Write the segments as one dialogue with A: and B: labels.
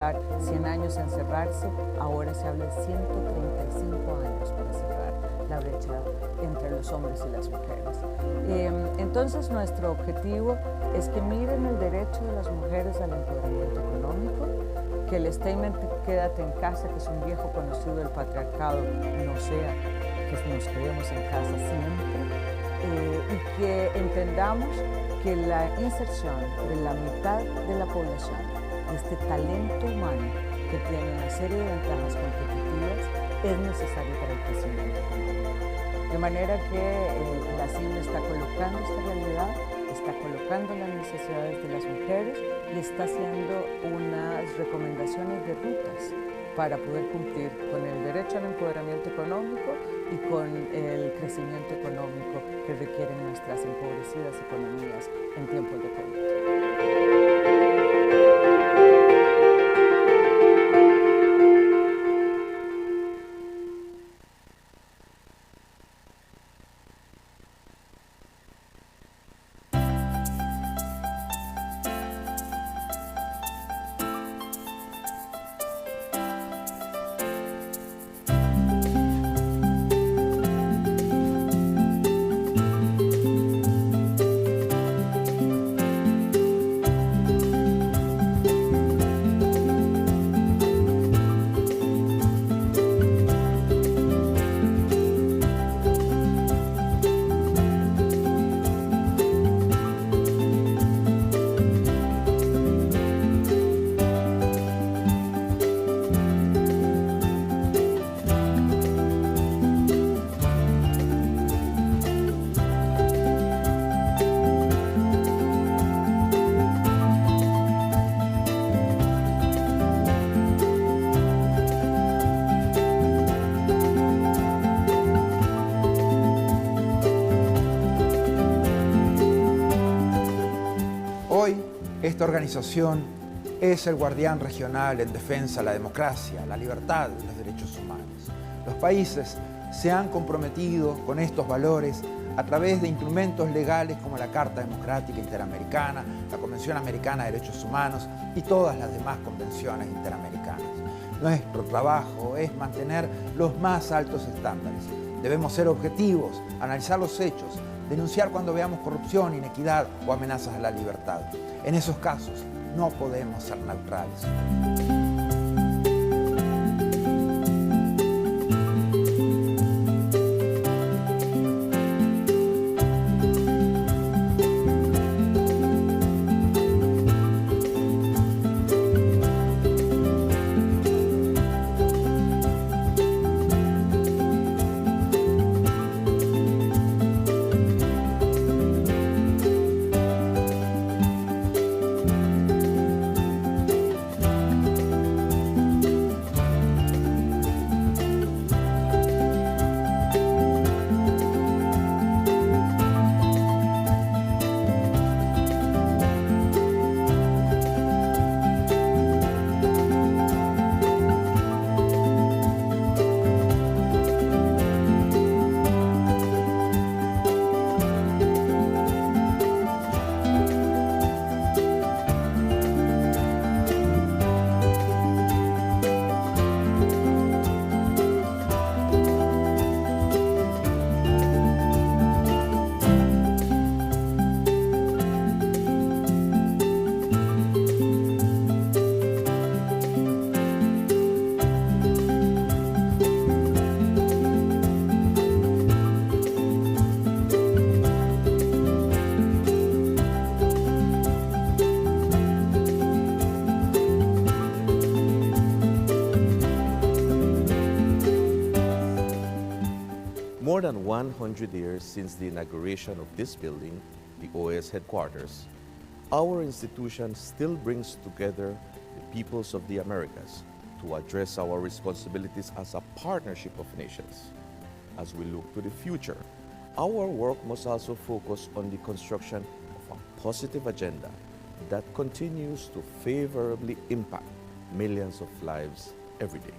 A: 100 años en cerrarse, ahora se habla de 135 años para cerrar la brecha entre los hombres y las mujeres. Entonces nuestro objetivo es que miren el derecho de las mujeres al empoderamiento económico, que el statement quédate en casa, que es un viejo conocido del patriarcado, no sea que nos quedemos en casa siempre, y que entendamos que la inserción de la mitad de la población, este talento humano que tiene una serie de ventajas competitivas, es necesario para el crecimiento económico. De manera que la CIM está colocando esta realidad, está colocando las necesidades de las mujeres y está haciendo unas recomendaciones de rutas para poder cumplir con el derecho al empoderamiento económico y con el crecimiento económico que requieren nuestras empobrecidas economías en tiempos de COVID.
B: Esta organización es el guardián regional en defensa de la democracia, la libertad y los derechos humanos. Los países se han comprometido con estos valores a través de instrumentos legales como la Carta Democrática Interamericana, la Convención Americana de Derechos Humanos y todas las demás convenciones interamericanas. Nuestro trabajo es mantener los más altos estándares. Debemos ser objetivos, analizar los hechos, denunciar cuando veamos corrupción, inequidad o amenazas a la libertad. En esos casos no podemos ser neutrales.
C: More than 100 years since the inauguration of this building, the OAS headquarters, our institution still brings together the peoples of the Americas to address our responsibilities as a partnership of nations. As we look to the future, our work must also focus on the construction of a positive agenda that continues to favorably impact millions of lives every day.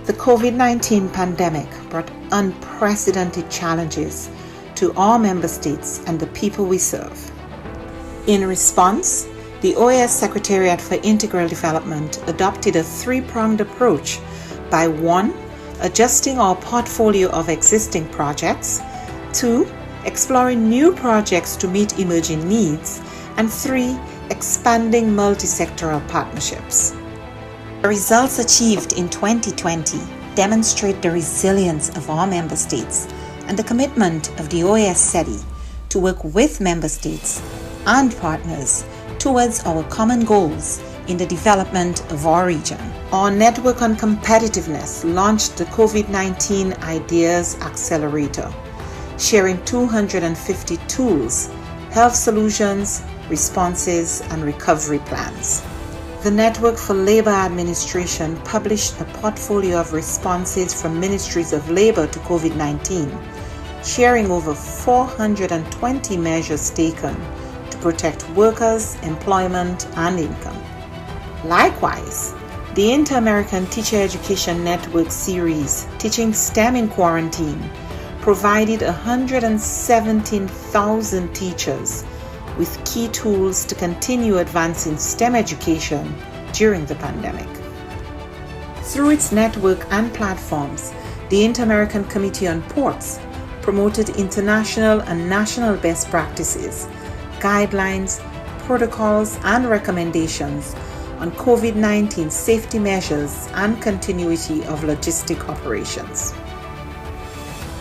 D: The COVID-19 pandemic brought unprecedented challenges to all member states and the people we serve. In response, the OAS Secretariat for Integral Development adopted a three-pronged approach by 1. Adjusting our portfolio of existing projects, 2. Exploring new projects to meet emerging needs, and 3. Expanding multi-sectoral partnerships. The results achieved in 2020 demonstrate the resilience of our member states and the commitment of the OAS SETI to work with member states and partners towards our common goals in the development of our region. Our Network on Competitiveness launched the COVID-19 Ideas Accelerator, sharing 250 tools, health solutions, responses, and recovery plans. The Network for Labor Administration published a portfolio of responses from ministries of labor to COVID-19, sharing over 420 measures taken to protect workers, employment, and income. Likewise, the Inter-American Teacher Education Network series, Teaching STEM in Quarantine, provided 117,000 teachers with key tools to continue advancing STEM education during the pandemic. Through its network and platforms, the Inter-American Committee on Ports promoted international and national best practices, guidelines, protocols, and recommendations on COVID-19 safety measures and continuity of logistic operations.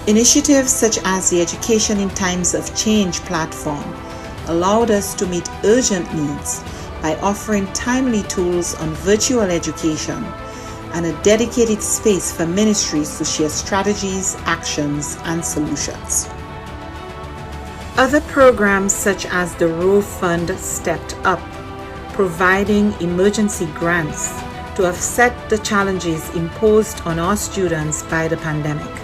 D: Initiatives such as the Education in Times of Change platform allowed us to meet urgent needs by offering timely tools on virtual education and a dedicated space for ministries to share strategies, actions, and solutions. Other programs such as the Row Fund stepped up, providing emergency grants to offset the challenges imposed on our students by the pandemic.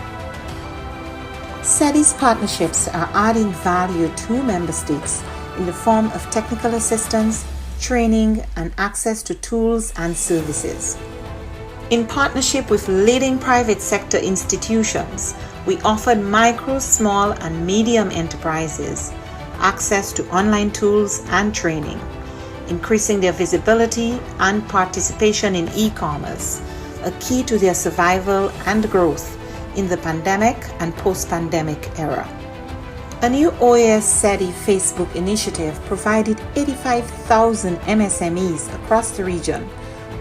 D: SETI's partnerships are adding value to member states in the form of technical assistance, training, and access to tools and services. In partnership with leading private sector institutions, we offered micro, small, and medium enterprises access to online tools and training, increasing their visibility and participation in e-commerce, a key to their survival and growth in the pandemic and post-pandemic era. A new OAS SETI Facebook initiative provided 85,000 MSMEs across the region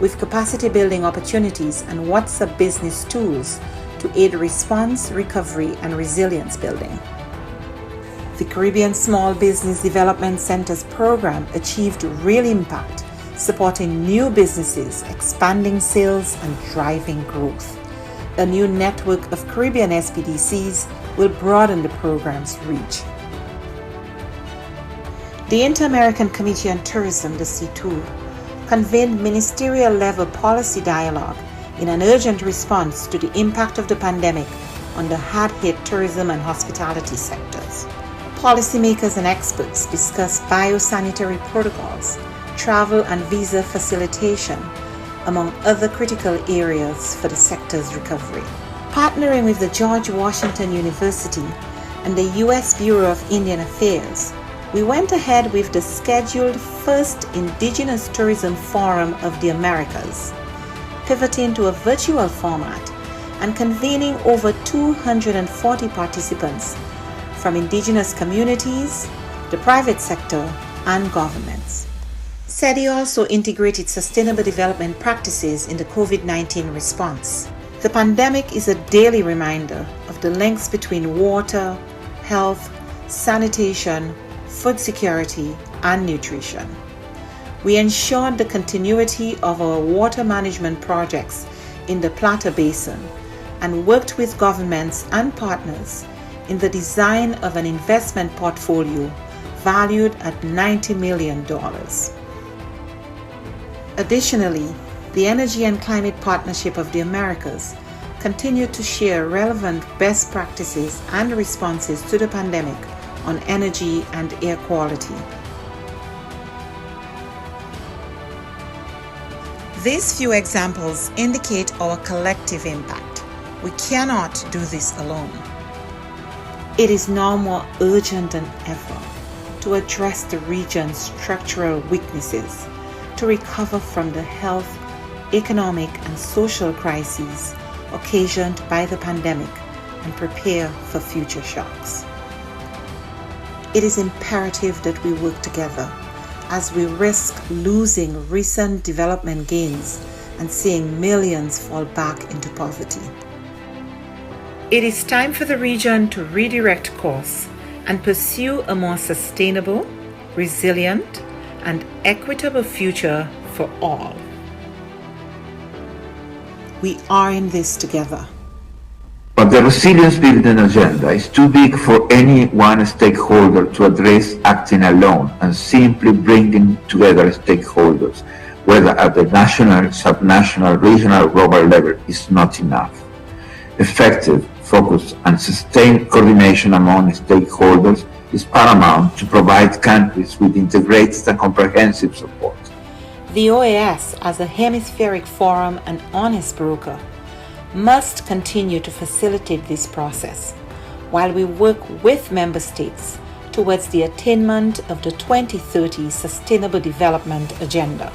D: with capacity building opportunities and WhatsApp business tools to aid response, recovery, and resilience building. The Caribbean Small Business Development Centers program achieved real impact, supporting new businesses, expanding sales, and driving growth. A new network of Caribbean SPDCs will broaden the program's reach. The Inter-American Committee on Tourism, the C2, convened ministerial-level policy dialogue in an urgent response to the impact of the pandemic on the hard-hit tourism and hospitality sectors. Policymakers and experts discussed biosanitary protocols, travel and visa facilitation, among other critical areas for the sector's recovery. Partnering with the George Washington University and the U.S. Bureau of Indian Affairs, we went ahead with the scheduled first Indigenous Tourism Forum of the Americas, pivoting to a virtual format and convening over 240 participants from indigenous communities, the private sector, and governments. SETI also integrated sustainable development practices in the COVID-19 response. The pandemic is a daily reminder of the links between water, health, sanitation, food security, and nutrition. We ensured the continuity of our water management projects in the Plata Basin and worked with governments and partners in the design of an investment portfolio valued at $90 million. Additionally, the Energy and Climate Partnership of the Americas continued to share relevant best practices and responses to the pandemic on energy and air quality. These few examples indicate our collective impact. We cannot do this alone. It is now more urgent than ever to address the region's structural weaknesses, to recover from the health, economic, and social crises occasioned by the pandemic and prepare for future shocks. It is imperative that we work together as we risk losing recent development gains and seeing millions fall back into poverty. It is time for the region to redirect course and pursue a more sustainable, resilient, and equitable future for all. We are in this together.
E: But the resilience building agenda is too big for any one stakeholder to address acting alone, and simply bringing together stakeholders, whether at the national, subnational, regional, or global level, is not enough. Effective, focused, and sustained coordination among stakeholders is paramount to provide countries with integrated and comprehensive support.
D: The OAS, as a hemispheric forum and honest broker, must continue to facilitate this process while we work with member states towards the attainment of the 2030 Sustainable Development Agenda.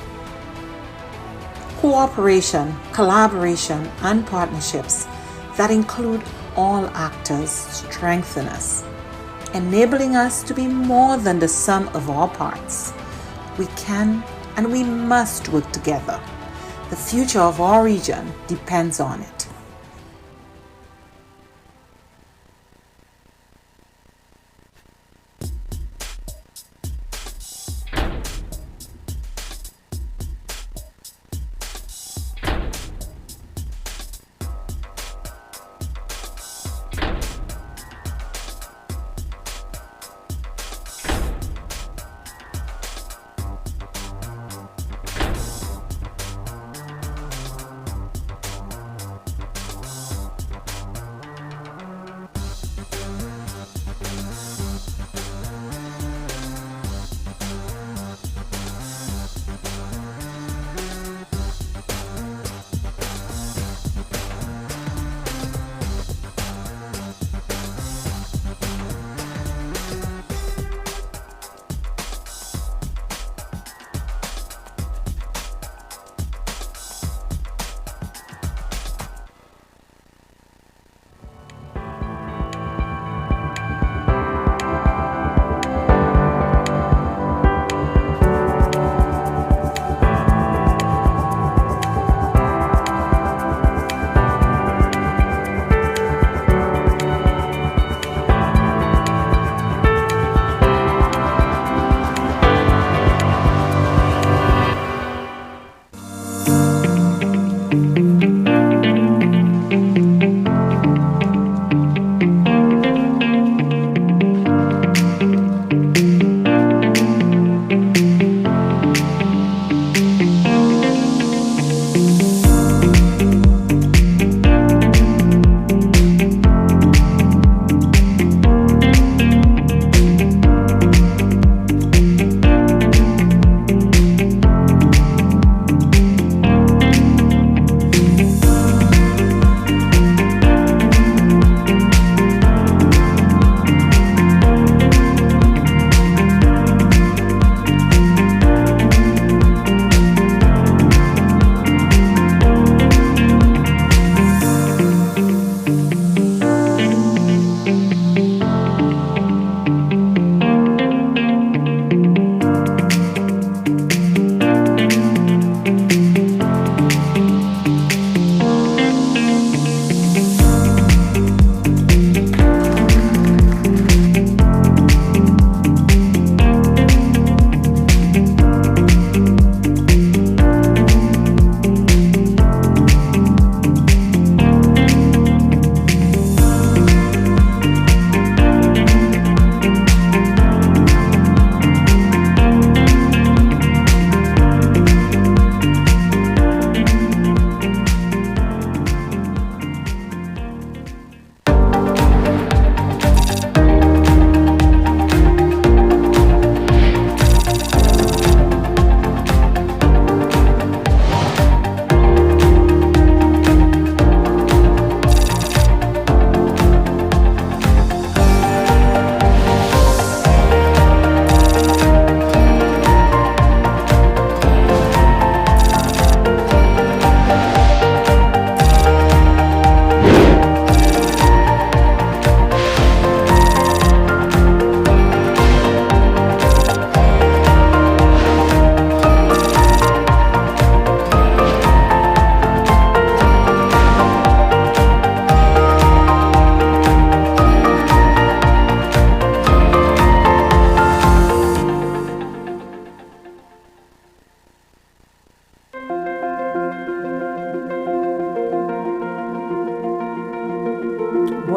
D: Cooperation, collaboration, and partnerships that include all actors strengthen us, enabling us to be more than the sum of our parts. We can and we must work together. The future of our region depends on it.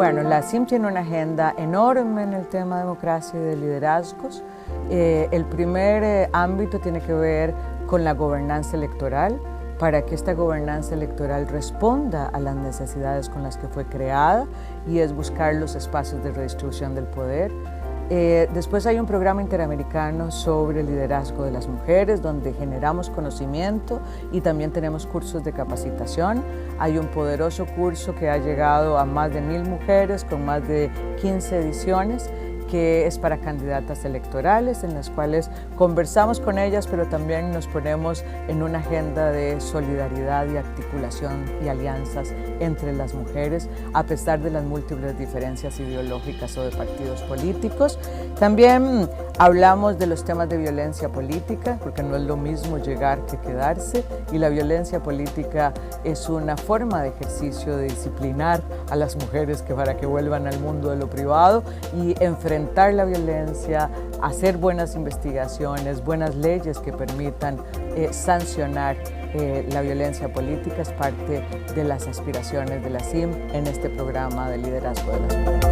A: Bueno, la CIM tiene una agenda enorme en el tema de democracia y de liderazgos. El primer ámbito tiene que ver con la gobernanza electoral, para que esta gobernanza electoral responda a las necesidades con las que fue creada, y es buscar los espacios de redistribución del poder. Después hay un programa interamericano sobre el liderazgo de las mujeres, donde generamos conocimiento y también tenemos cursos de capacitación. Hay un poderoso curso que ha llegado a más de 1000 mujeres con más de 15 ediciones, que es para candidatas electorales, en las cuales conversamos con ellas, pero también nos ponemos en una agenda de solidaridad y articulación y alianzas entre las mujeres, a pesar de las múltiples diferencias ideológicas o de partidos políticos. También hablamos de los temas de violencia política, porque no es lo mismo llegar que quedarse, y la violencia política es una forma de ejercicio de disciplinar a las mujeres para que vuelvan al mundo de lo privado y enfrentar la violencia, hacer buenas investigaciones, buenas leyes que permitan sancionar la violencia política. Es parte de las aspiraciones de la CIM en este programa de liderazgo de las mujeres.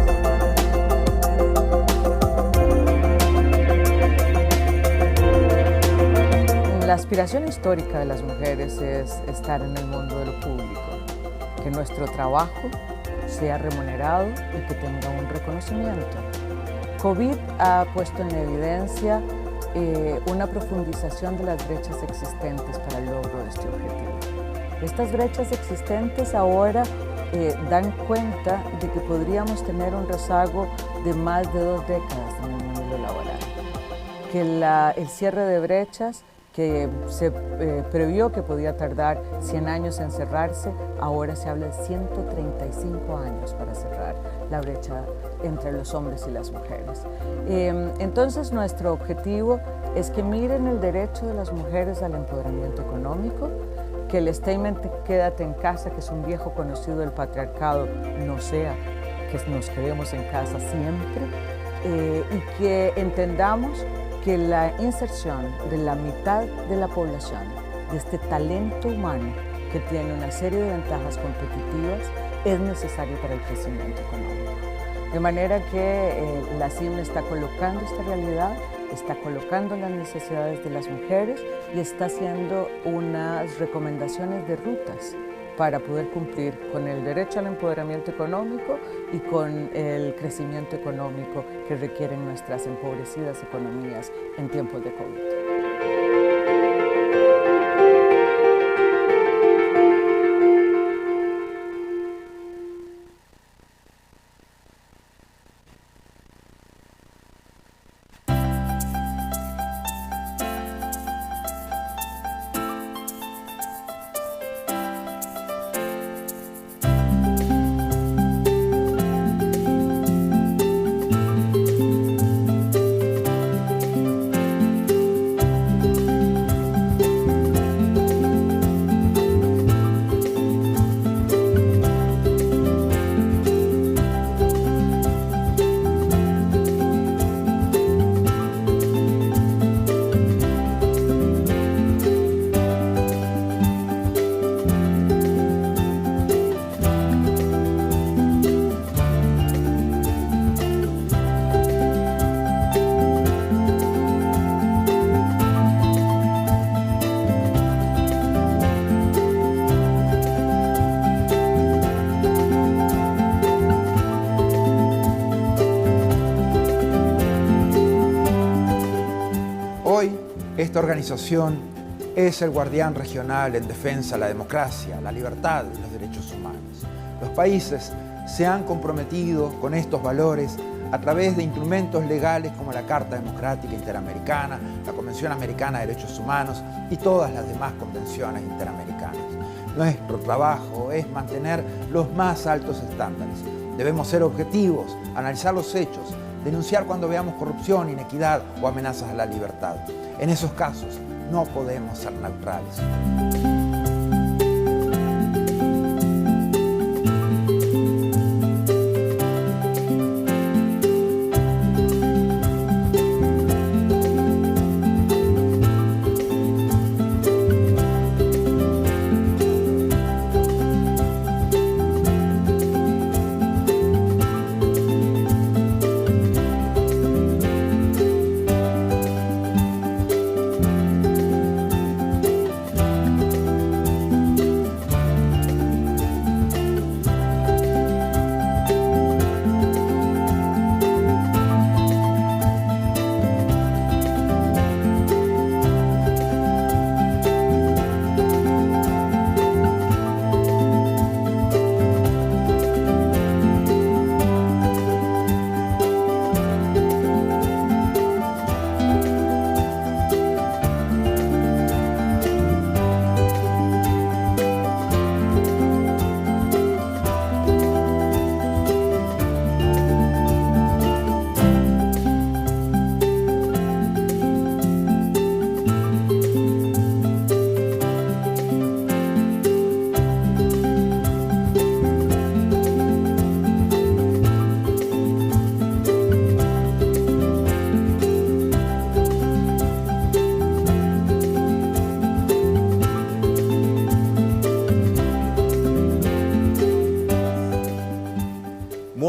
A: La aspiración histórica de las mujeres es estar en el mundo de lo público, que nuestro trabajo sea remunerado y que tenga un reconocimiento. COVID ha puesto en evidencia una profundización de las brechas existentes para el logro de este objetivo. Estas brechas existentes ahora dan cuenta de que podríamos tener un rezago de más de 2 décadas en el mundo laboral, que el cierre de brechas que se previó que podía tardar 100 años en cerrarse, ahora se habla de 135 años para cerrar la brecha entre los hombres y las mujeres. Entonces, nuestro objetivo es que miren el derecho de las mujeres al empoderamiento económico, que el statement "quédate en casa", que es un viejo conocido del patriarcado, no sea que nos quedemos en casa siempre, y que entendamos que la inserción de la mitad de la población, de este talento humano que tiene una serie de ventajas competitivas, es necesario para el crecimiento económico. De manera que la CIM está colocando esta realidad, está colocando las necesidades de las mujeres y está haciendo unas recomendaciones de rutas para poder cumplir con el derecho al empoderamiento económico y con el crecimiento económico que requieren nuestras empobrecidas economías en tiempos de COVID.
B: Esta organización es el guardián regional en defensa de la democracia, la libertad y los derechos humanos. Los países se han comprometido con estos valores a través de instrumentos legales como la Carta Democrática Interamericana, la Convención Americana de Derechos Humanos y todas las demás convenciones interamericanas. Nuestro trabajo es mantener los más altos estándares. Debemos ser objetivos, analizar los hechos, denunciar cuando veamos corrupción, inequidad o amenazas a la libertad. En esos casos no podemos ser neutrales.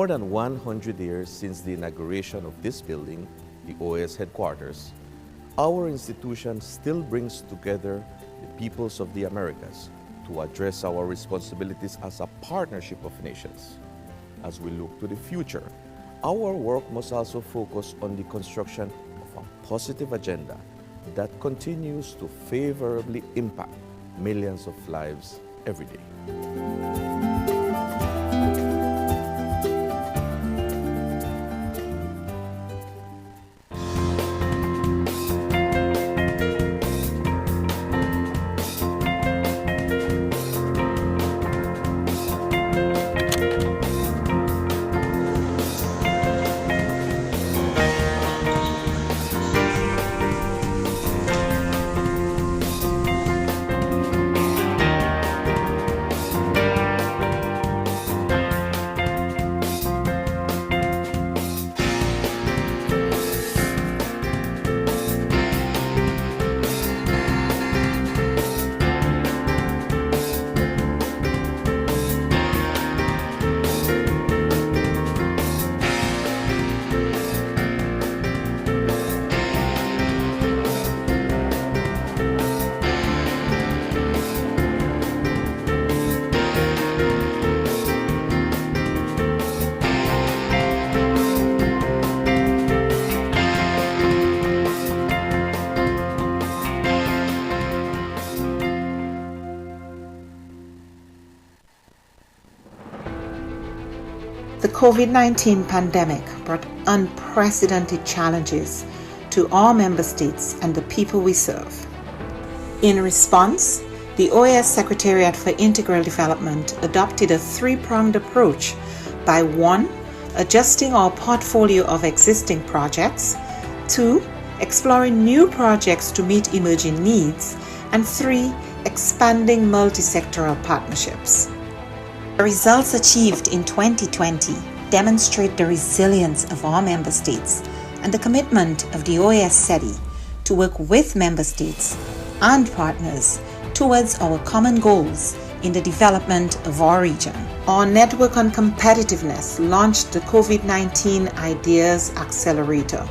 C: more than 100 years since the inauguration of this building, the OAS headquarters, our institution still brings together the peoples of the Americas to address our responsibilities as a partnership of nations. As we look to the future, our work must also focus on the construction of a positive agenda that continues to favorably impact millions of lives every day.
D: The COVID-19 pandemic brought unprecedented challenges to all member states and the people we serve. In response, the OAS Secretariat for Integral Development adopted a three-pronged approach by 1. Adjusting our portfolio of existing projects, 2. Exploring new projects to meet emerging needs, and 3. Expanding multi-sectoral partnerships. The results achieved in 2020 demonstrate the resilience of our member states and the commitment of the OAS SETI to work with member states and partners towards our common goals in the development of our region. Our Network on Competitiveness launched the COVID-19 Ideas Accelerator,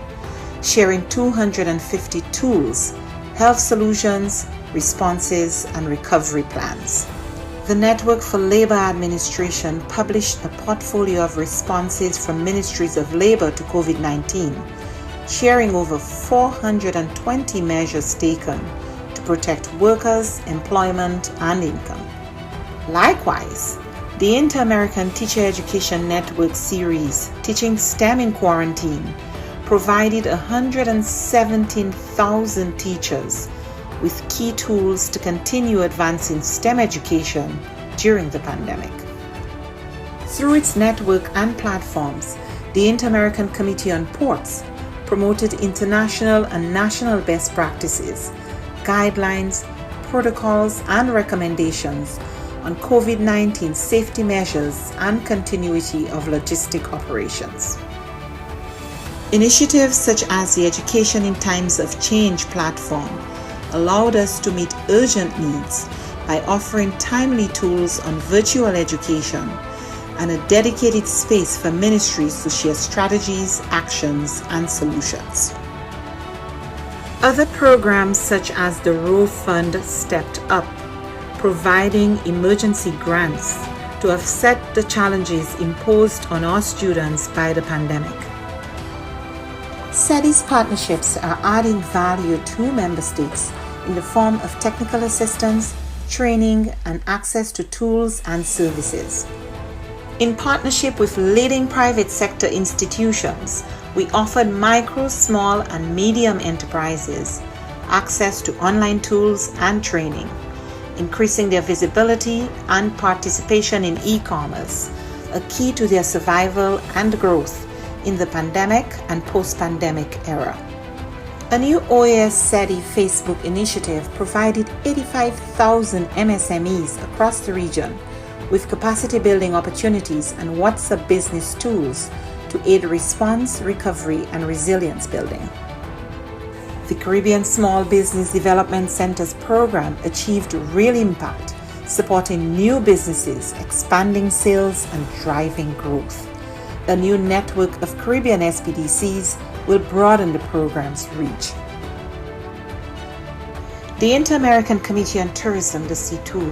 D: sharing 250 tools, health solutions, responses, and recovery plans. The Network for Labor Administration published a portfolio of responses from ministries of labor to COVID-19, sharing over 420 measures taken to protect workers, employment, and income. Likewise, the Inter-American Teacher Education Network series, Teaching STEM in Quarantine, provided 117,000 teachers with key tools to continue advancing STEM education during the pandemic. Through its network and platforms, the Inter-American Committee on Ports promoted international and national best practices, guidelines, protocols, and recommendations on COVID-19 safety measures and continuity of logistic operations. Initiatives such as the Education in Times of Change platform allowed us to meet urgent needs by offering timely tools on virtual education and a dedicated space for ministries to share strategies, actions, and solutions. Other programs such as the Row Fund stepped up, providing emergency grants to offset the challenges imposed on our students by the pandemic. SETI's partnerships are adding value to member states in the form of technical assistance, training, and access to tools and services. In partnership with leading private sector institutions, we offered micro, small, and medium enterprises access to online tools and training, increasing their visibility and participation in e-commerce, a key to their survival and growth in the pandemic and post-pandemic era. A new OAS SETI Facebook initiative provided 85,000 MSMEs across the region with capacity building opportunities and WhatsApp business tools to aid response, recovery, and resilience building. The Caribbean Small Business Development Centers program achieved real impact, supporting new businesses, expanding sales, and driving growth. A new network of Caribbean SPDCs will broaden the program's reach. The Inter-American Committee on Tourism, the CTOUR,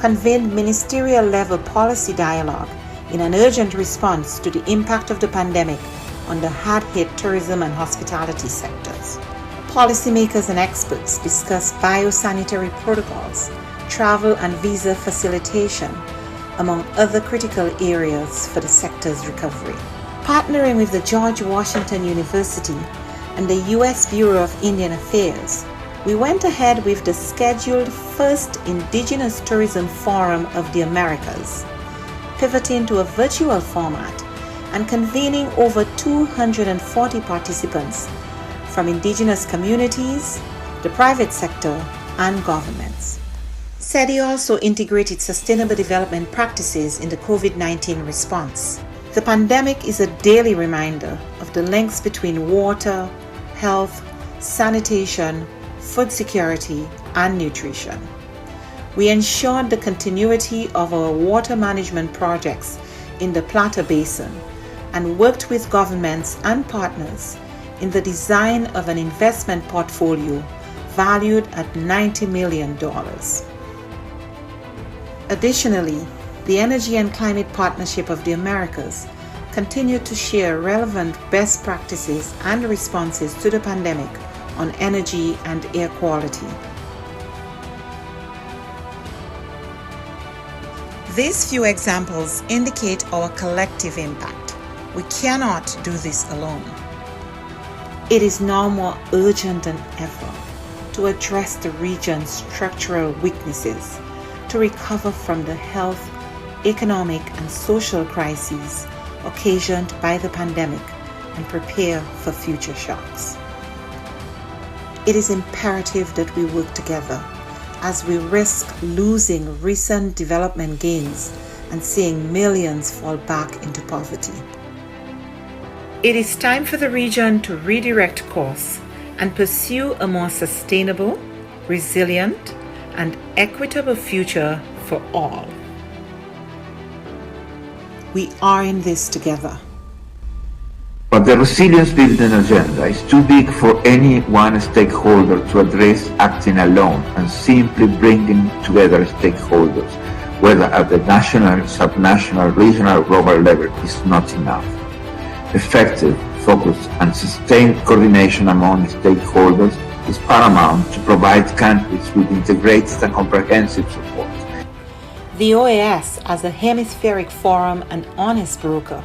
D: convened ministerial-level policy dialogue in an urgent response to the impact of the pandemic on the hard-hit tourism and hospitality sectors. Policymakers and experts discussed biosanitary protocols, travel and visa facilitation, among other critical areas for the sector's recovery. Partnering with the George Washington University and the U.S. Bureau of Indian Affairs, we went ahead with the scheduled first Indigenous Tourism Forum of the Americas, pivoting to a virtual format and convening over 240 participants from indigenous communities, the private sector, and governments. SETI also integrated sustainable development practices in the COVID-19 response. The pandemic is a daily reminder of the links between water, health, sanitation, food security, and nutrition. We ensured the continuity of our water management projects in the Plata Basin and worked with governments and partners in the design of an investment portfolio valued at $90 million. Additionally, the Energy and Climate Partnership of the Americas continued to share relevant best practices and responses to the pandemic on energy and air quality. These few examples indicate our collective impact. We cannot do this alone. It is now more urgent than ever to address the region's structural weaknesses, to recover from the health, economic, and social crises occasioned by the pandemic and prepare for future shocks. It is imperative that we work together as we risk losing recent development gains and seeing millions fall back into poverty. It is time for the region to redirect course and pursue a more sustainable, resilient, and equitable future for all. We are in this together.
E: But the resilience building agenda is too big for any one stakeholder to address acting alone, and simply bringing together stakeholders, whether at the national, subnational, regional, or global level, is not enough. Effective, focused, and sustained coordination among stakeholders is paramount to provide countries with integrated and comprehensive support.
D: The OAS, as a hemispheric forum and honest broker,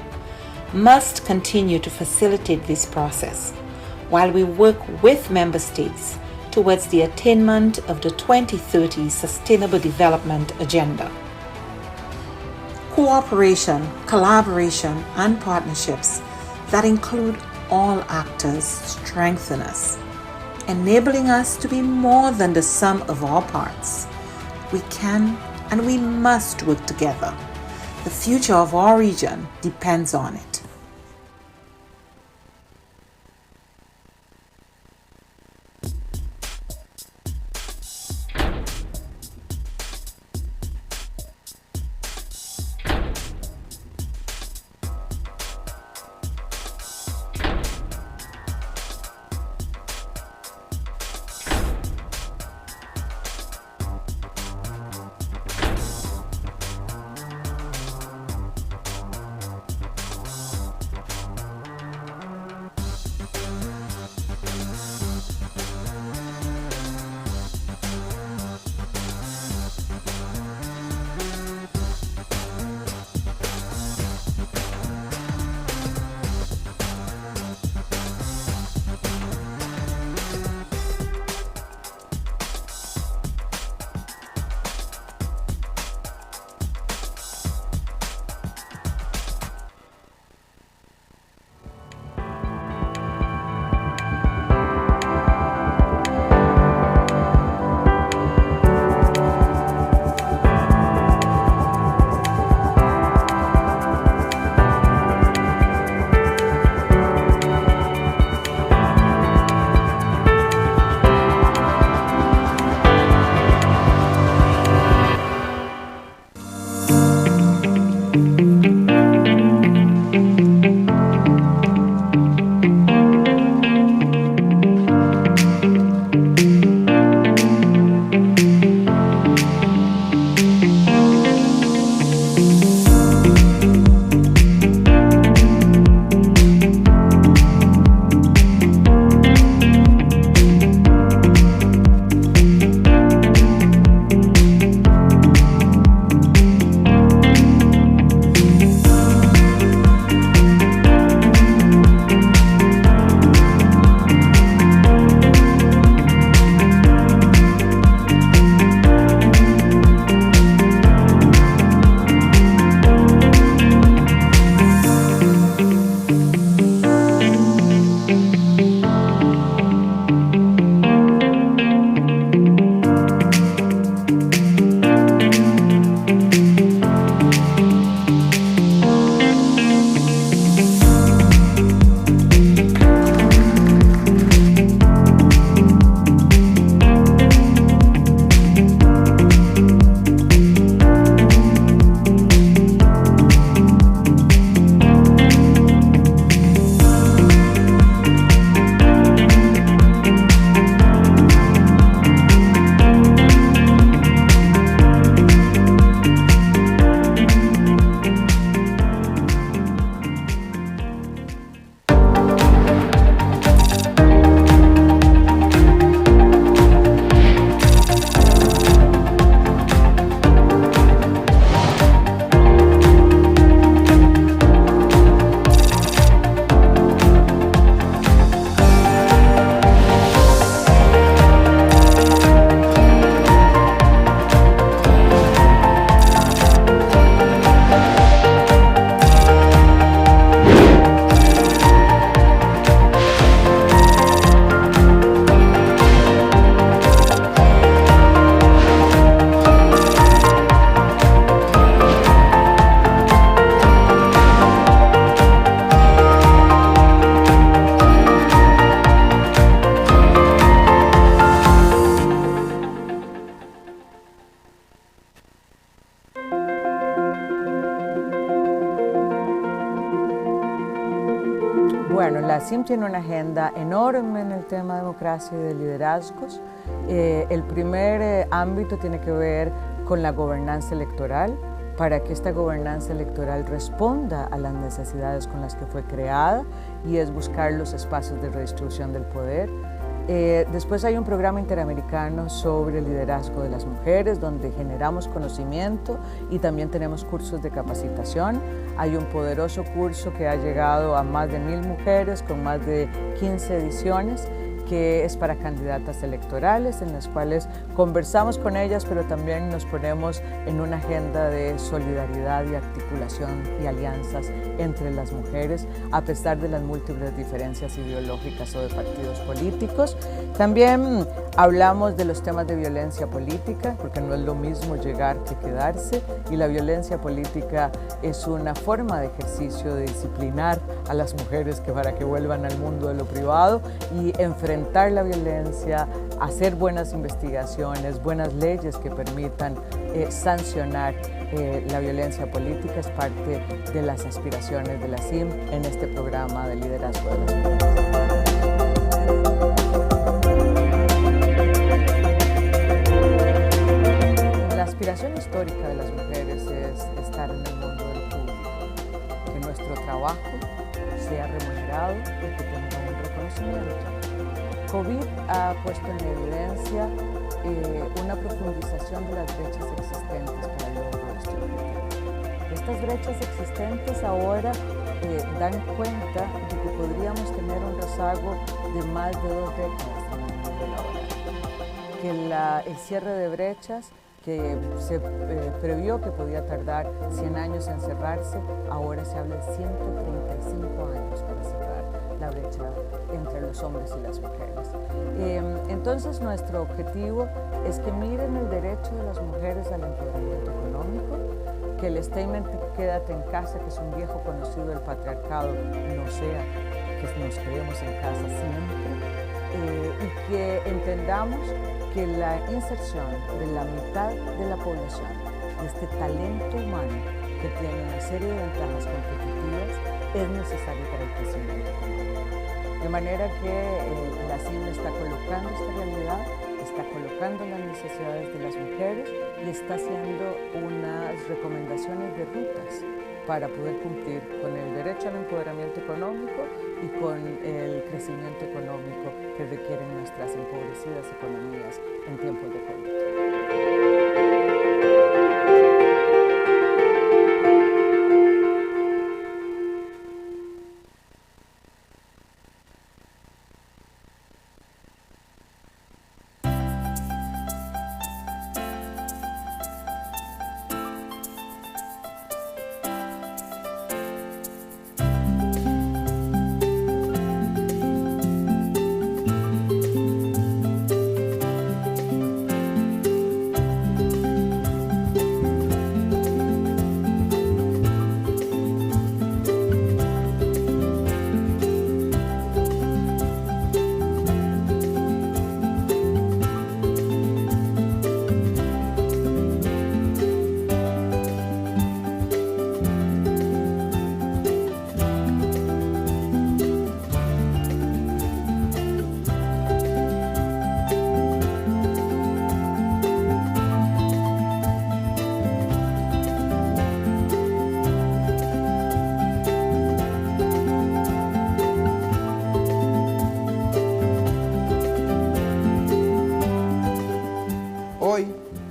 D: must continue to facilitate this process while we work with member states towards the attainment of the 2030 Sustainable Development Agenda. Cooperation, collaboration, and partnerships that include all actors strengthen us, enabling us to be more than the sum of our parts. We can and we must work together. The future of our region depends on it.
A: Bueno, la CIM tiene una agenda enorme en el tema de democracia y de liderazgos. El primer ámbito tiene que ver con la gobernanza electoral, para que esta gobernanza electoral responda a las necesidades con las que fue creada, y es buscar los espacios de redistribución del poder. Después hay un programa interamericano sobre el liderazgo de las mujeres, donde generamos conocimiento y también tenemos cursos de capacitación. Hay un poderoso curso que ha llegado a más de 1000 mujeres con más de 15 ediciones, que es para candidatas electorales, en las cuales conversamos con ellas, pero también nos ponemos en una agenda de solidaridad y articulación y alianzas entre las mujeres, a pesar de las múltiples diferencias ideológicas o de partidos políticos. También hablamos de los temas de violencia política, porque no es lo mismo llegar que quedarse, y la violencia política es una forma de ejercicio de disciplinar a las mujeres para que vuelvan al mundo de lo privado y enfrentar la violencia, hacer buenas investigaciones, buenas leyes que permitan sancionar la violencia política. Es parte de las aspiraciones de la CIM en este programa de liderazgo de las mujeres. La aspiración histórica de las mujeres es estar en el mundo del público, que nuestro trabajo sea remunerado y que tenga un reconocimiento. COVID ha puesto en evidencia una profundización de las brechas existentes para el logro de este objetivo. Estas brechas existentes ahora dan cuenta de que podríamos tener un rezago de más de 2 décadas en el mundo laboral, que el cierre de brechas que se previó que podía tardar 100 años en cerrarse, ahora se habla de 135 años para cerrar la brecha entre los hombres y las mujeres. Entonces, nuestro objetivo es que miren el derecho de las mujeres al empoderamiento económico, que el statement "quédate en casa", que es un viejo conocido del patriarcado, no sea que nos quedemos en casa siempre, y que entendamos que la inserción de la mitad de la población, de este talento humano que tiene una serie de ventajas competitivas, es necesario para el crecimiento económico. De manera que la CIM está colocando esta realidad, está colocando las necesidades de las mujeres y está haciendo unas recomendaciones de rutas para poder cumplir con el derecho al empoderamiento económico y con el crecimiento económico que requieren nuestras empobrecidas economías en tiempos de COVID.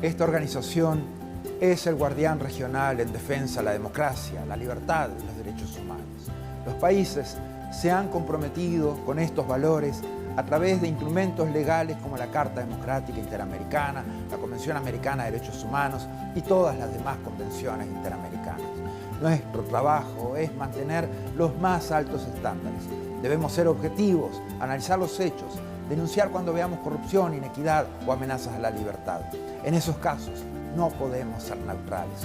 B: Esta organización es el guardián regional en defensa de la democracia, la libertad y los derechos humanos. Los países se han comprometido con estos valores a través de instrumentos legales como la Carta Democrática Interamericana, la Convención Americana de Derechos Humanos y todas las demás convenciones interamericanas. Nuestro trabajo es mantener los más altos estándares. Debemos ser objetivos, analizar los hechos, denunciar cuando veamos corrupción, inequidad o amenazas a la libertad. En esos casos, no podemos ser neutrales.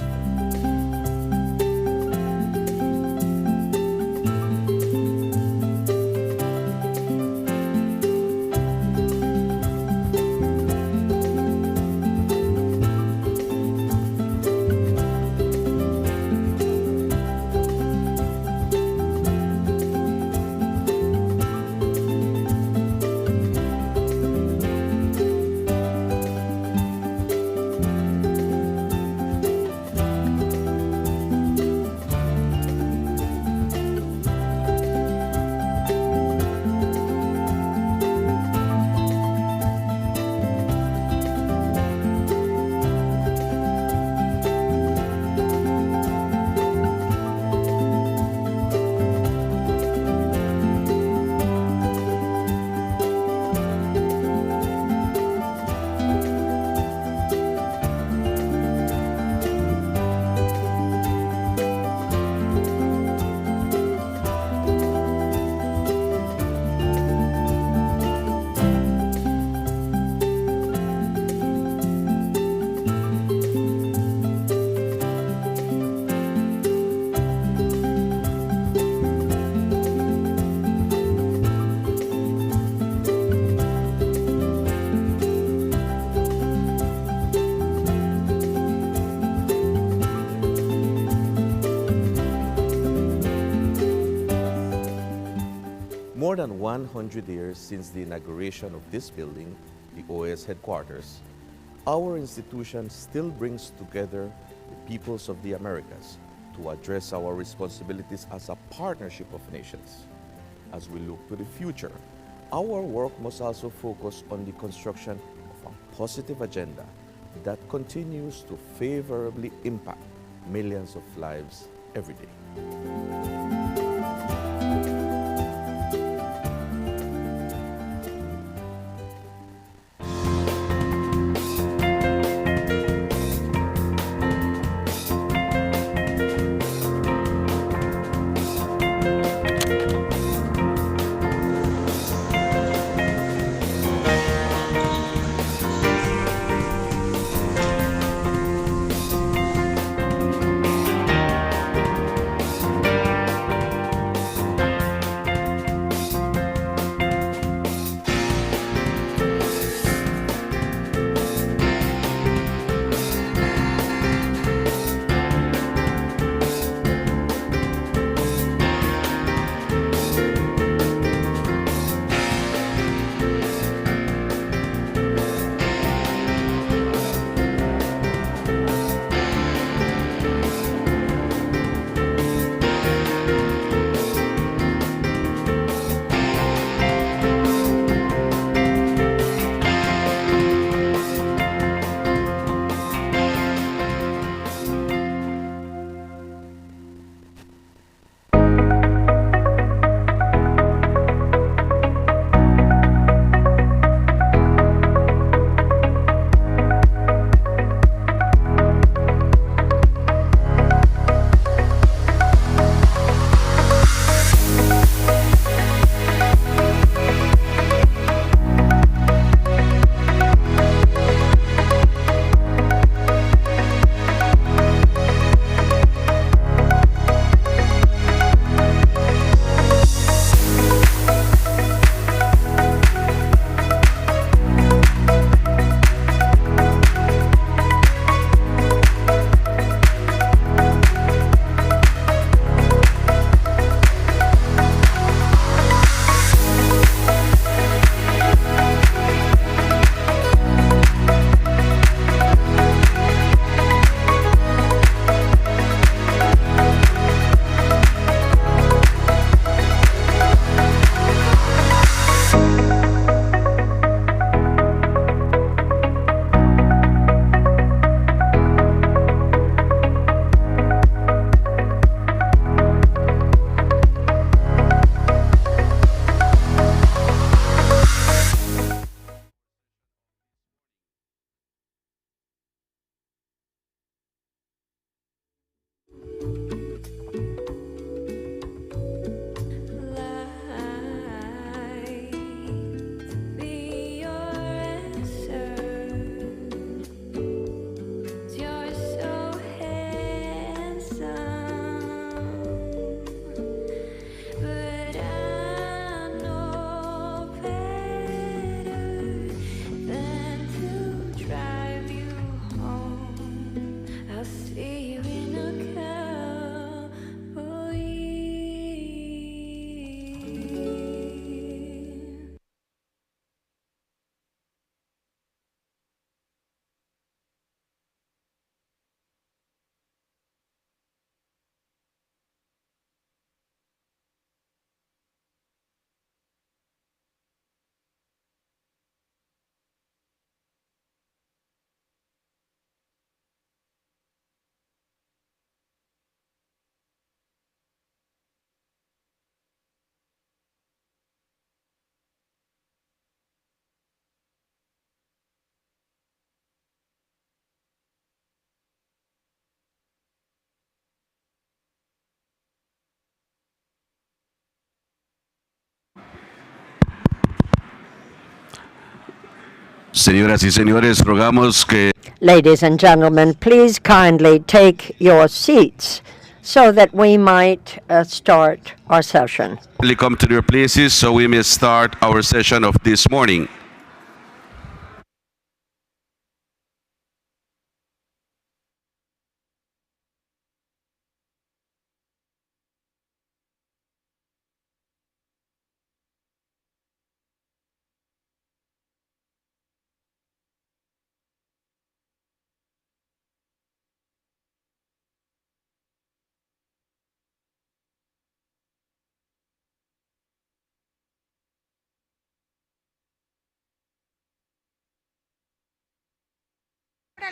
C: than 100 years since the inauguration of this building, the OAS headquarters, our institution still brings together the peoples of the Americas to address our responsibilities as a partnership of nations. As we look to the future, our work must also focus on the construction of a positive agenda that continues to favorably impact millions of lives every day.
F: Señoras y señores, rogamos que
G: Ladies and gentlemen, please kindly take your seats so that we might start our session.
F: please come to your places so we may start our session of this morning.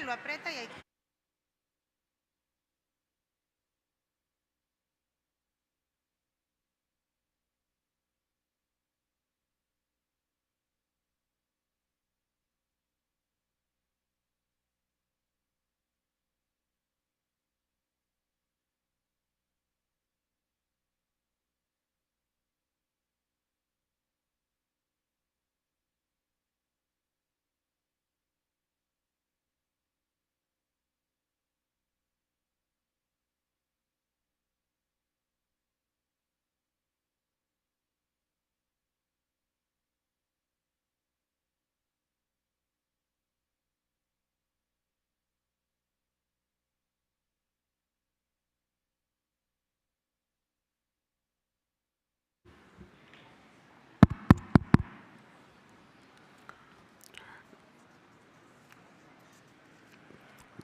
H: lo aprieta y ahí.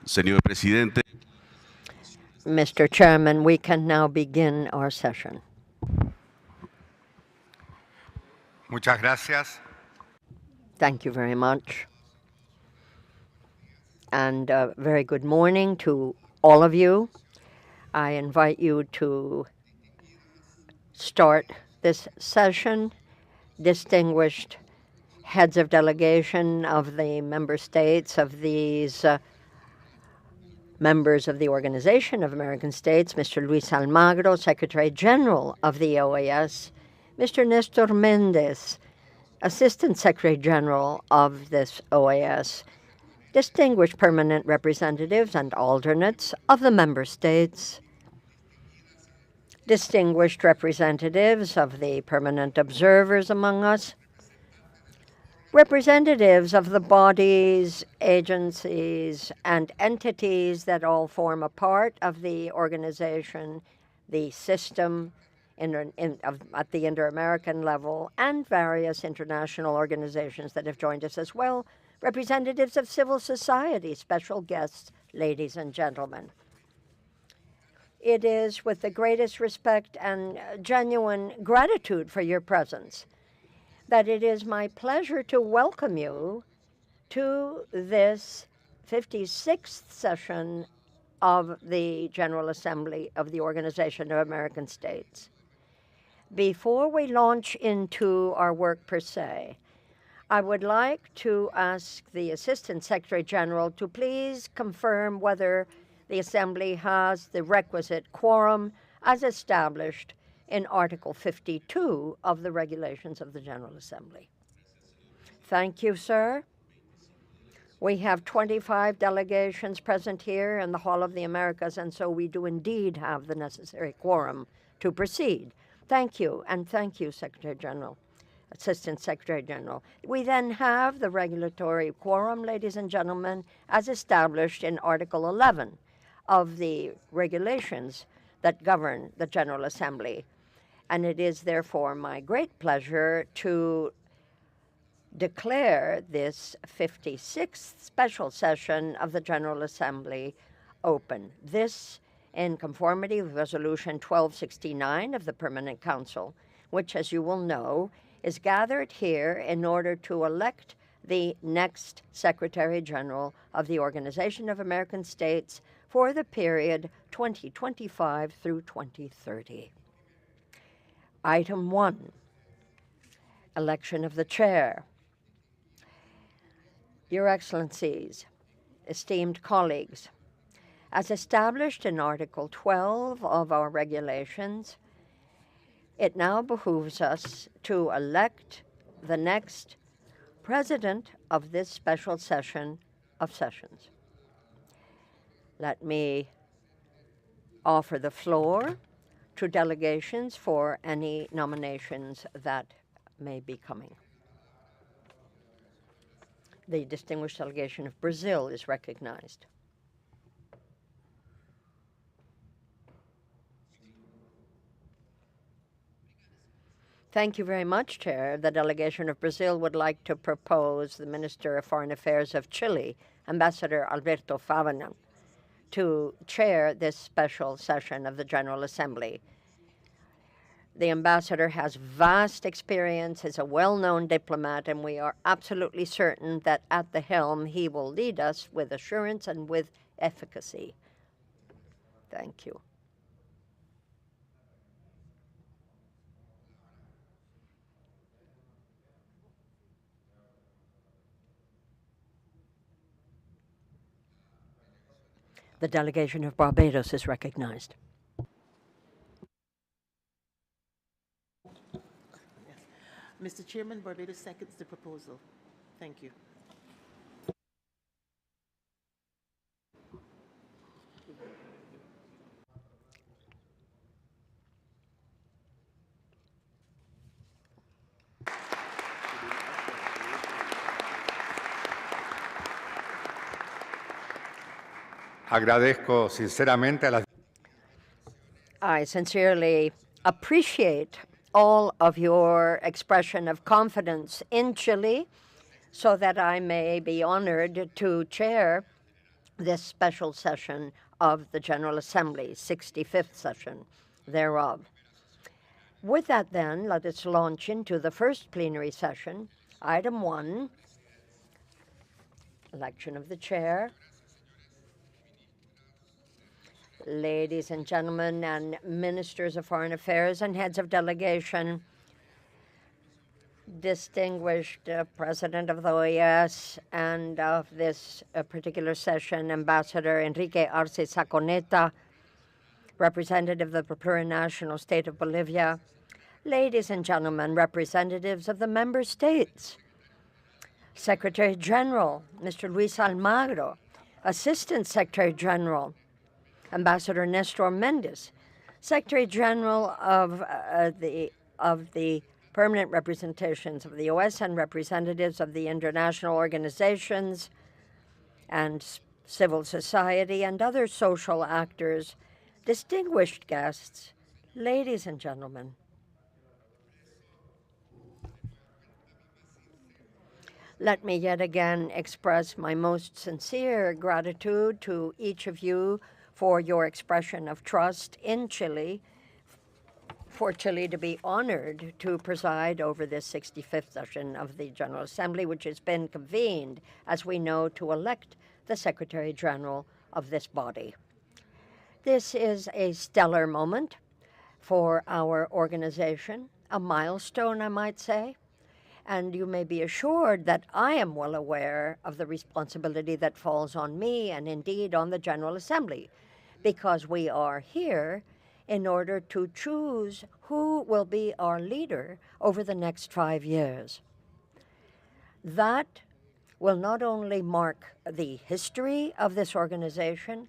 F: Señor presidente,
G: Mr. Chairman, we can now begin our session.
I: Muchas gracias.
G: Thank you very much. And very good morning to all of you. I invite you to start this session. Distinguished heads of delegation of the member states of these members of the Organization of American States, Mr. Luis Almagro, Secretary General of the OAS, Mr. Nestor Mendez, Assistant Secretary General of this OAS, distinguished permanent representatives and alternates of the member states, distinguished representatives of the permanent observers among us, representatives of the bodies, agencies, and entities that all form a part of the organization, the system at the inter-American level, and various international organizations that have joined us as well, representatives of civil society, special guests, ladies and gentlemen. It is with the greatest respect and genuine gratitude for your presence that it is my pleasure to welcome you to this 56th session of the General Assembly of the Organization of American States. Before we launch into our work per se, I would like to ask the Assistant Secretary General to please confirm whether the Assembly has the requisite quorum as established in Article 52 of the Regulations of the General Assembly. Thank you, sir. We have 25 delegations present here in the Hall of the Americas, and so we do indeed have the necessary quorum to proceed. Thank you, and thank you, Secretary General, Assistant Secretary General. We then have the regulatory quorum, ladies and gentlemen, as established in Article 11 of the regulations that govern the General Assembly. And it is therefore my great pleasure to declare this 56th special session of the General Assembly open. This in conformity with Resolution 1269 of the Permanent Council, which, as you will know, is gathered here in order to elect the next Secretary General of the Organization of American States for the period 2025 through 2030. Item 1, election of the chair. Your Excellencies, esteemed colleagues, as established in Article 12 of our regulations, it now behooves us to elect the next president of this special session of sessions. Let me offer the floor to delegations for any nominations that may be coming. The distinguished delegation of Brazil is recognized. Thank you very much, Chair. The delegation of Brazil would like to propose the Minister of Foreign Affairs of Chile, Ambassador Alberto Fávana, to chair this special session of the General Assembly. The ambassador has vast experience, is a well-known diplomat, and we are absolutely certain that at the helm he will lead us with assurance and with efficacy. Thank you. The delegation of Barbados is recognized.
H: Mr. Chairman, Barbados seconds the proposal. Thank you.
I: Agradezco sinceramente a las
G: I sincerely appreciate all of your expression of confidence in Chile so that I may be honored to chair this special session of the General Assembly, 65th session thereof. With that, then, let us launch into the first plenary session. Item 1, election of the chair. Ladies and gentlemen, and ministers of foreign affairs and heads of delegation, distinguished president of the OAS and of this particular session, Ambassador Enrique Arce Saconeta, representative of the plurinational state of Bolivia, ladies and gentlemen, representatives of the member states, Secretary General, Mr. Luis Almagro, Assistant Secretary General, Ambassador Nestor Mendez, Secretary General of the permanent representations of the OAS and representatives of the international organizations and civil society and other social actors, distinguished guests, ladies and gentlemen. Let me yet again express my most sincere gratitude to each of you for your expression of trust in Chile, for Chile to be honored to preside over this 65th session of the General Assembly, which has been convened, as we know, to elect the Secretary General of this body. This is a stellar moment for our organization, a milestone, I might say, and you may be assured that I am well aware of the responsibility that falls on me and indeed on the General Assembly, because we are here in order to choose who will be our leader over the next 5 years. That will not only mark the history of this organization,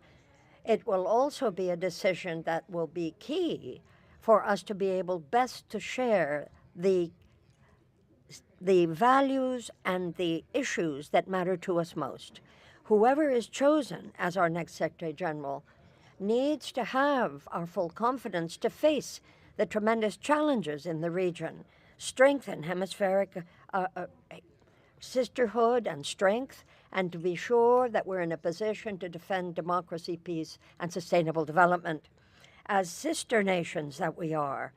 G: it will also be a decision that will be key for us to be able best to share the values and the issues that matter to us most. Whoever is chosen as our next Secretary General needs to have our full confidence to face the tremendous challenges in the region, strengthen hemispheric sisterhood and strength, and to be sure that we're in a position to defend democracy, peace, and sustainable development. As sister nations that we are,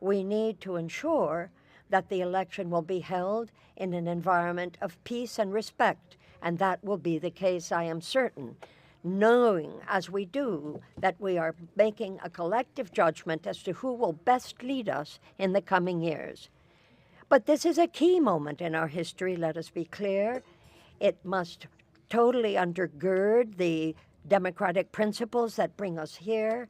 G: we need to ensure that the election will be held in an environment of peace and respect, and that will be the case, I am certain, knowing as we do that we are making a collective judgment as to who will best lead us in the coming years. But this is a key moment in our history, let us be clear. It must totally undergird the democratic principles that bring us here,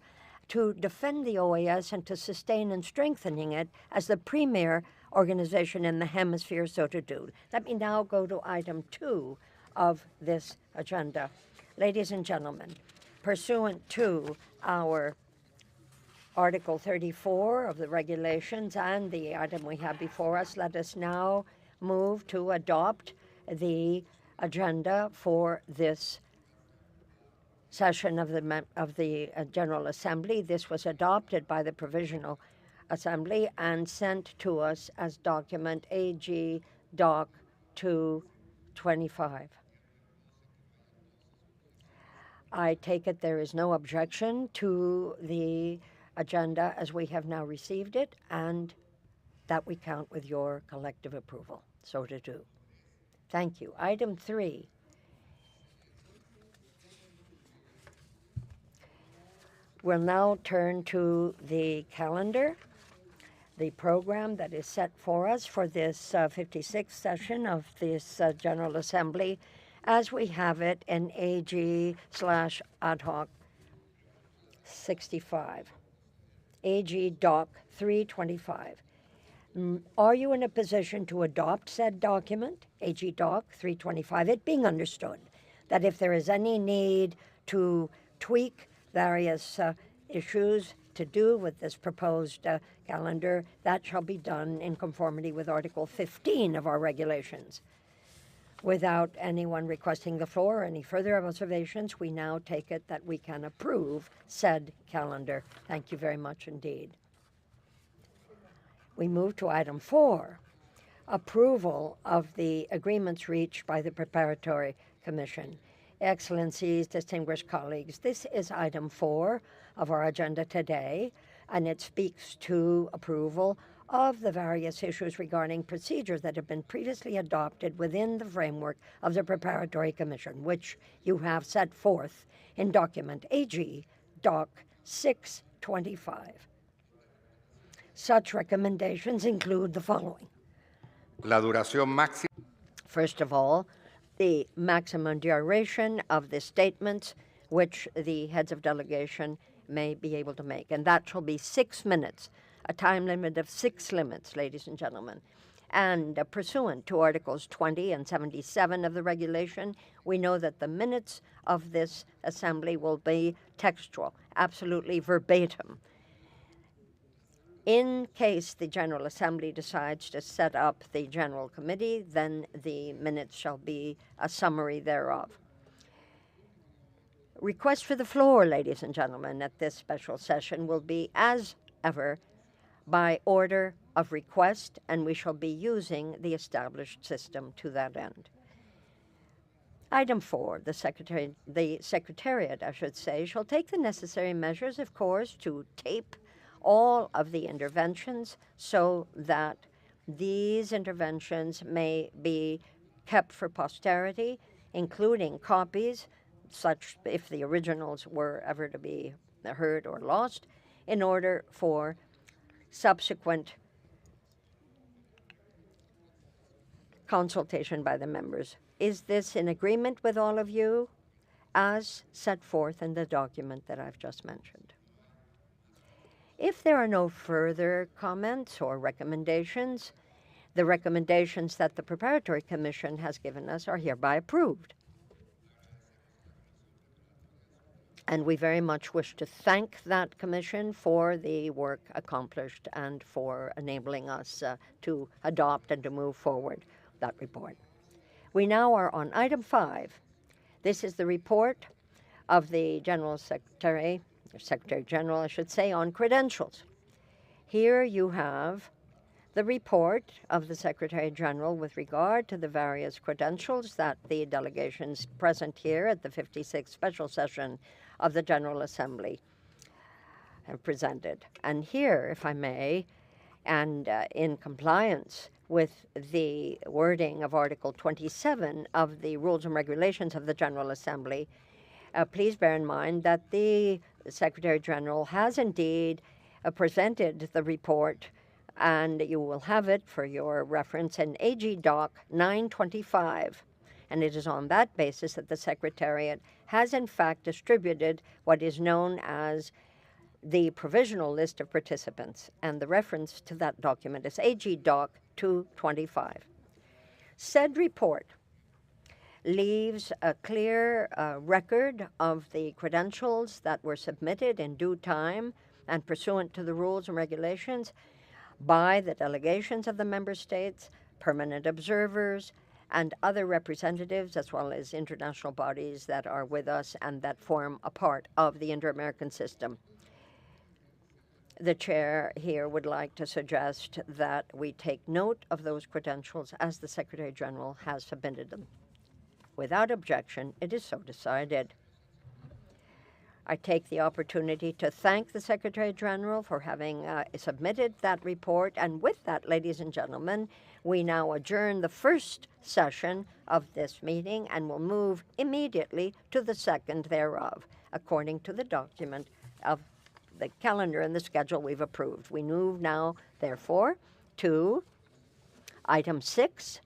G: to defend the OAS and to sustain and strengthening it as the premier organization in the hemisphere so to do. Let me now go to item 2 of this agenda. Ladies and gentlemen, pursuant to our Article 34 of the regulations and the item we have before us, let us now move to adopt the agenda for this session of the General Assembly. This was adopted by the Provisional Assembly and sent to us as document AG Doc 225. I take it there is no objection to the agenda as we have now received it, and that we count with your collective approval. So to do. Thank you. Item 3. We'll now turn to the calendar, the program that is set for us for this 56th session of this General Assembly as we have it in AG/ad hoc 65, AG Doc 325. Are you in a position to adopt said document, AG Doc 325, it being understood that if there is any need to tweak various issues to do with this proposed calendar, that shall be done in conformity with Article 15 of our regulations. Without anyone requesting the floor or any further observations, we now take it that we can approve said calendar. Thank you very much indeed. We move to item 4, approval of the agreements reached by the Preparatory Commission. Excellencies, distinguished colleagues, this is item 4 of our agenda today, and it speaks to approval of the various issues regarding procedures that have been previously adopted within the framework of the Preparatory Commission, which you have set forth in document AG Doc 625. Such recommendations include the following.
I: La duración máxima.
G: First of all, the maximum duration of the statements which the heads of delegation may be able to make, and that shall be 6 minutes, a time limit of 6 minutes, ladies and gentlemen. And pursuant to Articles 20 and 77 of the regulation, we know that the minutes of this assembly will be textual, absolutely verbatim. In case the General Assembly decides to set up the General Committee, then the minutes shall be a summary thereof. Request for the floor, ladies and gentlemen, at this special session will be, as ever, by order of request, and we shall be using the established system to that end. Item 4, the Secretariat, shall take the necessary measures, of course, to tape all of the interventions so that these interventions may be kept for posterity, including copies, such if the originals were ever to be heard or lost, in order for subsequent consultation by the members. Is this in agreement with all of you as set forth in the document that I've just mentioned? If there are no further comments or recommendations, the recommendations that the Preparatory Commission has given us are hereby approved. And we very much wish to thank that commission for the work accomplished and for enabling us to adopt and to move forward that report. We now are on item 5. This is the report of the General Secretary, or Secretary General, I should say, on credentials. Here you have the report of the Secretary General with regard to the various credentials that the delegations present here at the 56th special session of the General Assembly have presented. And here, if I may, and in compliance with the wording of Article 27 of the Rules and Regulations of the General Assembly, please bear in mind that the Secretary General has indeed presented the report, and you will have it for your reference in AG Doc 925. And it is on that basis that the Secretariat has in fact distributed what is known as the provisional list of participants, and the reference to that document is AG Doc 225. Said report leaves a clear record of the credentials that were submitted in due time and pursuant to the rules and regulations by the delegations of the member states, permanent observers, and other representatives, as well as international bodies that are with us and that form a part of the Inter-American system. The chair here would like to suggest that we take note of those credentials as the Secretary General has submitted them. Without objection, it is so decided. I take the opportunity to thank the Secretary General for having submitted that report. And with that, ladies and gentlemen, we now adjourn the first session of this meeting and will move immediately to the second thereof, according to the document of the calendar and the schedule we've approved. We move now, therefore, to item 6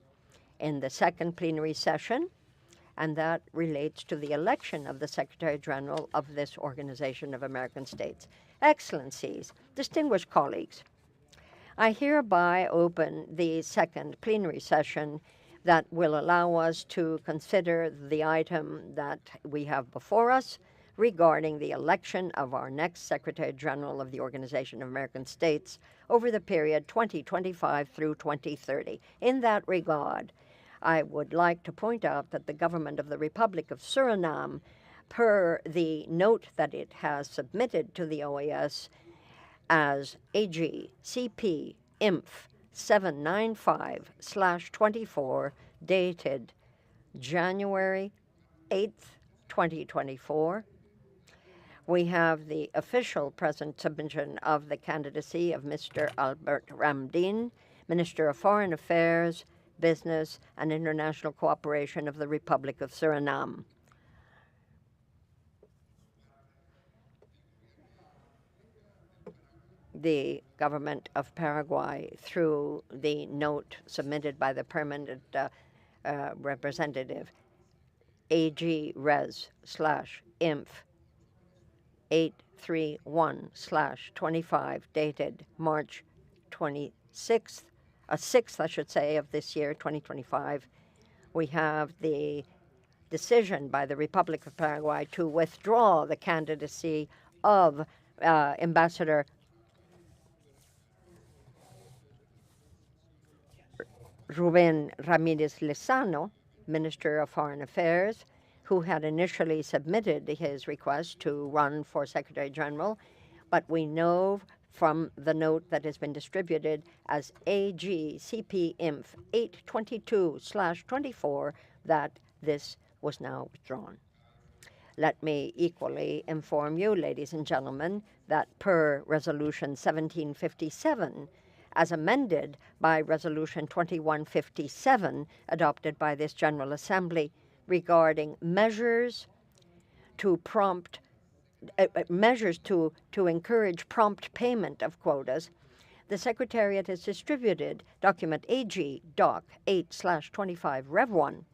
G: in the second plenary session, and that relates to the election of the Secretary General of this Organization of American States. Excellencies, distinguished colleagues, I hereby open the second plenary session that will allow us to consider the item that we have before us regarding the election of our next Secretary General of the Organization of American States over the period 2025 through 2030. In that regard, I would like to point out that the government of the Republic of Suriname, per the note that it has submitted to the OAS as AG CP INF 795/24, dated January 8th, 2024, we have the official present submission of the candidacy of Mr. Albert Ramdin, Minister of Foreign Affairs, Business and International Cooperation of the Republic of Suriname. The government of Paraguay, through the note submitted by the permanent representative, AG Res/INF 831/25, dated March 26th, 6th, I should say, of this year, 2025, we have the decision by the Republic of Paraguay to withdraw the candidacy of Ambassador Ruben Ramirez Lezano, Minister of Foreign Affairs, who had initially submitted his request to run for Secretary General, but we know from the note that has been distributed as AG CP INF 822/24 that this was now withdrawn. Let me equally inform you, ladies and gentlemen, that per Resolution 1757, as amended by Resolution 2157, adopted by this General Assembly, regarding measures to encourage prompt payment of quotas, the Secretariat has distributed document AG Doc 8/25 Rev 1,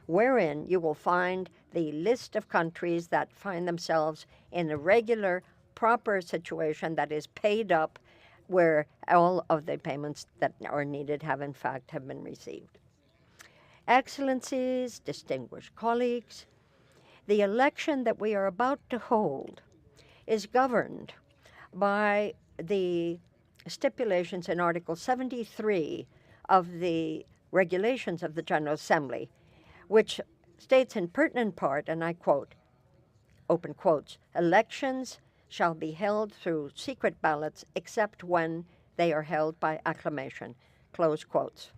G: wherein you will find the list of countries that find themselves in a regular, proper situation that is paid up, where all of the payments that are needed have been received. Excellencies, distinguished colleagues, the election that we are about to hold is governed by the stipulations in Article 73 of the regulations of the General Assembly, which states in pertinent part, and I quote, open quotes, elections shall be held through secret ballots except when they are held by acclamation, close quotes.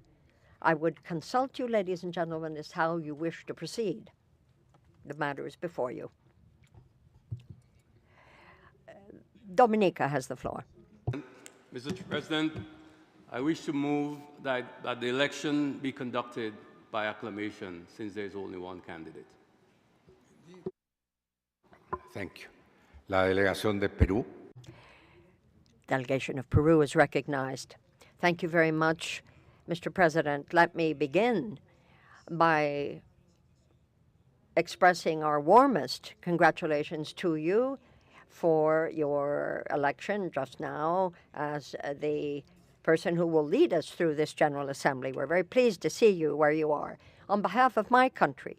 G: I would consult you, ladies and gentlemen, as how you wish to proceed. The matter is before you. Dominica has the floor.
J: Mr. President, I wish to move that the election be conducted by acclamation, since there is only one candidate.
I: Thank you. La delegación de Perú.
G: Delegation of Peru is recognized. Thank you very much, Mr. President. Let me begin by expressing our warmest congratulations to you for your election just now as the person who will lead us through this General Assembly. We're very pleased to see you where you are. On behalf of my country,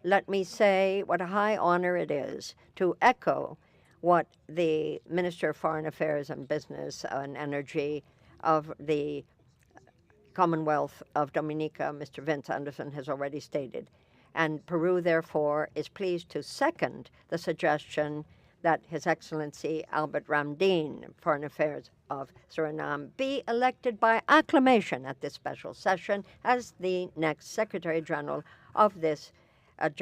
G: let me say what a high honor it is to echo what the Minister of Foreign Affairs and Business and Energy of the Commonwealth of Dominica, Mr. Vince Anderson, has already stated. And Peru, therefore, is pleased to second the suggestion that His Excellency Albert Ramdin, Foreign Affairs of Suriname, be elected by acclamation at this special session as the next Secretary General of this of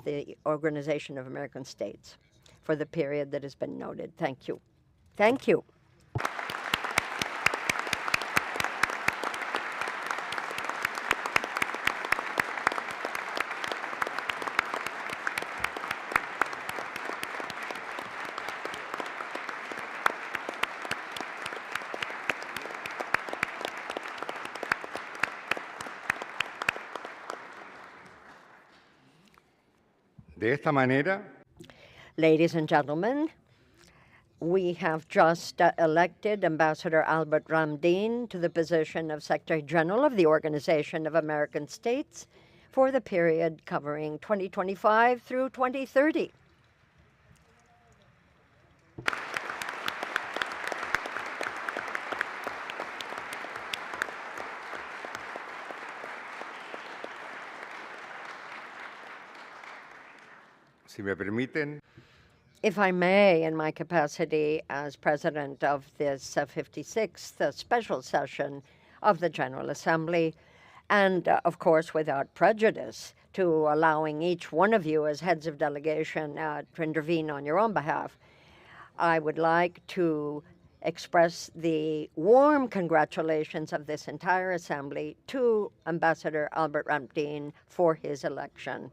G: the Organization of American States. for the period that has been noted. Thank you. Thank you.
I: De esta manera,
G: Ladies and gentlemen, we have just elected Ambassador Albert Ramdin to the position of Secretary General of the Organization of American States for the period covering 2025 through 2030.
I: si me permiten,
G: If I may, in my capacity as president of this 56th special session of the General Assembly, and of course without prejudice to allowing each one of you as heads of delegation to intervene on your own behalf, I would like to express the warm congratulations of this entire Assembly to Ambassador Albert Ramdin for his election.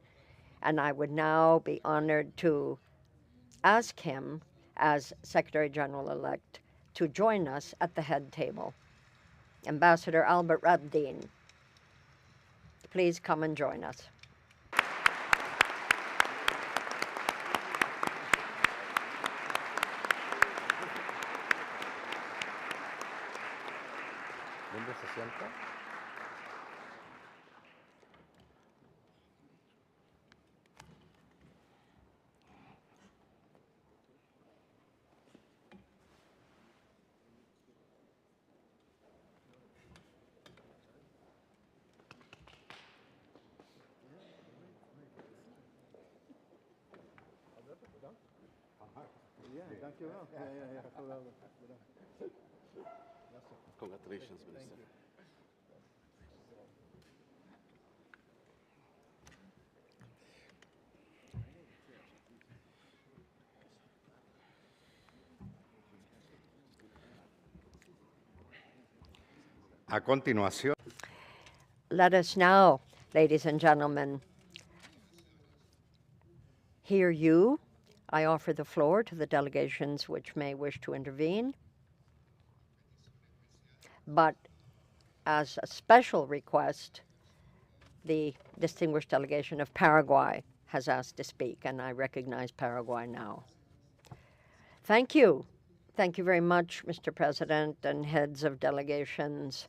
G: And I would now be honored to ask him, as Secretary General-elect, to join us at the head table. Ambassador Albert Ramdin, please come and join us.
C: ¿Dónde se sienta? Congratulations, Minister.
I: a continuación,
G: Let us now, ladies and gentlemen, hear you. I offer the floor to the delegations which may wish to intervene. But as a special request, the distinguished delegation of Paraguay has asked to speak, and I recognize Paraguay now. Thank you. Thank you very much, Mr. President and heads of delegations.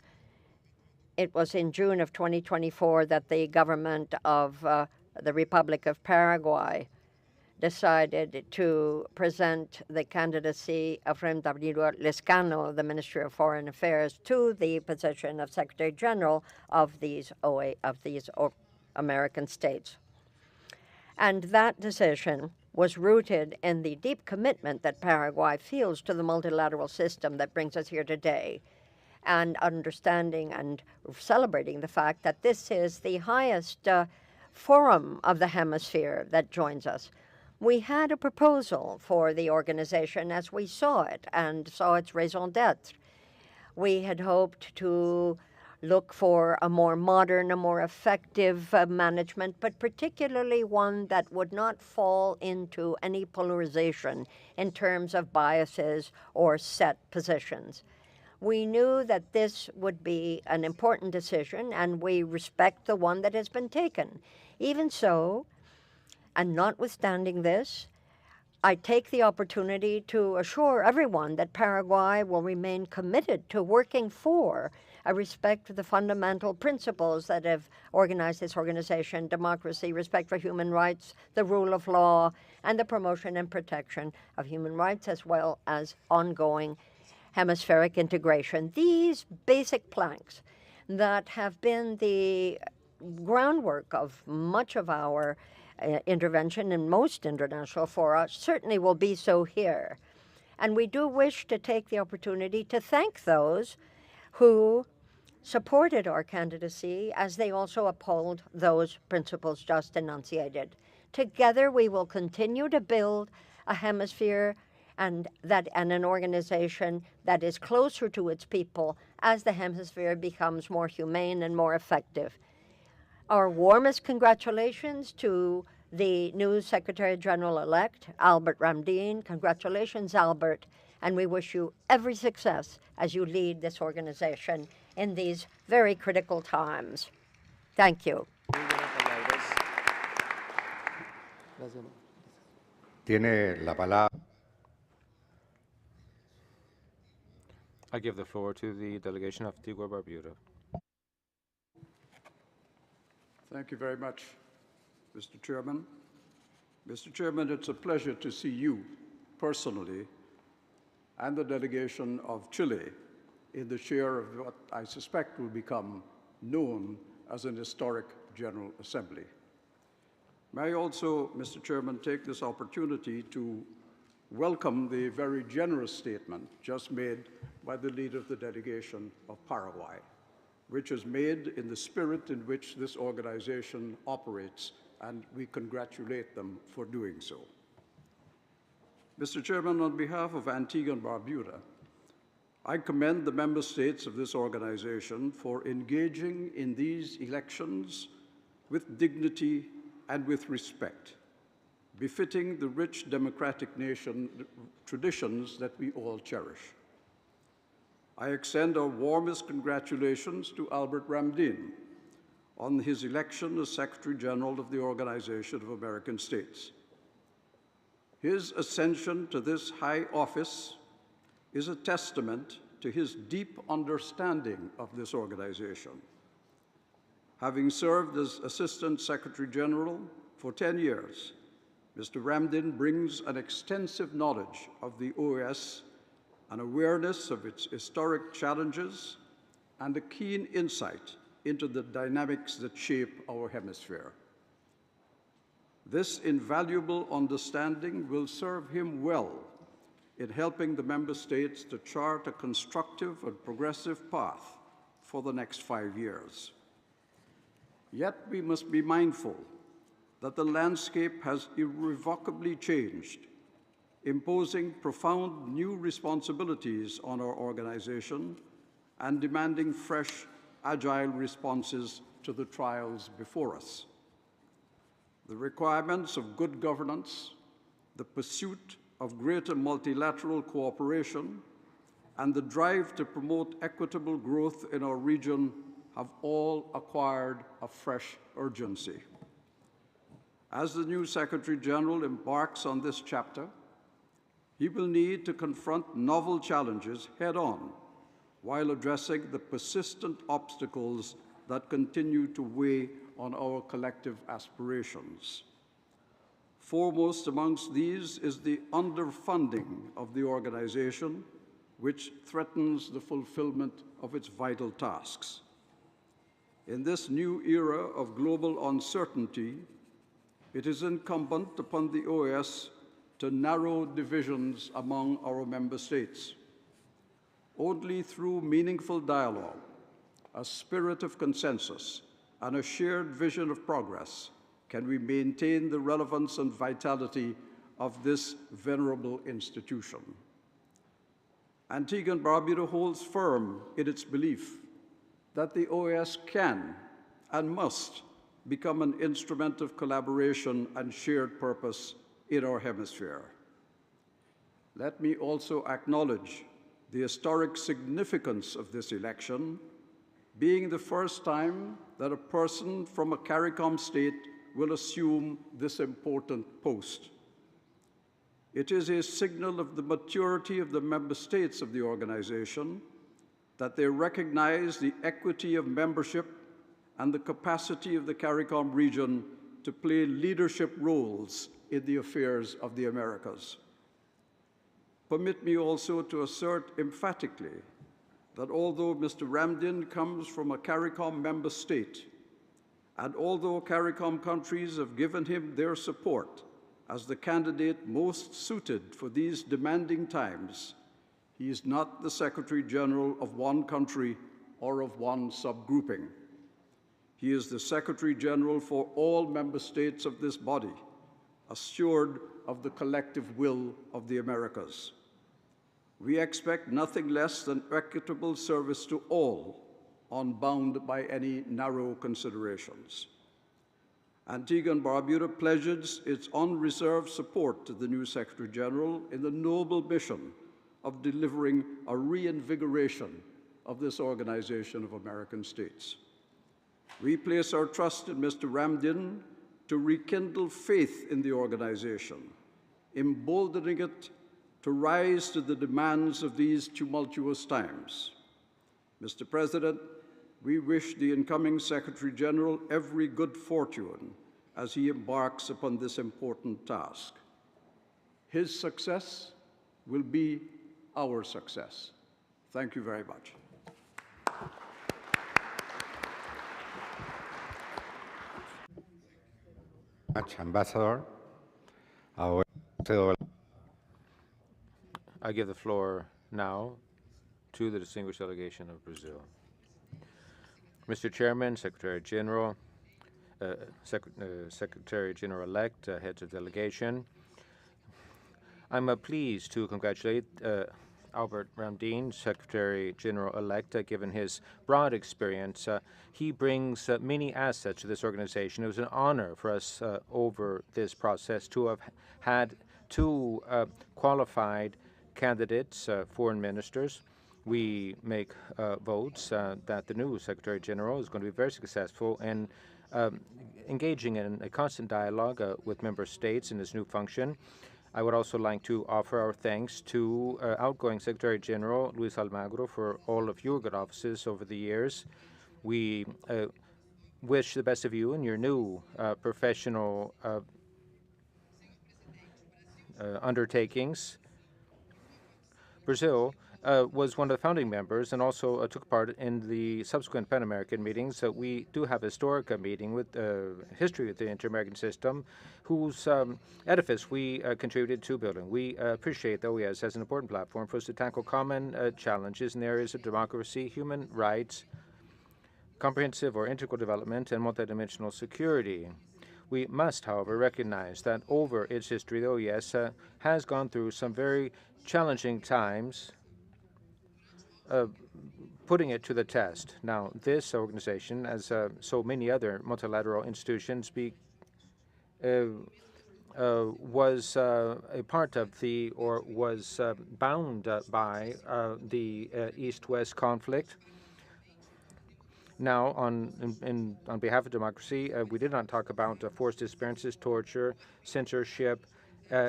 G: It was in June of 2024 that the government of the Republic of Paraguay decided to present the candidacy of Ramiro Lescano, the Ministry of Foreign Affairs, to the position of Secretary General of these American states. And that decision was rooted in the deep commitment that Paraguay feels to the multilateral system that brings us here today, and understanding and celebrating the fact that this is the highest forum of the hemisphere that joins us. We had a proposal for the organization as we saw it and saw its raison d'etre. We had hoped to look for a more modern, a more effective management, but particularly one that would not fall into any polarization in terms of biases or set positions. We knew that this would be an important decision, and we respect the one that has been taken. Even so, and notwithstanding this, I take the opportunity to assure everyone that Paraguay will remain committed to working for a respect for the fundamental principles that have organized this organization: democracy, respect for human rights, the rule of law, and the promotion and protection of human rights, as well as ongoing hemispheric integration. These basic planks that have been the groundwork of much of our intervention in most international fora certainly will be so here. And we do wish to take the opportunity to thank those who supported our candidacy, as they also uphold those principles just enunciated. Together, we will continue to build a hemisphere and an organization that is closer to its people as the hemisphere becomes more humane and more effective. Our warmest congratulations to the new Secretary General-elect, Albert Ramdin. Congratulations, Albert, and we wish you every success as you lead this organization in these very critical times. Thank you.
I: Tiene la palabra.
K: I give the floor to the delegation of Antigua Barbuda.
L: Thank you very much, Mr. Chairman. Mr. Chairman, it's a pleasure to see you personally and the delegation of Chile in the chair of what I suspect will become known as an historic General Assembly. May I also, Mr. Chairman, take this opportunity to welcome the very generous statement just made by the leader of the delegation of Paraguay, which is made in the spirit in which this organization operates, and we congratulate them for doing so. Mr. Chairman, on behalf of Antigua and Barbuda, I commend the member states of this organization for engaging in these elections with dignity and with respect, befitting the rich democratic nation traditions that we all cherish. I extend our warmest congratulations to Albert Ramdin on his election as Secretary General of the Organization of American States. His ascension to this high office is a testament to his deep understanding of this organization. Having served as Assistant Secretary General for 10 years, Mr. Ramdin brings an extensive knowledge of the OAS, an awareness of its historic challenges, and a keen insight into the dynamics that shape our hemisphere. This invaluable understanding will serve him well in helping the member states to chart a constructive and progressive path for the next 5 years. Yet we must be mindful that the landscape has irrevocably changed, imposing profound new responsibilities on our organization and demanding fresh, agile responses to the trials before us. The requirements of good governance, the pursuit of greater multilateral cooperation, and the drive to promote equitable growth in our region have all acquired a fresh urgency. As the new Secretary General embarks on this chapter, he will need to confront novel challenges head-on while addressing the persistent obstacles that continue to weigh on our collective aspirations. Foremost amongst these is the underfunding of the organization, which threatens the fulfillment of its vital tasks. In this new era of global uncertainty, it is incumbent upon the OAS to narrow divisions among our member states. Only through meaningful dialogue, a spirit of consensus, and a shared vision of progress can we maintain the relevance and vitality of this venerable institution. Antigua and Barbuda holds firm in its belief that the OAS can and must become an instrument of collaboration and shared purpose in our hemisphere. Let me also acknowledge the historic significance of this election, being the first time that a person from a CARICOM state will assume this important post. It is a signal of the maturity of the member states of the organization that they recognize the equity of membership and the capacity of the CARICOM region to play leadership roles in the affairs of the Americas. Permit me also to assert emphatically that although Mr. Ramdin comes from a CARICOM member state, and although CARICOM countries have given him their support as the candidate most suited for these demanding times, he is not the Secretary General of one country or of one subgrouping. He is the Secretary General for all member states of this body, assured of the collective will of the Americas. We expect nothing less than equitable service to all, unbound by any narrow considerations. Antigua and Barbuda pledges its unreserved support to the new Secretary General in the noble mission of delivering a reinvigoration of this Organization of American States. We place our trust in Mr. Ramdin to rekindle faith in the organization, emboldening it to rise to the demands of these tumultuous times. Mr. President, we wish the incoming Secretary General every good fortune as he embarks upon this important task. His success will be our success. Thank you very much.
I: Ambassador.
K: I give the floor now to the distinguished delegation of Brazil. Mr. Chairman, Secretary General, Secretary General-elect, heads of delegation, I'm pleased to congratulate Albert Ramdin, Secretary General-elect. Given his broad experience, he brings many assets to this organization. It was an honor for us over this process to have had two qualified candidates, foreign ministers. We make votes that the new Secretary General is going to be very successful in engaging in a constant dialogue with member states in this new function. I would also like to offer our thanks to outgoing Secretary General Luis Almagro for all of your good offices over the years. We wish the best of you in your new professional undertakings. Brazil was one of the founding members and also took part in the subsequent Pan-American meetings. We do have a historic meeting with history of the inter-American system, whose edifice we contributed to building. We appreciate the OAS as an important platform for us to tackle common challenges in the areas of democracy, human rights, comprehensive or integral development, and multidimensional security. We must, however, recognize that over its history, the OAS has gone through some very challenging times, putting it to the test. Now, this organization, as so many other multilateral institutions, was a part of the, or was bound by the East-West conflict. Now, on behalf of democracy, we did not talk about forced disappearances, torture, censorship,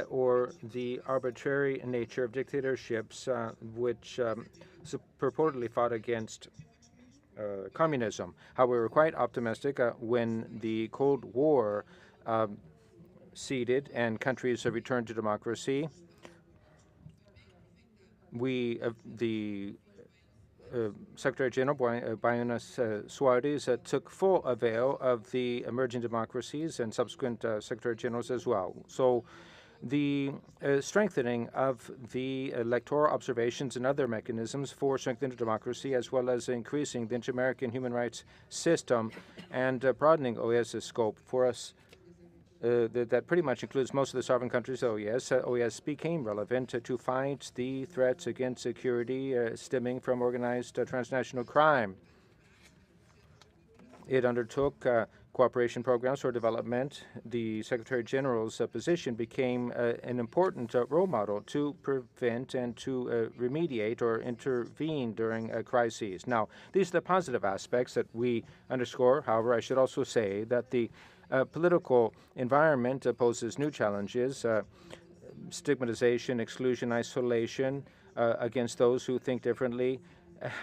K: or the arbitrary nature of dictatorships which purportedly fought against communism. However, we were quite optimistic when the Cold War ceded and countries have returned to democracy. The Secretary General Buenos Suarez took full avail of the emerging democracies and subsequent Secretary Generals as well. So the strengthening of the electoral observations and other mechanisms for strengthening democracy, as well as increasing the inter-American human rights system and broadening OAS's scope for us, that pretty much includes most of the sovereign countries of OAS. OAS became relevant to fight the threats against security stemming from organized transnational crime. It undertook cooperation programs for development. The Secretary General's position became an important role model to prevent and to remediate or intervene during crises. Now, these are the positive aspects that we underscore. However, I should also say that the political environment poses new challenges, stigmatization, exclusion, isolation against those who think differently,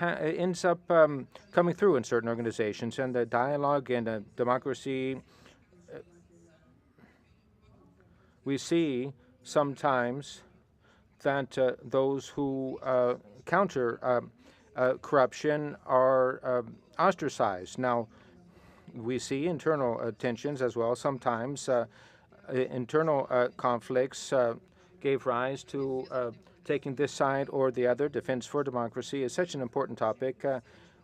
K: ends up coming through in certain organizations, and the dialogue and democracy, we see sometimes that those who counter corruption are ostracized. Now, we see internal tensions as well. Sometimes internal conflicts gave rise to taking this side or the other. Defense for democracy is such an important topic.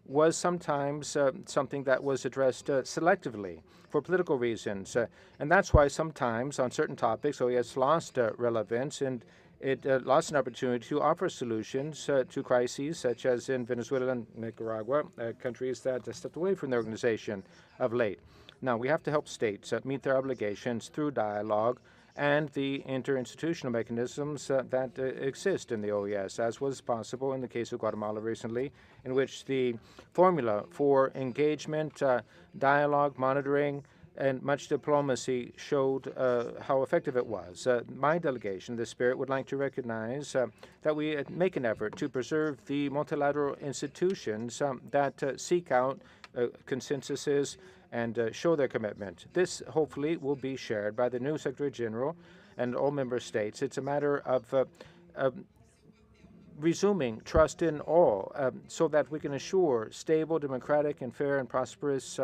K: was sometimes something that was addressed selectively for political reasons. And that's why sometimes on certain topics OAS lost relevance, and it lost an opportunity to offer solutions to crises such as in Venezuela and Nicaragua, countries that stepped away from the organization of late. Now, we have to help states meet their obligations through dialogue and the interinstitutional mechanisms that exist in the OAS, as was possible in the case of Guatemala recently, in which the formula for engagement, dialogue, monitoring, and much diplomacy showed how effective it was. My delegation, in this spirit, would like to recognize that we make an effort to preserve the multilateral institutions that seek out consensuses and show their commitment. This, hopefully, will be shared by the new Secretary General and all member states. It's a matter of resuming trust in all so that we can assure stable, democratic, and fair and prosperous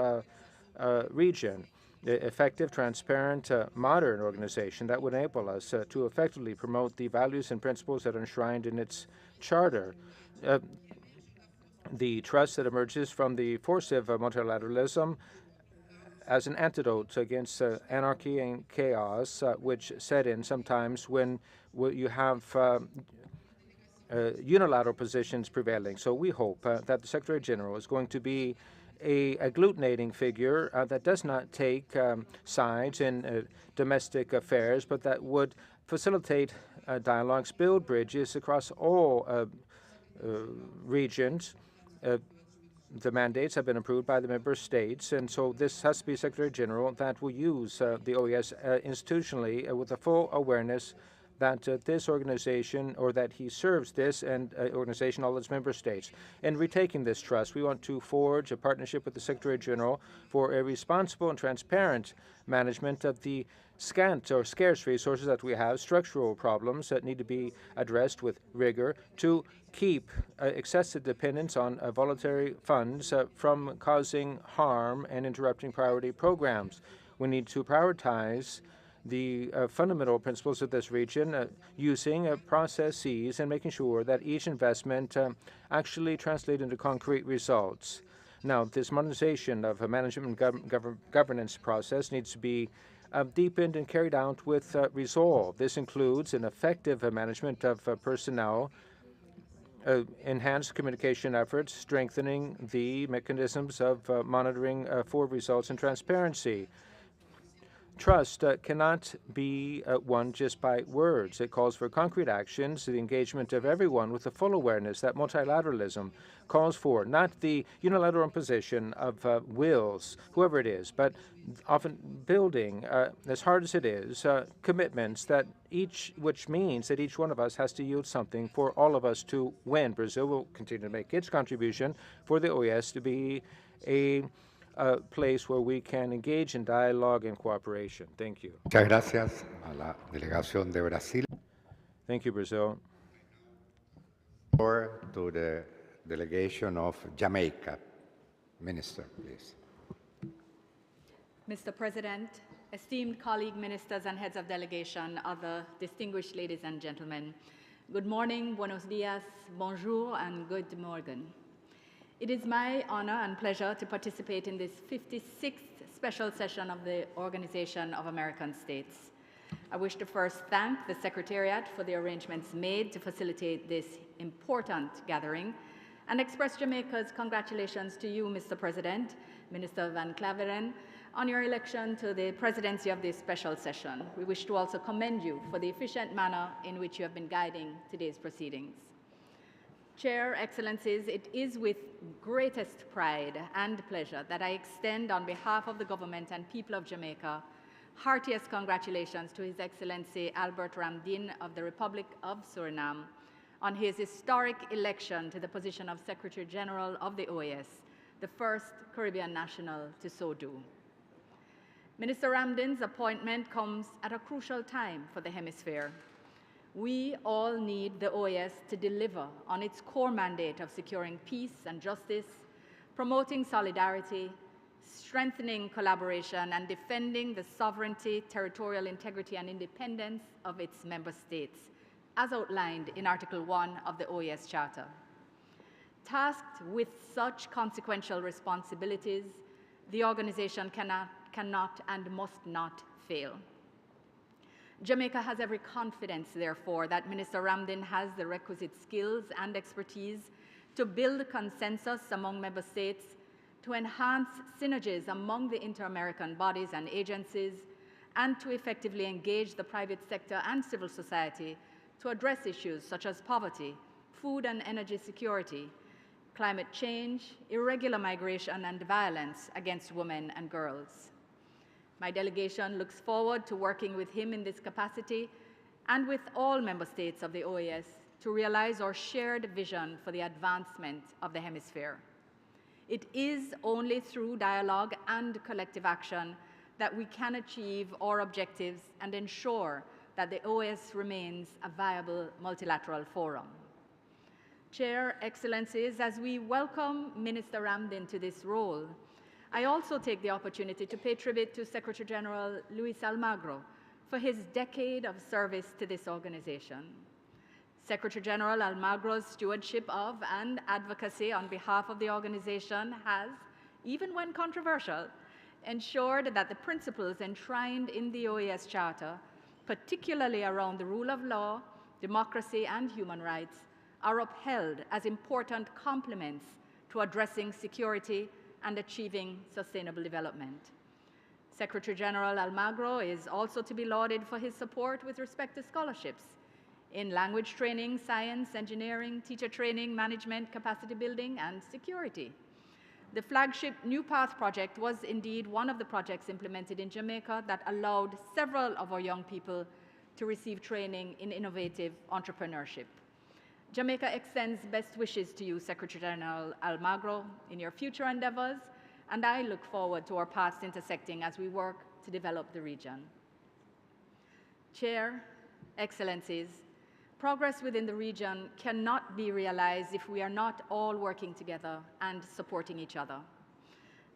K: region, effective, transparent, modern organization that would enable us to effectively promote the values and principles that are enshrined in its charter. The trust that emerges from the force of multilateralism as an antidote against anarchy and chaos, which set in sometimes when you have unilateral positions prevailing. So we hope that the Secretary General is going to be a agglutinating figure that does not take sides in domestic affairs, but that would facilitate dialogues, build bridges across all regions. The mandates have been approved by the member states, and so this has to be Secretary General that will use the OAS institutionally with a full awareness that this organization, or that he serves this and organization, all its member states. In retaking this trust, we want to forge a partnership with the Secretary General for a responsible and transparent management of the scant or scarce resources that we have, structural problems that need to be addressed with rigor to keep excessive dependence on voluntary funds from causing harm and interrupting priority programs. We need to prioritize the fundamental principles of this region using processes and making sure that each investment actually translates into concrete results. Now, this modernization of a management and governance process needs to be deepened and carried out with resolve. This includes an effective management of personnel, enhanced communication efforts, strengthening the mechanisms of monitoring for results and transparency. Trust cannot be won just by words. It calls for concrete actions, the engagement of everyone with the full awareness that multilateralism calls for, not the unilateral imposition of wills, whoever it is, but often building, as hard as it is, commitments that which means that each one of us has to yield something for all of us to win. Brazil will continue to make its contribution for the OAS to be a place where we can engage in dialogue and cooperation. Thank you.
I: Muchas gracias a la delegación de Brasil.
K: Thank you, Brazil.
I: Or to the delegation of Jamaica. Minister, please.
M: Mr. President, esteemed colleague ministers and heads of delegation, other distinguished ladies and gentlemen, good morning, buenos dias, bonjour, and good morgen. It is my honor and pleasure to participate in this 56th special session of the Organization of American States. I wish to first thank the Secretariat for the arrangements made to facilitate this important gathering and express Jamaica's congratulations to you, Mr. President, Minister Van Claveren, on your election to the presidency of this special session. We wish to also commend you for the efficient manner in which you have been guiding today's proceedings. Chair, Excellencies, it is with greatest pride and pleasure that I extend on behalf of the government and people of Jamaica heartiest congratulations to His Excellency Albert Ramdin of the Republic of Suriname on his historic election to the position of Secretary General of the OAS, the first Caribbean national to so do. Minister Ramdin's appointment comes at a crucial time for the hemisphere. We all need the OAS to deliver on its core mandate of securing peace and justice, promoting solidarity, strengthening collaboration, and defending the sovereignty, territorial integrity, and independence of its member states, as outlined in Article 1 of the OAS Charter. Tasked with such consequential responsibilities, the organization cannot and must not fail. Jamaica has every confidence, therefore, that Minister Ramdin has the requisite skills and expertise to build consensus among member states, to enhance synergies among the inter-American bodies and agencies, and to effectively engage the private sector and civil society to address issues such as poverty, food and energy security, climate change, irregular migration, and violence against women and girls. My delegation looks forward to working with him in this capacity and with all member states of the OAS to realize our shared vision for the advancement of the hemisphere. It is only through dialogue and collective action that we can achieve our objectives and ensure that the OAS remains a viable multilateral forum. Chair, Excellencies, as we welcome Minister Ramdin to this role, I also take the opportunity to pay tribute to Secretary General Luis Almagro for his decade of service to this organization. Secretary General Almagro's stewardship of and advocacy on behalf of the organization has, even when controversial, ensured that the principles enshrined in the OAS Charter, particularly around the rule of law, democracy, and human rights, are upheld as important complements to addressing security and achieving sustainable development. Secretary General Almagro is also to be lauded for his support with respect to scholarships in language training, science, engineering, teacher training, management, capacity building, and security. The flagship New Path project was indeed one of the projects implemented in Jamaica that allowed several of our young people to receive training in innovative entrepreneurship. Jamaica extends best wishes to you, Secretary General Almagro, in your future endeavors, and I look forward to our paths intersecting as we work to develop the region. Chair, Excellencies, progress within the region cannot be realized if we are not all working together and supporting each other.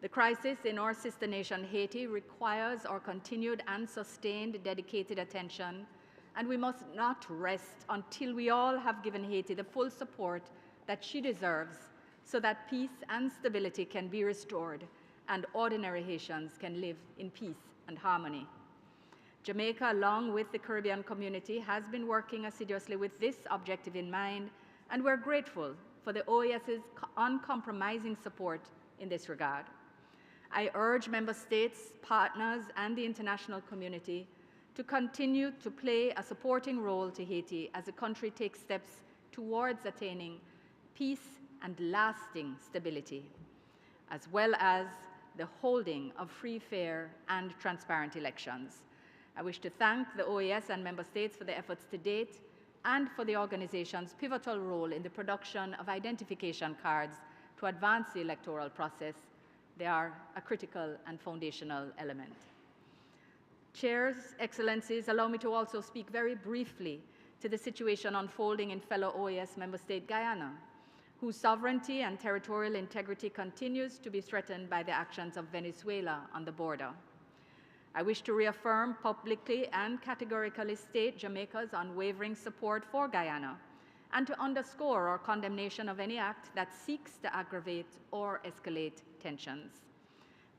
M: The crisis in our sister nation, Haiti, requires our continued and sustained dedicated attention, and we must not rest until we all have given Haiti the full support that she deserves so that peace and stability can be restored and ordinary Haitians can live in peace and harmony. Jamaica, along with the Caribbean community, has been working assiduously with this objective in mind, and we're grateful for the OAS's uncompromising support in this regard. I urge member states, partners, and the international community to continue to play a supporting role to Haiti as the country takes steps towards attaining peace and lasting stability, as well as the holding of free, fair, and transparent elections. I wish to thank the OAS and member states for their efforts to date and for the organization's pivotal role in the production of identification cards to advance the electoral process. They are a critical and foundational element. Chairs, Excellencies, allow me to also speak very briefly to the situation unfolding in fellow OAS member state Guyana, whose sovereignty and territorial integrity continues to be threatened by the actions of Venezuela on the border. I wish to reaffirm publicly and categorically state Jamaica's unwavering support for Guyana and to underscore our condemnation of any act that seeks to aggravate or escalate tensions.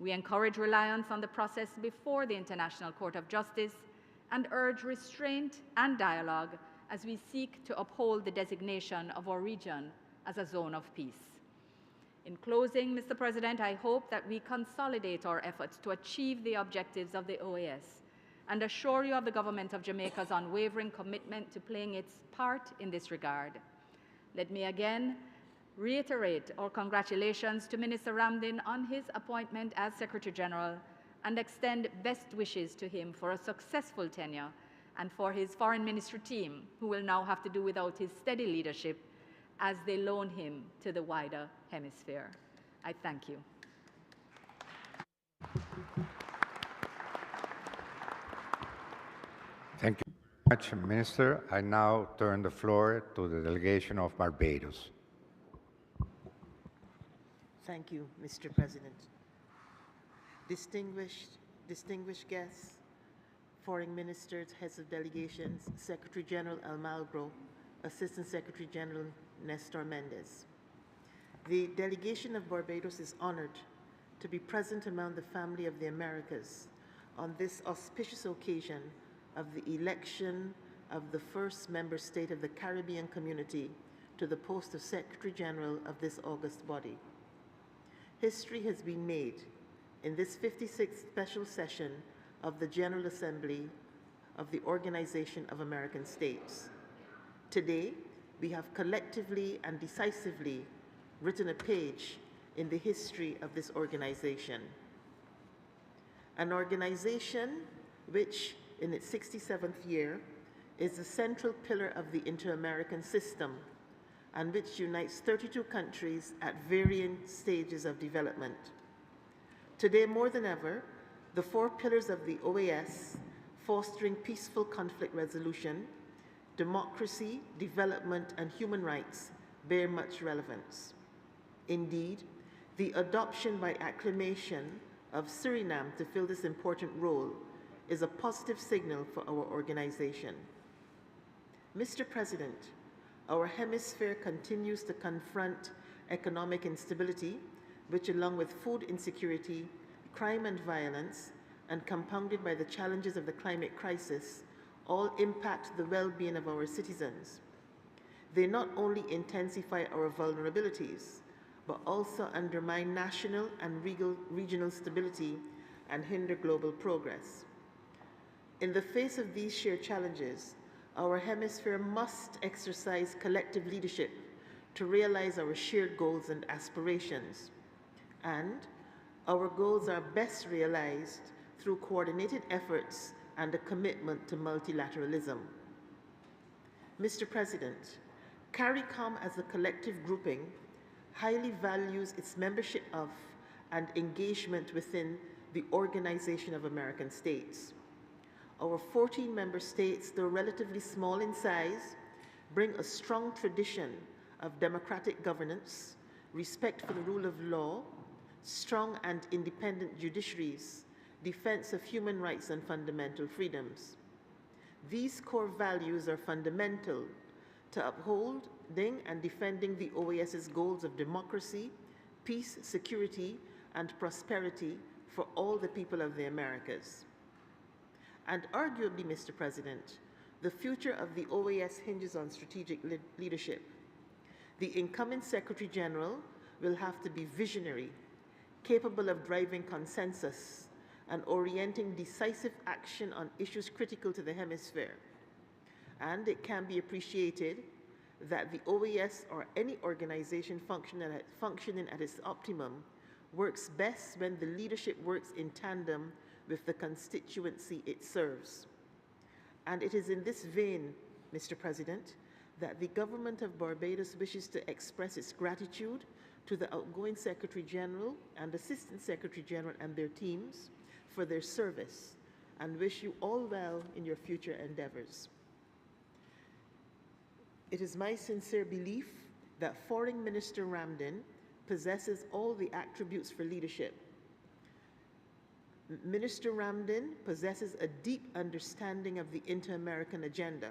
M: We encourage reliance on the process before the International Court of Justice and urge restraint and dialogue as we seek to uphold the designation of our region as a zone of peace. In closing, Mr. President, I hope that we consolidate our efforts to achieve the objectives of the OAS and assure you of the Government of Jamaica's unwavering commitment to playing its part in this regard. Let me again reiterate our congratulations to Minister Ramdin on his appointment as Secretary General and extend best wishes to him for a successful tenure and for his Foreign Ministry team, who will now have to do without his steady leadership as they loan him to the wider hemisphere. I thank you.
I: Thank you very much, Minister. I now turn the floor to the delegation of Barbados.
H: Thank you, Mr. President. Distinguished guests, foreign ministers, heads of delegations, Secretary General Almagro, Assistant Secretary General Nestor Mendez. The delegation of Barbados is honored to be present among the family of the Americas on this auspicious occasion of the election of the first member state of the Caribbean community to the post of Secretary General of this august body. History has been made in this 56th special session of the General Assembly of the Organization of American States. Today, we have collectively and decisively written a page in the history of this organization. An organization which, in its 67th year, is the central pillar of the inter-American system and which unites 32 countries at varying stages of development. Today, more than ever, the four pillars of the OAS, fostering peaceful conflict resolution, democracy, development, and human rights, bear much relevance. Indeed, the adoption by acclamation of Suriname to fill this important role is a positive signal for our organization. Mr. President, our hemisphere continues to confront economic instability, which, along with food insecurity, crime and violence, and compounded by the challenges of the climate crisis, all impact the well-being of our citizens. They not only intensify our vulnerabilities, but also undermine national and regional stability and hinder global progress. In the face of these shared challenges, our hemisphere must exercise collective leadership to realize our shared goals and aspirations. And our goals are best realized through coordinated efforts and a commitment to multilateralism. Mr. President, CARICOM as a collective grouping highly values its membership of and engagement within the Organization of American States. Our 14 member states, though relatively small in size, bring a strong tradition of democratic governance, respect for the rule of law, strong and independent judiciaries, defense of human rights and fundamental freedoms. These core values are fundamental to upholding and defending the OAS's goals of democracy, peace, security, and prosperity for all the people of the Americas. And arguably, Mr. President, the future of the OAS hinges on strategic leadership. The incoming Secretary General will have to be visionary, capable of driving consensus and orienting decisive action on issues critical to the hemisphere. And it can be appreciated that the OAS or any organization functioning at its optimum works best when the leadership works in tandem with the constituency it serves. And it is in this vein, Mr. President, that the government of Barbados wishes to express its gratitude to the outgoing Secretary General and Assistant Secretary General and their teams for their service, and wish you all well in your future endeavors. It is my sincere belief that Foreign Minister Ramdin possesses all the attributes for leadership. Minister Ramdin possesses a deep understanding of the inter-American agenda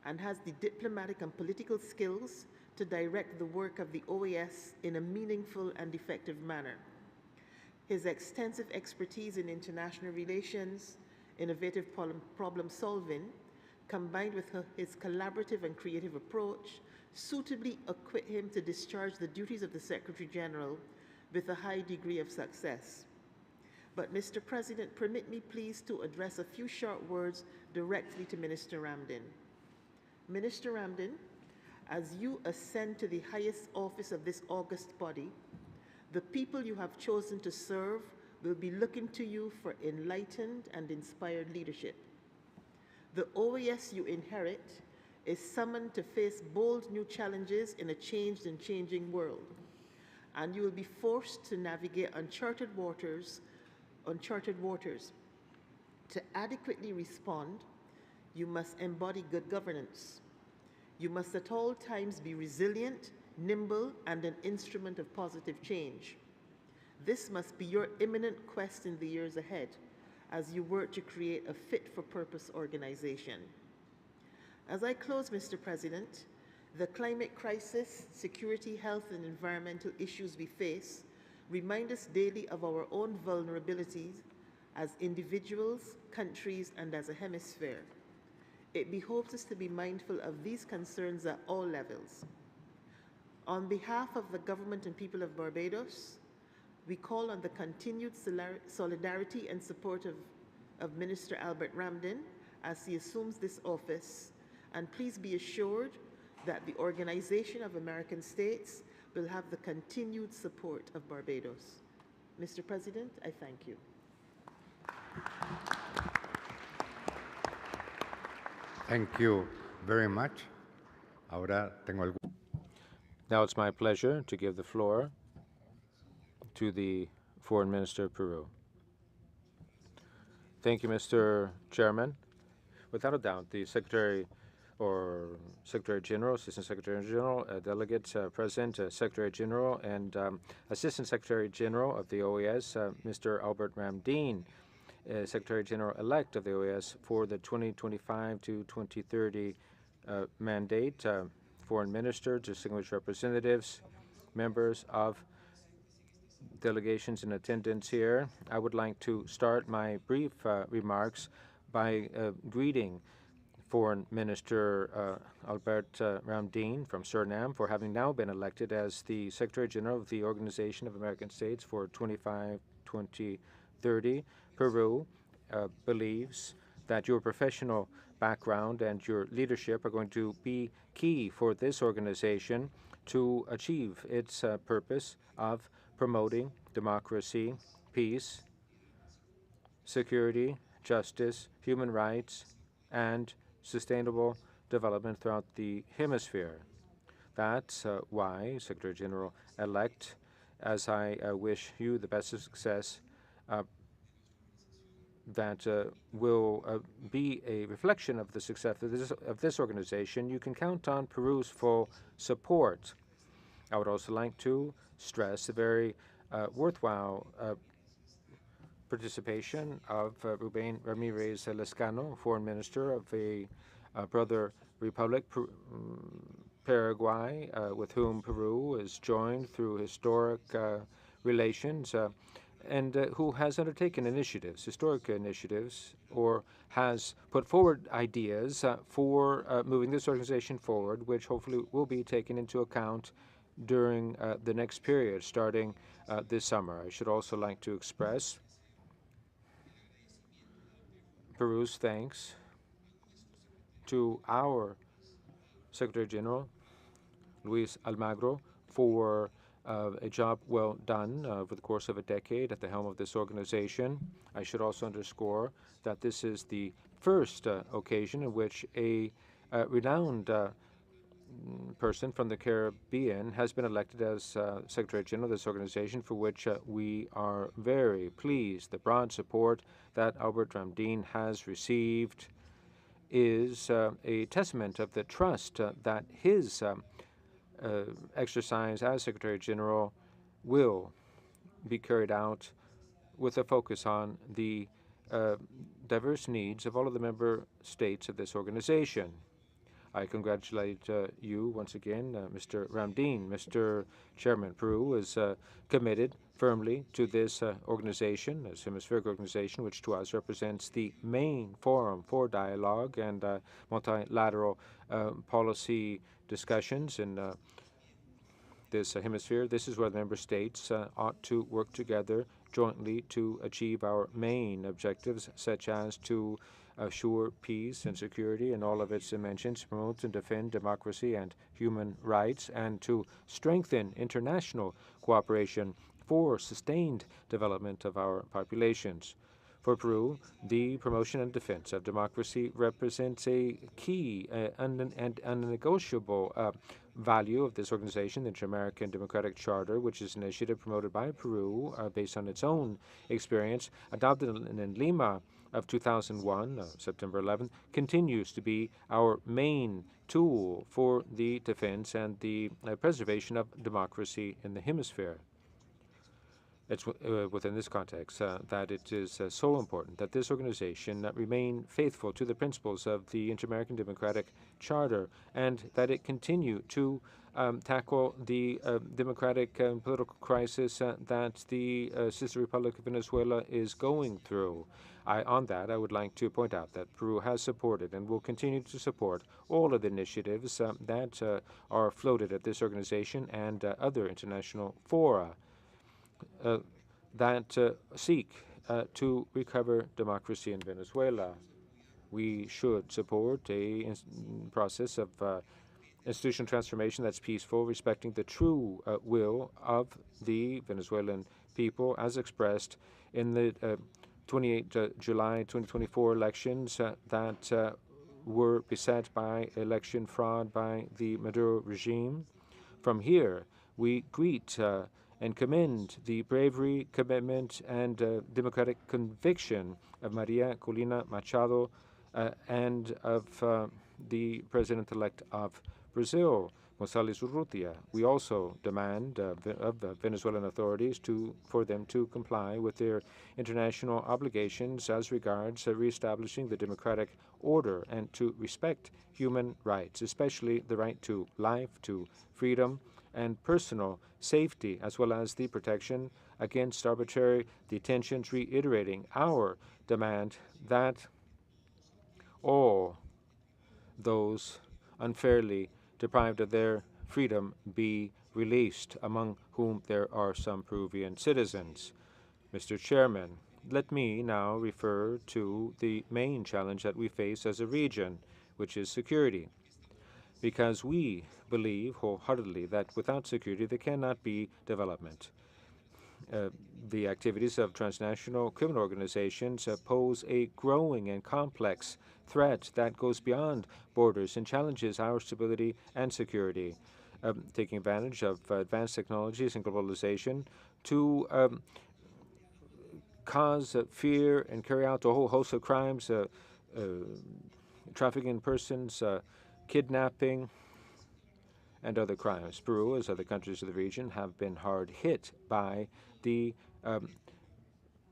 H: and has the diplomatic and political skills to direct the work of the OAS in a meaningful and effective manner. His extensive expertise in international relations, innovative problem solving, combined with his collaborative and creative approach, suitably equip him to discharge the duties of the Secretary General with a high degree of success. But, Mr. President, permit me please to address a few short words directly to Minister Ramdin. Minister Ramdin, as you ascend to the highest office of this august body, the people you have chosen to serve will be looking to you for enlightened and inspired leadership. The OAS you inherit is summoned to face bold new challenges in a changed and changing world, and you will be forced to navigate uncharted waters. To adequately respond, you must embody good governance. You must at all times be resilient, nimble, and an instrument of positive change. This must be your imminent quest in the years ahead as you work to create a fit-for-purpose organization. As I close, Mr. President, The climate crisis, security, health, and environmental issues we face remind us daily of our own vulnerabilities as individuals, countries, and as a hemisphere. It behoves us to be mindful of these concerns at all levels. On behalf of the government and people of Barbados, we call on the continued solidarity and support of Minister Albert Ramdin as he assumes this office, and please be assured that the Organization of American States will have the continued support of Barbados. Mr. President, I thank you.
I: Thank you very much. Ahora tengo
K: Now it's my pleasure to give the floor to the Foreign Minister of Peru. Thank you, Mr. Chairman. Without a doubt, the Secretary or Secretary General, Assistant Secretary General, Delegate, President, Secretary General, and Assistant Secretary General of the OAS, Mr. Albert Ramdin, Secretary General-elect of the OAS for the 2025 to 2030 mandate, Foreign Minister, distinguished representatives, members of delegations in attendance here. I would like to start my brief remarks by greeting Foreign Minister Albert Ramdin from Suriname for having now been elected as the Secretary General of the Organization of American States for 2025-2030. Peru believes that your professional background and your leadership are going to be key for this organization to achieve its purpose of promoting democracy, peace, security, justice, human rights, and sustainable development throughout the hemisphere. That's why, Secretary General-elect, as I wish you the best of success, that will be a reflection of the success of this organization, you can count on Peru's full support. I would also like to stress the very worthwhile participation of Rubén Ramírez Lescano, Foreign Minister of a brother republic, Paraguay, with whom Peru is joined through historic relations, and who has undertaken initiatives, historic initiatives, or has put forward ideas for moving this organization forward, which hopefully will be taken into account during the next period, starting this summer. I should also like to express Peru's thanks to our Secretary General, Luis Almagro, for a job well done over the course of a decade at the helm of this organization. I should also underscore that this is the first occasion in which a renowned person from the Caribbean has been elected as Secretary General of this organization, for which we are very pleased. The broad support that Albert Ramdin has received is a testament of the trust that his exercise as Secretary General will be carried out with a focus on the diverse needs of all of the member states of this organization. I congratulate you once again, Mr. Ramdin. Mr. Chairman, Peru is committed firmly to this organization, this hemispheric organization, which to us represents the main forum for dialogue and multilateral policy discussions in this hemisphere. This is where the member states ought to work together jointly to achieve our main objectives, such as to assure peace and security in all of its dimensions, promote and defend democracy and human rights, and to strengthen international cooperation for sustained development of our populations. For Peru, the promotion and defense of democracy represents a key and unnegotiable value of this organization, the Inter-American Democratic Charter, which is an initiative promoted by Peru based on its own experience, adopted in Lima of 2001, September 11th, continues to be our main tool for the defense and the preservation of democracy in the hemisphere. It's within this context that it is so important that this organization remain faithful to the principles of the Inter-American Democratic Charter and that it continue to tackle the democratic and political crisis that the sister Republic of Venezuela is going through. On that, I would like to point out that Peru has supported and will continue to support all of the initiatives that are floated at this organization and other international fora that seek to recover democracy in Venezuela. We should support a process of institutional transformation that's peaceful, respecting the true will of the Venezuelan people as expressed in the 28 July 2024 elections that were beset by election fraud by the Maduro regime. From here, we greet and commend the bravery, commitment, and democratic conviction of Maria Corina Machado and of the President-elect of Brazil, González Urrutia. We also demand of the Venezuelan authorities for them to comply with their international obligations as regards reestablishing the democratic order and to respect human rights, especially the right to life, to freedom, and personal safety, as well as the protection against arbitrary detentions, reiterating our demand that all those unfairly deprived of their freedom be released, among whom there are some Peruvian citizens. Mr. Chairman, let me now refer to the main challenge that we face as a region, which is security. Because we believe wholeheartedly that without security there cannot be development. The activities of transnational criminal organizations pose a growing and complex threat that goes beyond borders and challenges our stability and security, taking advantage of advanced technologies and globalization to cause fear and carry out a whole host of crimes, trafficking in persons, kidnapping, and other crimes. Peru, as other countries of the region, have been hard hit by the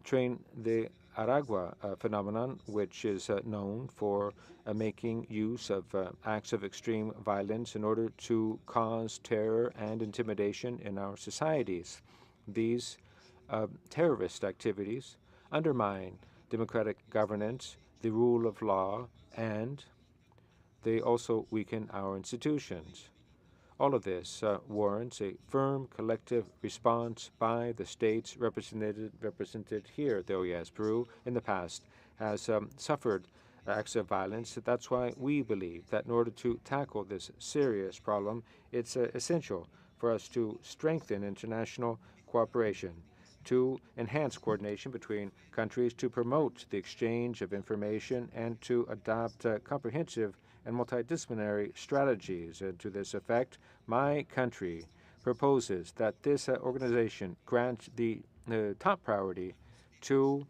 K: Tren de Aragua phenomenon, which is known for making use of acts of extreme violence in order to cause terror and intimidation in our societies. These terrorist activities undermine democratic governance, the rule of law, and they also weaken our institutions. All of this warrants a firm collective response by the states represented here at the OAS. Peru in the past has suffered acts of violence. That's why we believe that in order to tackle this serious problem, it's essential for us to strengthen international cooperation, to enhance coordination between countries, to promote the exchange of information, and to adopt comprehensive and multidisciplinary strategies. To this effect, my country proposes that this organization grant the top priority to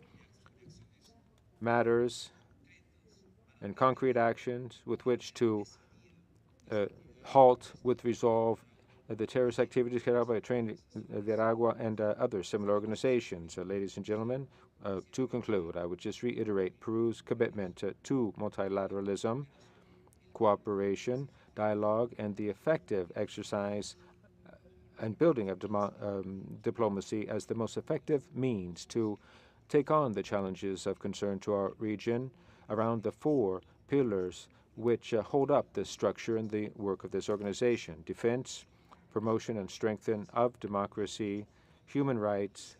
K: matters and concrete actions with which to halt with resolve the terrorist activities carried out by Tren de Aragua and other similar organizations. Ladies and gentlemen, to conclude, I would just reiterate Peru's commitment to multilateralism, cooperation, dialogue, and the effective exercise and building of diplomacy as the most effective means to take on the challenges of concern to our region around the four pillars which hold up the structure and the work of this organization: defense, promotion and strengthening of democracy, human rights,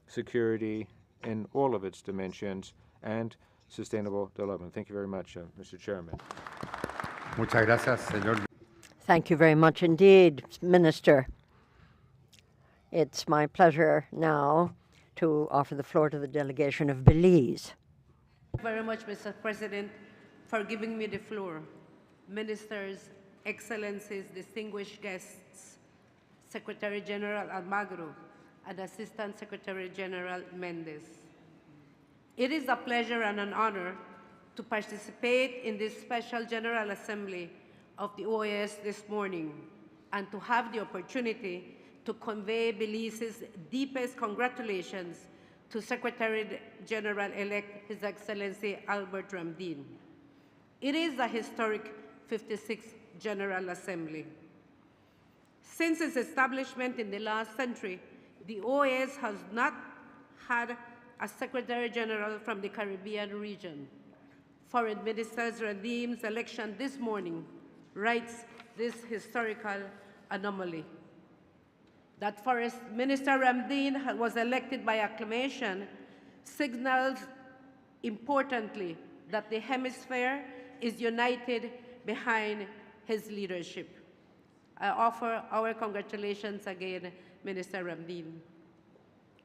K: security in all of its dimensions, and sustainable development. Thank you very much, Mr. Chairman.
I: Muchas gracias, señor.
G: Thank you very much indeed, Minister. It's my pleasure now to offer the floor to the delegation of Belize.
N: Thank you very much, Mr. President, for giving me the floor. Ministers, Excellencies, distinguished guests, Secretary General Almagro, and Assistant Secretary General Mendez. It is a pleasure and an honor to participate in this special General Assembly of the OAS this morning and to have the opportunity to convey Belize's deepest congratulations to Secretary General-elect His Excellency Albert Ramdin. It is a historic 56th General Assembly. Since its establishment in the last century, the OAS has not had a Secretary General from the Caribbean region. Foreign Minister Ramdin's election this morning writes this historical anomaly. That Foreign Minister Ramdin was elected by acclamation signals importantly that the hemisphere is united behind his leadership. I offer our congratulations again, Minister Ramdin.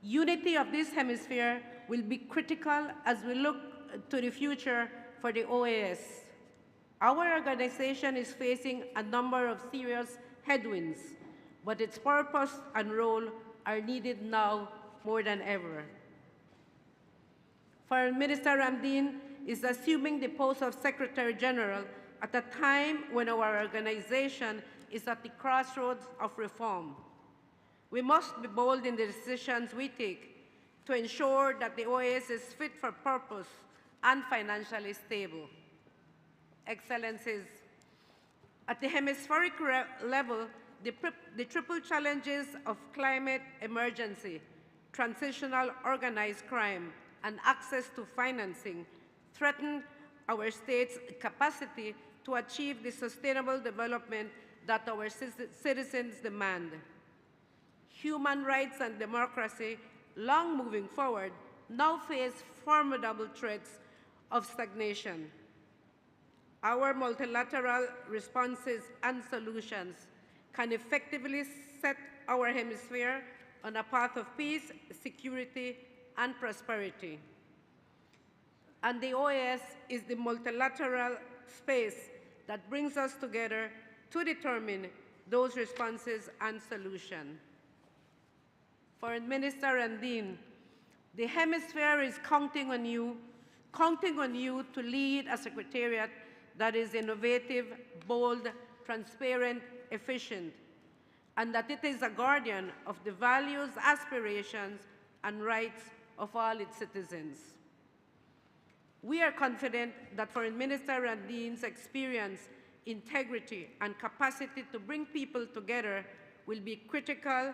N: Unity of this hemisphere will be critical as we look to the future for the OAS. Our organization is facing a number of serious headwinds, but its purpose and role are needed now more than ever. Foreign Minister Ramdin is assuming the post of Secretary General at a time when our organization is at the crossroads of reform. We must be bold in the decisions we take to ensure that the OAS is fit for purpose and financially stable. Excellencies, at the hemispheric level, the triple challenges of climate emergency, transitional organized crime, and access to financing threaten our state's capacity to achieve the sustainable development that our citizens demand. Human rights and democracy, long moving forward, now face formidable threats of stagnation. Our multilateral responses and solutions can effectively set our hemisphere on a path of peace, security, and prosperity. And the OAS is the multilateral space that brings us together to determine those responses and solutions. Foreign Minister Ramdin, the hemisphere is counting on you to lead a secretariat that is innovative, bold, transparent, efficient, and that it is a guardian of the values, aspirations, and rights of all its citizens. We are confident that Foreign Minister Ramdin's experience, integrity, and capacity to bring people together will be critical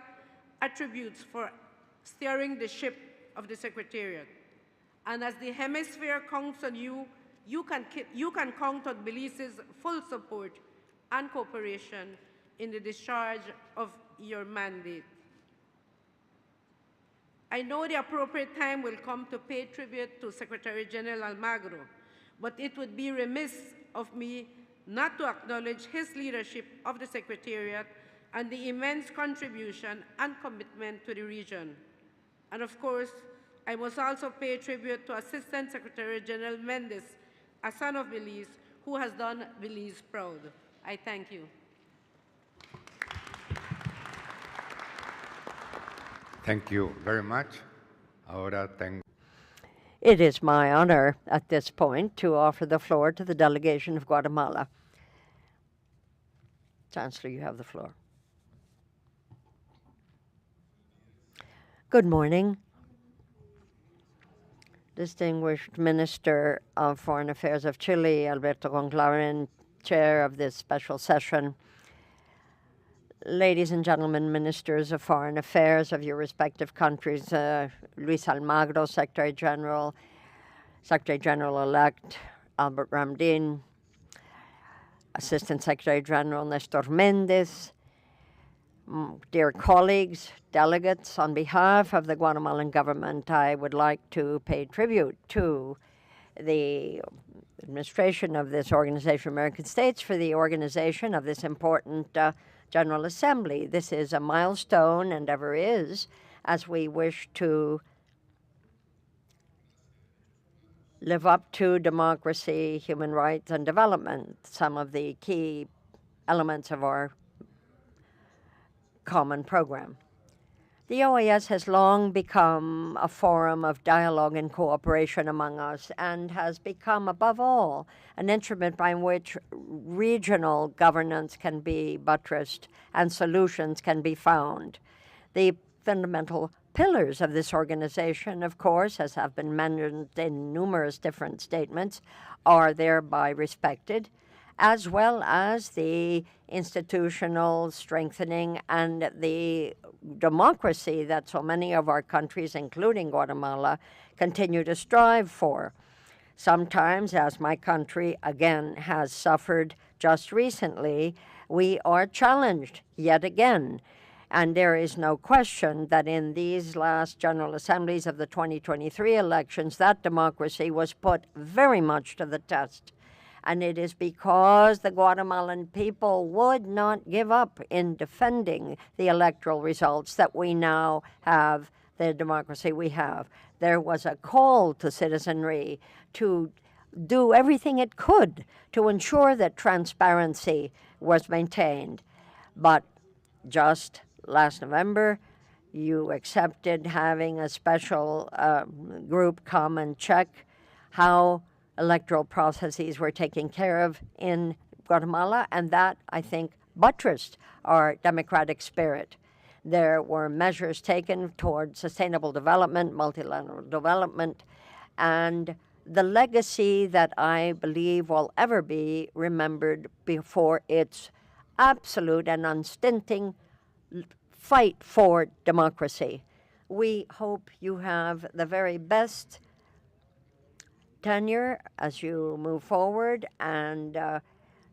N: attributes for steering the ship of the Secretariat. And as the hemisphere counts on you, you can count on Belize's full support and cooperation in the discharge of your mandate. I know the appropriate time will come to pay tribute to Secretary General Almagro, but it would be remiss of me not to acknowledge his leadership of the Secretariat and the immense contribution and commitment to the region. And of course, I must also pay tribute to Assistant Secretary General Mendes, a son of Belize, who has done Belize proud. I thank you.
I: Thank you very much.
G: It is my honor at this point to offer the floor to the delegation of Guatemala. Chancellor, you have the floor. Good morning. Distinguished Minister of Foreign Affairs of Chile, Alberto Conclaren, Chair of this special session. Ladies and gentlemen, Ministers of Foreign Affairs of your respective countries, Luis Almagro, Secretary General-elect Albert Ramdin, Assistant Secretary General Nestor Mendes, dear colleagues, delegates, on behalf of the Guatemalan government, I would like to pay tribute to the administration of this Organization of American States for the organization of this important General Assembly. This is a milestone and ever is, as we wish to live up to democracy, human rights, and development, some of the key elements of our common program. The OAS has long become a forum of dialogue and cooperation among us and has become, above all, an instrument by which regional governance can be buttressed and solutions can be found. The fundamental pillars of this organization, of course, as have been mentioned in numerous different statements, are thereby respected, as well as the institutional strengthening and the democracy that so many of our countries, including Guatemala, continue to strive for. Sometimes, as my country again has suffered just recently, we are challenged yet again. And there is no question that in these last General Assemblies of the 2023 elections, that democracy was put very much to the test. And it is because the Guatemalan people would not give up in defending the electoral results that we now have the democracy we have. There was a call to citizenry to do everything it could to ensure that transparency was maintained. But just last November, you accepted having a special group come and check how electoral processes were taken care of in Guatemala, and that, I think, buttressed our democratic spirit. There were measures taken toward sustainable development, multilateral development, and the legacy that I believe will ever be remembered for its absolute and unstinting fight for democracy. We hope you have the very best tenure as you move forward, and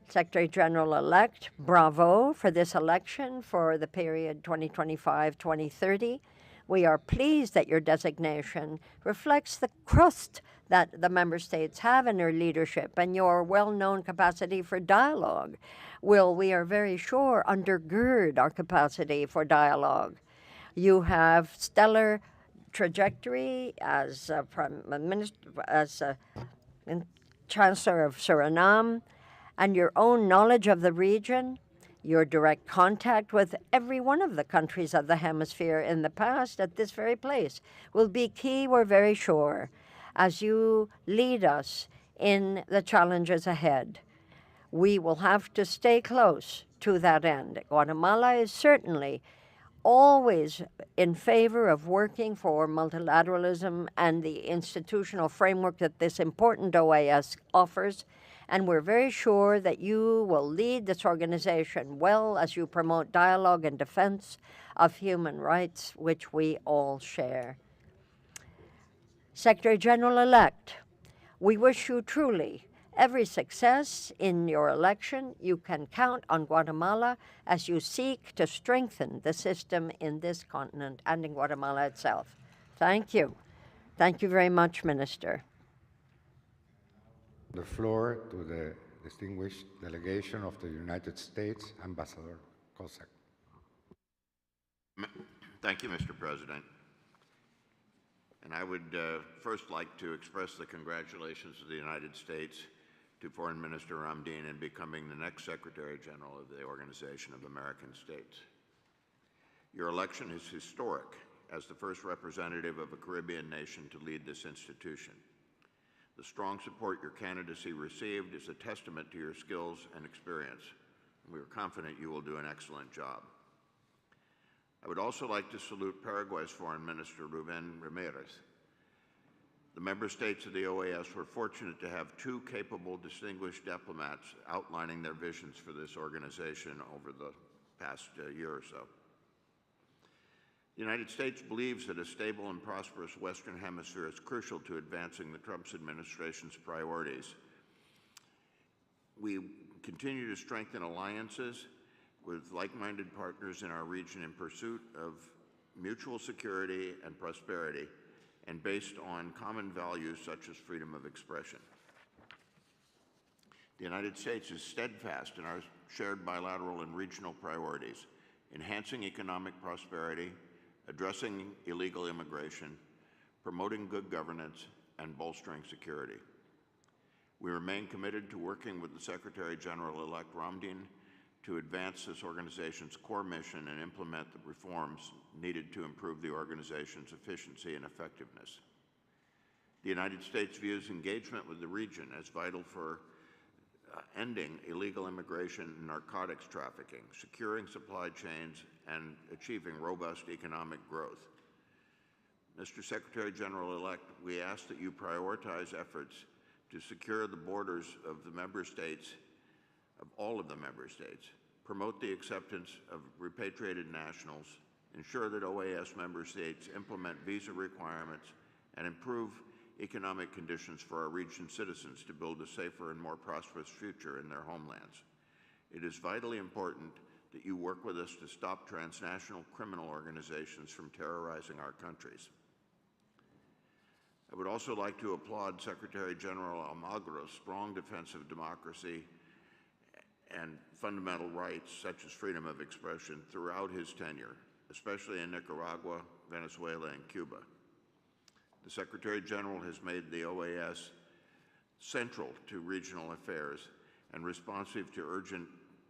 G: Secretary General-elect, bravo for this election for the period 2025-2030. We are pleased that your designation reflects the trust that the member states have in your leadership and your well-known capacity for dialogue will, we are very sure, undergird our capacity for dialogue. You have stellar trajectory as Prime Minister, as Chancellor of Suriname, and your own knowledge of the region, your direct contact with every one of the countries of the hemisphere in the past at this very place will be key, we're very sure, as you lead us in the challenges ahead. We will have to stay close to that end. Guatemala is certainly always in favor of working for multilateralism and the institutional framework that this important OAS offers, and we're very sure that you will lead this organization well as you promote dialogue and defense of human rights, which we all share. Secretary General-elect, we wish you truly every success in your election. You can count on Guatemala as you seek to strengthen the system in this continent and in Guatemala itself. Thank you. Thank you very much, Minister.
I: The floor to the distinguished delegation of the United States, Ambassador Cossack.
O: Thank you, Mr. President. And I would first like to express the congratulations of the United States to Foreign Minister Ramdin in becoming the next Secretary General of the Organization of American States. Your election is historic as the first representative of a Caribbean nation to lead this institution. The strong support your candidacy received is a testament to your skills and experience. We are confident you will do an excellent job. I would also like to salute Paraguay's Foreign Minister, Rubén Ramírez. The member states of the OAS were fortunate to have two capable, distinguished diplomats outlining their visions for this organization over the past year or so. The United States believes that a stable and prosperous Western Hemisphere is crucial to advancing the Trump administration's priorities. We continue to strengthen alliances with like-minded partners in our region in pursuit of mutual security and prosperity, and based on common values such as freedom of expression. The United States is steadfast in our shared bilateral and regional priorities, enhancing economic prosperity, addressing illegal immigration, promoting good governance, and bolstering security. We remain committed to working with the Secretary General-elect Ramdin to advance this organization's core mission and implement the reforms needed to improve the organization's efficiency and effectiveness. The United States views engagement with the region as vital for ending illegal immigration and narcotics trafficking, securing supply chains, and achieving robust economic growth. Mr. Secretary General-elect, we ask that you prioritize efforts to secure the borders of the member states, of all of the member states, promote the acceptance of repatriated nationals, ensure that OAS member states implement visa requirements, and improve economic conditions for our region's citizens to build a safer and more prosperous future in their homelands. It is vitally important that you work with us to stop transnational criminal organizations from terrorizing our countries. I would also like to applaud Secretary General Almagro's strong defense of democracy and fundamental rights such as freedom of expression throughout his tenure, especially in Nicaragua, Venezuela, and Cuba. The Secretary General has made the OAS central to regional affairs and responsive to urgent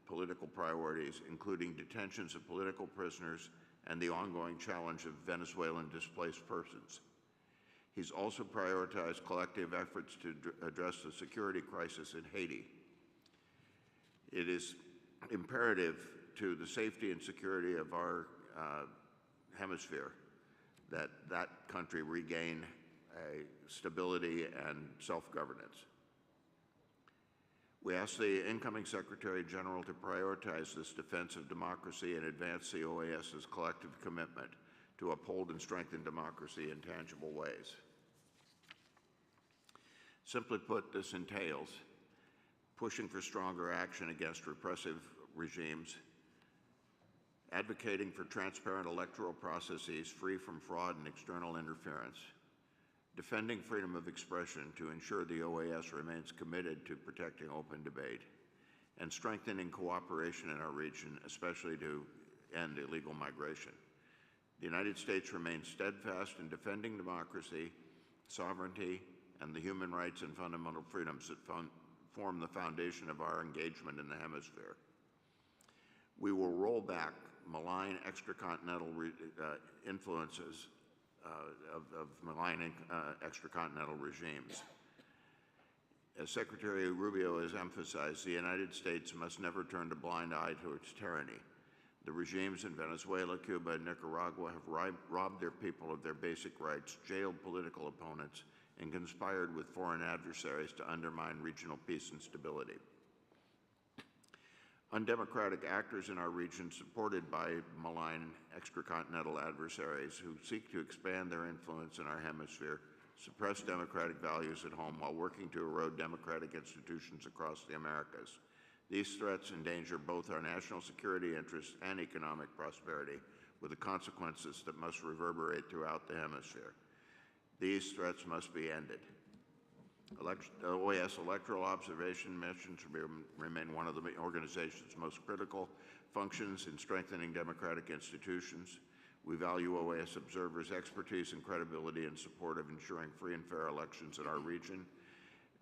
O: political priorities, including detentions of political prisoners and the ongoing challenge of Venezuelan displaced persons. He's also prioritized collective efforts to address the security crisis in Haiti. It is imperative to the safety and security of our hemisphere that that country regain stability and self-governance. We ask the incoming Secretary General to prioritize this defense of democracy and advance the OAS's collective commitment to uphold and strengthen democracy in tangible ways. Simply put, this entails pushing for stronger action against repressive regimes, advocating for transparent electoral processes free from fraud and external interference, defending freedom of expression to ensure the OAS remains committed to protecting open debate, and strengthening cooperation in our region, especially to end illegal migration. The United States remains steadfast in defending democracy, sovereignty, and the human rights and fundamental freedoms that form the foundation of our engagement in the hemisphere. We will roll back malign extracontinental influences of malign extracontinental regimes. As Secretary Rubio has emphasized, the United States must never turn a blind eye to its tyranny. The regimes in Venezuela, Cuba, and Nicaragua have robbed their people of their basic rights, jailed political opponents, and conspired with foreign adversaries to undermine regional peace and stability. Undemocratic actors in our region, supported by malign extracontinental adversaries who seek to expand their influence in our hemisphere, suppress democratic values at home while working to erode democratic institutions across the Americas. These threats endanger both our national security interests and economic prosperity, with the consequences that must reverberate throughout the hemisphere. These threats must be ended. OAS electoral observation missions remain one of the organization's most critical functions in strengthening democratic institutions. We value OAS observers' expertise and credibility in support of ensuring free and fair elections in our region.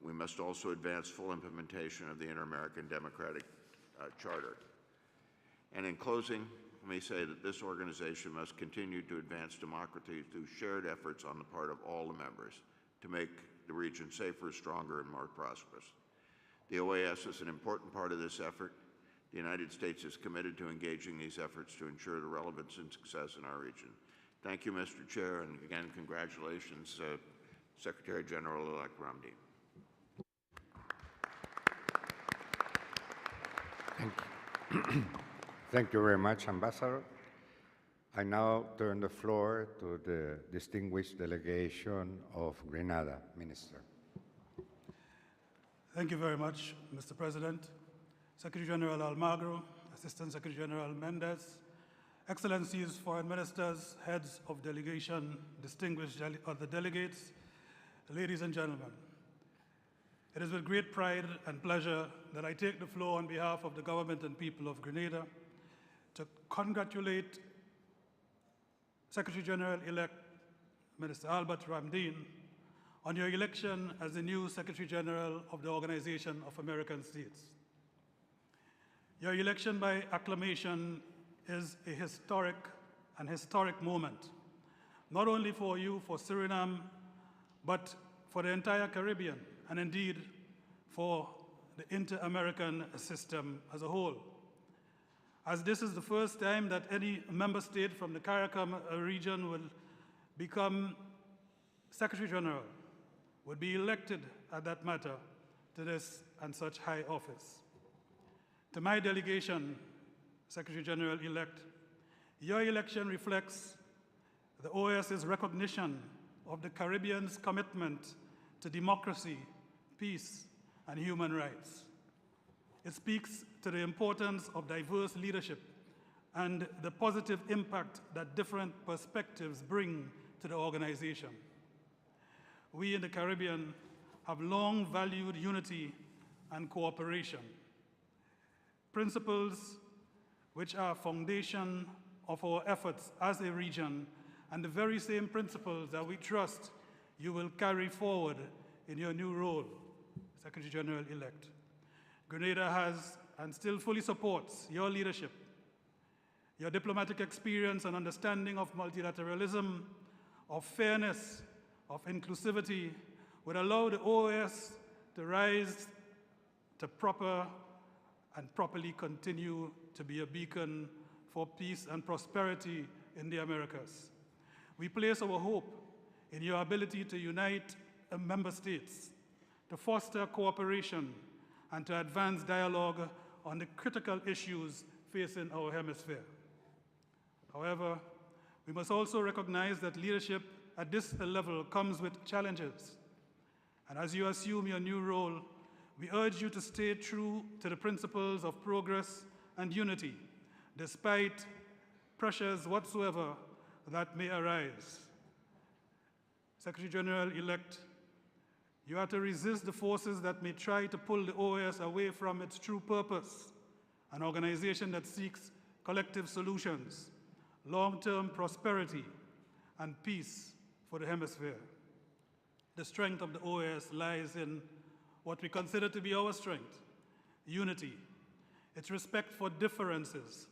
O: We must also advance full implementation of the Inter-American Democratic Charter. And in closing, let me say that this organization must continue to advance democracy through shared efforts on the part of all the members to make the region safer, stronger, and more prosperous. The OAS is an important part of this effort. The United States is committed to engaging these efforts to ensure the relevance and success in our region. Thank you, Mr. Chair, and again, congratulations, Secretary General-elect Ramdeen.
I: Thank you. Thank you very much, Ambassador. I now turn the floor to the distinguished delegation of Grenada. Minister.
P: Thank you very much, Mr. President. Secretary General Almagro, Assistant Secretary General Mendez, Excellencies, Foreign Ministers, Heads of Delegation, distinguished other delegates, ladies and gentlemen. It is with great pride and pleasure that I take the floor on behalf of the government and people of Grenada to congratulate Secretary General-elect Minister Albert Ramdeen on your election as the new Secretary General of the Organization of American States. Your election by acclamation is a historic moment, not only for you, for Suriname, but for the entire Caribbean, and indeed for the inter-American system as a whole. As this is the first time that any member state from the CARICOM region will become Secretary General, would be elected at that matter to this and such high office. To my delegation, Secretary General-elect, your election reflects the OAS's recognition of the Caribbean's commitment to democracy, peace, and human rights. It speaks to the importance of diverse leadership and the positive impact that different perspectives bring to the organization. We in the Caribbean have long valued unity and cooperation, principles which are foundation of our efforts as a region, and the very same principles that we trust you will carry forward in your new role, Secretary General-elect. Grenada has and still fully supports your leadership, your diplomatic experience and understanding of multilateralism, of fairness, of inclusivity, would allow the OAS to rise to properly continue to be a beacon for peace and prosperity in the Americas. We place our hope in your ability to unite member states, to foster cooperation, and to advance dialogue on the critical issues facing our hemisphere. However, we must also recognize that leadership at this level comes with challenges. And as you assume your new role, we urge you to stay true to the principles of progress and unity, despite pressures whatsoever that may arise. Secretary General-elect, you are to resist the forces that may try to pull the OAS away from its true purpose, an organization that seeks collective solutions, long-term prosperity, and peace for the hemisphere. The strength of the OAS lies in what we consider to be our strength, unity, its respect for differences,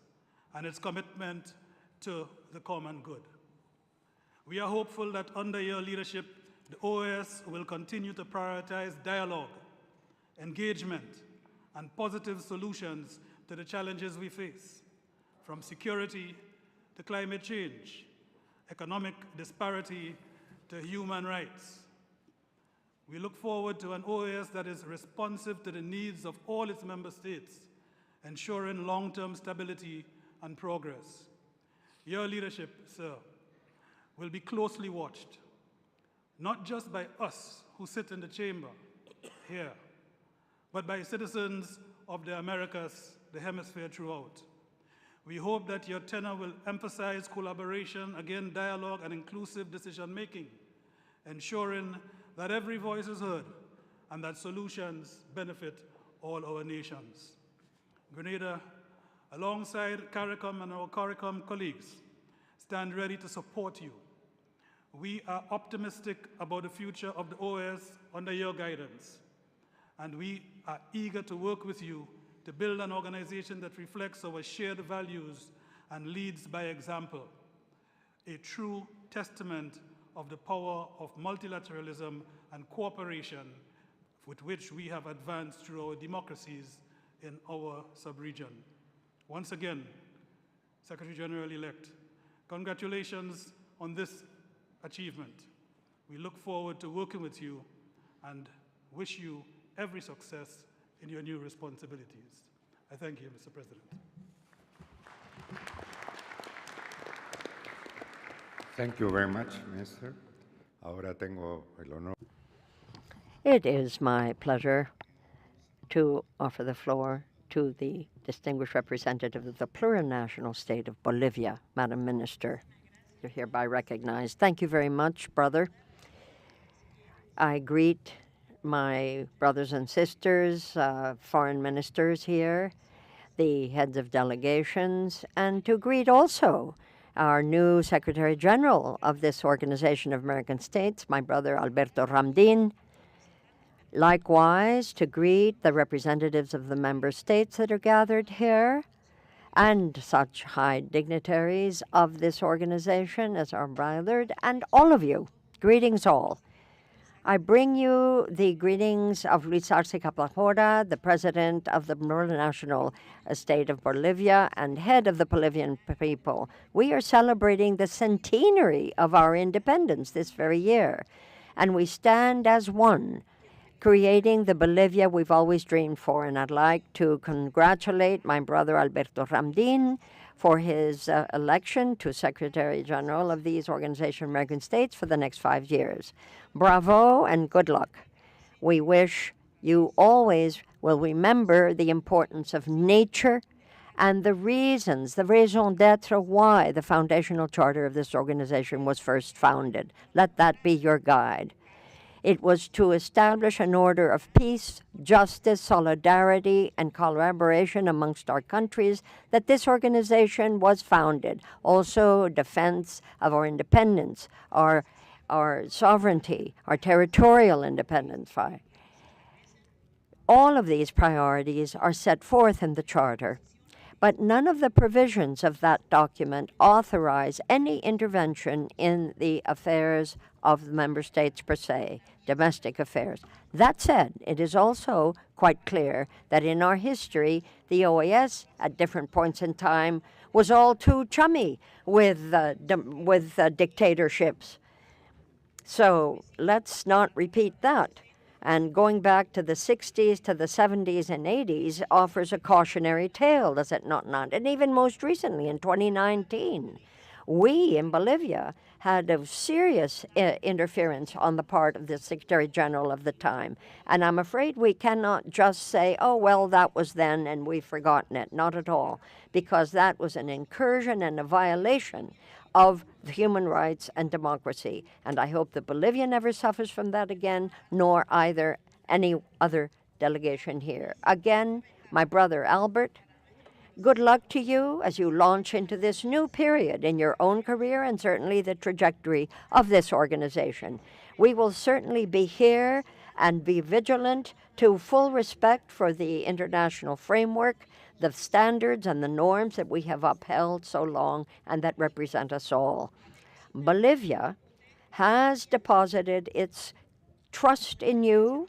P: and its commitment to the common good. We are hopeful that under your leadership, the OAS will continue to prioritize dialogue, engagement, and positive solutions to the challenges we face, from security to climate change, economic disparity to human rights. We look forward to an OAS that is responsive to the needs of all its member states, ensuring long-term stability and progress. Your leadership, sir, will be closely watched, not just by us who sit in the chamber here, but by citizens of the Americas, the hemisphere throughout. We hope that your tenure will emphasize collaboration, again, dialogue, and inclusive decision-making, ensuring that every voice is heard and that solutions benefit all our nations. Grenada, alongside CARICOM and our CARICOM colleagues, stand ready to support you. We are optimistic about the future of the OAS under your guidance, and we are eager to work with you to build an organization that reflects our shared values and leads by example, a true testament of the power of multilateralism and cooperation with which we have advanced through our democracies in our sub-region. Once again, Secretary General-elect, congratulations on this achievement. We look forward to working with you and wish you every success in your new responsibilities. I thank you, Mr. President.
I: Thank you very much, Minister. Ahora tengo el honor.
G: It is my pleasure to offer the floor to the distinguished representative of the plurinational state of Bolivia, Madam Minister. You're hereby recognized. Thank you very much, brother. I greet my brothers and sisters, foreign ministers here, the heads of delegations, and to greet also our new Secretary General of this Organization of American States, my brother Alberto Ramdin, Likewise, to greet the representatives of the member states that are gathered here and such high dignitaries of this organization as our brother, and all of you. Greetings all. I bring you the greetings of Luis Arce Caplajora, the president of the National State of Bolivia and head of the Bolivian people. We are celebrating the centenary of our independence this very year, and we stand as one, creating the Bolivia we've always dreamed for. And I'd like to congratulate my brother Alberto Ramdin for his election to Secretary General of these Organization of American States for the next 5 years. Bravo and good luck. We wish you always will remember the importance of nature and the reasons, the raison d'etre why the foundational charter of this organization was first founded. Let that be your guide. It was to establish an order of peace, justice, solidarity, and collaboration amongst our countries that this organization was founded. Also, defense of our independence, our sovereignty, our territorial independence. All of these priorities are set forth in the Charter, but none of the provisions of that document authorize any intervention in the affairs of the member states per se, domestic affairs. That said, it is also quite clear that in our history, the OAS at different points in time was all too chummy with dictatorships. So let's not repeat that. And going back to the 60s, to the 70s and 80s offers a cautionary tale, does it not? And even most recently, in 2019, we in Bolivia had a serious interference on the part of the Secretary General of the time. And I'm afraid we cannot just say, oh, well, that was then and we've forgotten it. Not at all, because that was an incursion and a violation of human rights and democracy. And I hope that Bolivia never suffers from that again, nor either any other delegation here. Again, my brother Albert, good luck to you as you launch into this new period in your own career and certainly the trajectory of this organization. We will certainly be here and be vigilant to full respect for the international framework, the standards and the norms that we have upheld so long and that represent us all. Bolivia has deposited its trust in you.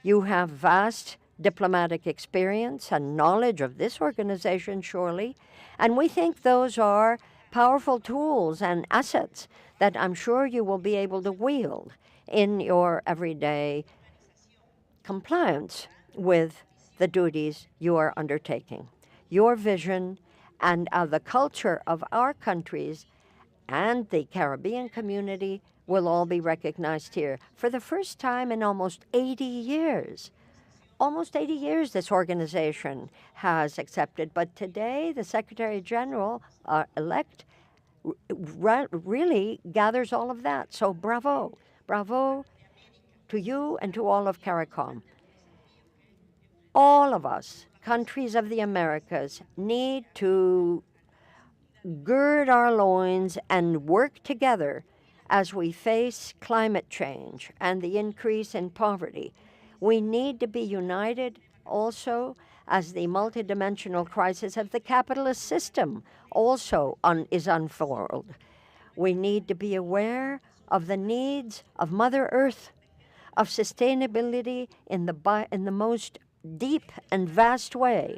G: You have vast diplomatic experience and knowledge of this organization, surely, and we think those are powerful tools and assets that I'm sure you will be able to wield in your everyday compliance with the duties you are undertaking. Your vision and the culture of our countries and the Caribbean community will all be recognized here. For the first time in almost 80 years, this organization has accepted. But today, the Secretary General elect really gathers all of that. So bravo. Bravo to you and to all of CARICOM. All of us, countries of the Americas, need to gird our loins and work together as we face climate change and the increase in poverty. We need to be united also as the multidimensional crisis of the capitalist system also is unfurled. We need to be aware of the needs of Mother Earth, of sustainability in the most deep and vast way.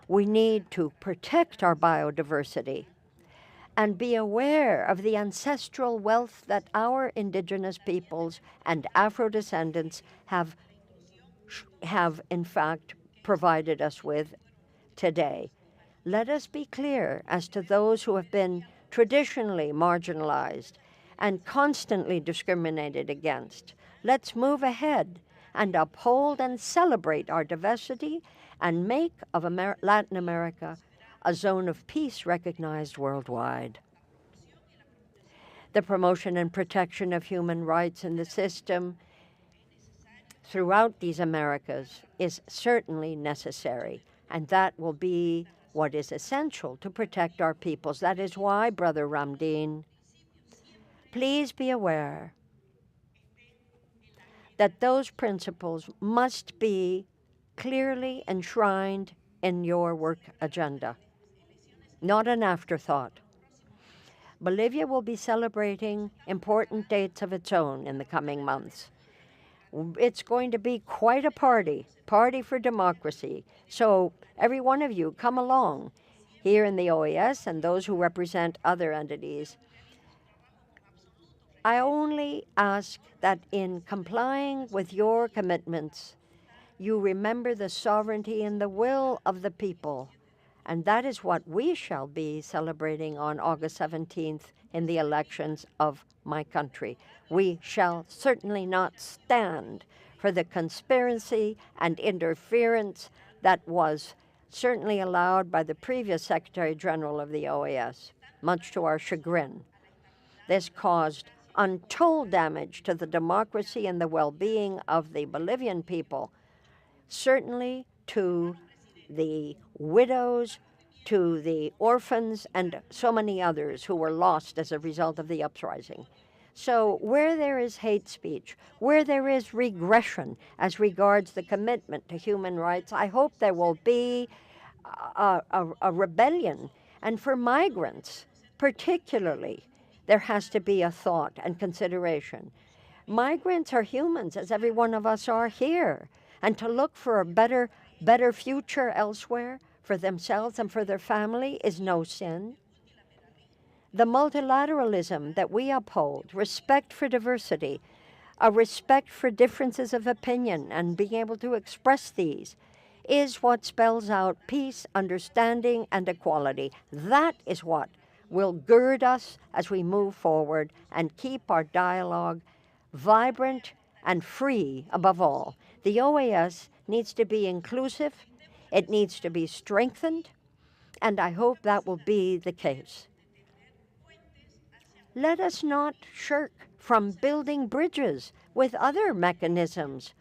G: We need to protect our biodiversity and be aware of the ancestral wealth that our indigenous peoples and Afro-descendants have in fact provided us with today. Let us be clear as to those who have been traditionally marginalized and constantly discriminated against. Let's move ahead and uphold and celebrate our diversity and make of Latin America a zone of peace recognized worldwide. The promotion and protection of human rights in the system throughout these Americas is certainly necessary, and that will be what is essential to protect our peoples. That is why, Brother Ramdin, please be aware that those principles must be clearly enshrined in your work agenda, not an afterthought. Bolivia will be celebrating important dates of its own in the coming months. It's going to be quite a party for democracy. So every one of you, come along here in the OAS and those who represent other entities. I only ask that in complying with your commitments, you remember the sovereignty and the will of the people. And that is what we shall be celebrating on August 17th in the elections of my country. We shall certainly not stand for the conspiracy and interference that was certainly allowed by the previous Secretary General of the OAS, much to our chagrin. This caused untold damage to the democracy and the well-being of the Bolivian people, certainly to the widows, to the orphans, and so many others who were lost as a result of the uprising. So where there is hate speech, where there is regression as regards the commitment to human rights, I hope there will be a rebellion. And for migrants, particularly, there has to be a thought and consideration. Migrants are humans, as every one of us are here, and to look for a better future elsewhere for themselves and for their family is no sin. The multilateralism that we uphold, respect for diversity, a respect for differences of opinion and being able to express these, is what spells out peace, understanding, and equality. That is what will gird us as we move forward and keep our dialogue vibrant and free above all. The OAS needs to be inclusive, it needs to be strengthened, and I hope that will be the case. Let us not shirk from building bridges with other mechanisms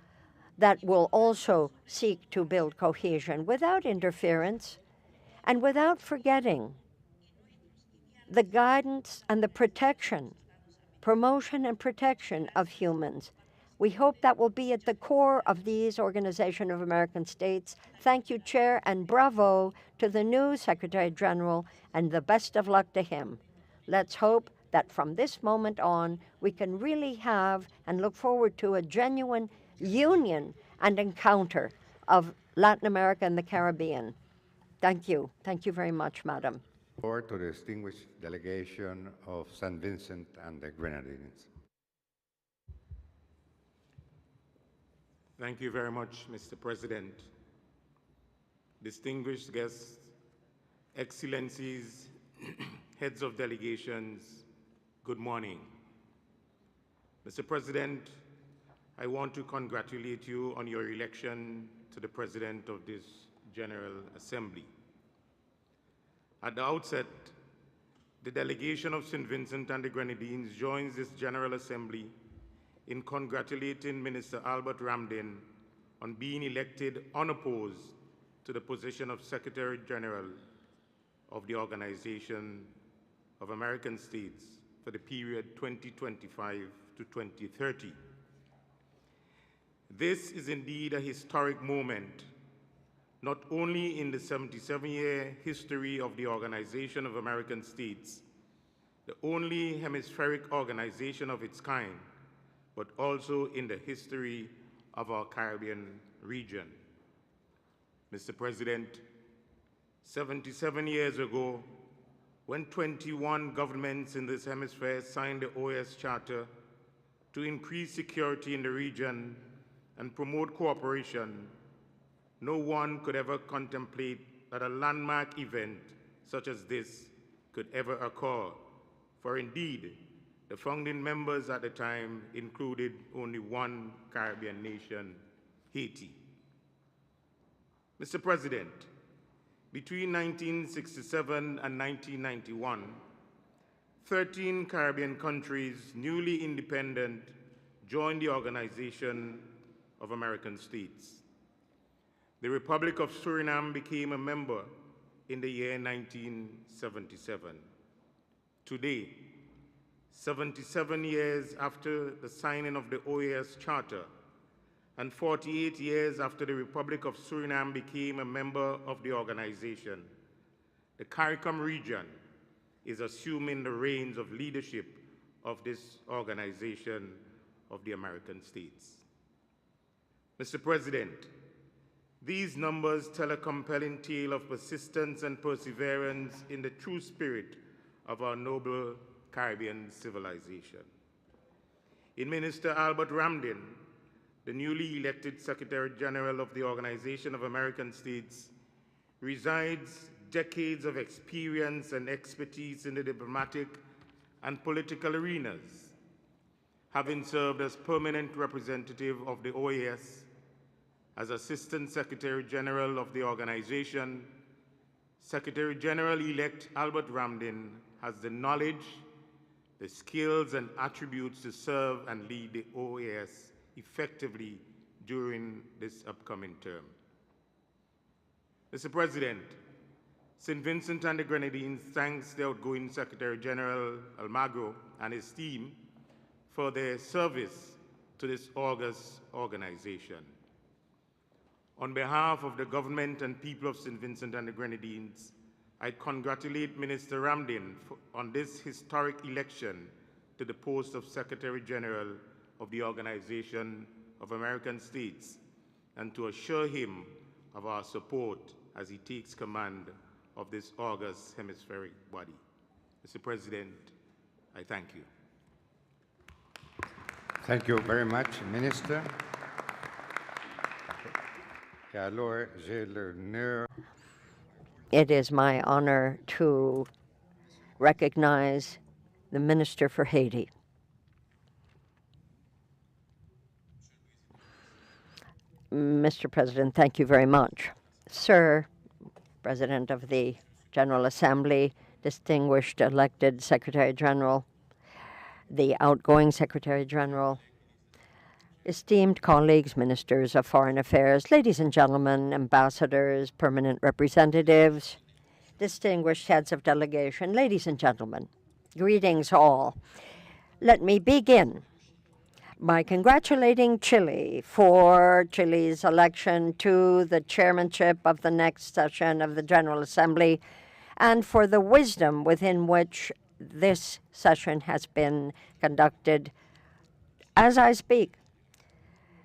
G: that will also seek to build cohesion without interference and without forgetting the guidance and the protection, promotion and protection of humans. We hope that will be at the core of these Organization of American States. Thank you, Chair, and bravo to the new Secretary General, and the best of luck to him. Let's hope that from this moment on, we can really have and look forward to a genuine union and encounter of Latin America and the Caribbean. Thank you. Thank you very much, Madam.
I: Or to the distinguished delegation of St. Vincent and the Grenadines.
Q: Thank you very much, Mr. President. Distinguished guests, Excellencies, heads of delegations, good morning. Mr. President, I want to congratulate you on your election to the President of this General Assembly. At the outset, the delegation of St. Vincent and the Grenadines joins this General Assembly in congratulating Minister Albert Ramdin on being elected unopposed to the position of Secretary General of the Organization of American States for the period 2025 to 2030. This is indeed a historic moment, not only in the 77-year history of the Organization of American States, the only hemispheric organization of its kind, but also in the history of our Caribbean region. Mr. President, 77 years ago, when 21 governments in this hemisphere signed the OAS Charter to increase security in the region and promote cooperation, no one could ever contemplate that a landmark event such as this could ever occur, for indeed, the founding members at the time included only one Caribbean nation, Haiti. Mr. President, between 1967 and 1991, 13 Caribbean countries, newly independent, joined the Organization of American States. The Republic of Suriname became a member in the year 1977. Today, 77 years after the signing of the OAS Charter, and 48 years after the Republic of Suriname became a member of the organization, the CARICOM region is assuming the reins of leadership of this organization of the American states. Mr. President, these numbers tell a compelling tale of persistence and perseverance in the true spirit of our noble Caribbean civilization. In Minister Albert Ramdin, the newly elected Secretary General of the Organization of American States, resides decades of experience and expertise in the diplomatic and political arenas, having served as permanent representative of the OAS, as Assistant Secretary General of the organization. Secretary General-elect Albert Ramdin has the knowledge, the skills and attributes to serve and lead the OAS effectively during this upcoming term. Mr. President, St. Vincent and the Grenadines thanks the outgoing Secretary General Almagro and his team for their service to this august organization. On behalf of the government and people of St. Vincent and the Grenadines, I congratulate Minister Ramdin on this historic election to the post of Secretary General of the Organization of American States, and to assure him of our support as he takes command of this august hemispheric body. Mr. President, I thank you.
I: Thank you very much, Minister.
G: It is my honor to recognize the Minister for Haiti. Mr. President, thank you very much. Sir, President of the General Assembly, distinguished elected Secretary General, the outgoing Secretary General, esteemed colleagues, ministers of foreign affairs, ladies and gentlemen, ambassadors, permanent representatives, distinguished heads of delegation, ladies and gentlemen, greetings all. Let me begin by congratulating Chile for Chile's election to the chairmanship of the next session of the General Assembly and for the wisdom within which this session has been conducted. As I speak,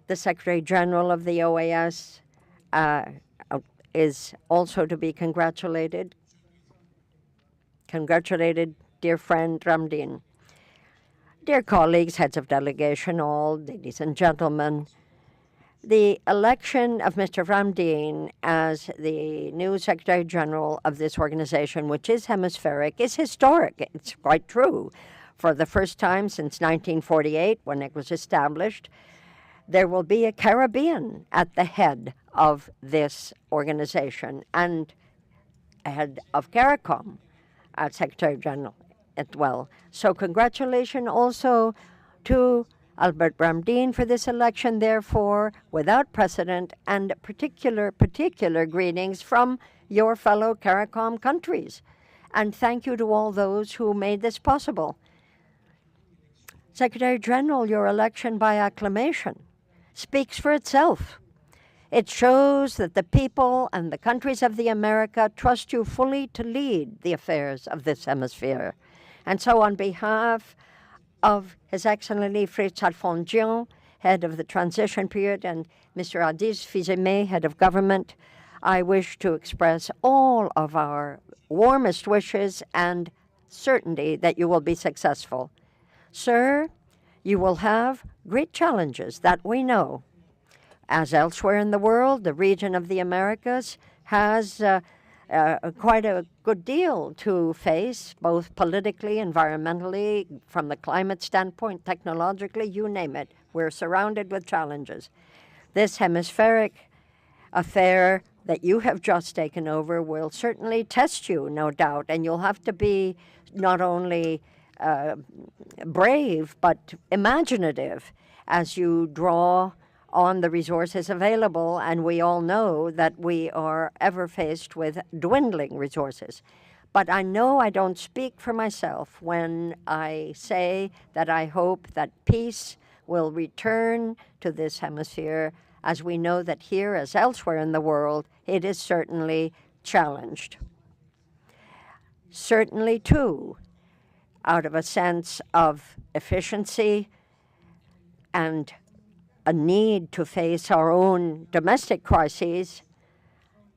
G: the Secretary General of the OAS is also to be congratulated. Congratulated, dear friend Ramdin. Dear colleagues, heads of delegation, all ladies and gentlemen, the election of Mr. Ramdin as the new Secretary General of this organization, which is hemispheric, is historic. It's quite true. For the first time since 1948, when it was established, there will be a Caribbean at the head of this organization and head of CARICOM as Secretary General as well. So congratulations also to Albert Ramdin for this election, therefore, without precedent, and particular greetings from your fellow CARICOM countries. And thank you to all those who made this possible. Secretary General, your election by acclamation speaks for itself. It shows that the people and the countries of the America trust you fully to lead the affairs of this hemisphere. And so on behalf of His Excellency Fritz Alfonjian, head of the transition period, and Mr. Adis Fizeme, head of government, I wish to express all of our warmest wishes and certainty that you will be successful. Sir, you will have great challenges that we know. As elsewhere in the world, the region of the Americas has quite a good deal to face, both politically, environmentally, from the climate standpoint, technologically, you name it. We're surrounded with challenges. This hemispheric affair that you have just taken over will certainly test you, no doubt, and you'll have to be not only brave, but imaginative as you draw on the resources available, and we all know that we are ever faced with dwindling resources. But I know I don't speak for myself when I say that I hope that peace will return to this hemisphere, as we know that here, as elsewhere in the world, it is certainly challenged. Certainly, too, out of a sense of efficiency and a need to face our own domestic crises,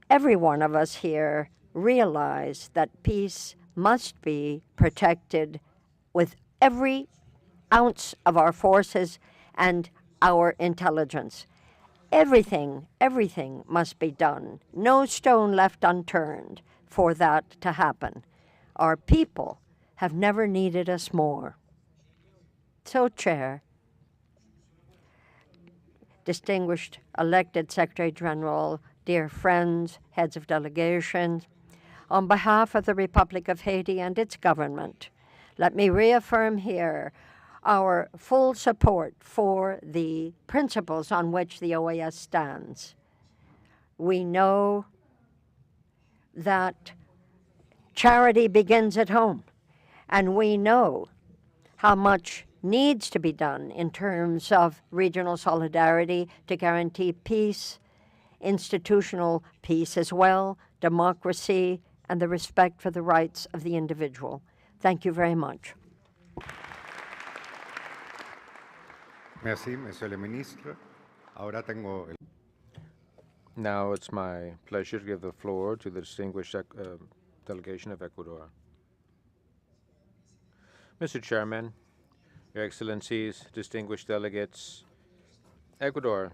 G: every one of us here realize that peace must be protected with every ounce of our forces and our intelligence. Everything must be done. No stone left unturned for that to happen. Our people have never needed us more. So, Chair, distinguished elected Secretary General, dear friends, heads of delegations, on behalf of the Republic of Haiti and its government, let me reaffirm here our full support for the principles on which the OAS stands. We know that charity begins at home, and we know how much needs to be done in terms of regional solidarity to guarantee peace, institutional peace as well, democracy, and the respect for the rights of the individual. Thank you very much.
I: Merci, Monsieur le Ministre. Ahora tengo el...
K: Now it's my pleasure to give the floor to the distinguished delegation of Ecuador. Mr. Chairman, Your Excellencies, distinguished delegates, Ecuador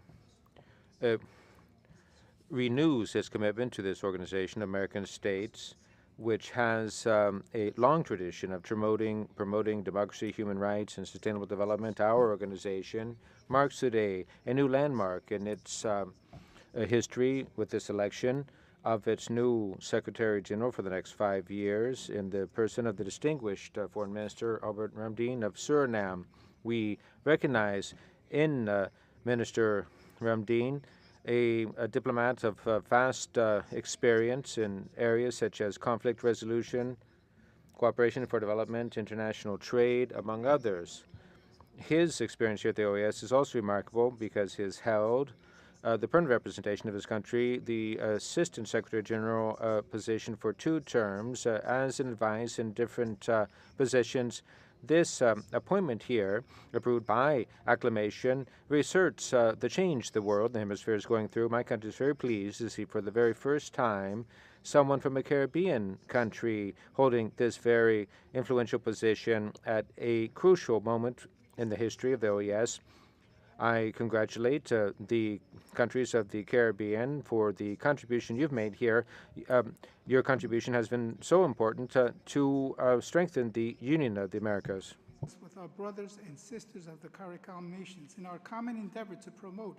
K: renews its commitment to this organization, American States, which has a long tradition of promoting democracy, human rights, and sustainable development. Our organization marks today a new landmark in its history with this election of its new Secretary General for the next 5 years in the person of the distinguished Foreign Minister Albert Ramdin of Suriname. We recognize in Minister Ramdin a diplomat of vast experience in areas such as conflict resolution, cooperation for development, international trade, among others. His experience here at the OAS is also remarkable because he has held the permanent representation of his country, the Assistant Secretary General position for 2 terms as an advisor in different positions. This appointment here, approved by acclamation, reasserts the change the world, the hemisphere is going through. My country is very pleased to see for the very first time someone from a Caribbean country holding this very influential position at a crucial moment in the history of the OAS. I congratulate the countries of the Caribbean for the contribution you've made here. Your contribution has been so important to strengthen the Union of the Americas.
R: With our brothers and sisters of the CARICOM nations in our common endeavor to promote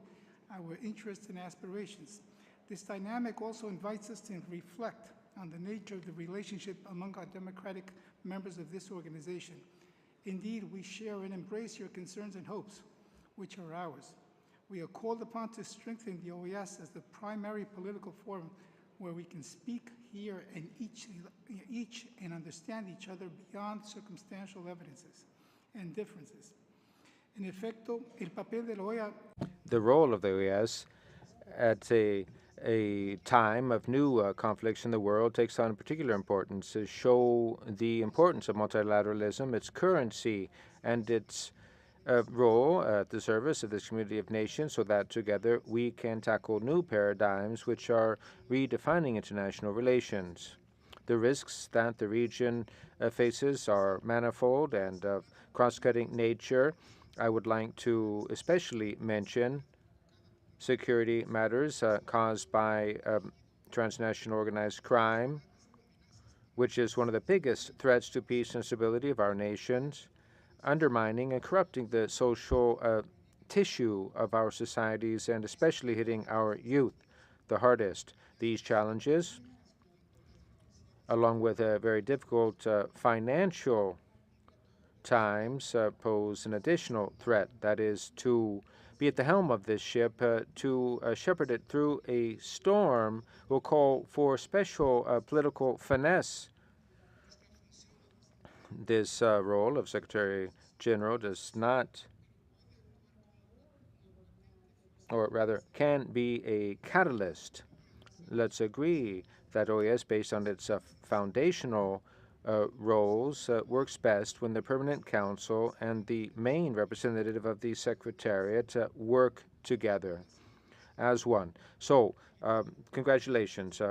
R: our interests and aspirations. This dynamic also invites us to reflect on the nature of the relationship among our democratic members of this organization. Indeed, we share and embrace your concerns and hopes, which are ours. We are called upon to strengthen the OAS as the primary political forum where we can speak, hear, and each and understand each other beyond circumstantial evidences and differences. En efecto, el papel de la OEA.
K: The role of the OAS at a time of new conflicts in the world takes on particular importance to show the importance of multilateralism, its currency, and its role at the service of this community of nations so that together we can tackle new paradigms which are redefining international relations. The risks that the region faces are manifold and of cross-cutting nature. I would like to especially mention security matters caused by transnational organized crime, which is one of the biggest threats to peace and stability of our nations, undermining and corrupting the social tissue of our societies and especially hitting our youth the hardest. These challenges, along with very difficult financial times, pose an additional threat, that is to be at the helm of this ship, to shepherd it through a storm will call for special political finesse. This role of Secretary General does not or rather can be a catalyst. Let's agree that OAS, based on its foundational roles, works best when the Permanent Council and the main representative of the Secretariat work together as one. So, congratulations,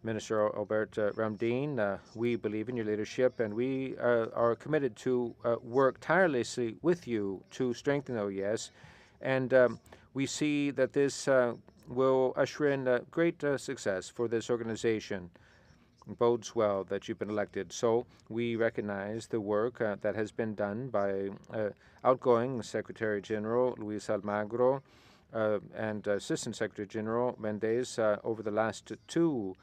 K: Minister Albert Ramdeen. We believe in your leadership, and we are committed to work tirelessly with you to strengthen OES. And we see that this will usher in great success for this organization. It bodes well that you've been elected. So we recognize the work that has been done by outgoing Secretary General Luis Almagro and Assistant Secretary General Mendez over the last two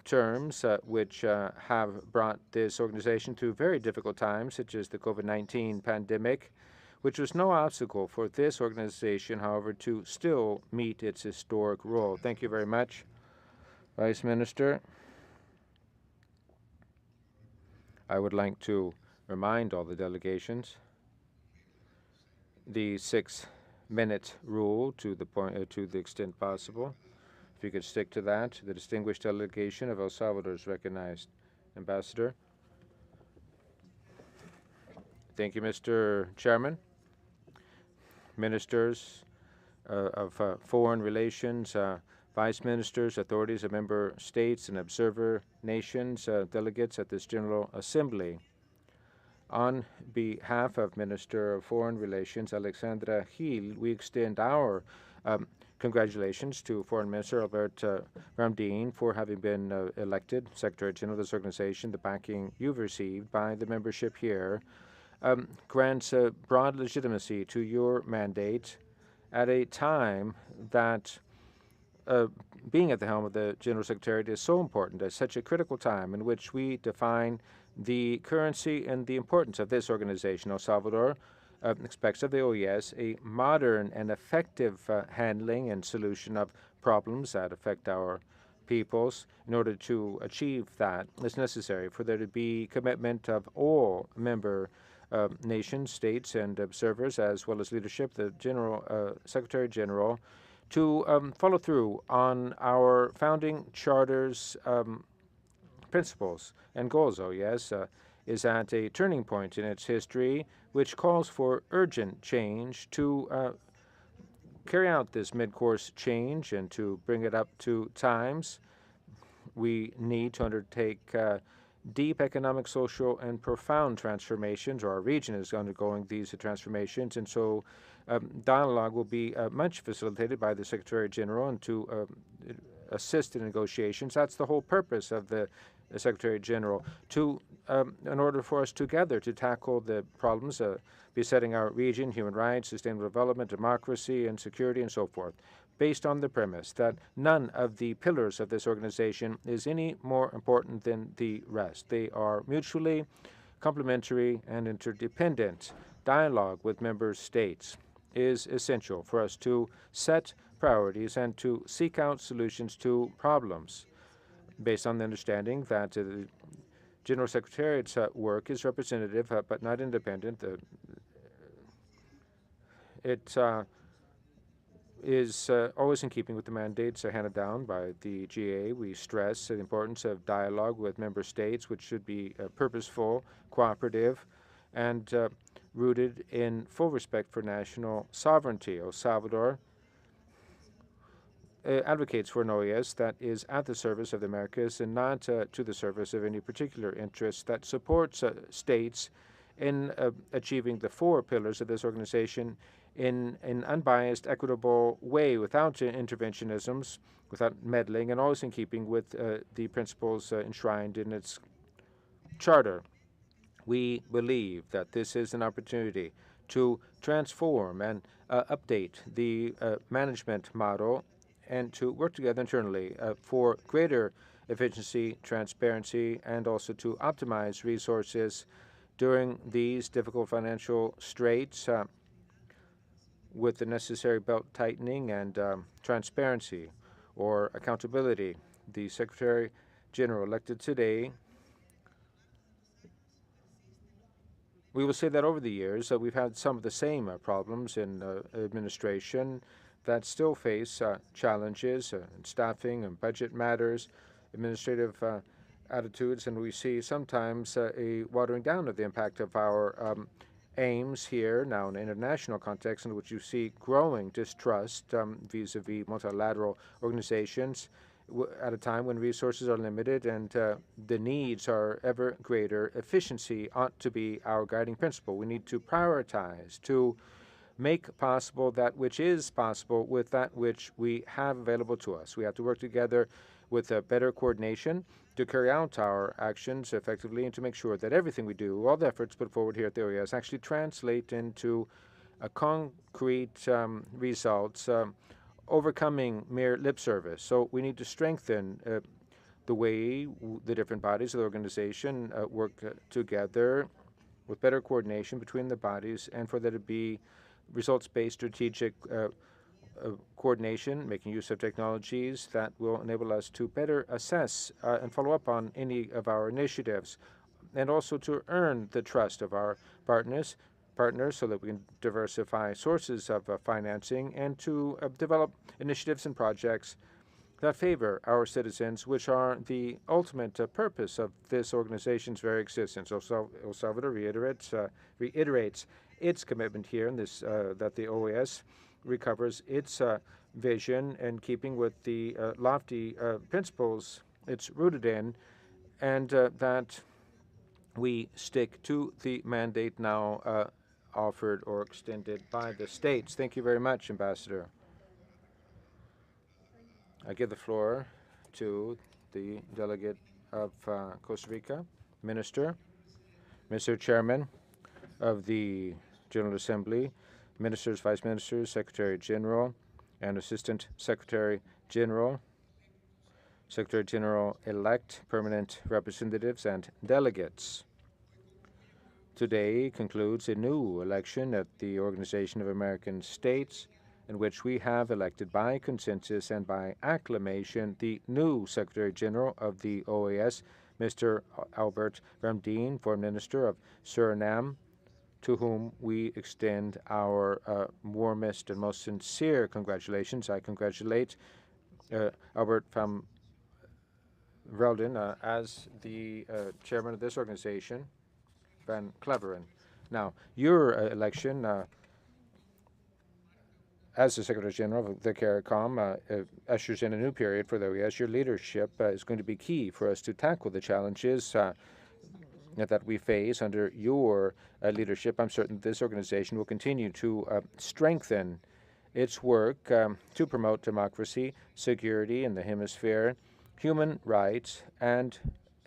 K: terms, which have brought this organization through very difficult times, such as the COVID-19 pandemic, which was no obstacle for this organization, however, to still meet its historic role. Thank you very much, Vice Minister. I would like to remind all the delegations the 6-minute rule to the extent possible. If you could stick to that. The distinguished delegation of El Salvador is recognized. Ambassador. Thank you, Mr. Chairman. Ministers of foreign relations, vice ministers, authorities of member states and observer nations, delegates at this General Assembly. On behalf of Minister of Foreign Relations, Alexandra Gil, we extend our congratulations to Foreign Minister Albert Ramdeen for having been elected Secretary General of this organization. The backing you've received by the membership here grants broad legitimacy to your mandate at a time that being at the helm of the General Secretariat is so important, at such a critical time in which we define the currency and the importance of this organization. El Salvador expects of the OES a modern and effective handling and solution of problems that affect our peoples. In order to achieve that, it's necessary for there to be commitment of all member nations, states, and observers, as well as leadership, the General Secretary General, to follow through on our founding charter's principles and goals. OES is at a turning point in its history, which calls for urgent change to carry out this mid-course change and to bring it up to times. We need to undertake deep economic, social, and profound transformations, or our region is undergoing these transformations, and so dialogue will be much facilitated by the Secretary General and to assist in negotiations. That's the whole purpose of the Secretary General, in order for us together to tackle the problems besetting our region: human rights, sustainable development, democracy, and security, and so forth, based on the premise that none of the pillars of this organization is any more important than the rest. They are mutually complementary and interdependent. Dialogue with member states is essential for us to set priorities and to seek out solutions to problems, based on the understanding that the General Secretariat's work is representative but not independent. It is always in keeping with the mandates handed down by the GA. We stress the importance of dialogue with member states, which should be purposeful, cooperative, and rooted in full respect for national sovereignty. El Salvador advocates for an OAS that is at the service of the Americas and not to the service of any particular interest, that supports states in achieving the 4 pillars of this organization in an unbiased, equitable way, without interventionisms, without meddling, and always in keeping with the principles enshrined in its charter. We believe that this is an opportunity to transform and update the management model and to work together internally for greater efficiency, transparency, and also to optimize resources during these difficult financial straits with the necessary belt tightening and transparency or accountability. The Secretary General elected today, we will say that over the years we've had some of the same problems in administration, that still face challenges in staffing and budget matters, administrative attitudes, and we see sometimes a watering down of the impact of our aims here now in an international context in which you see growing distrust vis-a-vis multilateral organizations at a time when resources are limited and the needs are ever greater. Efficiency ought to be our guiding principle. We need to prioritize, to make possible that which is possible with that which we have available to us. We have to work together with a better coordination to carry out our actions effectively and to make sure that everything we do, all the efforts put forward here at the OAS, actually translate into concrete results, overcoming mere lip service. So we need to strengthen the way the different bodies of the organization work together with better coordination between the bodies, and for there to be results-based strategic coordination, making use of technologies that will enable us to better assess and follow up on any of our initiatives, and also to earn the trust of our partners so that we can diversify sources of financing and to develop initiatives and projects that favor our citizens, which are the ultimate purpose of this organization's very existence. El Salvador reiterates its commitment here in this that the OAS recovers its vision in keeping with the lofty principles it's rooted in, and that we stick to the mandate now offered or extended by the states. Thank you very much, Ambassador. I give the floor to the delegate of Costa Rica, Minister, Mr. Chairman of the General Assembly, Ministers, Vice Ministers, Secretary General, and Assistant Secretary General, Secretary General-elect, permanent representatives, and delegates. Today concludes a new election at the Organization of American States, in which we have elected by consensus and by acclamation the new Secretary General of the OAS, Mr. Albert Ramdien, Foreign Minister of Suriname, to whom we extend our warmest and most sincere congratulations. I congratulate Albert van Velden as the chairman of this organization, Van Cleveren. Now, your election as the Secretary General of the CARICOM ushers in a new period for the OAS. Your leadership is going to be key for us to tackle the challenges that we face under your leadership. I'm certain this organization will continue to strengthen its work to promote democracy, security in the hemisphere, human rights, and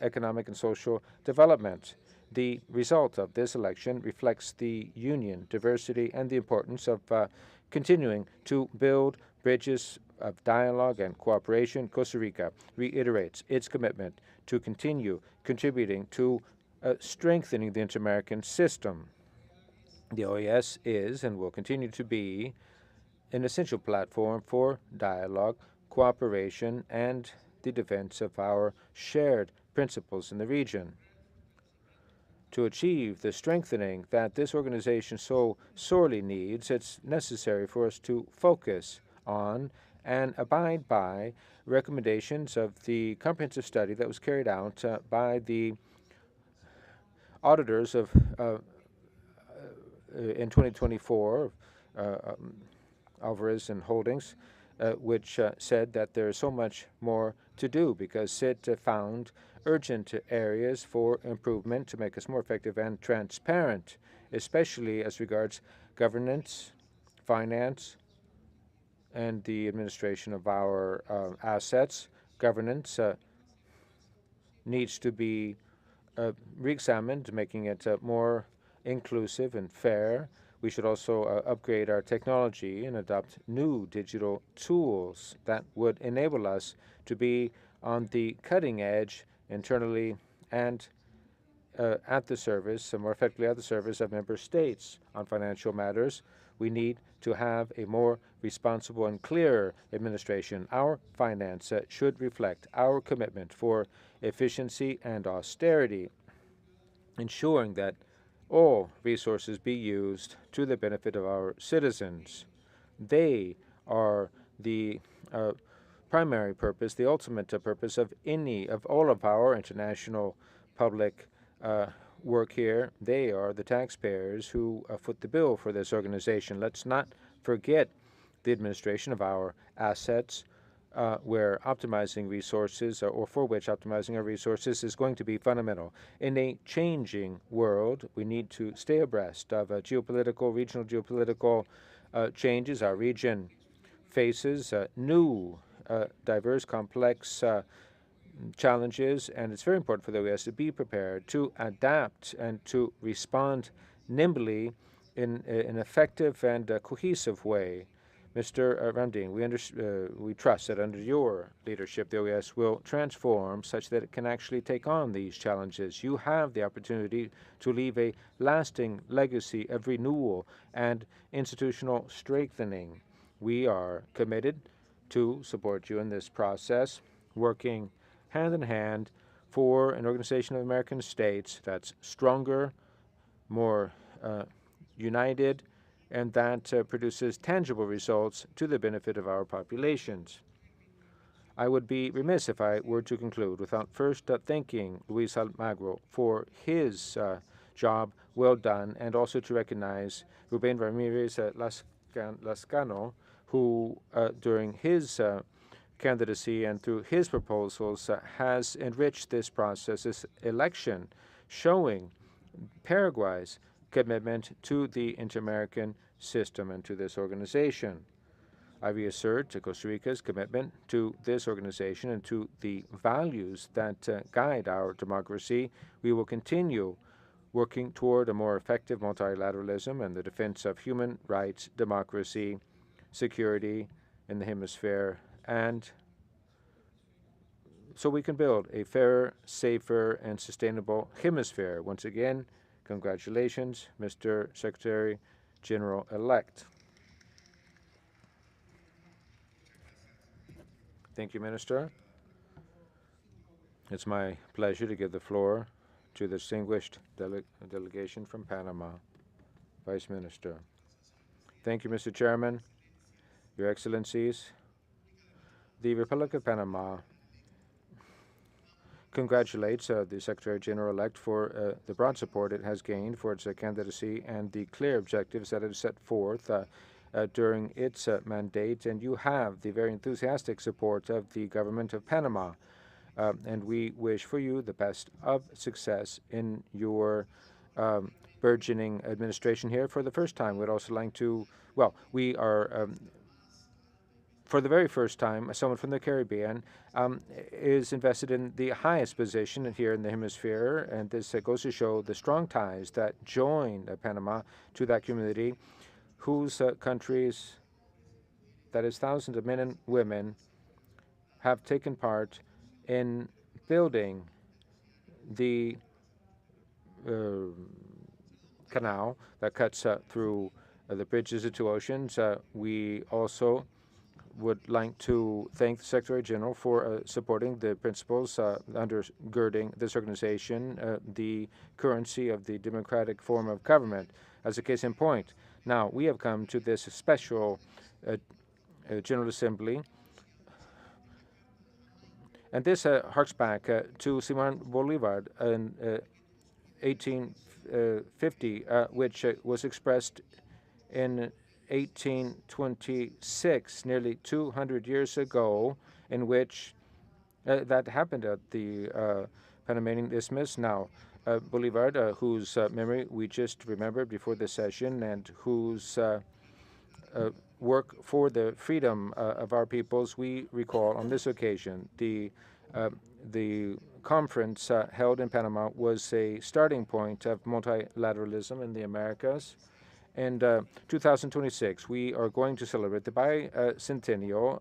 K: economic and social development. The result of this election reflects the union, diversity, and the importance of continuing to build bridges of dialogue and cooperation. Costa Rica reiterates its commitment to continue contributing to strengthening the inter-American system. The OAS is and will continue to be an essential platform for dialogue, cooperation, and the defense of our shared principles in the region. To achieve the strengthening that this organization so sorely needs, it's necessary for us to focus on and abide by recommendations of the comprehensive study that was carried out by the auditors of in 2024, Alvarez and Holdings, which said that there is so much more to do because it found urgent areas for improvement to make us more effective and transparent, especially as regards governance, finance, and the administration of our assets. Governance needs to be re-examined, making it more inclusive and fair. We should also upgrade our technology and adopt new digital tools that would enable us to be on the cutting edge internally and at the service, more effectively at the service of member states on financial matters. We need to have a more responsible and clear administration. Our finance should reflect our commitment for efficiency and austerity, ensuring that all resources be used to the benefit of our citizens. They are the primary purpose, the ultimate purpose of all of our international public work here. They are the taxpayers who foot the bill for this organization. Let's not forget the administration of our assets, where optimizing resources, or for which optimizing our resources is going to be fundamental. In a changing world, we need to stay abreast of regional geopolitical changes. Our region faces new, diverse, complex challenges, and it's very important for the OAS to be prepared to adapt and to respond nimbly in an effective and cohesive way. Mr. Ramdin, we trust that under your leadership, the OAS will transform such that it can actually take on these challenges. You have the opportunity to leave a lasting legacy of renewal and institutional strengthening. We are committed to support you in this process, working hand in hand for an organization of American states that's stronger, more united, and that produces tangible results to the benefit of our populations. I would be remiss if I were to conclude without first thanking Luis Almagro for his job well done, and also to recognize Ruben Ramirez Lascano, who during his candidacy and through his proposals has enriched this process, this election, showing Paraguay's commitment to the inter-American system and to this organization. I reassert Costa Rica's commitment to this organization and to the values that guide our democracy. We will continue working toward a more effective multilateralism and the defense of human rights, democracy, security in the hemisphere, and so we can build a fairer, safer, and sustainable hemisphere. Once again, congratulations, Mr. Secretary General-elect. Thank you, Minister. It's my pleasure to give the floor to the distinguished delegation from Panama. Vice Minister. Thank you, Mr. Chairman, Your Excellencies. The Republic of Panama congratulates the Secretary General-elect for the broad support it has gained for its candidacy and the clear objectives that it has set forth during its mandate. And you have the very enthusiastic support of the government of Panama. And we wish for you the best of success in your burgeoning administration here. For the first time, we'd also like to, well, we are for the very first time, someone from the Caribbean is invested in the highest position here in the hemisphere, and this goes to show the strong ties that join Panama to that community, whose countries, that is thousands of men and women, have taken part in building the canal that cuts through the bridges of two oceans. We also would like to thank the Secretary General for supporting the principles undergirding this organization, the currency of the democratic form of government. As a case in point, now we have come to this special General Assembly, and this harks back to Simon Bolivar in 1850, which was expressed in 1826, nearly 200 years ago, in which that happened at the Panamanian Isthmus. Now, Bolivar, whose memory we just remembered before the session, and whose work for the freedom of our peoples we recall on this occasion. The conference held in Panama was a starting point of multilateralism in the Americas. In 2026, we are going to celebrate the bicentennial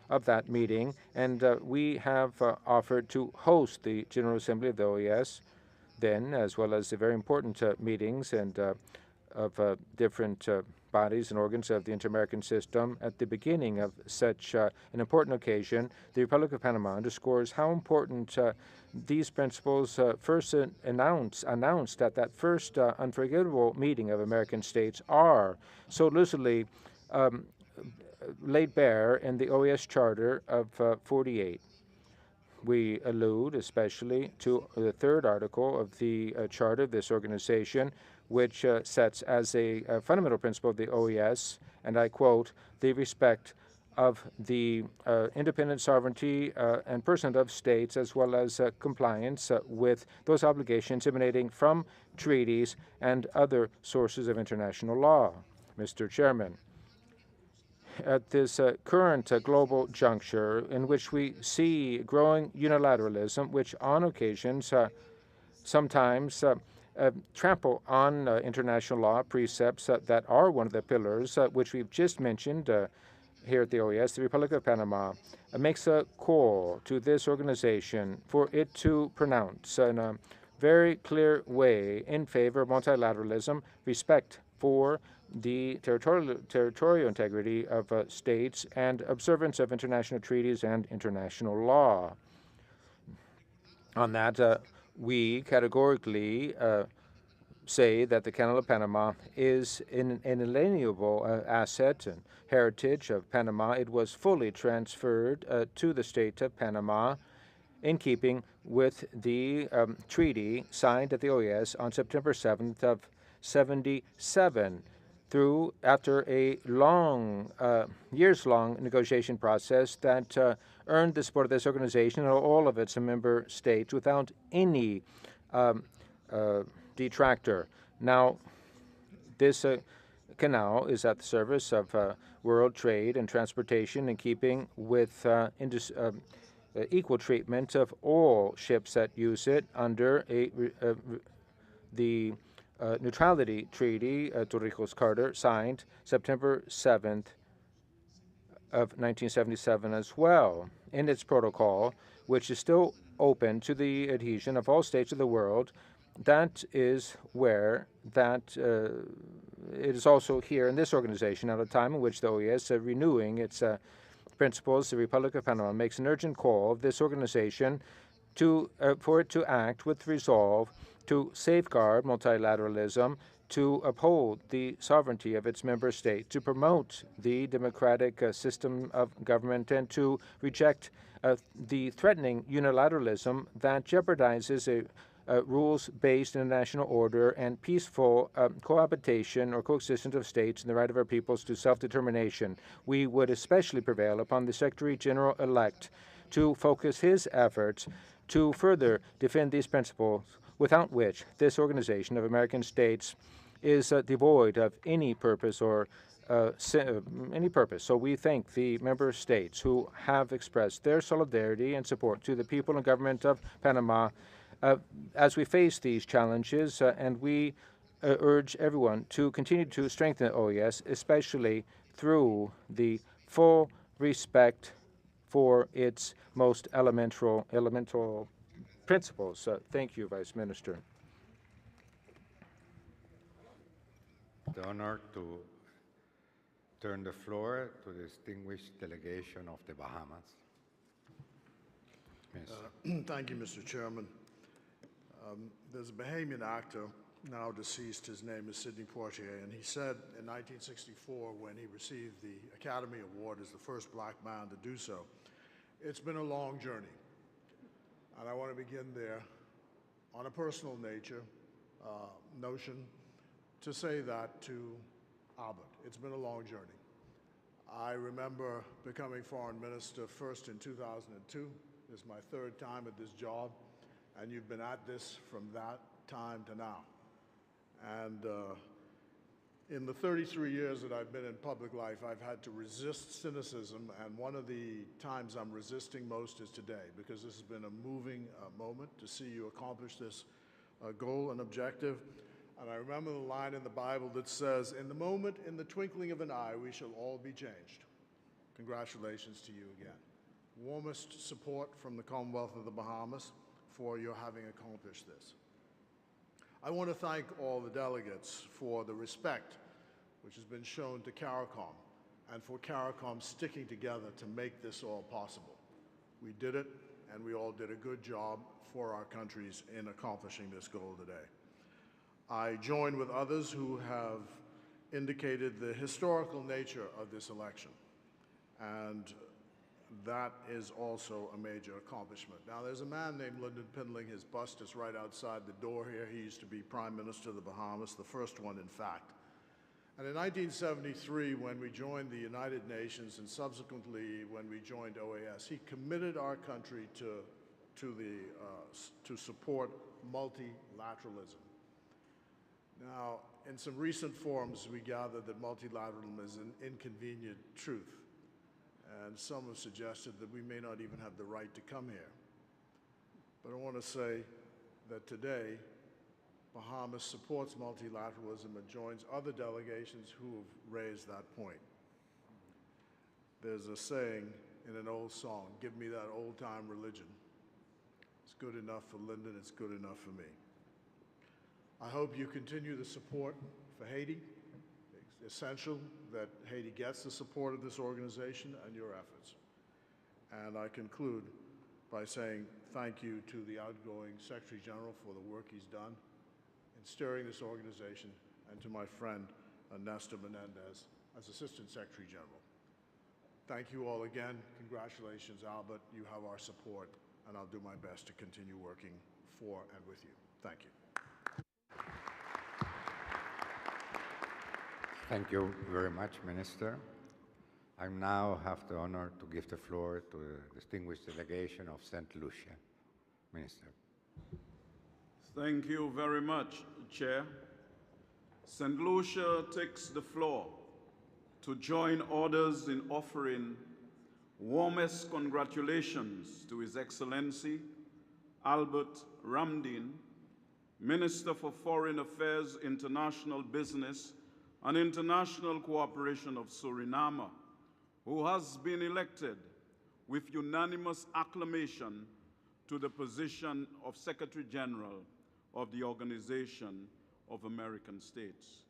K: of that meeting, and we have offered to host the General Assembly of the OAS then, as well as the very important meetings and of different bodies and organs of the inter-American system. At the beginning of such an important occasion, the Republic of Panama underscores how important these principles first announced at that first unforgettable meeting of American states are so lucidly laid bare in the OAS Charter of 48. We allude especially to the third article of the charter of this organization, which sets as a fundamental principle of the OAS, and I quote, the respect of the independent sovereignty and personhood of states, as well as compliance with those obligations emanating from treaties and other sources of international law. Mr. Chairman, at this current global juncture in which we see growing unilateralism, which on occasions sometimes trample on international law precepts that are one of the pillars which we've just mentioned here at the OAS, the Republic of Panama makes a call to this organization for it to pronounce in a very clear way in favor of multilateralism, respect for the territorial integrity of states, and observance of international treaties and international law. On that, we categorically say that the Canal of Panama is an inalienable asset and heritage of Panama. It was fully transferred to the state of Panama in keeping with the treaty signed at the OAS on September 7th of 77 after a long, years-long negotiation process that earned the support of this organization and all of its member states without any detractor. Now, this canal is at the service of world trade and transportation in keeping with equal treatment of all ships that use it under the Neutrality Treaty, Torrijos-Carter, signed September 7th of 1977 as well. In its protocol, which is still open to the adhesion of all states of the world, that is where it is also here in this organization at a time in which the OAS renewing its principles. The Republic of Panama makes an urgent call of this organization for it to act with resolve to safeguard multilateralism, to uphold the sovereignty of its member states, to promote the democratic system of government, and to reject the threatening unilateralism that jeopardizes a rules-based international order and peaceful cohabitation or coexistence of states and the right of our peoples to self-determination. We would especially prevail upon the Secretary-General-elect to focus his efforts to further defend these principles, without which this organization of American states is devoid of any purpose or any purpose. So we thank the member states who have expressed their solidarity and support to the people and government of Panama as we face these challenges, and we urge everyone to continue to strengthen the OAS, especially through the full respect for its most elemental principles. Thank you, Vice Minister.
I: The honor to turn the floor to the distinguished delegation of the Bahamas.
S: Thank you, Mr. Chairman. There's a Bahamian actor, now deceased, his name is Sidney Poitier, and he said in 1964, when he received the Academy Award as the first black man to do so, it's been a long journey. And I want to begin there on a personal notion to say that to Albert. It's been a long journey. I remember becoming foreign minister first in 2002. This is my third time at this job, and you've been at this from that time to now. And in the 33 years that I've been in public life, I've had to resist cynicism, and one of the times I'm resisting most is today, because this has been a moving moment to see you accomplish this goal and objective. And I remember the line in the Bible that says, "In the moment, in the twinkling of an eye, we shall all be changed." Congratulations to you again. Warmest support from the Commonwealth of the Bahamas for your having accomplished this. I want to thank all the delegates for the respect which has been shown to CARICOM and for CARICOM sticking together to make this all possible. We did it, and we all did a good job for our countries in accomplishing this goal today. I join with others who have indicated the historical nature of this election. and that is also a major accomplishment. Now, there's a man named Lyndon Pindling. His bust is right outside the door here. He used to be Prime Minister of the Bahamas, the first one, in fact. And in 1973, when we joined the United Nations and subsequently when we joined OAS, he committed our country to support multilateralism. Now, in some recent forums, we gathered that multilateralism is an inconvenient truth, and some have suggested that we may not even have the right to come here. But I want to say that today, Bahamas supports multilateralism and joins other delegations who have raised that point. There's a saying in an old song, "Give me that old-time religion." It's good enough for Lyndon, it's good enough for me. I hope you continue the support for Haiti. It's essential that Haiti gets the support of this organization and your efforts. And I conclude by saying thank you to the outgoing Secretary General for the work he's done in steering this organization, and to my friend Nestor Menendez as Assistant Secretary General. Thank you all again. Congratulations, Albert. You have our support, and I'll do my best to continue working for and with you. Thank you.
I: Thank you very much, Minister. I now have the honor to give the floor to the distinguished delegation of St. Lucia. Minister.
T: Thank you very much, Chair. St. Lucia takes the floor to join others in offering warmest congratulations to His Excellency Albert Ramdin, Minister for Foreign Affairs, International Business and International Cooperation of Suriname, who has been elected with unanimous acclamation to the position of Secretary General of the Organization of American States.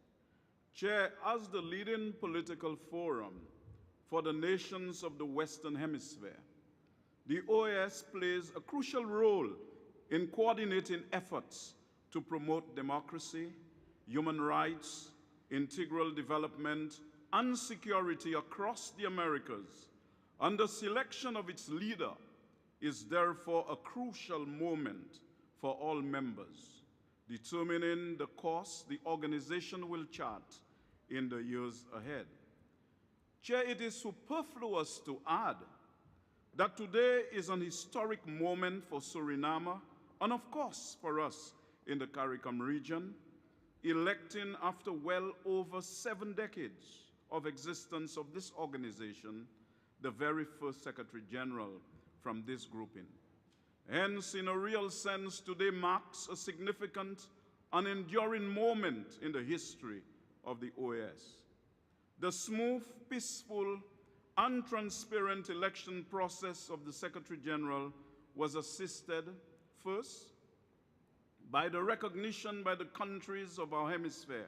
T: Chair, as the leading political forum for the nations of the Western Hemisphere, the OAS plays a crucial role in coordinating efforts to promote democracy, human rights, integral development, and security across the Americas, and the selection of its leader is therefore a crucial moment for all members, determining the course the organization will chart in the years ahead. Chair, it is superfluous to add that today is an historic moment for Suriname, and of course for us in the CARICOM region, electing after well over 7 decades of existence of this organization, the very first Secretary General from this grouping. Hence, in a real sense, today marks a significant and enduring moment in the history of the OAS. The smooth, peaceful, and transparent election process of the Secretary General was assisted first by the recognition by the countries of our hemisphere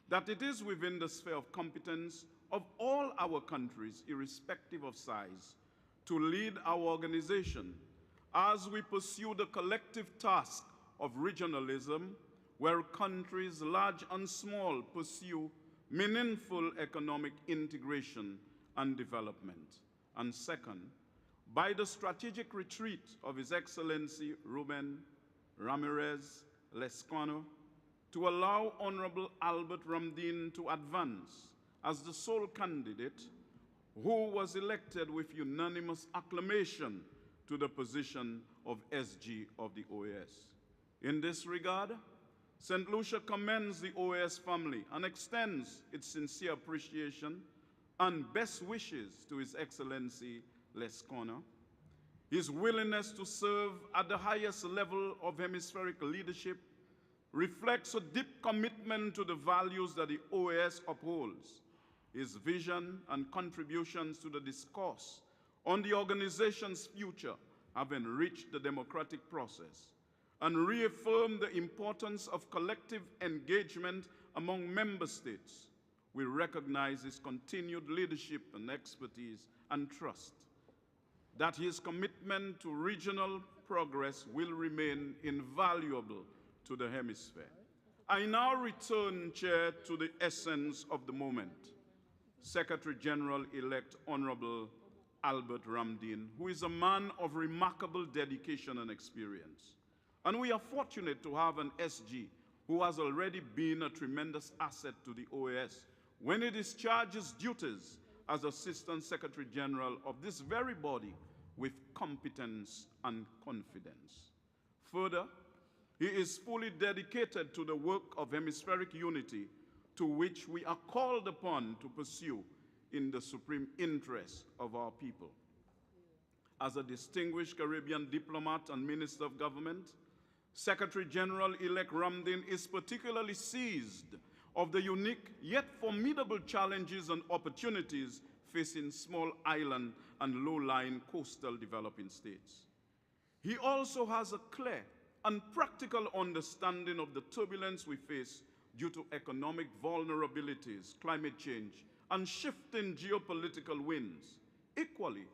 T: that it is within the sphere of competence of all our countries, irrespective of size, to lead our organization as we pursue the collective task of regionalism, where countries large and small pursue meaningful economic integration and development. And second, by the strategic retreat of His Excellency Ruben Ramirez Lescano to allow Honorable Albert Ramdin to advance as the sole candidate who was elected with unanimous acclamation to the position of SG of the OAS. In this regard, St. Lucia commends the OAS family and extends its sincere appreciation and best wishes to His Excellency Lescano. His willingness to serve at the highest level of hemispheric leadership reflects a deep commitment to the values that the OAS upholds. His vision and contributions to the discourse on the organization's future have enriched the democratic process and reaffirmed the importance of collective engagement among member states. We recognize his continued leadership and expertise and trust that his commitment to regional progress will remain invaluable to the hemisphere. I now return, Chair, to the essence of the moment. Secretary General-elect Honorable Albert Ramdin, who is a man of remarkable dedication and experience. And we are fortunate to have an SG who has already been a tremendous asset to the OAS when he discharges duties as Assistant Secretary General of this very body with competence and confidence. Further, he is fully dedicated to the work of hemispheric unity to which we are called upon to pursue in the supreme interest of our people. As a distinguished Caribbean diplomat and Minister of Government, Secretary General-elect Ramdin is particularly seized of the unique yet formidable challenges and opportunities facing small island and low-lying coastal developing states. He also has a clear and practical understanding of the turbulence we face due to economic vulnerabilities, climate change, and shifting geopolitical winds. Equally,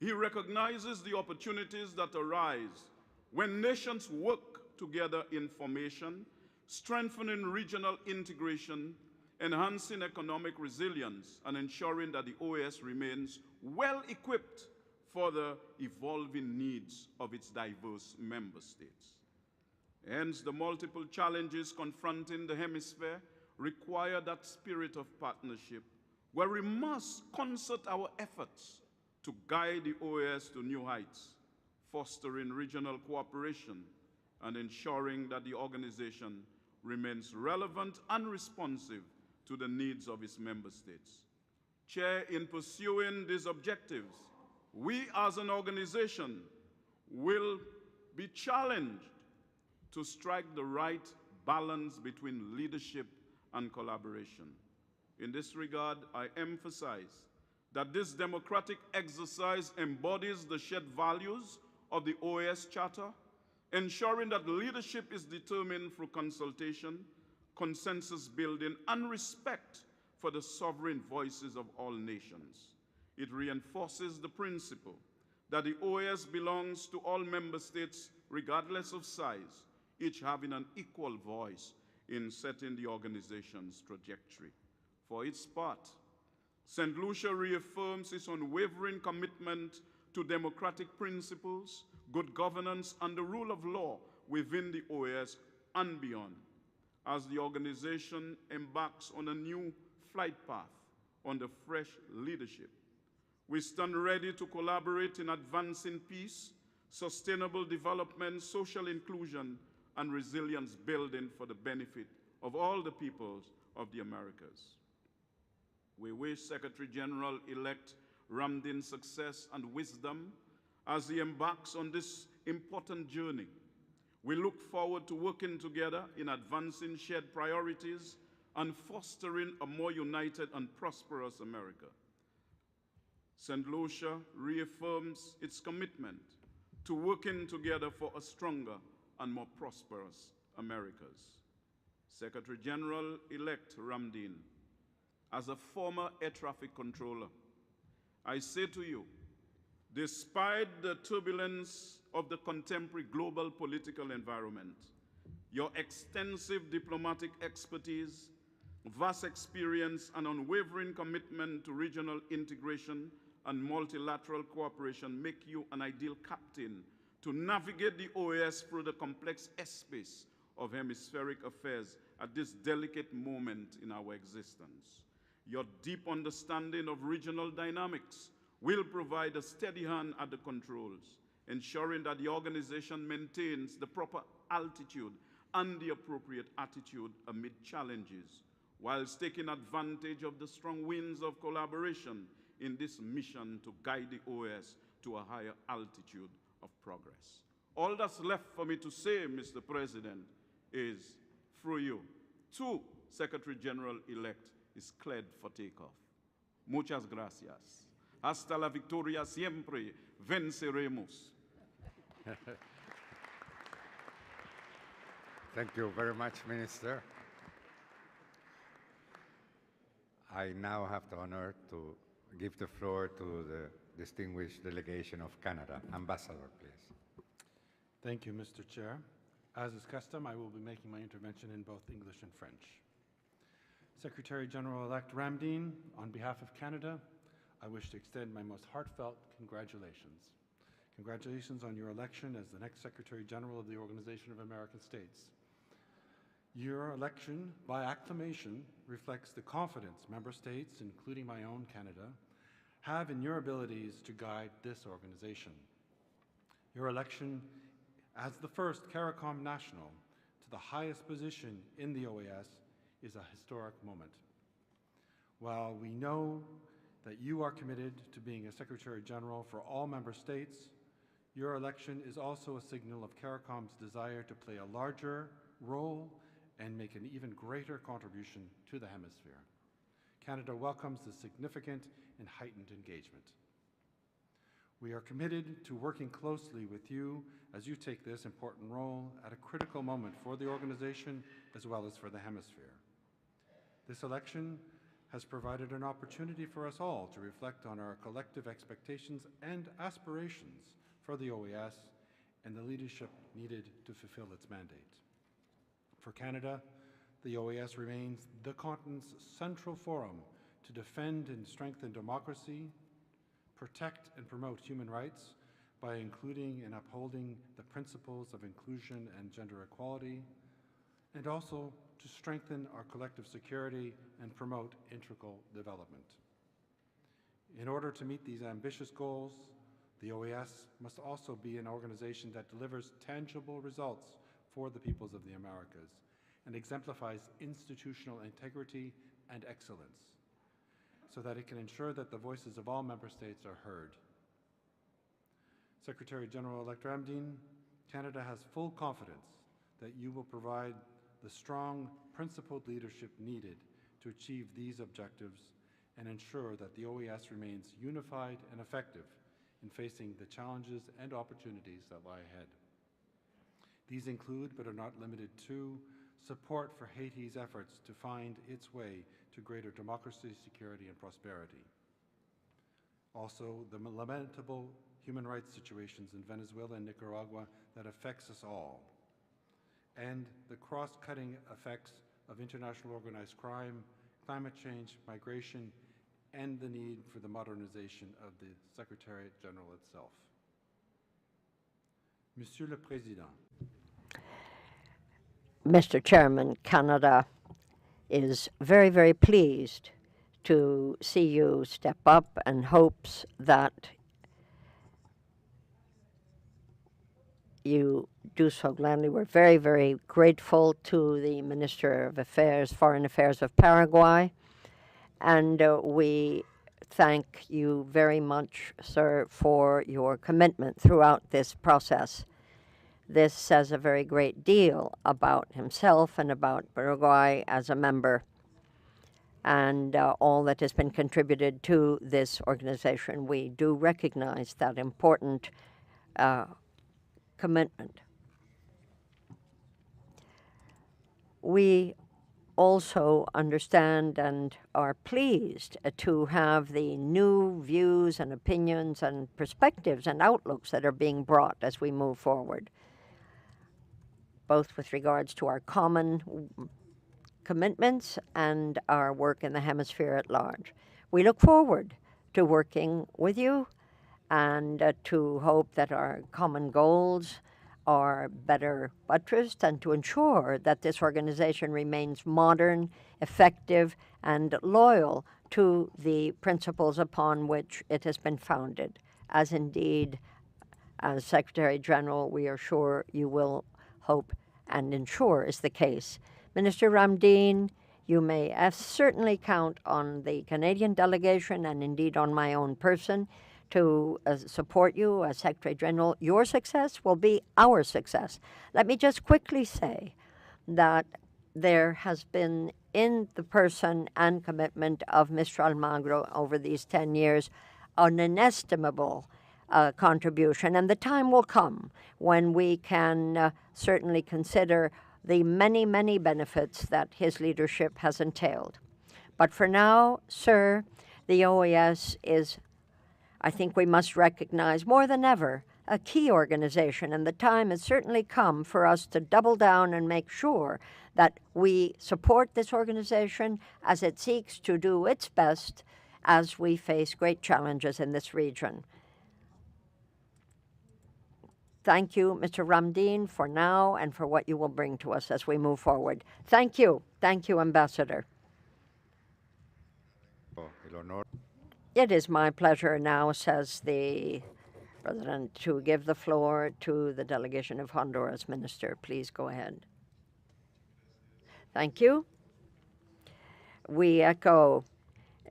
T: he recognizes the opportunities that arise when nations work together in formation, strengthening regional integration, enhancing economic resilience, and ensuring that the OAS remains well-equipped for the evolving needs of its diverse member states. Hence, the multiple challenges confronting the hemisphere require that spirit of partnership where we must concert our efforts to guide the OAS to new heights, fostering regional cooperation and ensuring that the organization remains relevant and responsive to the needs of its member states. Chair, in pursuing these objectives, we as an organization will be challenged to strike the right balance between leadership and collaboration. In this regard, I emphasize that this democratic exercise embodies the shared values of the OAS Charter, ensuring that leadership is determined through consultation, consensus building, and respect for the sovereign voices of all nations. It reinforces the principle that the OAS belongs to all member states regardless of size, each having an equal voice in setting the organization's trajectory. For its part, St. Lucia reaffirms its unwavering commitment to democratic principles, good governance, and the rule of law within the OAS and beyond, as the organization embarks on a new flight path under fresh leadership. We stand ready to collaborate in advancing peace, sustainable development, social inclusion, and resilience building for the benefit of all the peoples of the Americas. We wish Secretary General-elect Ramdin success and wisdom as he embarks on this important journey. We look forward to working together in advancing shared priorities and fostering a more united and prosperous America. St. Lucia reaffirms its commitment to working together for a stronger and more prosperous Americas. Secretary General-elect Ramdin, as a former air traffic controller, I say to you, despite the turbulence of the contemporary global political environment, your extensive diplomatic expertise, vast experience, and unwavering commitment to regional integration and multilateral cooperation make you an ideal captain to navigate the OAS through the complex airspace of hemispheric affairs at this delicate moment in our existence. Your deep understanding of regional dynamics will provide a steady hand at the controls, ensuring that the organization maintains the proper altitude and the appropriate attitude amid challenges, whilst taking advantage of the strong winds of collaboration in this mission to guide the OAS to a higher altitude of progress. All that's left for me to say, Mr. President, is through you to Secretary General-elect is cleared for takeoff. Muchas gracias. Hasta la victoria siempre venceremos.
I: Thank you very much, Minister. I now have the honor to give the floor to the distinguished delegation of Canada. Ambassador, please.
U: Thank you, Mr. Chair. As is custom, I will be making my intervention in both English and French. Secretary General-elect Ramdeen, on behalf of Canada, I wish to extend my most heartfelt congratulations. Congratulations on your election as the next Secretary General of the Organization of American States. Your election by acclamation reflects the confidence member states, including my own Canada, have in your abilities to guide this organization. Your election as the first CARICOM national to the highest position in the OAS is a historic moment. While we know that you are committed to being a Secretary General for all member states, your election is also a signal of CARICOM's desire to play a larger role and make an even greater contribution to the hemisphere. Canada welcomes the significant and heightened engagement. We are committed to working closely with you as you take this important role at a critical moment for the organization as well as for the hemisphere. This election has provided an opportunity for us all to reflect on our collective expectations and aspirations for the OAS and the leadership needed to fulfill its mandate. For Canada, the OAS remains the continent's central forum to defend and strengthen democracy, protect and promote human rights by including and upholding the principles of inclusion and gender equality, and also to strengthen our collective security and promote integral development. In order to meet these ambitious goals, the OAS must also be an organization that delivers tangible results for the peoples of the Americas and exemplifies institutional integrity and excellence, so that it can ensure that the voices of all member states are heard. Secretary General-elect Ramdeen, Canada has full confidence that you will provide the strong, principled leadership needed to achieve these objectives and ensure that the OAS remains unified and effective in facing the challenges and opportunities that lie ahead. These include, but are not limited to, support for Haiti's efforts to find its way to greater democracy, security, and prosperity. Also, the lamentable human rights situations in Venezuela and Nicaragua that affects us all, and the cross-cutting effects of international organized crime, climate change, migration, and the need for the modernization of the Secretariat General itself. Monsieur le Président.
G: Mr. Chairman, Canada is very, very pleased to see you step up and hopes that you do so gladly. We're very, very grateful to the Minister of Foreign Affairs of Paraguay, and we thank you very much, sir, for your commitment throughout this process. This says a very great deal about himself and about Paraguay as a member, and all that has been contributed to this organization. We do recognize that important commitment. We also understand and are pleased to have the new views and opinions and perspectives and outlooks that are being brought as we move forward, both with regards to our common commitments and our work in the hemisphere at large. We look forward to working with you and to hope that our common goals are better buttressed and to ensure that this organization remains modern, effective, and loyal to the principles upon which it has been founded, as indeed, as Secretary General, we are sure you will hope and ensure is the case. Minister Ramdeen, you may certainly count on the Canadian delegation and indeed on my own person to support you as Secretary General. Your success will be our success. Let me just quickly say that there has been in the person and commitment of Mr. Almagro over these 10 years an inestimable contribution, and the time will come when we can certainly consider the many, many benefits that his leadership has entailed. But for now, sir, the OAS is, I think we must recognize more than ever a key organization, and the time has certainly come for us to double down and make sure that we support this organization as it seeks to do its best as we face great challenges in this region. Thank you, Mr. Ramdeen, for now and for what you will bring to us as we move forward. Thank you. Thank you, Ambassador. It is my pleasure now, says the President, to give the floor to the delegation of Honduras. Minister, please go ahead. Thank you. We echo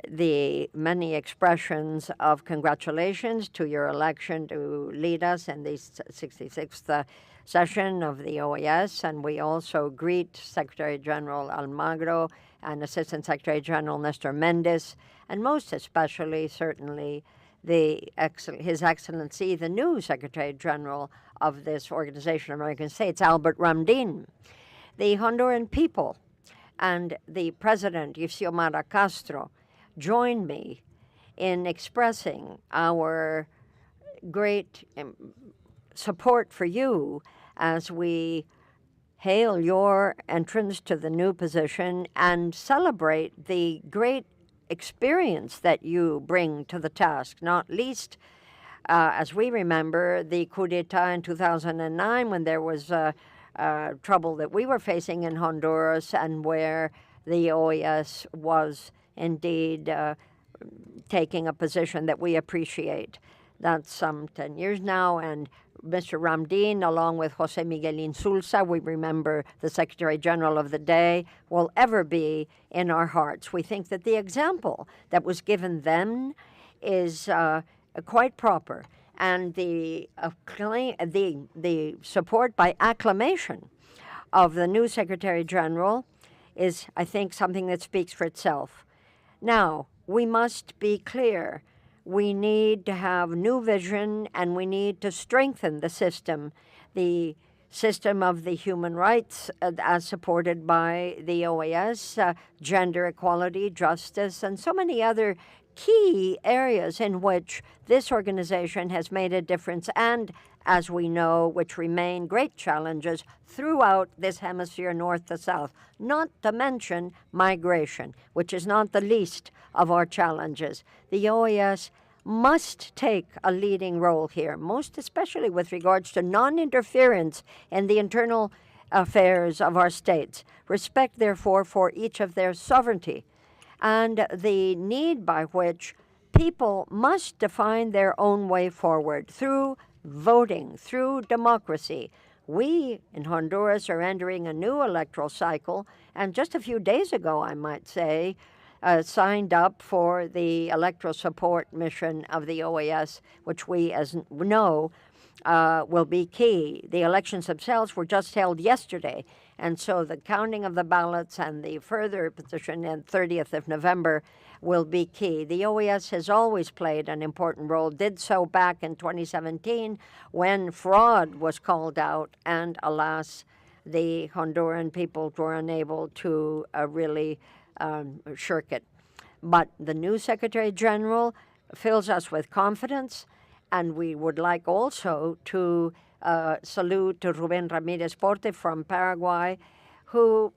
G: the many expressions of congratulations to your election to lead us in the 66th session of the OAS, and we also greet Secretary General Almagro and Assistant Secretary General Nestor Mendez, and most especially, certainly, His Excellency, the new Secretary General of this Organization of American States, Albert Ramdeen. The Honduran people and the President, Xiomara Castro, join me in expressing our great support for you as we hail your entrance to the new position and celebrate the great experience that you bring to the task, not least, as we remember, the coup d'etat in 2009 when there was trouble that we were facing in Honduras and where the OAS was indeed taking a position that we appreciate. That's some 10 years now, and Mr. Ramdeen, along with Jose Miguel Insulza, we remember the Secretary General of the day, will ever be in our hearts. We think that the example that was given then is quite proper, and the support by acclamation of the new Secretary General is, I think, something that speaks for itself. Now, we must be clear. We need to have new vision, and we need to strengthen the system of the human rights as supported by the OAS, gender equality, justice, and so many other key areas in which this organization has made a difference and, as we know, which remain great challenges throughout this hemisphere, north to south, not to mention migration, which is not the least of our challenges. The OAS must take a leading role here, most especially with regards to non-interference in the internal affairs of our states. Respect, therefore, for each of their sovereignty and the need by which people must define their own way forward through voting, through democracy. We in Honduras are entering a new electoral cycle, and just a few days ago, I might say, signed up for the electoral support mission of the OAS, which we, as know, will be key. The elections themselves were just held yesterday, and so the counting of the ballots and the further position on 30th of November will be key. The OAS has always played an important role, did so back in 2017 when fraud was called out, and alas, the Honduran people were unable to really shirk it. But the new Secretary General fills us with confidence, and we would like also to salute to Ruben Ramirez Porte from Paraguay, who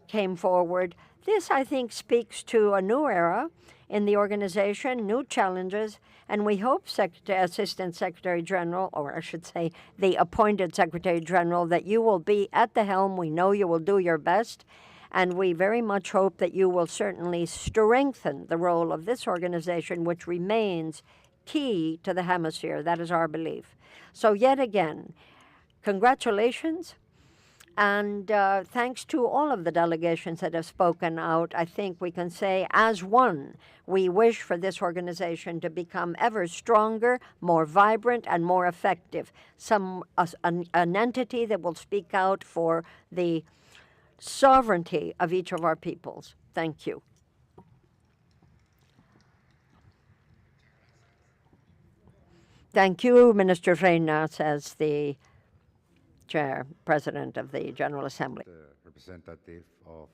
G: came forward. This, I think, speaks to a new era in the organization, new challenges, and we hope Assistant Secretary General, or I should say the appointed Secretary General, that you will be at the helm. We know you will do your best, and we very much hope that you will certainly strengthen the role of this organization, which remains key to the hemisphere. That is our belief. So yet again, congratulations, and thanks to all of the delegations that have spoken out. I think we can say, as one, we wish for this organization to become ever stronger, more vibrant, and more effective. An entity that will speak out for the sovereignty of each of our peoples. Thank you. Thank you, Minister Reina, says the Chair, President of the General Assembly.
I: The representative of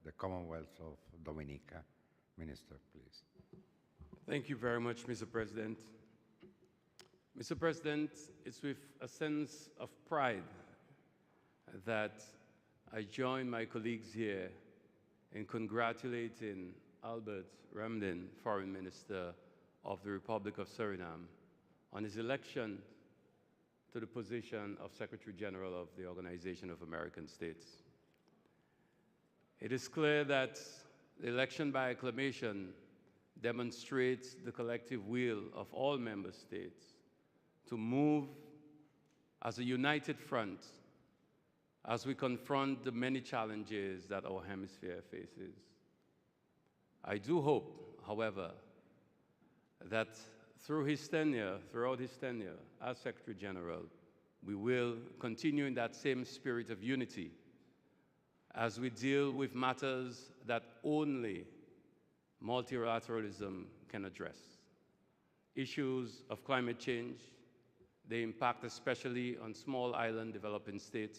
I: the Commonwealth of Dominica. Minister, please.
J: Thank you very much, Mr. President. Mr. President, it's with a sense of pride that I join my colleagues here in congratulating Albert Ramdin, Foreign Minister of the Republic of Suriname, on his election to the position of Secretary General of the Organization of American States. It is clear that the election by acclamation demonstrates the collective will of all member states to move as a united front as we confront the many challenges that our hemisphere faces. I do hope, however, that throughout his tenure as Secretary General, we will continue in that same spirit of unity as we deal with matters that only multilateralism can address. Issues of climate change, the impact especially on small island developing states,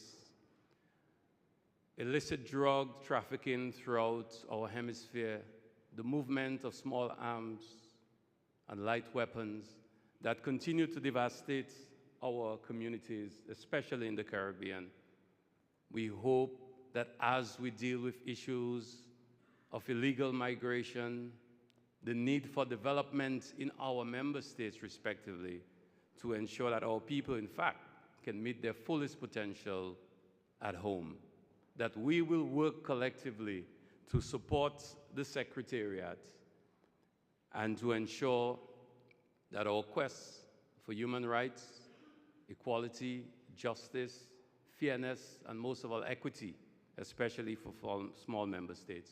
J: illicit drug trafficking throughout our hemisphere, the movement of small arms and light weapons that continue to devastate our communities, especially in the Caribbean. We hope that as we deal with issues of illegal migration, the need for development in our member states respectively, to ensure that our people, in fact, can meet their fullest potential at home, that we will work collectively to support the Secretariat and to ensure that our quest for human rights, equality, justice, fairness, and most of all, equity, especially for small member states,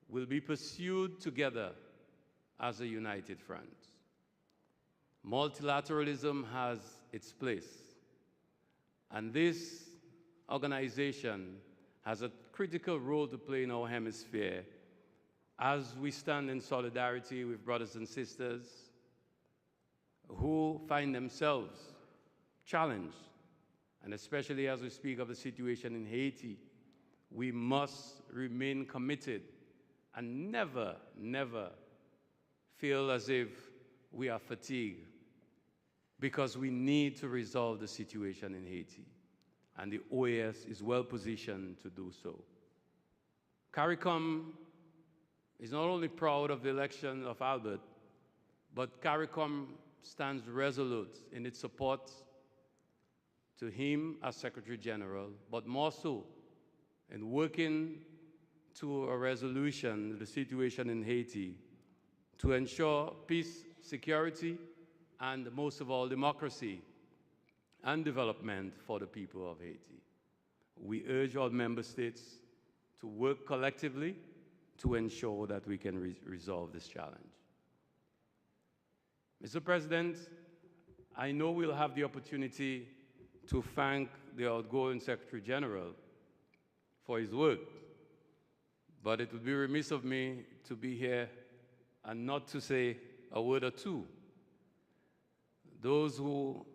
J: will be pursued together as a united front. Multilateralism has its place, and this organization has a critical role to play in our hemisphere as we stand in solidarity with brothers and sisters who find themselves challenged. And especially as we speak of the situation in Haiti, we must remain committed and never, never feel as if we are fatigued, because we need to resolve the situation in Haiti, and the OAS is well positioned to do so. CARICOM is not only proud of the election of Albert, but CARICOM stands resolute in its support to him as Secretary General, but more so in working to a resolution of the situation in Haiti to ensure peace, security, and most of all, democracy and development for the people of Haiti. We urge all member states to work collectively to ensure that we can resolve this challenge. Mr. President, I know we'll have the opportunity to thank the outgoing Secretary General for his work, but it would be remiss of me to be here and not to say a word or two. Those who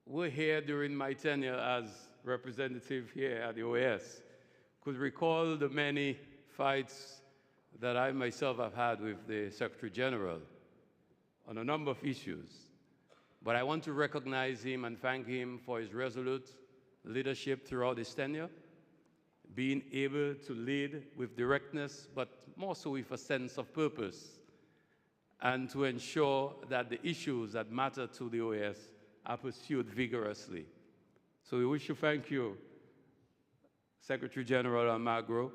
J: were here during my tenure as representative here at the OAS could recall the many fights that I myself have had with the Secretary General on a number of issues. But I want to recognize him and thank him for his resolute leadership throughout his tenure, being able to lead with directness, but more so with a sense of purpose, and to ensure that the issues that matter to the OAS are pursued vigorously. So we wish to thank you, Secretary General Almagro,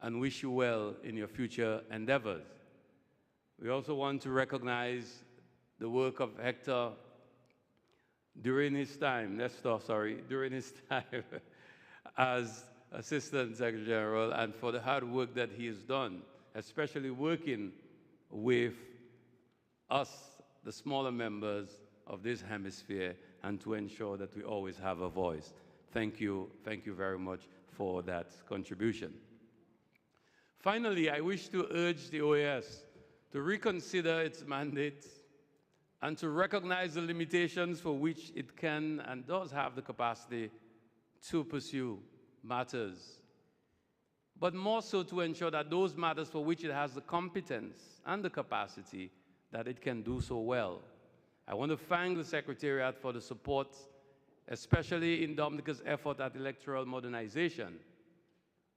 J: and wish you well in your future endeavors. We also want to recognize the work of Nestor, during his time as Assistant Secretary General, and for the hard work that he has done, especially working with us, the smaller members of this hemisphere, and to ensure that we always have a voice. Thank you very much for that contribution. Finally, I wish to urge the OAS to reconsider its mandate and to recognize the limitations for which it can and does have the capacity to pursue matters, but more so to ensure that those matters for which it has the competence and the capacity, that it can do so well. I want to thank the Secretariat for the support, especially in Dominica's effort at electoral modernization.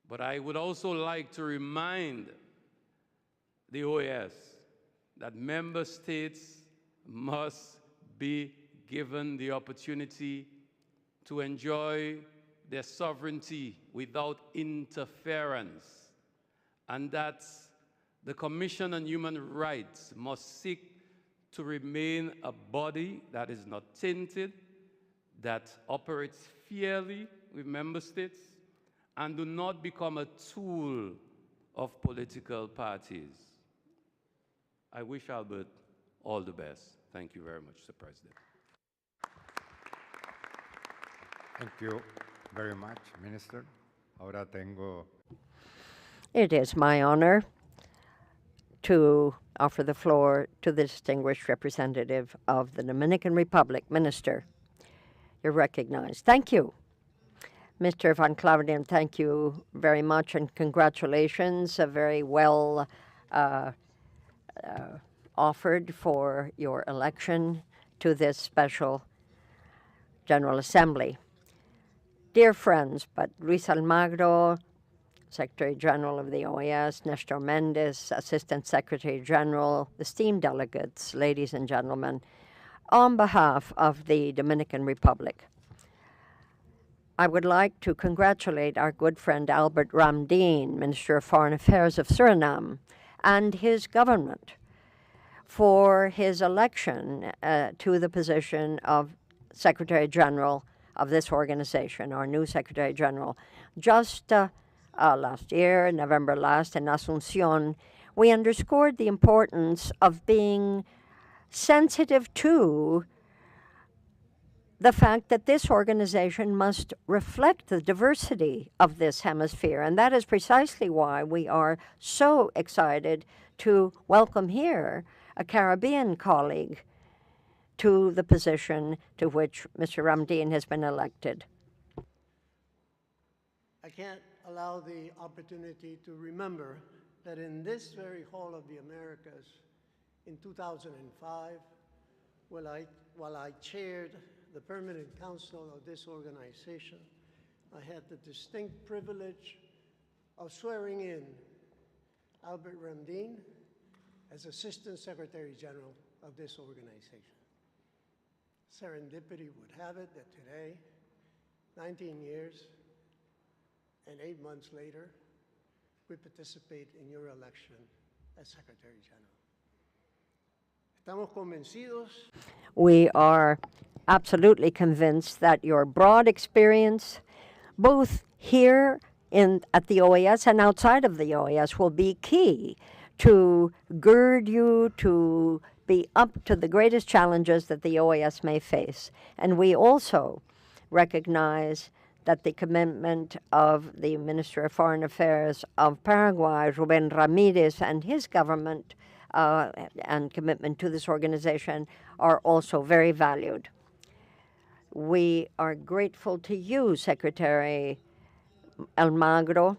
J: But I would also like to remind the OAS that member states must be given the opportunity to enjoy their sovereignty without interference, and that the Commission on Human Rights must seek to remain a body that is not tainted, that operates fairly with member states, and do not become a tool of political parties. I wish Albert all the best. Thank you very much, Mr. President.
I: Thank you very much, Minister. Ahora tengo.
G: It is my honor to offer the floor to the distinguished representative of the Dominican Republic. Minister, you're recognized. Thank you. Mr. Van Claverdien, thank you very much and congratulations. Very well offered for your election to this special General Assembly. Dear friends, but Luis Almagro, Secretary General of the OAS, Nestor Mendez, Assistant Secretary General, esteemed delegates, ladies and gentlemen, on behalf of the Dominican Republic, I would like to congratulate our good friend Albert Ramdien, Minister of Foreign Affairs of Suriname, and his government for his election to the position of Secretary General of this organization, our new Secretary General. Just last year, November last, in Asunción, we underscored the importance of being sensitive to the fact that this organization must reflect the diversity of this hemisphere. And that is precisely why we are so excited to welcome here a Caribbean colleague to the position to which Mr. Ramdien has been elected.
E: I can't allow the opportunity to remember that in this very Hall of the Americas in 2005, while I chaired the Permanent Council of this organization, I had the distinct privilege of swearing in Albert Ramdien as Assistant Secretary General of this organization. Serendipity would have it that today, 19 years and 8 months later, we participate in your election as Secretary General. Estamos convencidos.
G: We are absolutely convinced that your broad experience, both here at the OAS and outside of the OAS, will be key to gird you to be up to the greatest challenges that the OAS may face. And we also recognize that the commitment of the Minister of Foreign Affairs of Paraguay, Rubén Ramírez, and his government and commitment to this organization are also very valued. We are grateful to you, Secretary Almagro.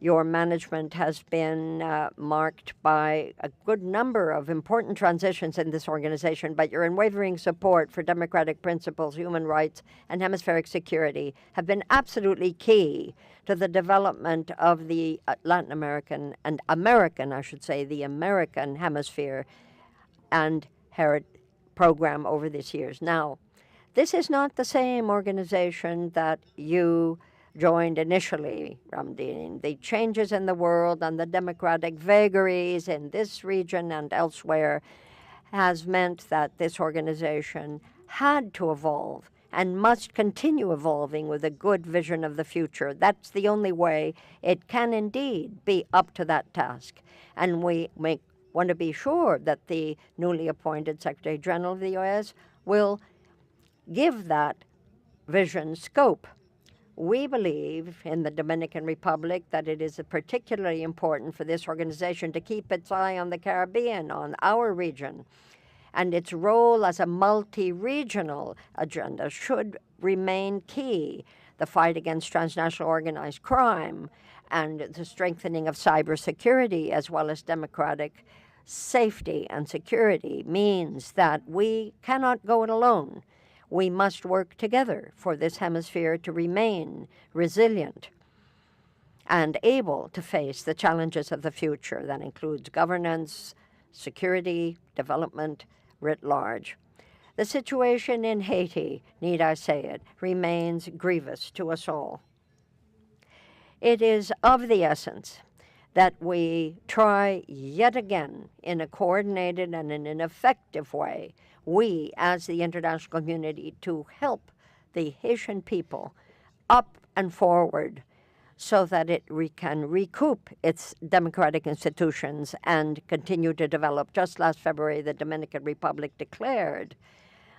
G: Your management has been marked by a good number of important transitions in this organization, but your unwavering support for democratic principles, human rights, and hemispheric security have been absolutely key to the development of the Latin American and American, I should say, the American hemisphere and heritage program over these years. Now, this is not the same organization that you joined initially, Ramdien. The changes in the world and the democratic vagaries in this region and elsewhere has meant that this organization had to evolve and must continue evolving with a good vision of the future. That's the only way it can indeed be up to that task. And we want to be sure that the newly appointed Secretary General of the OAS will give that vision scope. We believe in the Dominican Republic that it is particularly important for this organization to keep its eye on the Caribbean, on our region, and its role as a multi-regional agenda should remain key. The fight against transnational organized crime and the strengthening of cybersecurity, as well as democratic safety and security means that we cannot go it alone. We must work together for this hemisphere to remain resilient and able to face the challenges of the future. That includes governance, security, development writ large. The situation in Haiti, need I say it, remains grievous to us all. It is of the essence that we try yet again in a coordinated and in an effective way, we as the international community, to help the Haitian people up and forward so that it can recoup its democratic institutions and continue to develop. Just last February, the Dominican Republic declared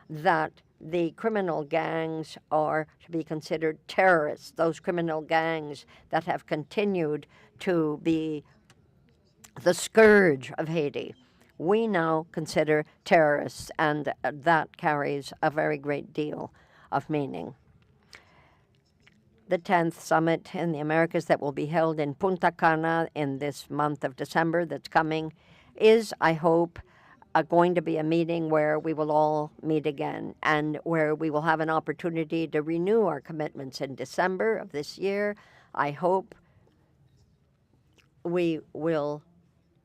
G: that the criminal gangs are to be considered terrorists, those criminal gangs that have continued to be the scourge of Haiti. We now consider terrorists, and that carries a very great deal of meaning. The 10th summit in the Americas that will be held in Punta Cana in this month of December that's coming is, I hope, going to be a meeting where we will all meet again and where we will have an opportunity to renew our commitments in December of this year. I hope we will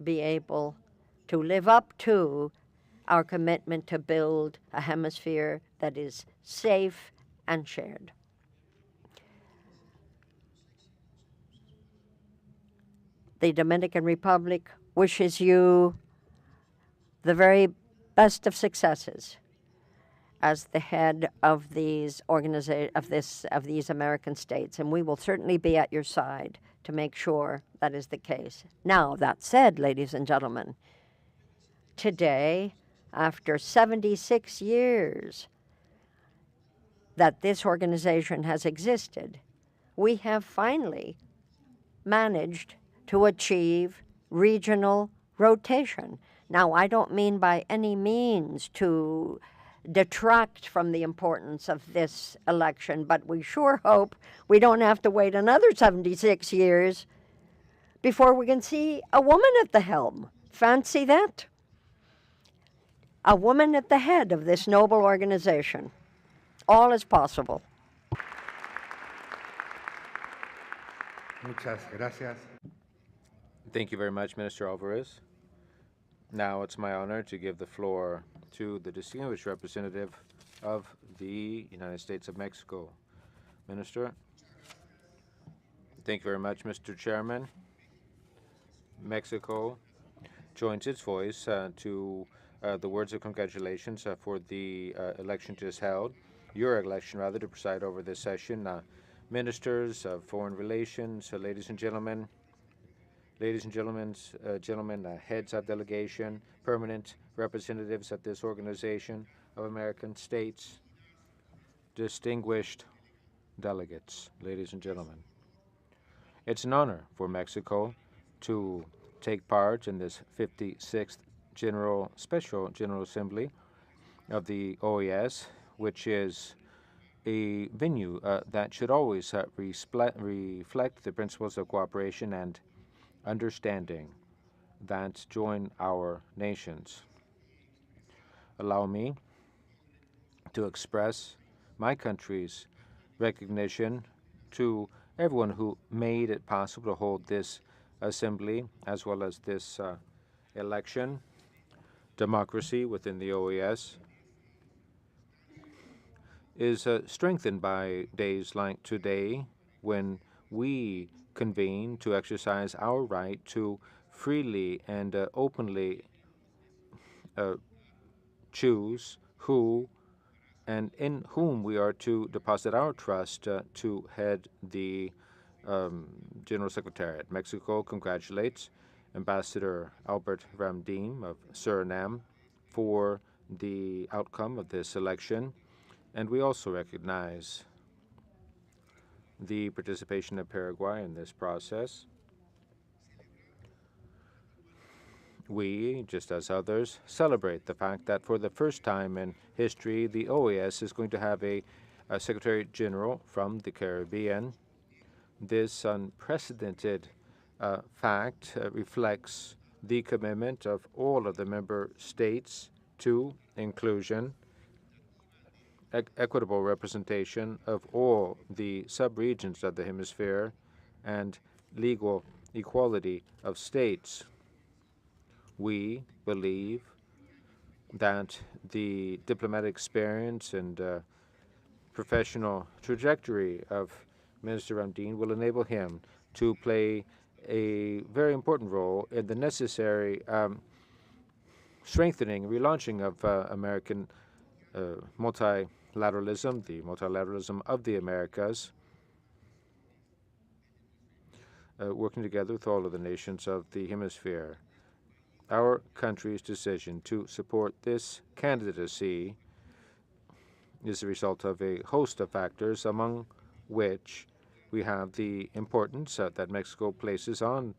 G: be able to live up to our commitment to build a hemisphere that is safe and shared. The Dominican Republic wishes you the very best of successes as the head of these American states, and we will certainly be at your side to make sure that is the case. Now, that said, ladies and gentlemen, today, after 76 years that this organization has existed, we have finally managed to achieve regional rotation. Now, I don't mean by any means to detract from the importance of this election, but we sure hope we don't have to wait another 76 years before we can see a woman at the helm. Fancy that? A woman at the head of this noble organization. All is possible.
I: Muchas gracias.
K: Thank you very much, Minister Alvarez. Now it's my honor to give the floor to the distinguished representative of the United States of Mexico. Minister. Thank you very much, Mr. Chairman. Mexico joins its voice to the words of congratulations for the election just held, your election rather, to preside over this session. Ministers of Foreign Relations, ladies and gentlemen, heads of delegation, permanent representatives of this organization of American states, distinguished delegates, ladies and gentlemen. It's an honor for Mexico to take part in this 56th Special General Assembly of the OAS, which is a venue that should always reflect the principles of cooperation and understanding that join our nations. Allow me to express my country's recognition to everyone who made it possible to hold this assembly as well as this election. Democracy within the OAS is strengthened by days like today when we convene to exercise our right to freely and openly choose who and in whom we are to deposit our trust to head the General Secretariat. Mexico congratulates Ambassador Albert Ramdin of Suriname for the outcome of this election, and we also recognize the participation of Paraguay in this process. We, just as others, celebrate the fact that for the first time in history, the OAS is going to have a Secretary General from the Caribbean. This unprecedented fact reflects the commitment of all of the member states to inclusion, equitable representation of all the subregions of the hemisphere, and legal equality of states. We believe that the diplomatic experience and professional trajectory of Minister Ramdin will enable him to play a very important role in the necessary strengthening, relaunching of American multilateralism, the multilateralism of the Americas, working together with all of the nations of the hemisphere. Our country's decision to support this candidacy is the result of a host of factors, among which we have the importance that Mexico places on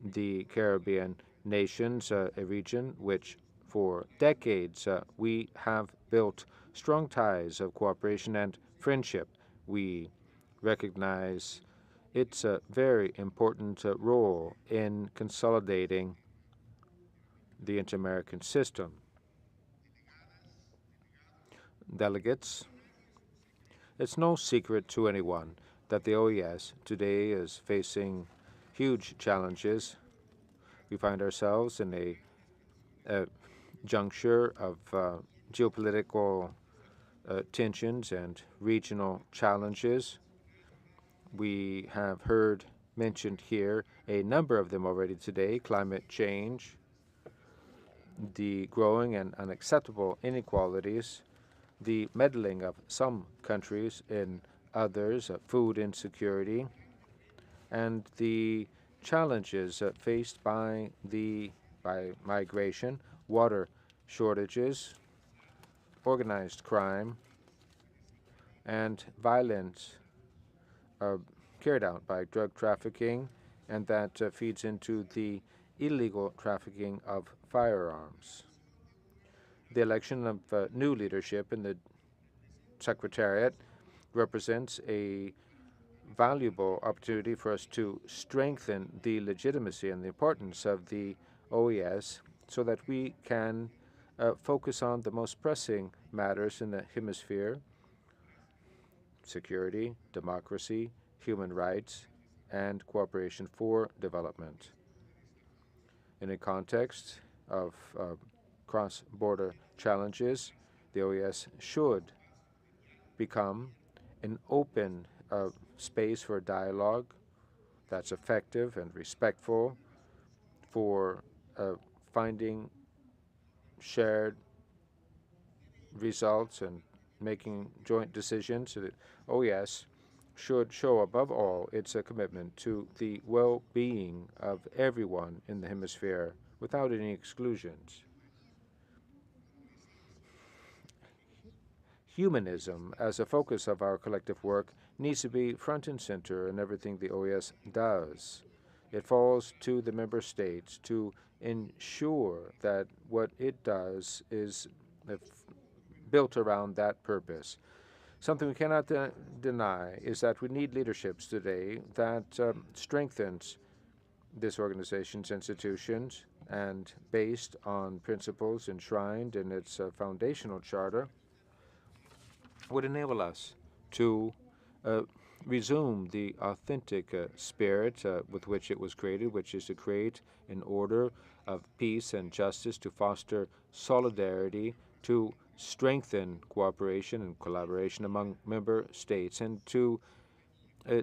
K: the Caribbean nations, a region which for decades we have built strong ties of cooperation and friendship. We recognize its very important role in consolidating the inter-American system. Delegates, it's no secret to anyone that the OAS today is facing huge challenges. We find ourselves in a juncture of geopolitical tensions and regional challenges. We have heard mentioned here a number of them already today: climate change, the growing and unacceptable inequalities, the meddling of some countries in others, food insecurity, and the challenges faced by migration, water shortages, organized crime, and violence carried out by drug trafficking, and that feeds into the illegal trafficking of firearms. The election of new leadership in the Secretariat represents a valuable opportunity for us to strengthen the legitimacy and the importance of the OAS so that we can focus on the most pressing matters in the hemisphere: security, democracy, human rights, and cooperation for development. In a context of cross-border challenges, the OAS should become an open space for dialogue that's effective and respectful, for finding shared results and making joint decisions. So that OAS should show above all its commitment to the well-being of everyone in the hemisphere without any exclusions. Humanism as a focus of our collective work needs to be front and center in everything the OAS does. It falls to the member states to ensure that what it does is built around that purpose. Something we cannot deny is that we need leaderships today that strengthens this organization's institutions and based on principles enshrined in its foundational charter would enable us to resume the authentic spirit with which it was created, which is to create an order of peace and justice, to foster solidarity, to strengthen cooperation and collaboration among member states, and to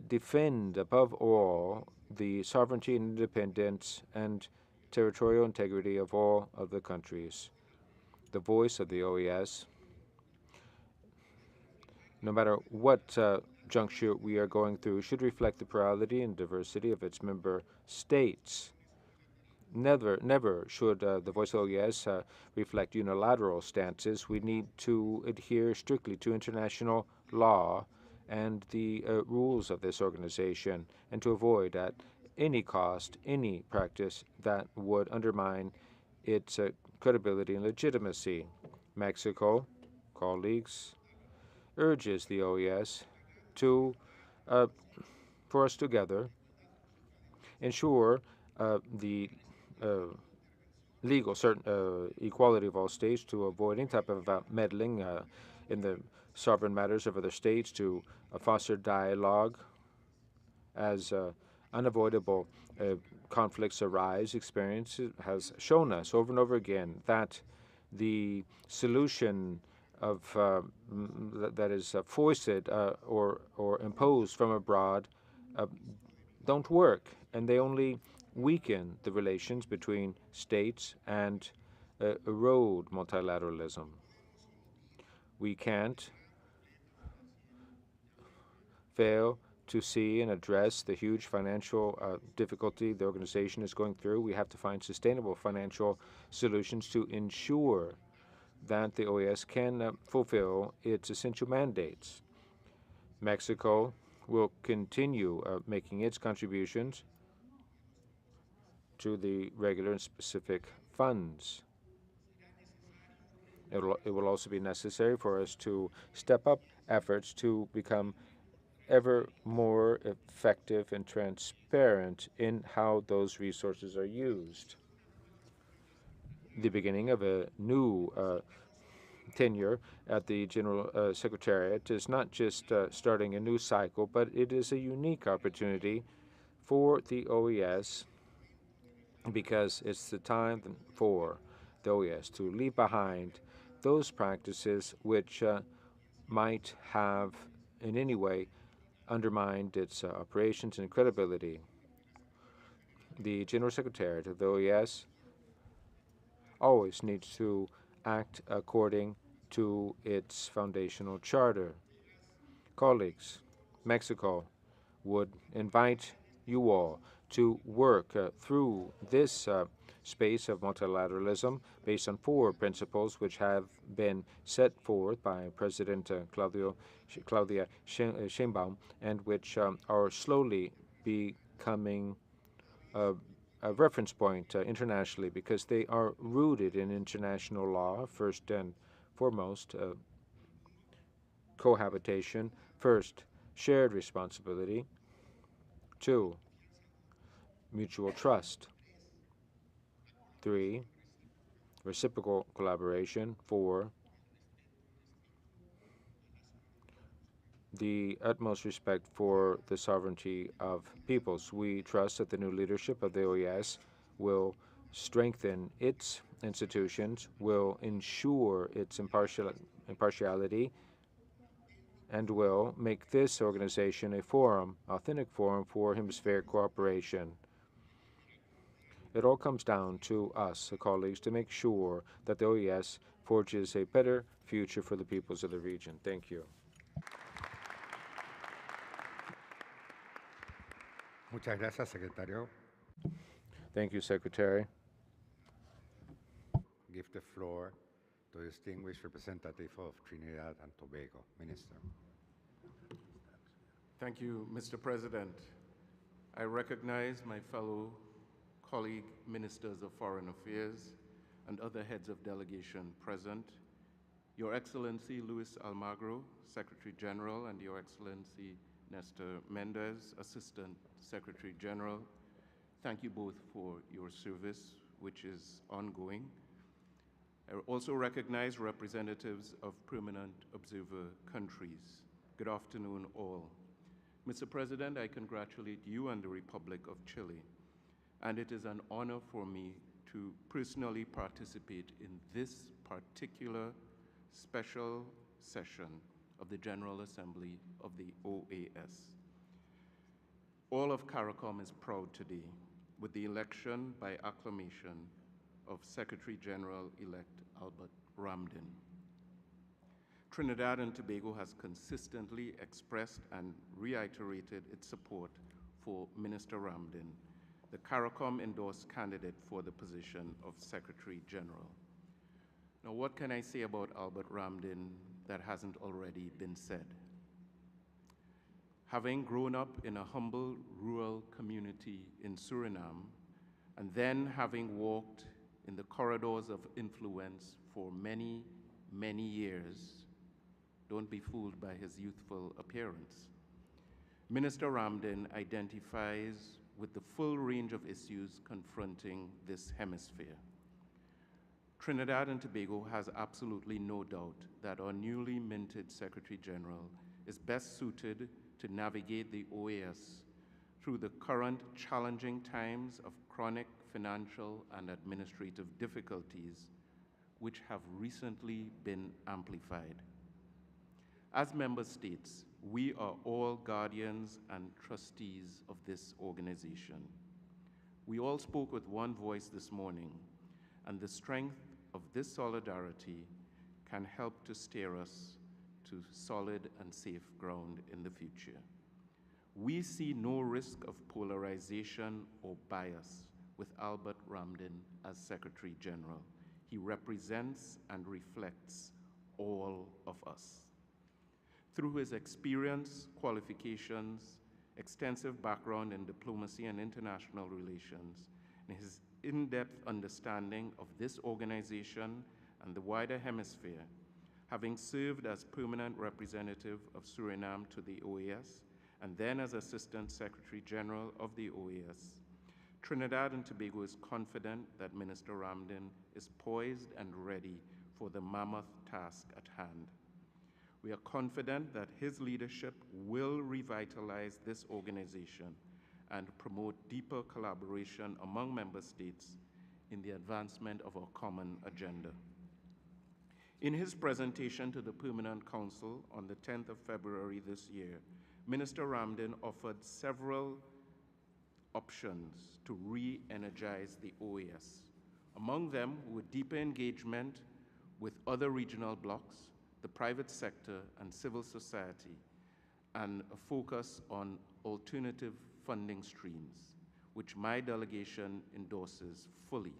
K: defend, above all, the sovereignty and independence and territorial integrity of all of the countries. The voice of the OAS, no matter what juncture we are going through, should reflect the plurality and diversity of its member states. Never should the voice of the OAS reflect unilateral stances. We need to adhere strictly to international law and the rules of this organization, and to avoid at any cost any practice that would undermine its credibility and legitimacy. Mexico, colleagues, urges the OAS to, for us together, ensure the legal equality of all states, to avoid any type of meddling in the sovereign matters of other states, to foster dialogue as unavoidable conflicts arise. Experience has shown us over and over again that the solution of that is foisted or imposed from abroad don't work, and they only weaken the relations between states and erode multilateralism. We can't fail to see and address the huge financial difficulty the organization is going through. We have to find sustainable financial solutions to ensure that the OAS can fulfill its essential mandates. Mexico will continue making its contributions to the regular and specific funds. It will also be necessary for us to step up efforts to become ever more effective and transparent in how those resources are used. The beginning of a new tenure at the General Secretariat is not just starting a new cycle, but it is a unique opportunity for the OAS, because it's the time for the OAS to leave behind those practices which might have in any way undermined its operations and credibility. The General Secretariat of the OAS always needs to act according to its foundational charter. Colleagues, Mexico would invite you all to work through this space of multilateralism based on 4 principles which have been set forth by President Claudia Sheinbaum, and which are slowly becoming a reference point internationally, because they are rooted in international law. First and foremost, cohabitation. First, shared responsibility. 2, mutual trust. 3, reciprocal collaboration. 4, the utmost respect for the sovereignty of peoples. We trust that the new leadership of the OAS will strengthen its institutions, will ensure its impartiality, and will make this organization a forum, authentic forum for hemispheric cooperation. It all comes down to us, the colleagues, to make sure that the OAS forges a better future for the peoples of the region. Thank you.
I: Muchas gracias, Secretario.
K: Thank you, Secretary.
I: Give the floor to the distinguished representative of Trinidad and Tobago, Minister.
Q: Thank you, Mr. President. I recognize my fellow colleague ministers of foreign affairs and other heads of delegation present, Your Excellency Luis Almagro, Secretary General, and Your Excellency Nestor Mendez, Assistant Secretary General. Thank you both for your service, which is ongoing. I also recognize representatives of permanent observer countries. Good afternoon, all. Mr. President, I congratulate you and the Republic of Chile, and it is an honor for me to personally participate in this particular special session of the General Assembly of the OAS. All of CARICOM is proud today with the election by acclamation of Secretary General-elect Albert Ramdin. Trinidad and Tobago has consistently expressed and reiterated its support for Minister Ramdin, the CARICOM endorsed candidate for the position of Secretary General. Now, what can I say about Albert Ramdin that hasn't already been said? Having grown up in a humble rural community in Suriname, and then having walked in the corridors of influence for many, many years, don't be fooled by his youthful appearance. Minister Ramdin identifies with the full range of issues confronting this hemisphere.
D: Trinidad and Tobago has absolutely no doubt that our newly minted Secretary General is best suited to navigate the OAS through the current challenging times of chronic financial and administrative difficulties, which have recently been amplified. As member states, we are all guardians and trustees of this organization. We all spoke with one voice this morning, and the strength of this solidarity can help to steer us to solid and safe ground in the future. We see no risk of polarization or bias with Albert Ramdin as Secretary General. He represents and reflects all of us. Through his experience, qualifications, extensive background in diplomacy and international relations, and his in-depth understanding of this organization and the wider hemisphere, having served as permanent representative of Suriname to the OAS, and then as Assistant Secretary General of the OAS, Trinidad and Tobago is confident that Minister Ramdin is poised and ready for the mammoth task at hand. We are confident that his leadership will revitalize this organization and promote deeper collaboration among member states in the advancement of our common agenda. In his presentation to the Permanent Council on the 10th of February this year, Minister Ramdin offered several options to re-energize the OAS. Among them were deeper engagement with other regional blocs, the private sector, and civil society, and a focus on alternative funding streams, which my delegation endorses fully.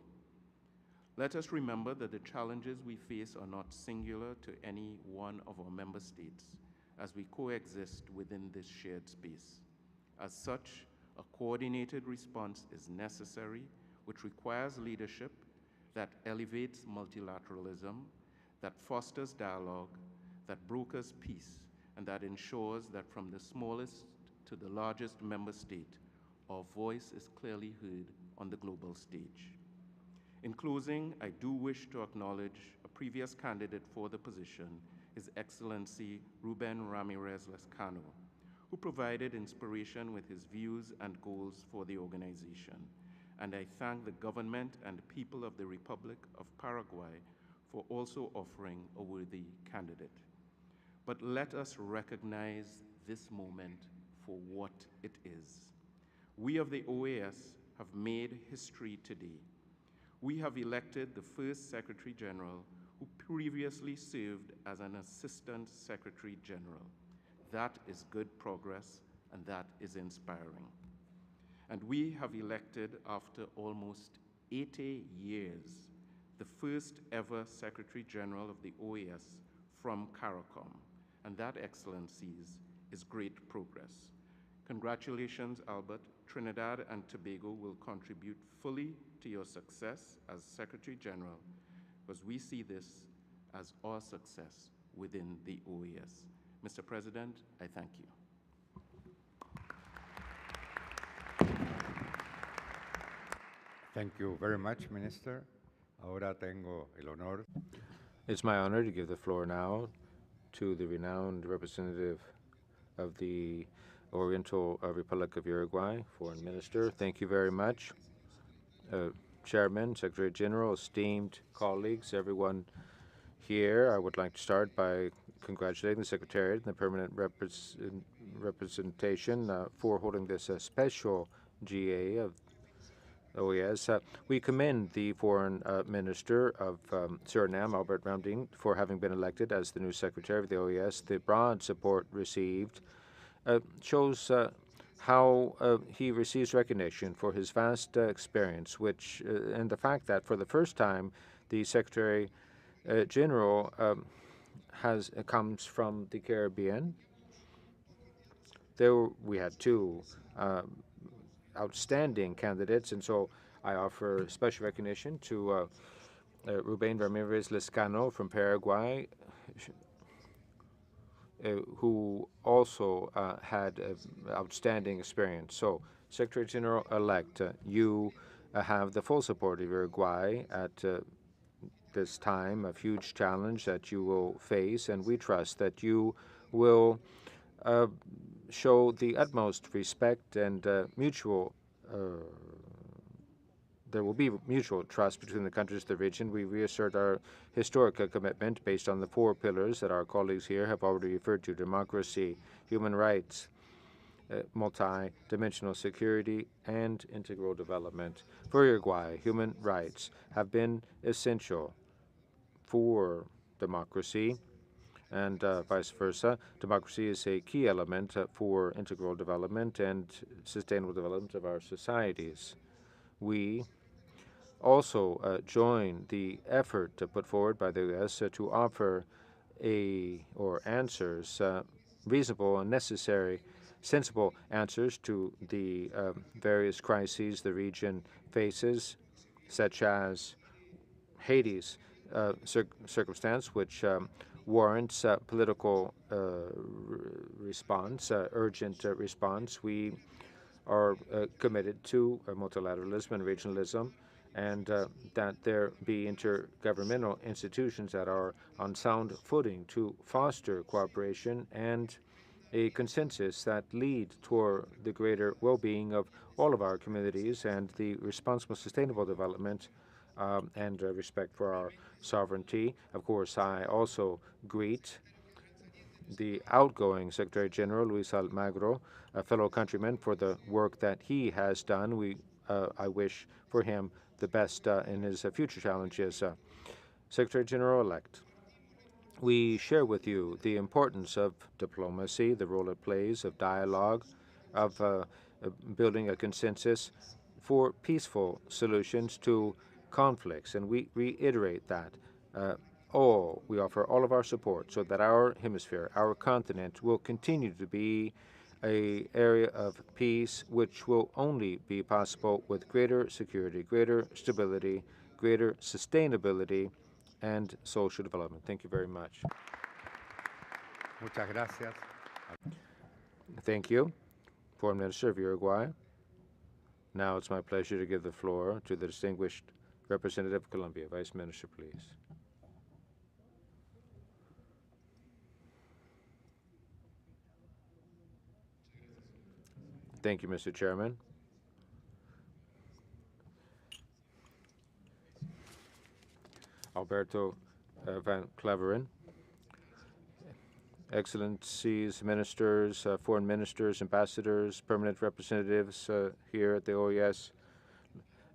D: Let us remember that the challenges we face are not singular to any one of our member states, as we coexist within this shared space. As such, a coordinated response is necessary, which requires leadership that elevates multilateralism, that fosters dialogue, that brokers peace, and that ensures that from the smallest to the largest member state, our voice is clearly heard on the global stage. In closing, I do wish to acknowledge a previous candidate for the position, His Excellency Ruben Ramirez Lescano, who provided inspiration with his views and goals for the organization. And I thank the government and people of the Republic of Paraguay for also offering a worthy candidate. But let us recognize this moment for what it is. We of the OAS have made history today. We have elected the first Secretary General who previously served as an Assistant Secretary General. That is good progress, and that is inspiring. And we have elected, after almost 80 years, the first ever Secretary General of the OAS from CARICOM, and that, Excellencies, is great progress. Congratulations, Albert. Trinidad and Tobago will contribute fully to your success as Secretary General, because we see this as our success within the OAS. Mr. President, I thank you.
I: Thank you very much, Minister. Ahora tengo el honor.
K: It's my honor to give the floor now to the renowned representative of the Oriental Republic of Uruguay, Foreign Minister. Thank you very much. Chairman, Secretary General, esteemed colleagues, everyone here, I would like to start by congratulating the Secretariat and the permanent representation for holding this special GA of OAS. We commend the Foreign Minister of Suriname, Albert Ramdin, for having been elected as the new Secretary of the OAS. The broad support received shows how he receives recognition for his vast experience, and the fact that for the first time the Secretary General comes from the Caribbean. There we had two outstanding candidates, and so I offer special recognition to Ruben Ramirez Lescano from Paraguay, who also had outstanding experience. So, Secretary General-elect, you have the full support of Uruguay at this time of huge challenge that you will face, and we trust that you will show the utmost respect and there will be mutual trust between the countries of the region. We reassert our historic commitment based on the 4 pillars that our colleagues here have already referred to: democracy, human rights, multi-dimensional security, and integral development. For Uruguay, human rights have been essential for democracy, and vice versa. Democracy is a key element for integral development and sustainable development of our societies. We also join the effort put forward by the OAS to offer answers, reasonable and necessary, sensible answers to the various crises the region faces, such as Haiti's circumstance, which warrants political response, urgent response. We are committed to multilateralism and regionalism, and that there be intergovernmental institutions that are on sound footing to foster cooperation and a consensus that lead toward the greater well-being of all of our communities and the responsible, sustainable development and respect for our sovereignty. Of course, I also greet the outgoing Secretary General, Luis Almagro, a fellow countryman, for the work that he has done. I wish for him the best in his future challenges. Secretary General-elect, we share with you the importance of diplomacy, the role it plays, of dialogue, of building a consensus for peaceful solutions to conflicts, and we reiterate that. We offer all of our support so that our hemisphere, our continent, will continue to be an area of peace, which will only be possible with greater security, greater stability, greater sustainability, and social development. Thank you very much.
I: Muchas gracias.
K: Thank you, Foreign Minister of Uruguay. Now it's my pleasure to give the floor to the distinguished representative of Colombia. Vice Minister, please. Thank you, Mr. Chairman. Alberto Van Cleveren, Excellencies, Ministers, Foreign Ministers, Ambassadors, Permanent Representatives here at the OAS,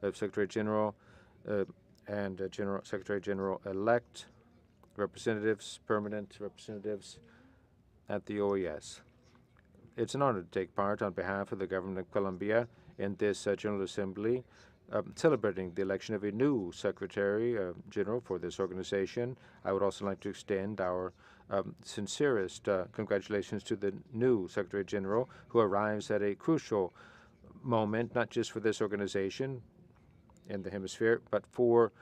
K: Secretary General and Secretary General-elect, representatives, permanent representatives at the OAS. It's an honor to take part on behalf of the government of Colombia in this General Assembly, celebrating the election of a new Secretary General for this organization. I would also like to extend our sincerest congratulations to the new Secretary General, who arrives at a crucial moment, not just for this organization in the hemisphere, but for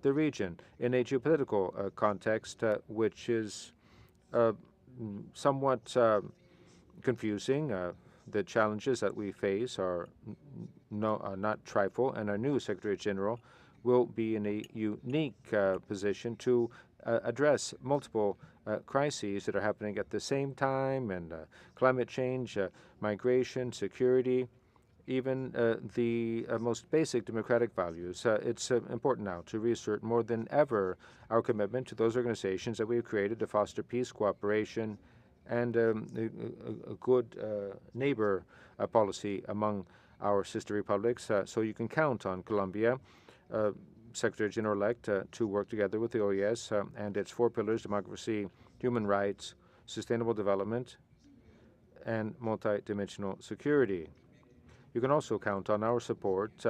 K: the region in a geopolitical context which is somewhat confusing. The challenges that we face are not trifle, and our new Secretary General will be in a unique position to address multiple crises that are happening at the same time, and climate change, migration, security, even the most basic democratic values. It's important now to reassert more than ever our commitment to those organizations that we have created to foster peace, cooperation, and a good neighbor policy among our sister republics. So you can count on Colombia, Secretary General-elect, to work together with the OAS and its 4 pillars: democracy, human rights, sustainable development, and multidimensional security. You can also count on our support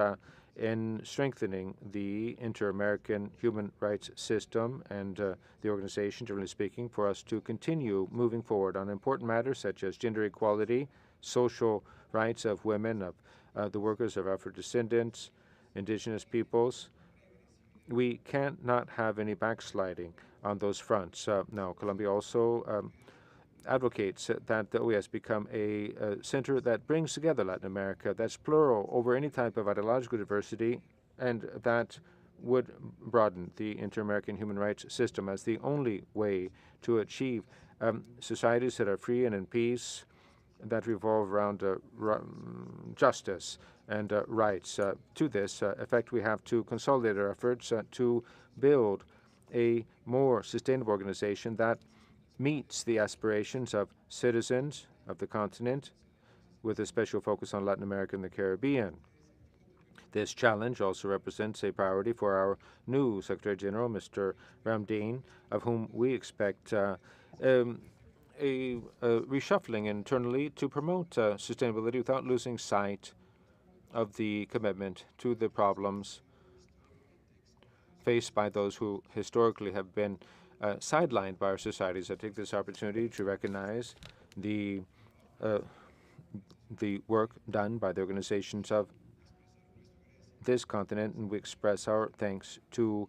K: in strengthening the inter-American human rights system and the organization, generally speaking, for us to continue moving forward on important matters such as gender equality, social rights of women, of the workers, of Afro-descendants, indigenous peoples. We cannot have any backsliding on those fronts. Now, Colombia also advocates that the OAS become a center that brings together Latin America, that's plural over any type of ideological diversity, and that would broaden the inter-American human rights system as the only way to achieve societies that are free and in peace, that revolve around justice and rights. To this effect, we have to consolidate our efforts to build a more sustainable organization that meets the aspirations of citizens of the continent, with a special focus on Latin America and the Caribbean. This challenge also represents a priority for our new Secretary General, Mr. Ramdeen, of whom we expect a reshuffling internally to promote sustainability without losing sight of the commitment to the problems faced by those who historically have been sidelined by our societies. I take this opportunity to recognize the work done by the organizations of this continent, and we express our thanks to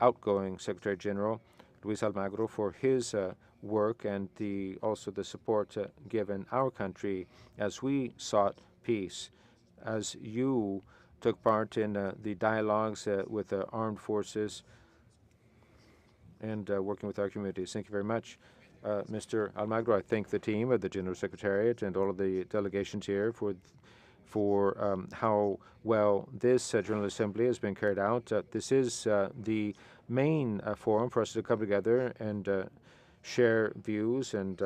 K: outgoing Secretary General Luis Almagro for his work and also the support given our country as we sought peace, as you took part in the dialogues with the armed forces and working with our communities. Thank you very much, Mr. Almagro. I thank the team of the General Secretariat and all of the delegations here for how well this General Assembly has been carried out. This is the main forum for us to come together and share views and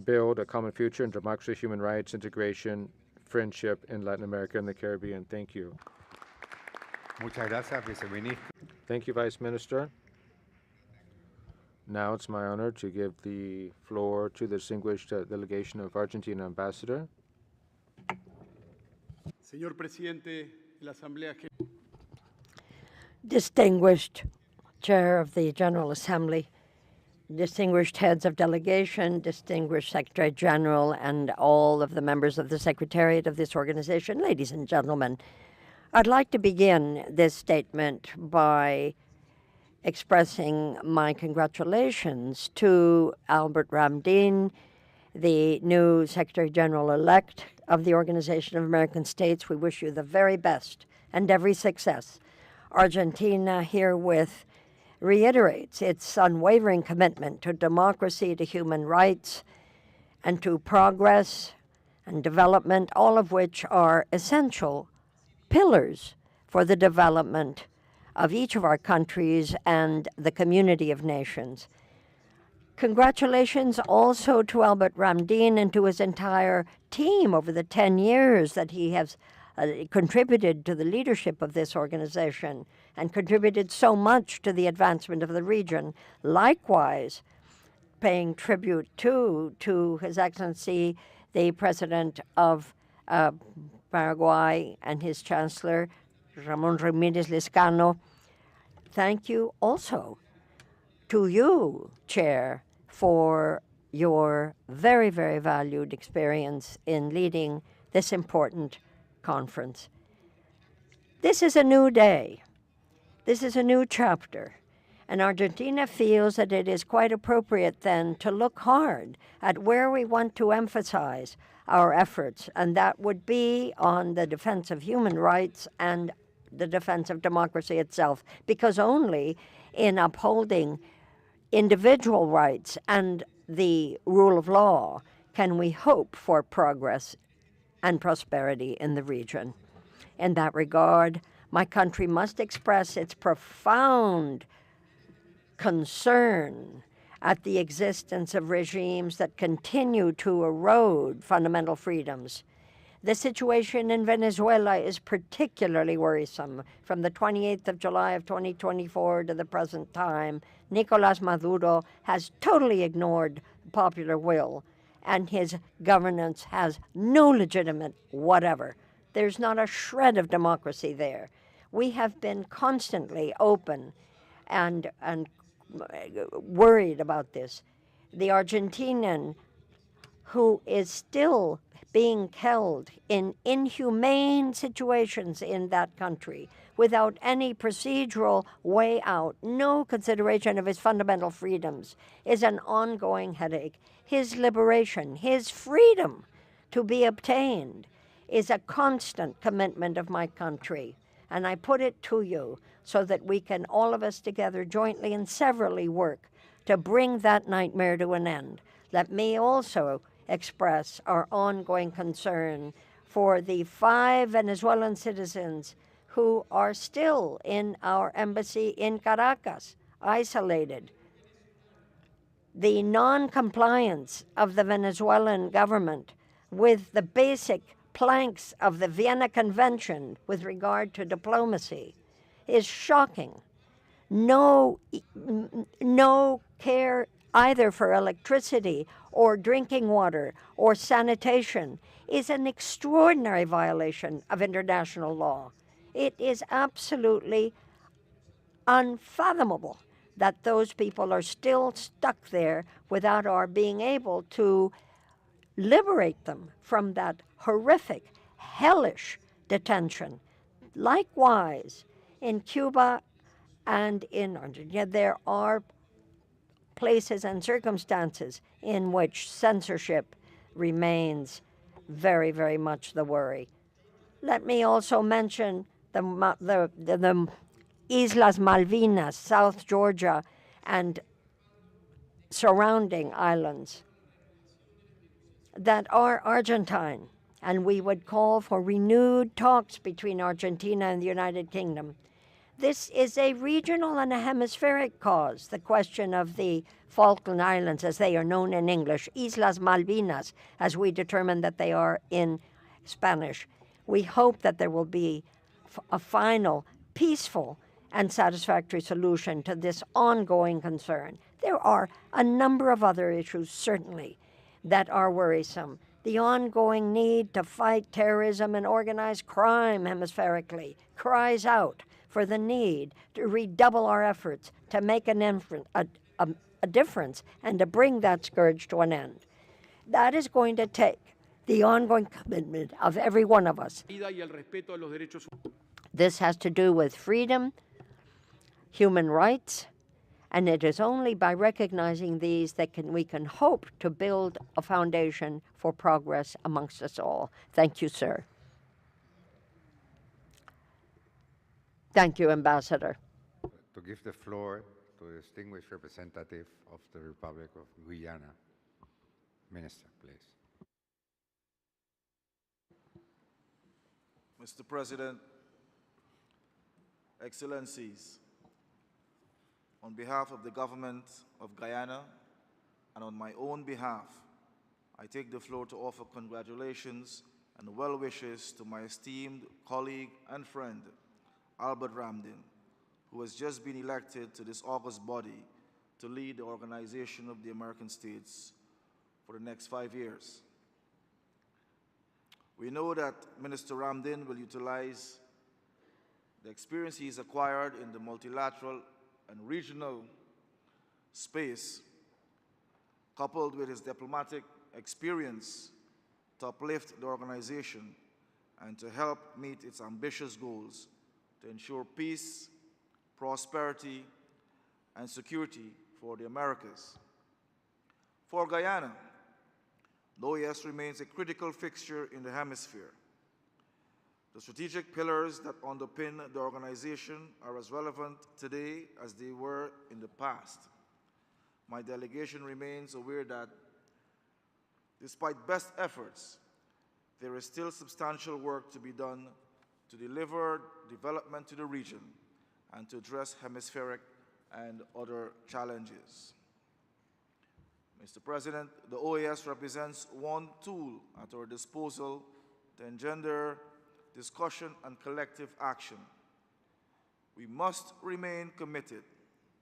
K: build a common future in democracy, human rights, integration, friendship in Latin America and the Caribbean. Thank you.
I: Muchas gracias, Viceministro.
K: Thank you, Vice Minister. Now it's my honor to give the floor to the distinguished delegation of Argentina Ambassador.
A: Señor Presidente de la Asamblea General.
G: Distinguished Chair of the General Assembly, distinguished heads of delegation, distinguished Secretary General, and all of the members of the Secretariat of this organization, ladies and gentlemen, I'd like to begin this statement by expressing my congratulations to Albert Ramdeen, the new Secretary General-elect of the Organization of American States. We wish you the very best and every success. Argentina herewith reiterates its unwavering commitment to democracy, to human rights, and to progress and development, all of which are essential pillars for the development of each of our countries and the community of nations. Congratulations also to Albert Ramdeen and to his entire team over the 10 years that he has contributed to the leadership of this organization and contributed so much to the advancement of the region. Likewise, paying tribute to His Excellency, the President of Paraguay and his Chancellor, Ramon Ramirez Lezcano. Thank you also to you, Chair, for your very, very valued experience in leading this important conference. This is a new day. This is a new chapter. And Argentina feels that it is quite appropriate then to look hard at where we want to emphasize our efforts, and that would be on the defense of human rights and the defense of democracy itself, because only in upholding individual rights and the rule of law can we hope for progress and prosperity in the region. In that regard, my country must express its profound concern at the existence of regimes that continue to erode fundamental freedoms. The situation in Venezuela is particularly worrisome. From the 28th of July of 2024 to the present time, Nicolás Maduro has totally ignored popular will, and his governance has no legitimate whatever. There's not a shred of democracy there. We have been constantly open and worried about this. The Argentinian who is still being held in inhumane situations in that country without any procedural way out, no consideration of his fundamental freedoms, is an ongoing headache. His liberation, his freedom to be obtained, is a constant commitment of my country. And I put it to you so that we can, all of us together, jointly and severally work to bring that nightmare to an end. Let me also express our ongoing concern for the 5 Venezuelan citizens who are still in our embassy in Caracas, isolated. The non-compliance of the Venezuelan government with the basic planks of the Vienna Convention with regard to diplomacy is shocking. No care either for electricity or drinking water or sanitation is an extraordinary violation of international law. It is absolutely unfathomable that those people are still stuck there without our being able to liberate them from that horrific, hellish detention. Likewise, in Cuba and in Argentina, there are places and circumstances in which censorship remains very, very much the worry. Let me also mention the Islas Malvinas, South Georgia, and surrounding islands that are Argentine, and we would call for renewed talks between Argentina and the United Kingdom. This is a regional and a hemispheric cause, the question of the Falkland Islands, as they are known in English, Islas Malvinas, as we determine that they are in Spanish. We hope that there will be a final, peaceful, and satisfactory solution to this ongoing concern. There are a number of other issues, certainly, that are worrisome. The ongoing need to fight terrorism and organized crime hemispherically cries out for the need to redouble our efforts to make a difference and to bring that scourge to an end. That is going to take the ongoing commitment of every one of us. This has to do with freedom, human rights, and it is only by recognizing these that we can hope to build a foundation for progress amongst us all. Thank you, sir. Thank you, Ambassador.
I: To give the floor to the distinguished representative of the Republic of Guyana. Minister, please.
B: Mr. President, Excellencies, on behalf of the government of Guyana and on my own behalf, I take the floor to offer congratulations and well wishes to my esteemed colleague and friend, Albert Ramdin, who has just been elected to this august body to lead the Organization of the American States for the next 5 years. We know that Minister Ramdin will utilize the experience he has acquired in the multilateral and regional space, coupled with his diplomatic experience, to uplift the organization and to help meet its ambitious goals to ensure peace, prosperity, and security for the Americas. For Guyana, the OAS remains a critical fixture in the hemisphere. The strategic pillars that underpin the organization are as relevant today as they were in the past. My delegation remains aware that, despite best efforts, there is still substantial work to be done to deliver development to the region and to address hemispheric and other challenges. Mr. President, the OAS represents one tool at our disposal to engender discussion and collective action. We must remain committed,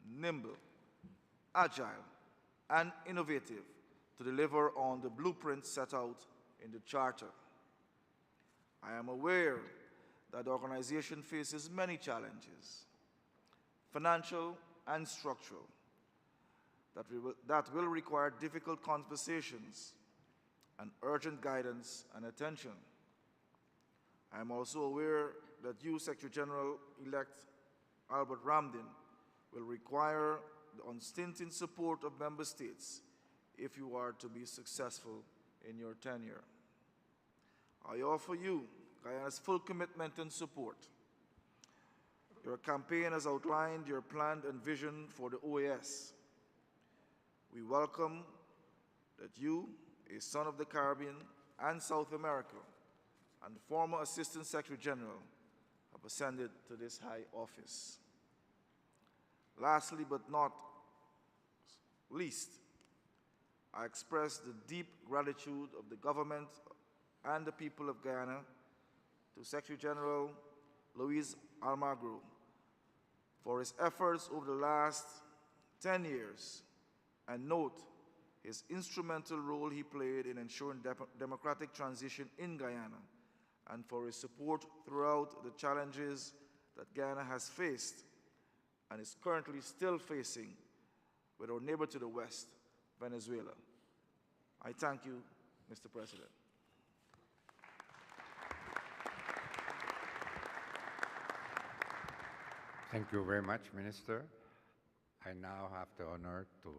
B: nimble, agile, and innovative to deliver on the blueprint set out in the Charter. I am aware that the organization faces many challenges, financial and structural, that will require difficult conversations and urgent guidance and attention. I am also aware that you, Secretary General-elect Albert Ramdin, will require the unstinted support of member states if you are to be successful in your tenure. I offer you Guyana's full commitment and support your campaign has outlined your plan and vision for the OAS. We welcome that you, a son of the Caribbean and South America, and former Assistant Secretary General, have ascended to this high office. Lastly, but not least, I express the deep gratitude of the government and the people of Guyana to Secretary General Luis Almagro for his efforts over the last 10 years, and note his instrumental role he played in ensuring democratic transition in Guyana, and for his support throughout the challenges that Guyana has faced and is currently still facing with our neighbor to the west, Venezuela. I thank you, Mr. President.
I: Thank you very much, Minister. I now have the honor to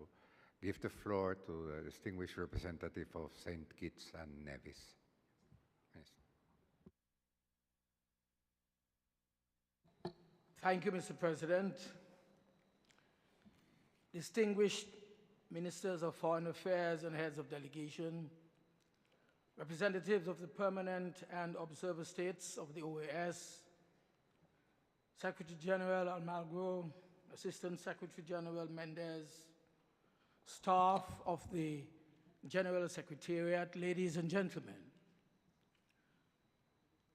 I: give the floor to the distinguished representative of St. Kitts and Nevis.
F: Thank you, Mr. President. Distinguished Ministers of Foreign Affairs and heads of delegation, representatives of the permanent and observer states of the OAS, Secretary General Almagro, Assistant Secretary General Mendez, staff of the General Secretariat, ladies and gentlemen.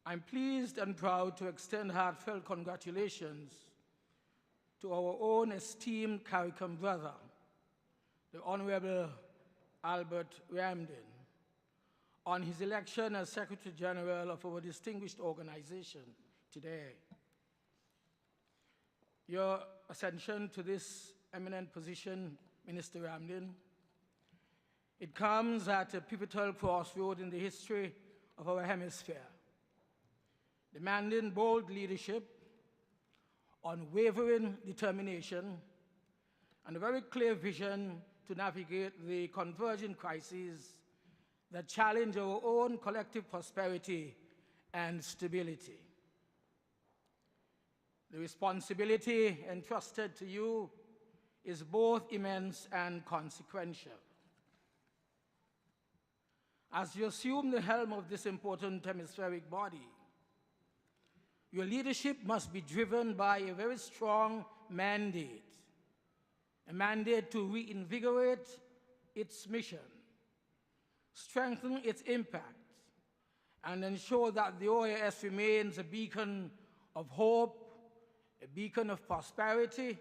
F: I'm pleased and proud to extend heartfelt congratulations to our own esteemed CARICOM brother, the Honorable Albert Ramdin, on his election as Secretary General of our distinguished organization today. Your ascension to this eminent position, Minister Ramdin, it comes at a pivotal crossroad in the history of our hemisphere, demanding bold leadership, unwavering determination, and a very clear vision to navigate the converging crises that challenge our own collective prosperity and stability. The responsibility entrusted to you is both immense and consequential. As you assume the helm of this important hemispheric body, your leadership must be driven by a very strong mandate, a mandate to reinvigorate its mission, strengthen its impact, and ensure that the OAS remains a beacon of hope, a beacon of prosperity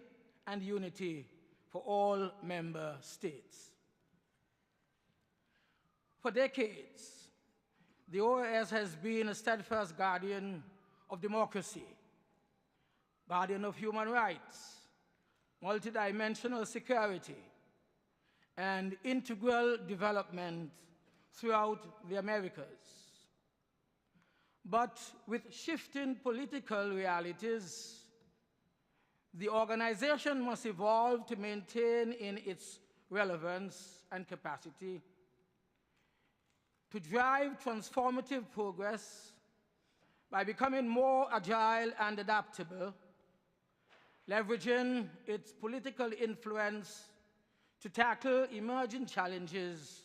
F: and unity for all member states. For decades, the OAS has been a steadfast guardian of democracy, guardian of human rights, multidimensional security, and integral development throughout the Americas. But with shifting political realities, the organization must evolve to maintain in its relevance and capacity to drive transformative progress by becoming more agile and adaptable, leveraging its political influence to tackle emerging challenges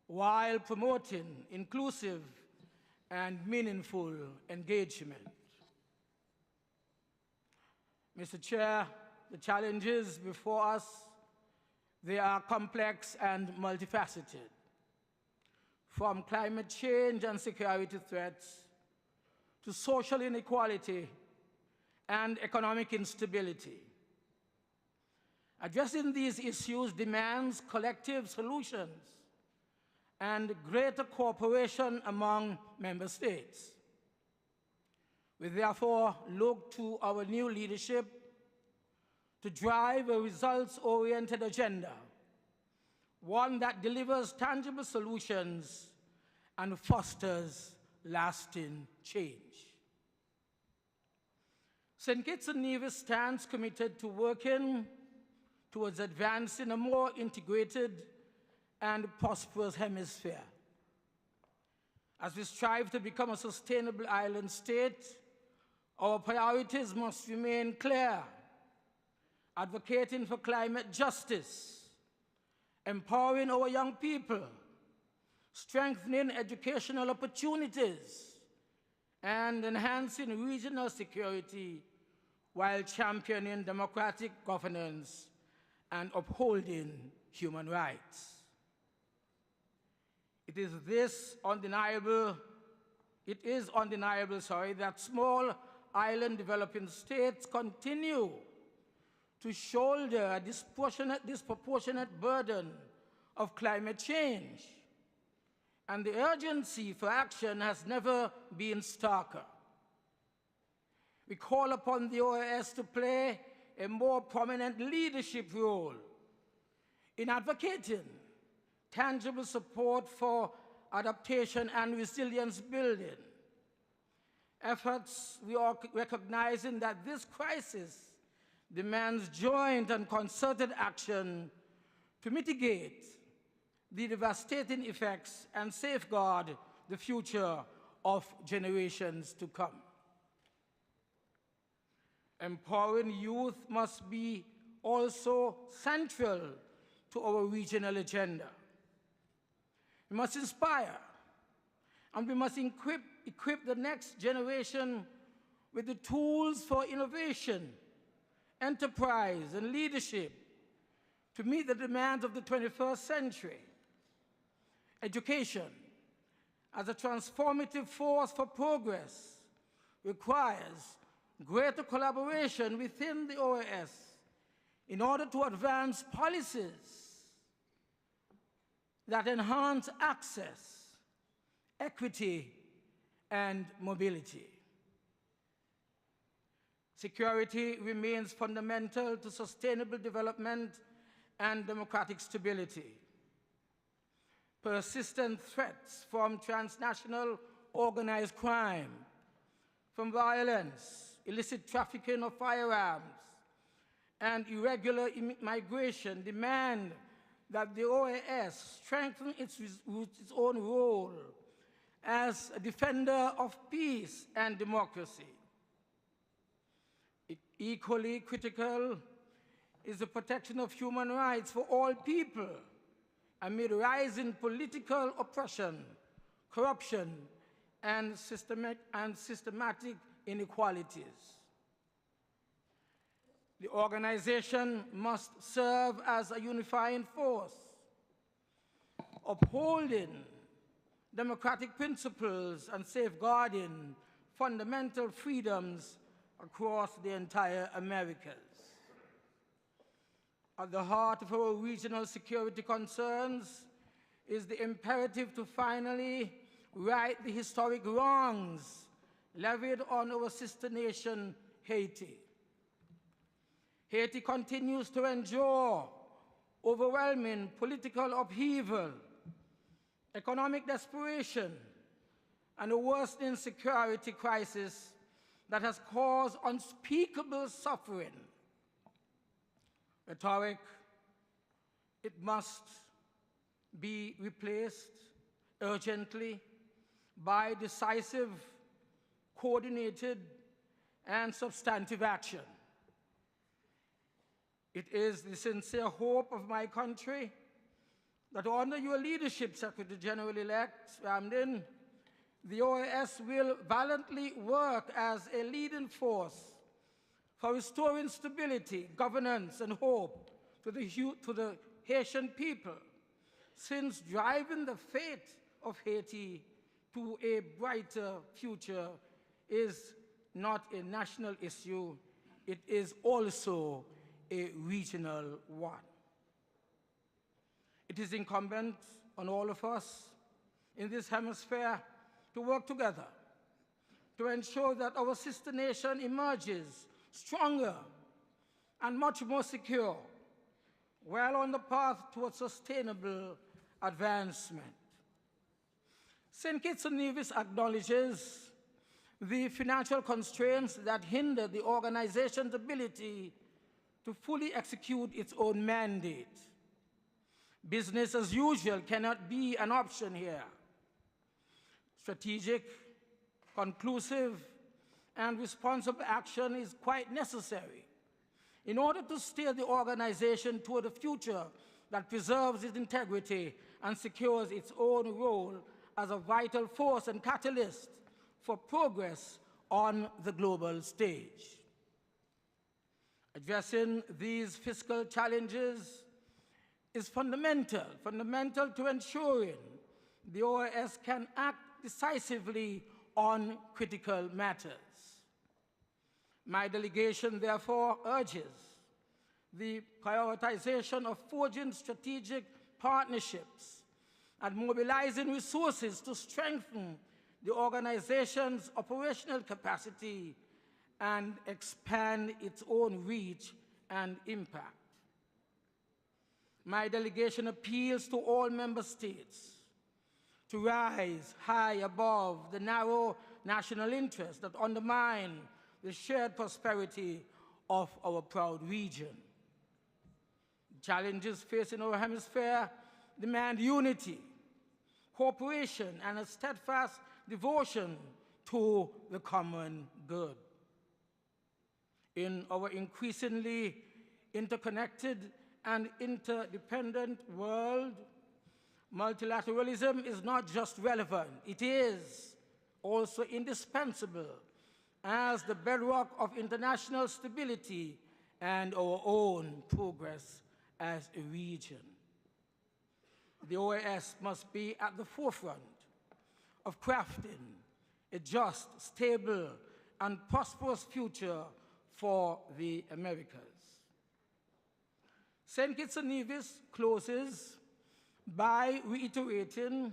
F: while promoting inclusive and meaningful engagement. Mr. Chair, the challenges before us, they are complex and multifaceted, from climate change and security threats to social inequality and economic instability. Addressing these issues demands collective solutions and greater cooperation among member states. We therefore look to our new leadership to drive a results-oriented agenda, one that delivers tangible solutions and fosters lasting change. St. Kitts and Nevis stands committed to working towards advancing a more integrated and prosperous hemisphere. As we strive to become a sustainable island state, Our priorities must remain clear: advocating for climate justice, empowering our young people, strengthening educational opportunities, and enhancing regional security while championing democratic governance and upholding human rights. It is undeniable that small island developing states continue to shoulder a disproportionate burden of climate change, and the urgency for action has never been starker. We call upon the OAS to play a more prominent leadership role in advocating tangible support for adaptation and resilience building. Efforts we are recognizing that this crisis demands joint and concerted action to mitigate the devastating effects and safeguard the future of generations to come. Empowering youth must be also central to our regional agenda. We must inspire and we must equip the next generation with the tools for innovation, enterprise, and leadership to meet the demands of the 21st century. Education, as a transformative force for progress, requires greater collaboration within the OAS in order to advance policies that enhance access, equity, and mobility. Security remains fundamental to sustainable development and democratic stability. Persistent threats from transnational organized crime, from violence, illicit trafficking of firearms, and irregular migration demand that the OAS strengthen its own role as a defender of peace and democracy. Equally critical is the protection of human rights for all people amid rising political oppression, corruption, and systematic inequalities. The organization must serve as a unifying force, upholding democratic principles and safeguarding fundamental freedoms across the entire Americas. At the heart of our regional security concerns is the imperative to finally right the historic wrongs levied on our sister nation, Haiti. Haiti continues to endure overwhelming political upheaval, economic desperation, and a worsening security crisis that has caused unspeakable suffering. Rhetoric, it must be replaced urgently by decisive, coordinated, and substantive action. It is the sincere hope of my country that under your leadership, Secretary General-elect Ramdin, the OAS will valiantly work as a leading force for restoring stability, governance, and hope to the Haitian people, since driving the fate of Haiti to a brighter future is not a national issue, it is also a regional one. It is incumbent on all of us in this hemisphere to work together to ensure that our sister nation emerges stronger and much more secure, well on the path towards sustainable advancement. St. Kitts and Nevis acknowledges the financial constraints that hinder the organization's ability to fully execute its own mandate. Business as usual cannot be an option here. Strategic, conclusive, and responsible action is quite necessary in order to steer the organization toward a future that preserves its integrity and secures its own role as a vital force and catalyst for progress on the global stage. Addressing these fiscal challenges is fundamental to ensuring the OAS can act decisively on critical matters. My delegation therefore urges the prioritization of forging strategic partnerships and mobilizing resources to strengthen the organization's operational capacity and expand its own reach and impact. My delegation appeals to all member states to rise high above the narrow national interests that undermine the shared prosperity of our proud region. The challenges facing our hemisphere demand unity, cooperation, and a steadfast devotion to the common good. In our increasingly interconnected and interdependent world, multilateralism is not just relevant, it is also indispensable as the bedrock of international stability and our own progress as a region. The OAS must be at the forefront of crafting a just, stable, and prosperous future for the Americas. St. Kitts and Nevis closes by reiterating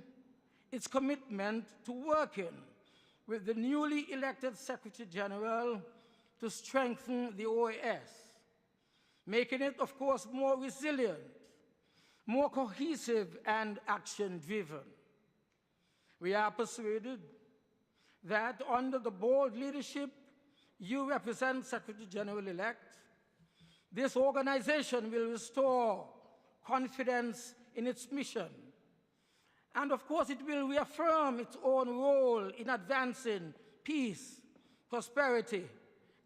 F: its commitment to working with the newly elected Secretary General to strengthen the OAS, making it, of course, more resilient, more cohesive, and action-driven. We are persuaded that under the bold leadership you represent, Secretary General-elect, this organization will restore confidence in its mission. And of course, it will reaffirm its own role in advancing peace, prosperity,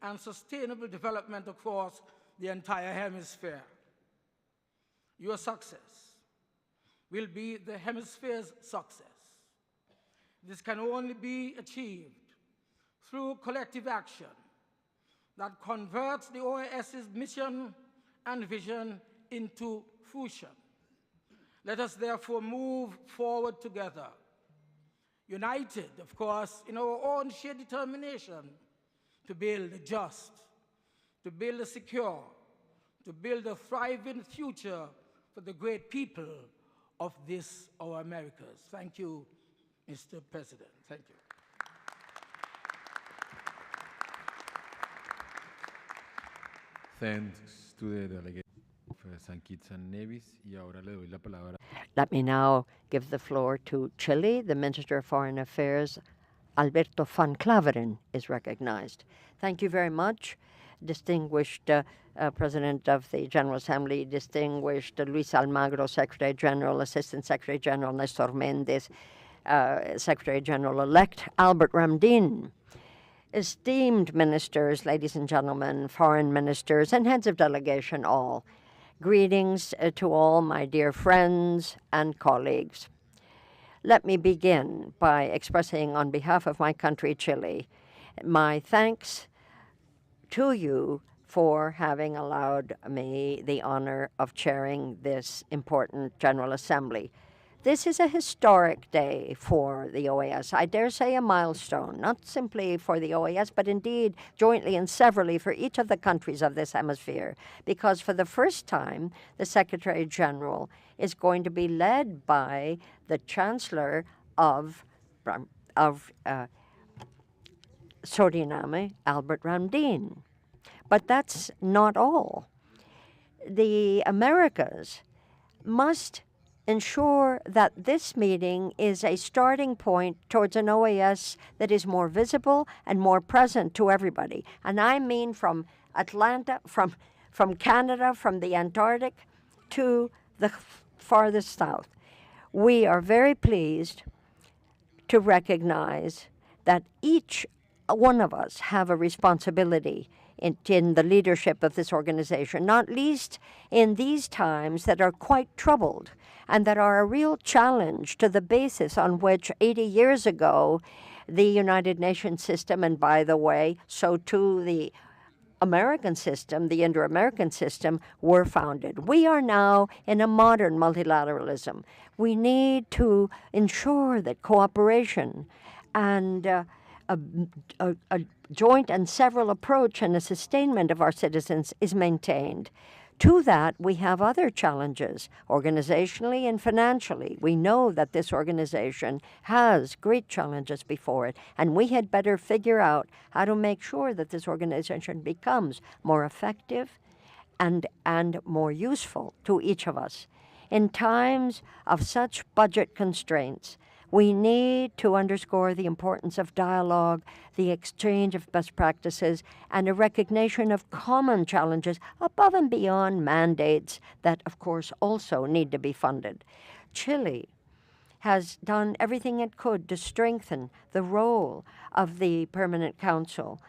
F: and sustainable development across the entire hemisphere. Your success will be the hemisphere's success. This can only be achieved through collective action that converts the OAS's mission and vision into fruition. Let us therefore move forward together, united, of course, in our own shared determination to build a just, to build a secure, to build a thriving future for the great people of this, our Americas. Thank you, Mr. President. Thank you.
C: Thanks to the delegation of St. Kitts and Nevis. Y ahora le doy la palabra.
G: Let me now give the floor to Chile. The Minister of Foreign Affairs, Alberto Van Claveren, is recognized. Thank you very much, distinguished President of the General Assembly, distinguished Luis Almagro, Secretary General, Assistant Secretary General Nestor Mendez, Secretary General-elect Albert Ramdin, esteemed ministers, ladies and gentlemen, foreign ministers, and heads of delegation all. Greetings to all my dear friends and colleagues. Let me begin by expressing on behalf of my country, Chile, my thanks to you for having allowed me the honor of chairing this important General Assembly. This is a historic day for the OAS. I dare say a milestone, not simply for the OAS, but indeed jointly and severally for each of the countries of this hemisphere, because for the first time, the Secretary General is going to be led by the Chancellor of Suriname, Albert Ramdin. But that's not all. The Americas must ensure that this meeting is a starting point towards an OAS that is more visible and more present to everybody. And I mean from Atlanta, from Canada, from the Antarctic to the farthest south. We are very pleased to recognize that each one of us have a responsibility in the leadership of this organization, not least in these times that are quite troubled and that are a real challenge to the basis on which 80 years ago the United Nations system, and by the way, so too the American system, the Indo-American system, were founded. We are now in a modern multilateralism. We need to ensure that cooperation and a joint and several approach and a sustainment of our citizens is maintained. To that, we have other challenges, organizationally and financially. We know that this organization has great challenges before it, and we had better figure out how to make sure that this organization becomes more effective and more useful to each of us. In times of such budget constraints, we need to underscore the importance of dialogue, the exchange of best practices, and a recognition of common challenges above and beyond mandates that, of course, also need to be funded. Chile has done everything it could to strengthen the role of the Permanent Council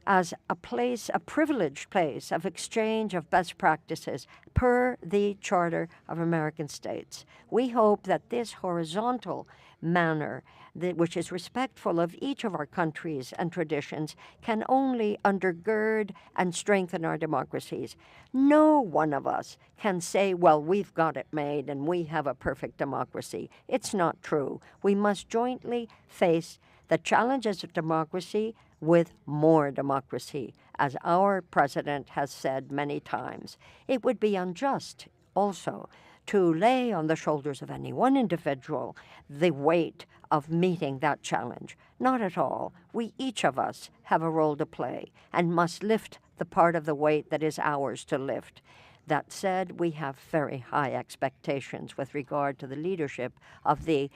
G: as a place, a privileged place of exchange of best practices per the Charter of American States. We hope that this horizontal manner, which is respectful of each of our countries and traditions, can only undergird and strengthen our democracies. No one of us can say, well, we've got it made and we have a perfect democracy. It's not true. We must jointly face the challenges of democracy with more democracy, as our president has said many times. It would be unjust also to lay on the shoulders of any one individual the weight of meeting that challenge. Not at all. We, each of us, have a role to play and must lift the part of the weight that is ours to lift. That said, we have very high expectations with regard to the leadership of the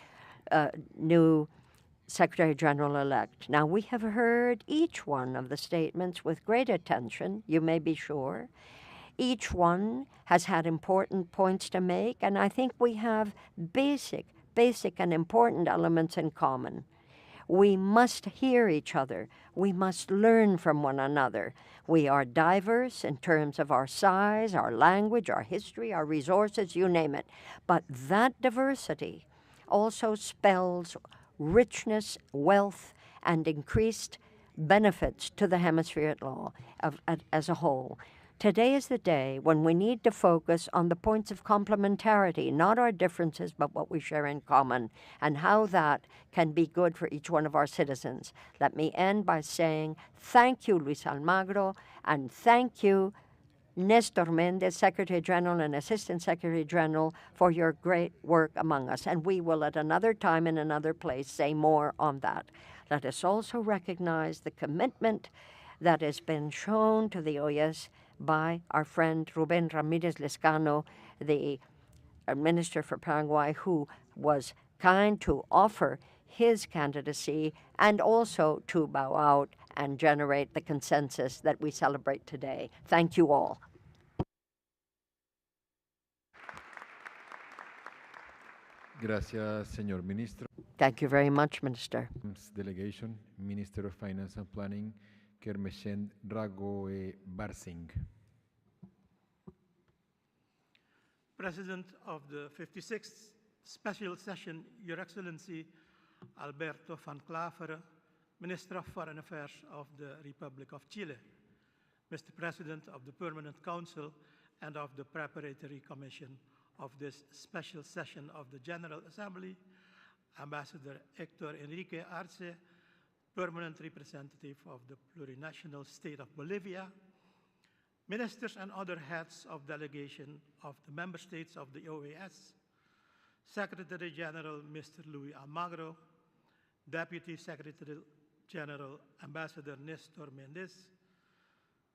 G: new Secretary General-elect. Now, we have heard each one of the statements with great attention, you may be sure. Each one has had important points to make, and I think we have basic and important elements in common. We must hear each other. We must learn from one another. We are diverse in terms of our size, our language, our history, our resources, you name it. But that diversity also spells richness, wealth, and increased benefits to the hemisphere as a whole. Today is the day when we need to focus on the points of complementarity, not our differences, but what we share in common, and how that can be good for each one of our citizens. Let me end by saying thank you, Luis Almagro, and thank you, Nestor Mendez, Secretary General and Assistant Secretary General, for your great work among us. And we will at another time in another place say more on that. Let us also recognize the commitment that has been shown to the OAS by our friend Rubén Ramírez Lezcano, the Minister for Paraguay, who was kind to offer his candidacy and also to bow out and generate the consensus that we celebrate today. Thank you all.
C: Gracias, señor ministro.
G: Thank you very much, Minister.
C: Delegation, Minister of Finance and Planning, Kermeshen Ragoe Barsing.
L: President of the 56th Special Session, Your Excellency Alberto van Claveren, Minister of Foreign Affairs of the Republic of Chile, Mr. President of the Permanent Council and of the Preparatory Commission of this special session of the General Assembly, Ambassador Hector Enrique Arce, Permanent Representative of the Plurinational State of Bolivia, Ministers and other heads of delegation of the member states of the OAS, Secretary General Mr. Luis Almagro, Deputy Secretary General Ambassador Nestor Mendez,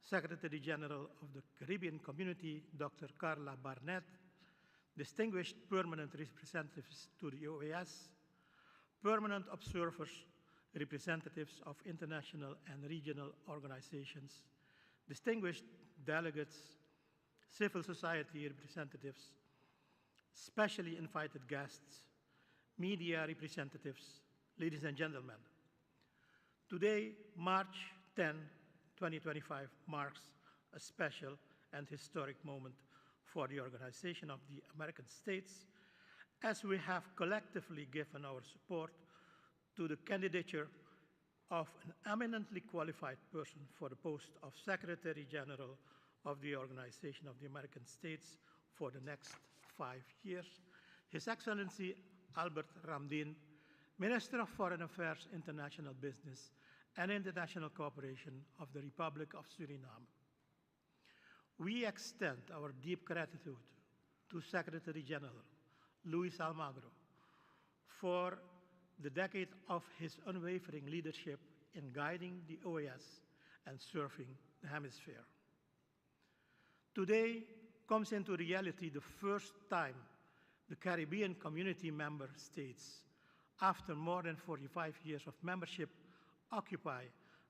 L: Secretary General of the Caribbean Community Dr. Carla Barnett, distinguished permanent representatives to the OAS, permanent observers, representatives of international and regional organizations, distinguished delegates, civil society representatives, specially invited guests, media representatives, ladies and gentlemen. Today, March 10, 2025, marks a special and historic moment for the Organization of the American States, as we have collectively given our support to the candidature of an eminently qualified person for the post of Secretary General of the Organization of the American States for the next 5 years, His Excellency Albert Ramdin, Minister of Foreign Affairs, International Business, and International Cooperation of the Republic of Suriname. We extend our deep gratitude to Secretary General Luis Almagro for the decade of his unwavering leadership in guiding the OAS and serving the hemisphere. Today comes into reality the first time the Caribbean Community member states, after more than 45 years of membership, occupy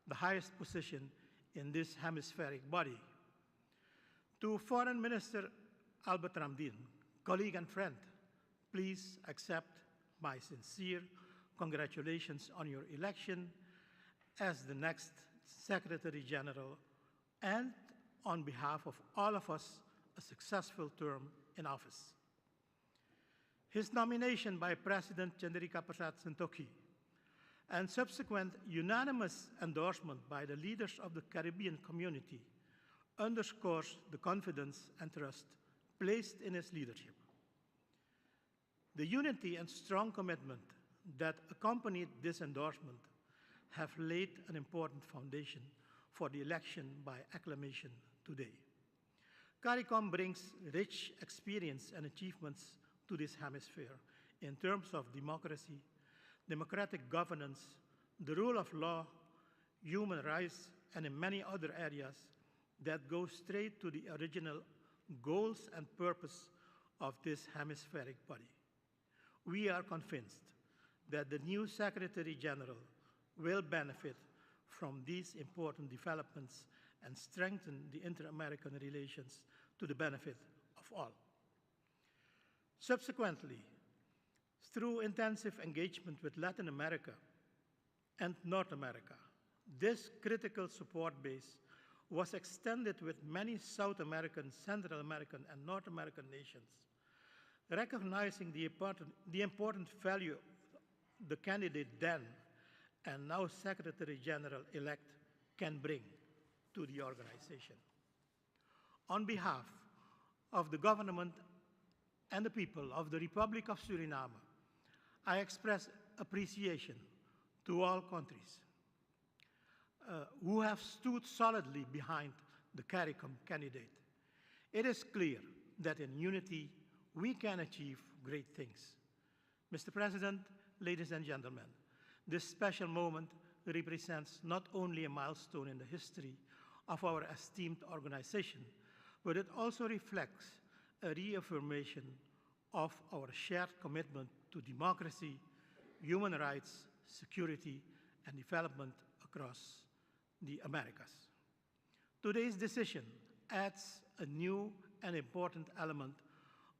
L: the highest position in this hemispheric body. To Foreign Minister Albert Ramdin, colleague and friend, please accept my sincere congratulations on your election as the next Secretary General, and on behalf of all of us, a successful term in office. His nomination by President Chandrika Prasad Santokhi and subsequent unanimous endorsement by the leaders of the Caribbean community underscores the confidence and trust placed in his leadership. The unity and strong commitment that accompanied this endorsement have laid an important foundation for the election by acclamation today. CARICOM brings rich experience and achievements to this hemisphere in terms of democracy, democratic governance, the rule of law, human rights, and in many other areas that go straight to the original goals and purpose of this hemispheric body. We are convinced that the new Secretary General will benefit from these important developments and strengthen the inter-American relations to the benefit of all. Subsequently, through intensive engagement with Latin America and North America, this critical support base was extended with many South American, Central American, and North American nations, recognizing the important value the candidate then and now Secretary General-elect can bring to the organization. On behalf of the government and the people of the Republic of Suriname, I express appreciation to all countries who have stood solidly behind the CARICOM candidate. It is clear that in unity we can achieve great things. Mr. President, ladies and gentlemen, this special moment represents not only a milestone in the history of our esteemed organization, but it also reflects a reaffirmation of our shared commitment to democracy, human rights, security, and development across the Americas. Today's decision adds a new and important element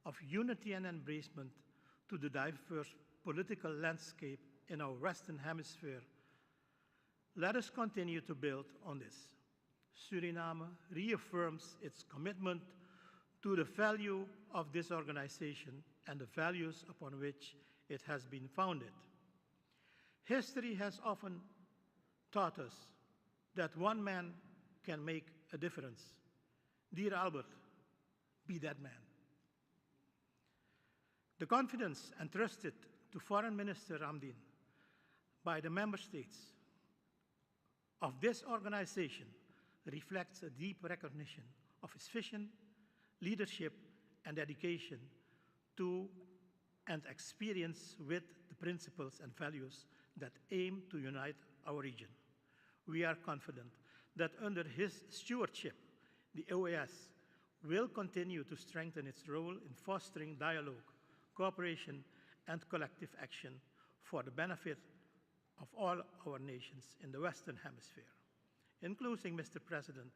L: of unity and embracement to the diverse political landscape in our Western Hemisphere. Let us continue to build on this. Suriname reaffirms its commitment to the value of this organization and the values upon which it has been founded. History has often taught us that one man can make a difference. Dear Albert, be that man. The confidence entrusted to Foreign Minister Ramdin by the member states of this organization reflects a deep recognition of his vision, leadership, and dedication to and experience with the principles and values that aim to unite our region. We are confident that under his stewardship, the OAS will continue to strengthen its role in fostering dialogue, cooperation, and collective action for the benefit of all our nations in the Western Hemisphere. In closing, Mr. President,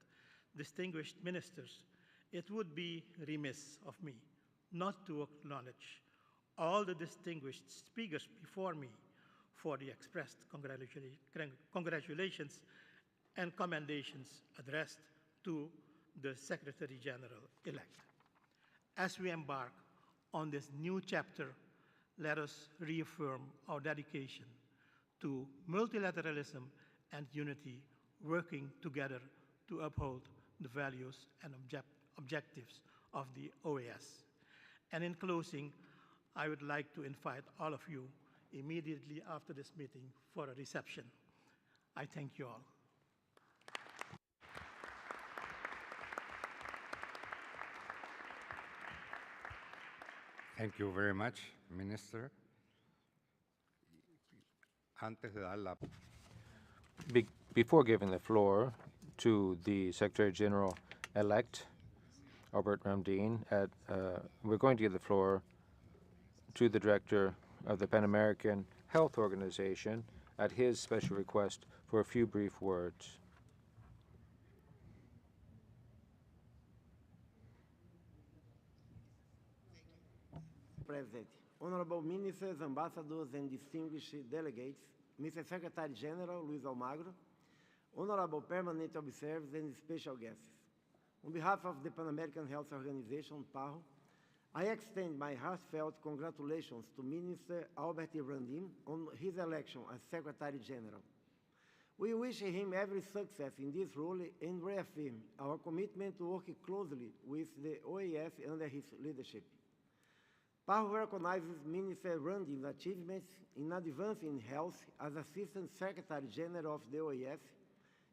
L: distinguished ministers, it would be remiss of me not to acknowledge all the distinguished speakers before me for the expressed congratulations and commendations addressed to the Secretary General-elect. As we embark on this new chapter, let us reaffirm our dedication to multilateralism and unity, working together to uphold the values and objectives of the OAS. And in closing, I would like to invite all of you immediately after this meeting for a reception. I thank you all.
I: Thank you very much, Minister. Antes de dar la
K: Before giving the floor to the Secretary General-elect, Albert Ramdeen, we're going to give the floor to the Director of the Pan American Health Organization at his special request for a few brief words.
M: President, honorable ministers, ambassadors, and distinguished delegates, Mr. Secretary General Luis Almagro, honorable permanent observers and special guests. On behalf of the Pan American Health Organization, PAHO, I extend my heartfelt congratulations to Minister Albert Ramdeen on his election as Secretary General. We wish him every success in this role and reaffirm our commitment to work closely with the OAS under his leadership. PAHO recognizes Minister Ramdeen's achievements in advancing health as Assistant Secretary General of the OAS,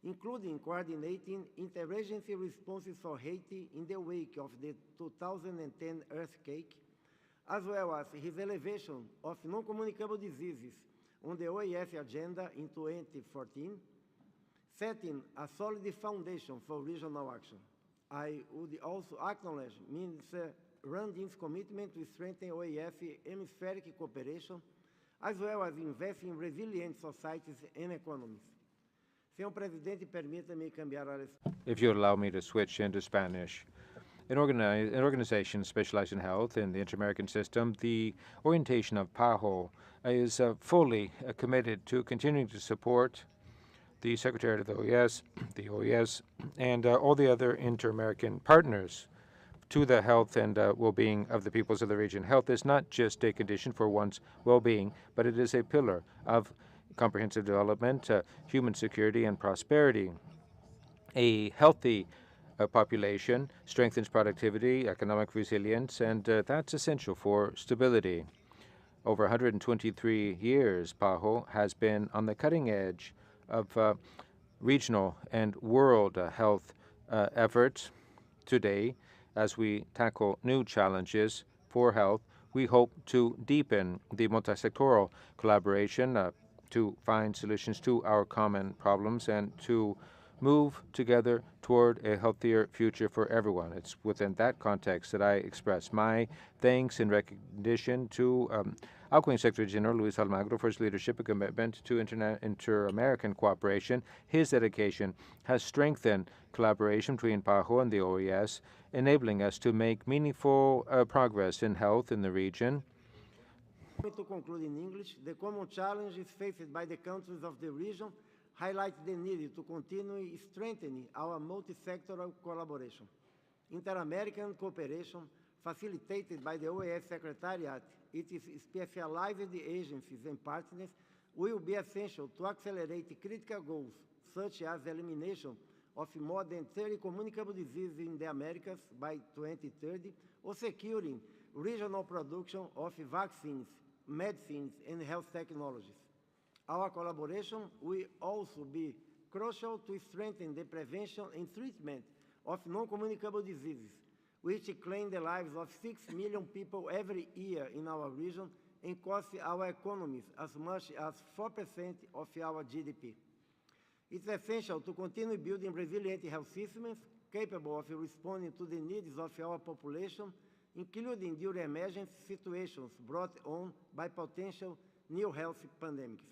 M: including coordinating interagency responses for Haiti in the wake of the 2010 earthquake, as well as his elevation of non-communicable diseases on the OAS agenda in 2014, setting a solid foundation for regional action. I would also acknowledge Minister Ramdeen's commitment to strengthen OAS hemispheric cooperation, as well as investing in resilient societies and economies.
K: If you allow me to switch into Spanish. An organization specialized in health in the inter-American system, the orientation of PAHO is fully committed to continuing to support the Secretariat of the OAS, and all the other inter-American partners to the health and well-being of the peoples of the region. Health is not just a condition for one's well-being, but it is a pillar of comprehensive development, human security, and prosperity. A healthy population strengthens productivity, economic resilience, and that's essential for stability. Over 123 years, PAHO has been on the cutting edge of regional and world health efforts. Today, as we tackle new challenges for health, we hope to deepen the multi-sectoral collaboration to find solutions to our common problems and to move together toward a healthier future for everyone. It's within that context that I express my thanks and recognition to outgoing Secretary General Luis Almagro for his leadership and commitment to inter-American cooperation. His dedication has strengthened collaboration between PAHO and the OAS, enabling us to make meaningful progress in health in the region.
M: To conclude in English, the common challenges faced by the countries of the region highlight the need to continue strengthening our multi-sectoral collaboration. Inter-American cooperation, facilitated by the OAS Secretariat, its specialized agencies and partners, will be essential to accelerate critical goals, such as the elimination of more than 30 communicable diseases in the Americas by 2030, or securing regional production of vaccines, medicines, and health technologies. Our collaboration will also be crucial to strengthen the prevention and treatment of non-communicable diseases, which claim the lives of 6 million people every year in our region and cost our economies as much as 4% of our GDP. It's essential to continue building resilient health systems capable of responding to the needs of our population, including during emergency situations brought on by potential new health pandemics.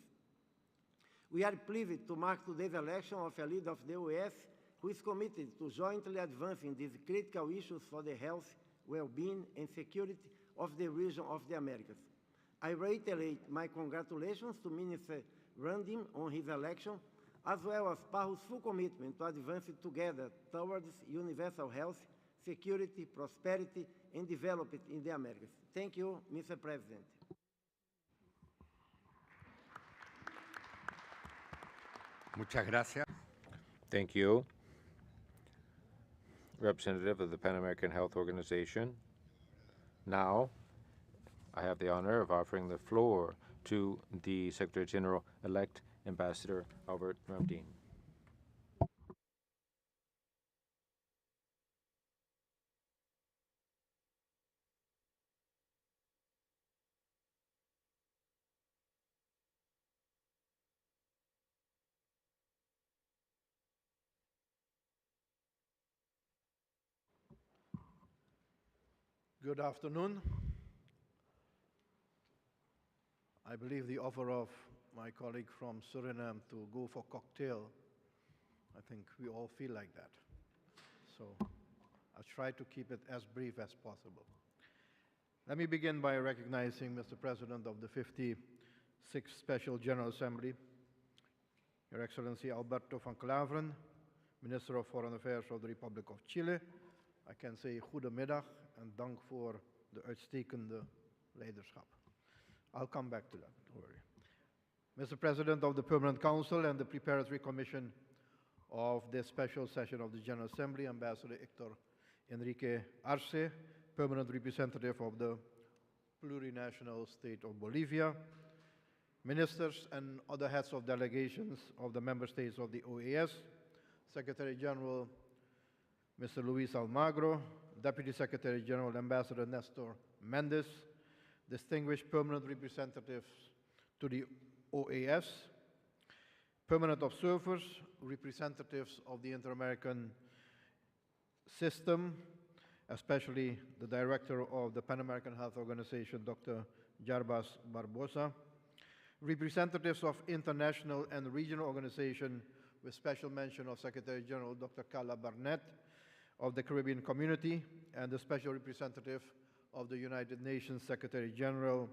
M: We are pleased to mark today's election of a leader of the OAS who is committed to jointly advancing these critical issues for the health, well-being, and security of the region of the Americas. I reiterate my congratulations to Minister Ramdin on his election, as well as PAHO's full commitment to advancing together towards universal health, security, prosperity, and development in the Americas. Thank you, Mr. President.
I: Muchas gracias.
K: Thank you. Representative of the Pan American Health Organization. Now, I have the honor of offering the floor to the Secretary General-elect, Ambassador Albert Ramdin.
H: Good afternoon. I believe the offer of my colleague from Suriname to go for cocktail, I think we all feel like that. So I'll try to keep it as brief as possible. Let me begin by recognizing Mr. President of the 56th Special General Assembly, Your Excellency Alberto van Klaveren, Minister of Foreign Affairs of the Republic of Chile. I can say goedemiddag en dank voor de uitstekende leiderschap. I'll come back to that, don't worry. Mr. President of the Permanent Council and the Preparatory Commission of this special session of the General Assembly, Ambassador Hector Enrique Arce, Permanent Representative of the Plurinational State of Bolivia, Ministers and other heads of delegations of the member states of the OAS, Secretary General Mr. Luis Almagro, Deputy Secretary General Ambassador Nestor Mendes, distinguished permanent representatives to the OAS, permanent observers, representatives of the Inter-American system, especially the director of the Pan American Health Organization, Dr. Jarbas Barbosa, representatives of international and regional organizations, with special mention of Secretary General Dr. Carla Barnett of the Caribbean Community, and the special representative of the United Nations Secretary General,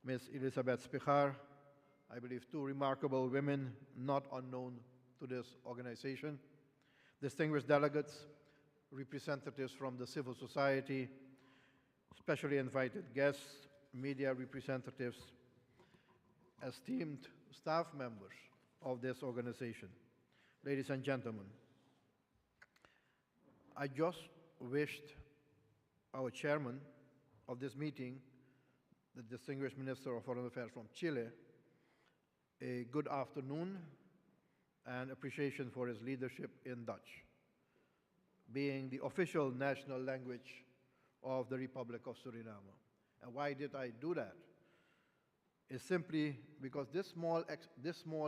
H: Ms. Elizabeth Spichar. I believe two remarkable women not unknown to this organization. Distinguished delegates, representatives from the civil society, specially invited guests, media representatives, esteemed staff members of this organization. Ladies and gentlemen, I just wished our chairman of this meeting, the distinguished Minister of Foreign Affairs from Chile, a good afternoon and appreciation for his leadership in Dutch, being the official national language of the Republic of Suriname. And why did I do that? It's simply because this small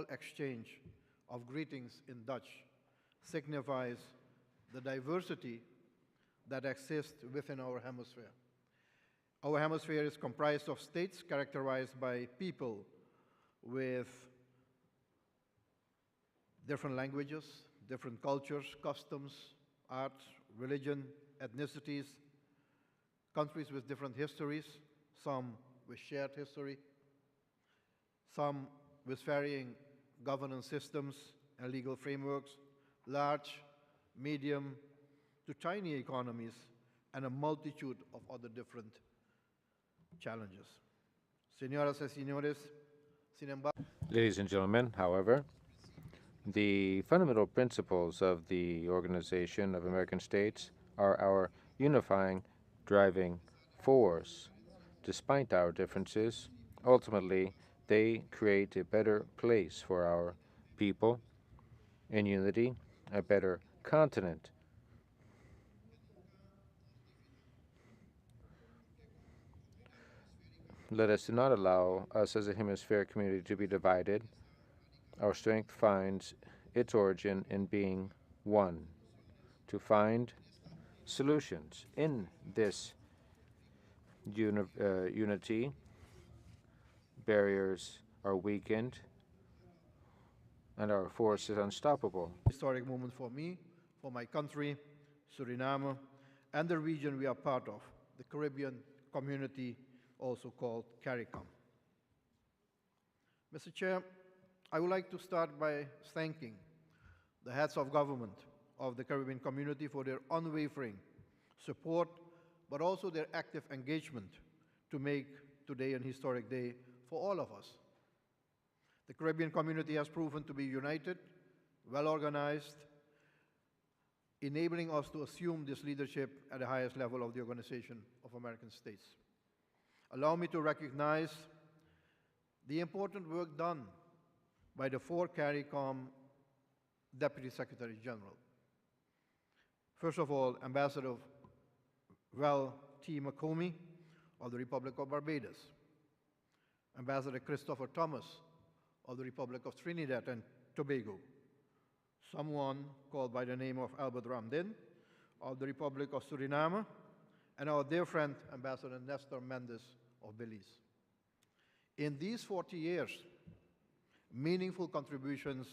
H: exchange of greetings in Dutch signifies the diversity that exists within our hemisphere. Our hemisphere is comprised of states characterized by people with different languages, different cultures, customs, art, religion, ethnicities, countries with different histories, some with shared history, some with varying governance systems and legal frameworks, large, medium to tiny economies, and a multitude of other different challenges. Señoras y señores, sin embargo,
K: Ladies and gentlemen, however, the fundamental principles of the Organization of American States are our unifying, driving force. Despite our differences, ultimately, they create a better place for our people in unity, a better continent. Let us not allow us as a hemispheric community to be divided. Our strength finds its origin in being one, to find solutions. In this unity, barriers are weakened, and our force is unstoppable.
H: Historic moment for me, for my country, Suriname, and the region we are part of, the Caribbean Community, also called CARICOM. Mr. Chair, I would like to start by thanking the heads of government of the Caribbean community for their unwavering support, but also their active engagement to make today an historic day for all of us. The Caribbean community has proven to be united, well-organized, enabling us to assume this leadership at the highest level of the Organization of American States. Allow me to recognize the important work done by the 4 CARICOM Deputy Secretary General. First of all, Ambassador Val T. McComey of the Republic of Barbados, Ambassador Christopher Thomas of the Republic of Trinidad and Tobago, someone called by the name of Albert Ramdin of the Republic of Suriname, and our dear friend, Ambassador Nestor Mendes of Belize. In these 40 years, meaningful contributions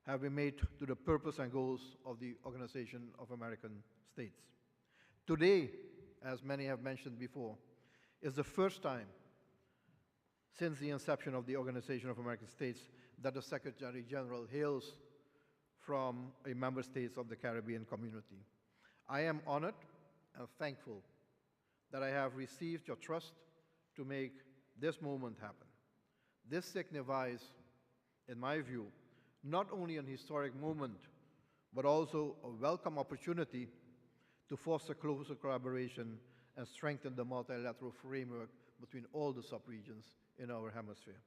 H: have been made to the purpose and goals of the Organization of American States. Today, as many have mentioned before, is the first time since the inception of the Organization of American States that the Secretary General hails from a member state of the Caribbean community. I am honored and thankful that I have received your trust to make this moment happen. This signifies, in my view, not only an historic moment, but also a welcome opportunity to foster closer collaboration and strengthen the multilateral framework between all the sub-regions in our hemisphere.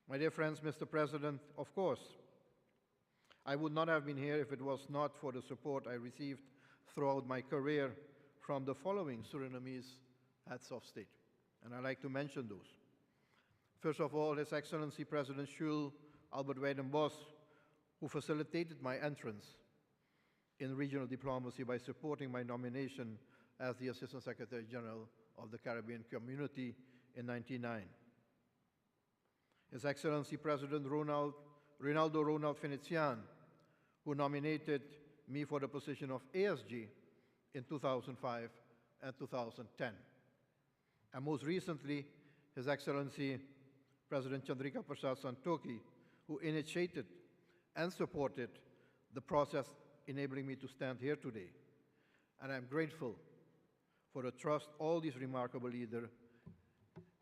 H: My dear friends, Mr. President, of course, I would not have been here if it was not for the support I received throughout my career from the following Surinamese heads of state, and I'd like to mention those. First of all, His Excellency President Schul Albert Weidenbos, who facilitated my entrance in regional diplomacy by supporting my nomination as the Assistant Secretary General of the Caribbean Community in 1999. His Excellency President Ronaldo Ronald Venetian, who nominated me for the position of ASG in 2005 and 2010. And most recently, His Excellency President Chandrika Prasad Santokhi, who initiated and supported the process enabling me to stand here today. And I'm grateful for the trust all these remarkable leaders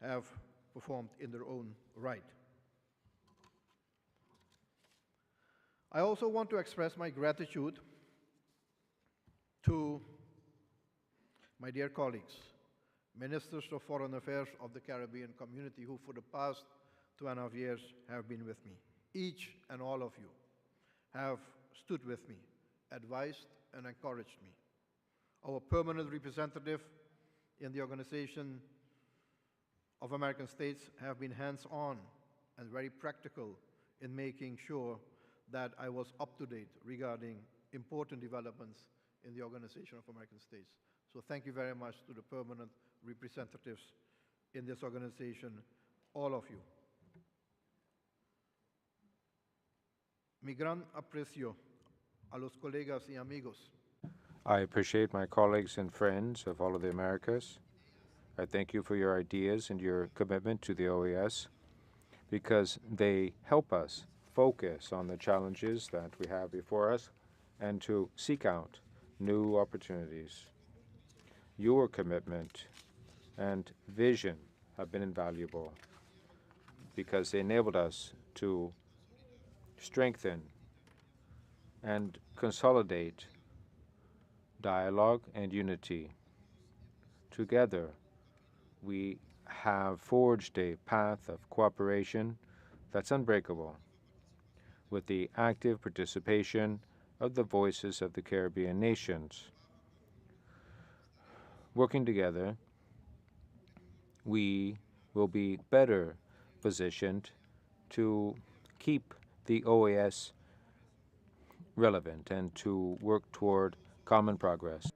H: have performed in their own right. I also want to express my gratitude to my dear colleagues, Ministers of Foreign Affairs of the Caribbean community, who for the past 2.5 years have been with me. Each and all of you have stood with me, advised and encouraged me. Our permanent representative in the Organization of American States have been hands-on and very practical in making sure that I was up to date regarding important developments in the Organization of American States. So thank you very much to the permanent representatives in this organization, all of you. Mi gran aprecio a los colegas y amigos.
K: I appreciate my colleagues and friends of all of the Americas. I thank you for your ideas and your commitment to the OAS because they help us focus on the challenges that we have before us and to seek out new opportunities. Your commitment and vision have been invaluable because they enabled us to strengthen and consolidate dialogue and unity. Together, we have forged a path of cooperation that's unbreakable with the active participation of the voices of the Caribbean nations. Working together, we will be better positioned to keep the OAS relevant and to work toward common progress.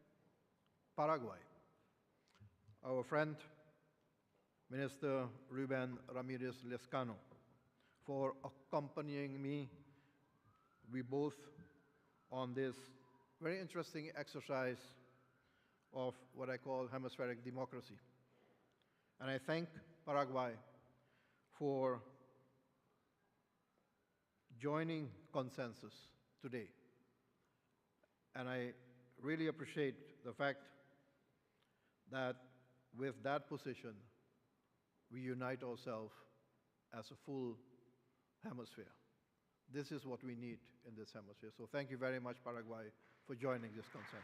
H: Paraguay. Our friend, Minister Ruben Ramirez Lescano, for accompanying me, we both on this very interesting exercise of what I call hemispheric democracy. And I thank Paraguay for joining consensus today. And I really appreciate the fact that with that position, we unite ourselves as a full hemisphere. This is what we need in this hemisphere. So thank you very much, Paraguay, for joining this consensus.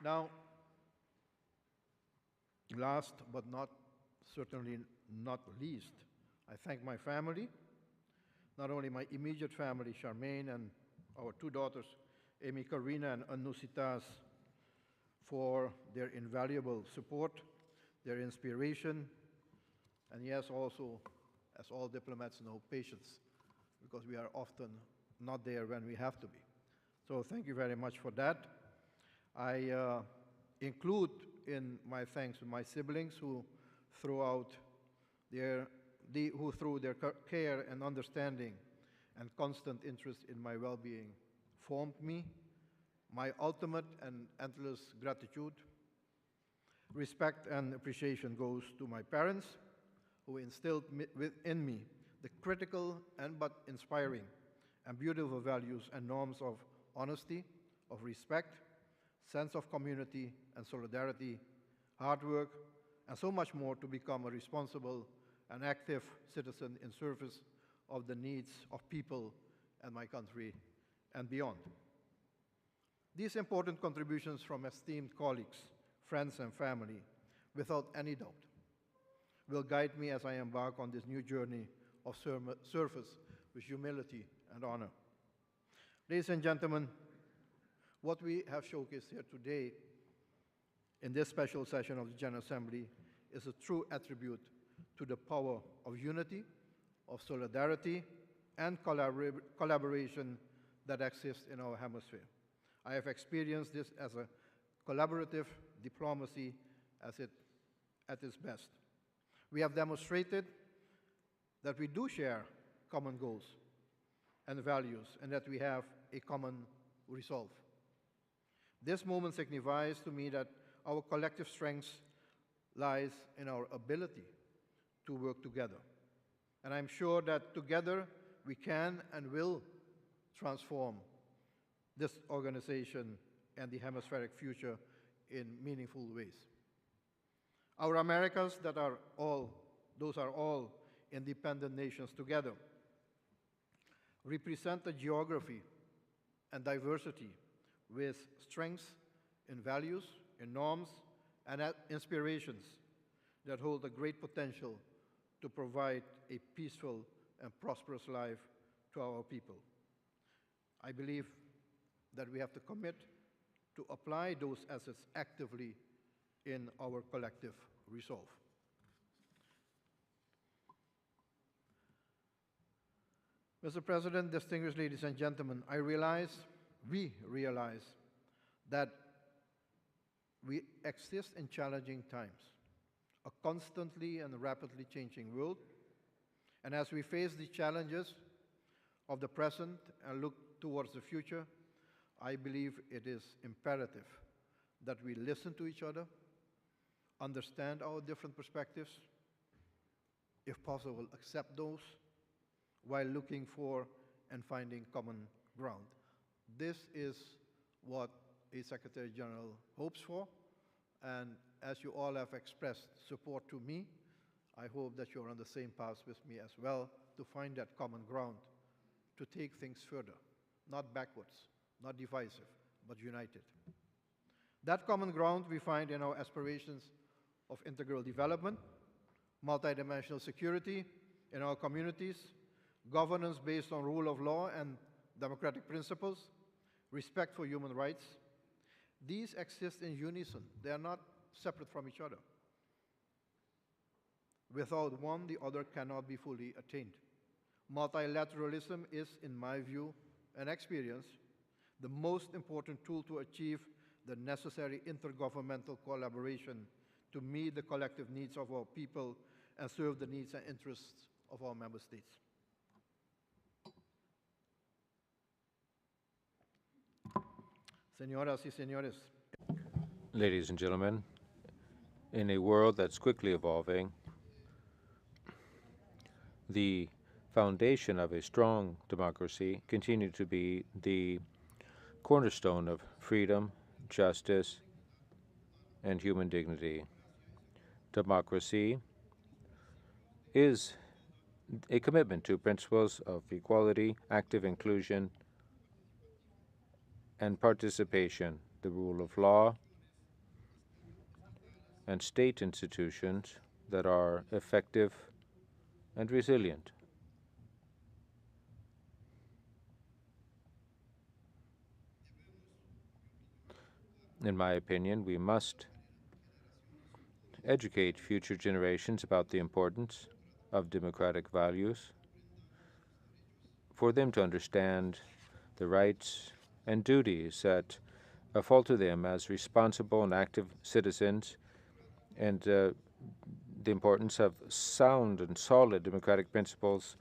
H: Now, last but certainly not least, I thank my family, not only my immediate family, Charmaine, and our two daughters, Amy Karina and Anusitas, for their invaluable support, their inspiration, and yes, also, as all diplomats know, patience, because we are often not there when we have to be. So thank you very much for that. I include in my thanks to my siblings who through their care and understanding and constant interest in my well-being formed me. My ultimate and endless gratitude, respect, and appreciation goes to my parents, who instilled within me the critical but inspiring and beautiful values and norms of honesty, of respect, sense of community and solidarity, hard work, and so much more to become a responsible and active citizen in service of the needs of people and my country and beyond. These important contributions from esteemed colleagues, friends, and family, without any doubt, will guide me as I embark on this new journey of service with humility and honor. Ladies and gentlemen, what we have showcased here today in this special session of the General Assembly is a true attribute to the power of unity, of solidarity, and collaboration that exists in our hemisphere. I have experienced this as a collaborative diplomacy at its best. We have demonstrated that we do share common goals and values, and that we have a common resolve. This moment signifies to me that our collective strength lies in our ability to work together. And I'm sure that together we can and will transform this organization and the hemispheric future in meaningful ways. Our Americas, those are all independent nations together, represent a geography and diversity with strengths in values, in norms, and inspirations that hold a great potential to provide a peaceful and prosperous life to our people. I believe that we have to commit to apply those assets actively in our collective resolve. Mr. President, distinguished ladies and gentlemen, we realize that we exist in challenging times, a constantly and rapidly changing world, and as we face the challenges of the present and look towards the future, I believe it is imperative that we listen to each other, understand our different perspectives, if possible, accept those, while looking for and finding common ground. This is what a Secretary General hopes for, and as you all have expressed support to me, I hope that you're on the same path with me as well to find that common ground, to take things further, not backwards, not divisive, but united. That common ground we find in our aspirations of integral development, multidimensional security in our communities, governance based on rule of law and democratic principles, respect for human rights. These exist in unison. They are not separate from each other. Without one, the other cannot be fully attained. Multilateralism is, in my view and experience, the most important tool to achieve the necessary intergovernmental collaboration to meet the collective needs of our people and serve the needs and interests of our member states. Señoras y señores,
K: Ladies and gentlemen, in a world that's quickly evolving, the foundation of a strong democracy continue to be the cornerstone of freedom, justice, and human dignity. Democracy is a commitment to principles of equality, active inclusion, and participation, the rule of law, and state institutions that are effective and resilient. In my opinion, we must educate future generations about the importance of democratic values, for them to understand the rights and duties that fall to them as responsible and active citizens, and the importance of sound and solid democratic principles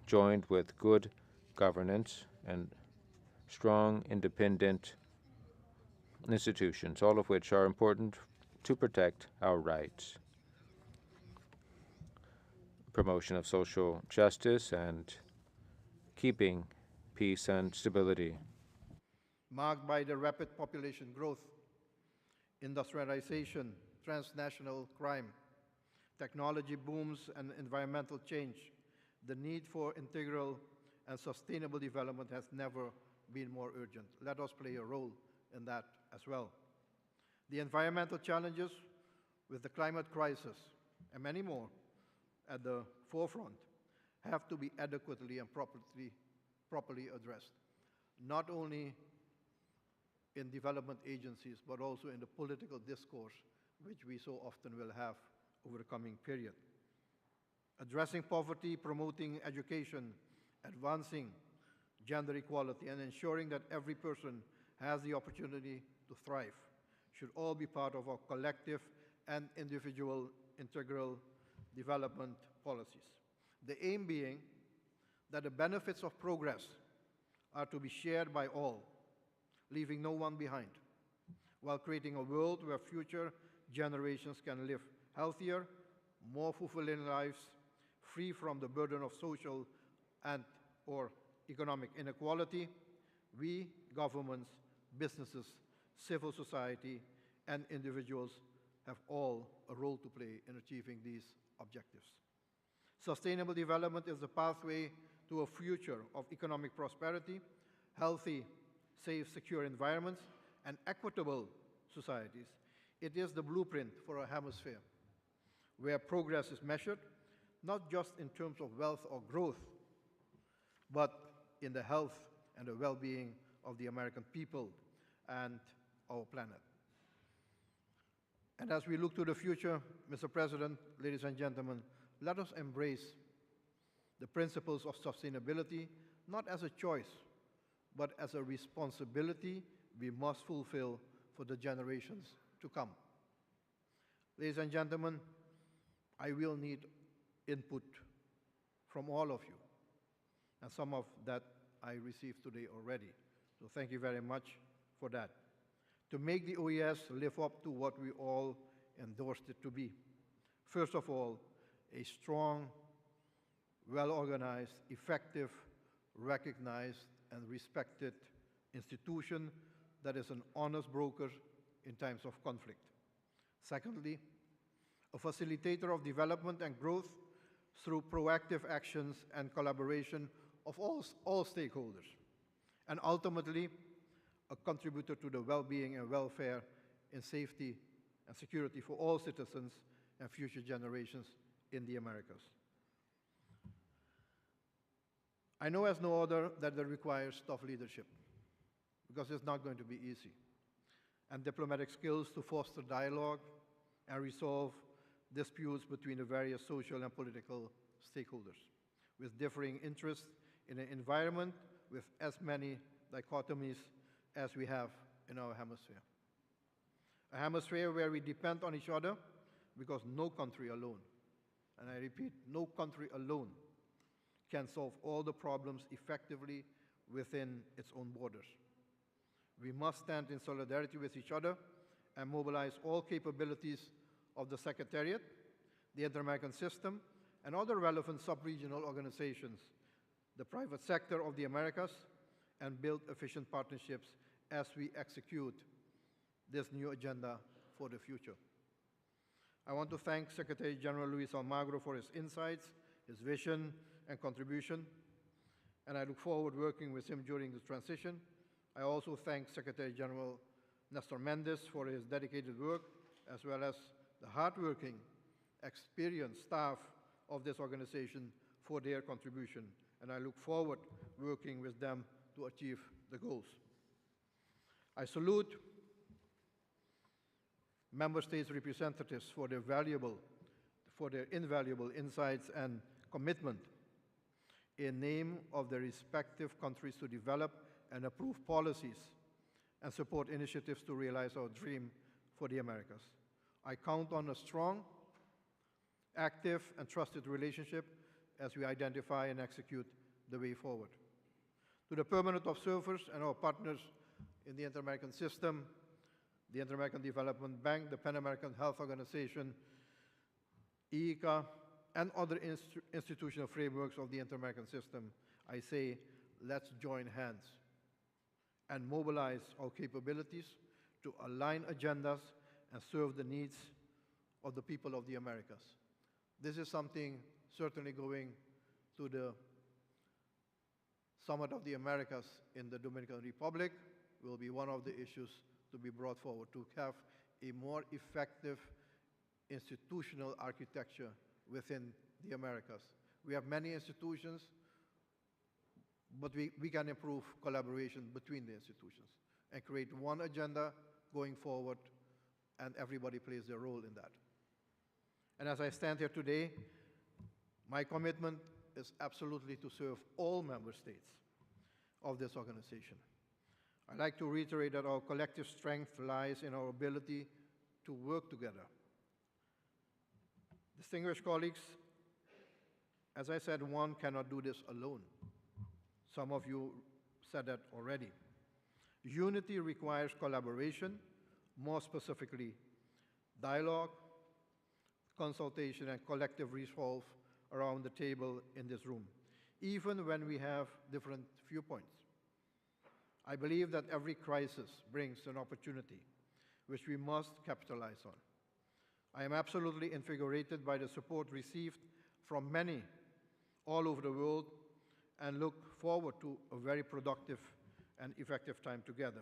K: joined with good governance and strong, independent institutions, all of which are important to protect our rights. Promotion of social justice and keeping peace and stability.
H: marked by the rapid population growth, industrialization, transnational crime, technology booms, and environmental change, the need for integral and sustainable development has never been more urgent. Let us play a role in that as well. The environmental challenges with the climate crisis and many more at the forefront have to be adequately and properly addressed, not only in development agencies, but also in the political discourse which we so often will have over the coming period. Addressing poverty, promoting education, advancing gender equality, and ensuring that every person has the opportunity to thrive should all be part of our collective and individual integral development policies. The aim being that the benefits of progress are to be shared by all, leaving no one behind, while creating a world where future generations can live healthier, more fulfilling lives, free from the burden of social and or economic inequality. We, governments, businesses, civil society, and individuals have all a role to play in achieving these objectives. Sustainable development is the pathway to a future of economic prosperity, healthy, safe, secure environments, and equitable societies. It is the blueprint for a hemisphere where progress is measured not just in terms of wealth or growth, but in the health and the well-being of the American people and our planet. And as we look to the future, Mr. President, ladies and gentlemen, let us embrace the principles of sustainability not as a choice, but as a responsibility we must fulfill for the generations to come. Ladies and gentlemen, I will need input from all of you, and some of that I received today already. So thank you very much for that. To make the OAS live up to what we all endorsed it to be. First of all, a strong, well-organized, effective, recognized, and respected institution that is an honest broker in times of conflict. Secondly, a facilitator of development and growth through proactive actions and collaboration of all stakeholders. And ultimately, a contributor to the well-being and welfare and safety and security for all citizens and future generations in the Americas. I know as no other that it requires tough leadership, because it's not going to be easy, and diplomatic skills to foster dialogue and resolve disputes between the various social and political stakeholders with differing interests in an environment with as many dichotomies as we have in our hemisphere. A hemisphere where we depend on each other because no country alone, and I repeat, no country alone can solve all the problems effectively within its own borders. We must stand in solidarity with each other and mobilize all capabilities of the Secretariat, the Inter-American System, and other relevant sub-regional organizations, the private sector of the Americas, and build efficient partnerships as we execute this new agenda for the future. I want to thank Secretary General Luis Almagro for his insights, his vision, and contribution, and I look forward to working with him during the transition. I also thank Secretary General Nestor Mendes for his dedicated work, as well as the hardworking, experienced staff of this organization for their contribution, and I look forward to working with them to achieve the goals. I salute Member States representatives for their invaluable insights and commitment in name of their respective countries to develop and approve policies and support initiatives to realize our dream for the Americas. I count on a strong, active, and trusted relationship as we identify and execute the way forward. To the permanent observers and our partners in the Inter-American System, the Inter-American Development Bank, the Pan-American Health Organization, IICA, and other institutional frameworks of the Inter-American System, I say, let's join hands and mobilize our capabilities to align agendas and serve the needs of the people of the Americas. This is something certainly going to the Summit of the Americas in the Dominican Republic will be one of the issues to be brought forward, to have a more effective institutional architecture within the Americas. We have many institutions, but we can improve collaboration between the institutions and create one agenda going forward, and everybody plays their role in that. And as I stand here today, my commitment is absolutely to serve all member states of this organization. I'd like to reiterate that our collective strength lies in our ability to work together. Distinguished colleagues, as I said, one cannot do this alone. Some of you said that already. Unity requires collaboration, more specifically, dialogue, consultation, and collective resolve around the table in this room, even when we have different viewpoints. I believe that every crisis brings an opportunity which we must capitalize on. I am absolutely invigorated by the support received from many all over the world and look forward to a very productive and effective time together.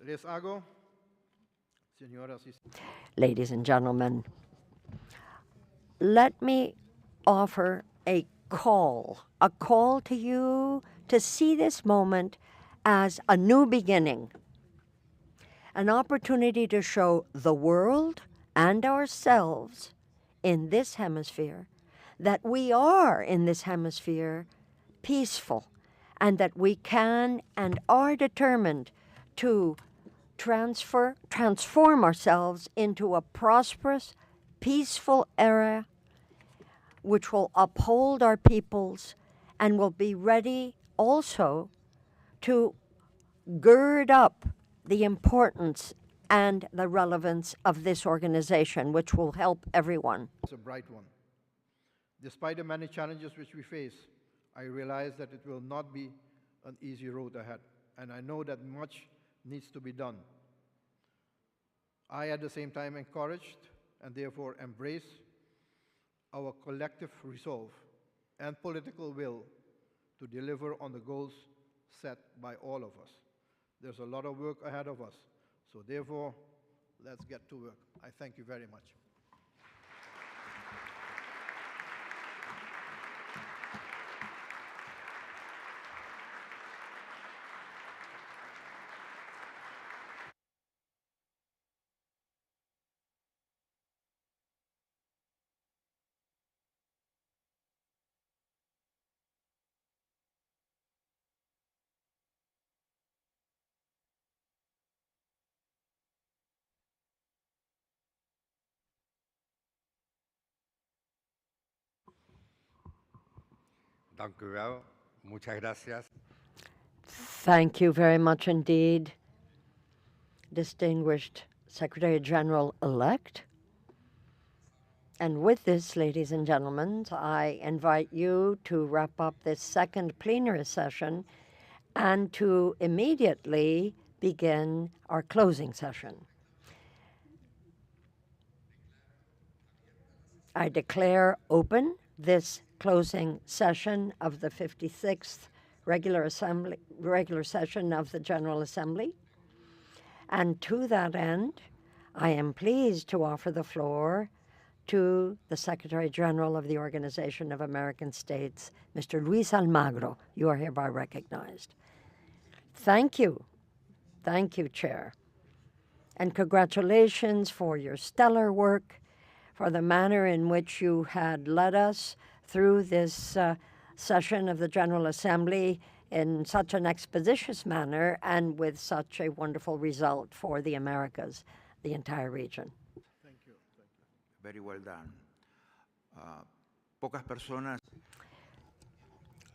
H: Les hago, señoras y
G: Ladies and gentlemen, let me offer a call to you to see this moment as a new beginning, an opportunity to show the world and ourselves in this hemisphere that we are in this hemisphere peaceful, and that we can and are determined to transform ourselves into a prosperous, peaceful era which will uphold our peoples and will be ready also to gird up the importance and the relevance of this organization, which will help everyone.
H: It's a bright one. Despite the many challenges which we face, I realize that it will not be an easy road ahead, and I know that much needs to be done. I, at the same time, encouraged and therefore embrace our collective resolve and political will to deliver on the goals set by all of us. There's a lot of work ahead of us, so therefore, let's get to work. I thank you very much.
I: Dank u wel. Muchas gracias.
G: Thank you very much indeed, distinguished Secretary General-elect. And with this, ladies and gentlemen, I invite you to wrap up this second plenary session and to immediately begin our closing session. I declare open this closing session of the 56th regular session of the General Assembly. And to that end, I am pleased to offer the floor to the Secretary General of the Organization of American States, Mr. Luis Almagro. You are hereby recognized. Thank you. Thank you, Chair. And congratulations for your stellar work, for the manner in which you had led us through this session of the General Assembly in such an expeditious manner and with such a wonderful result for the Americas, the entire region.
N: Thank you. Very well done. Pocas personas.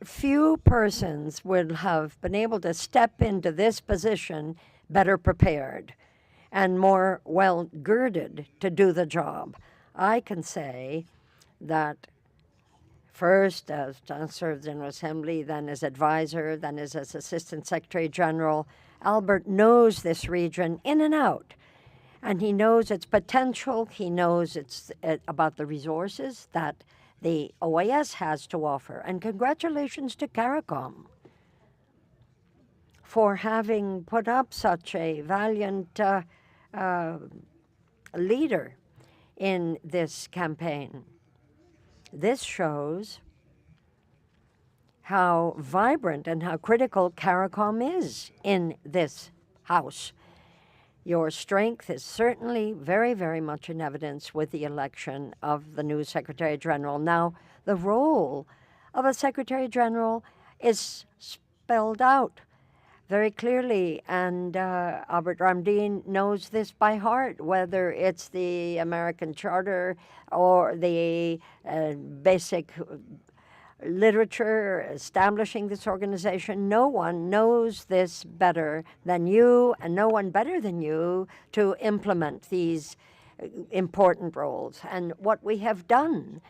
G: Few persons would have been able to step into this position better prepared and more well-girded to do the job. I can say that first as Chancellor of the General Assembly, then as advisor, then as Assistant Secretary General, Albert knows this region in and out. And he knows its potential. He knows about the resources that the OAS has to offer. And congratulations to CARICOM for having put up such a valiant leader in this campaign. This shows how vibrant and how critical CARICOM is in this House. Your strength is certainly very, very much in evidence with the election of the new Secretary General. Now, the role of a Secretary General is spelled out very clearly, and Albert Ramdeen knows this by heart, whether it's the American Charter or the basic literature establishing this organization. No one knows this better than you, and no one better than you to implement these important roles. And what we have done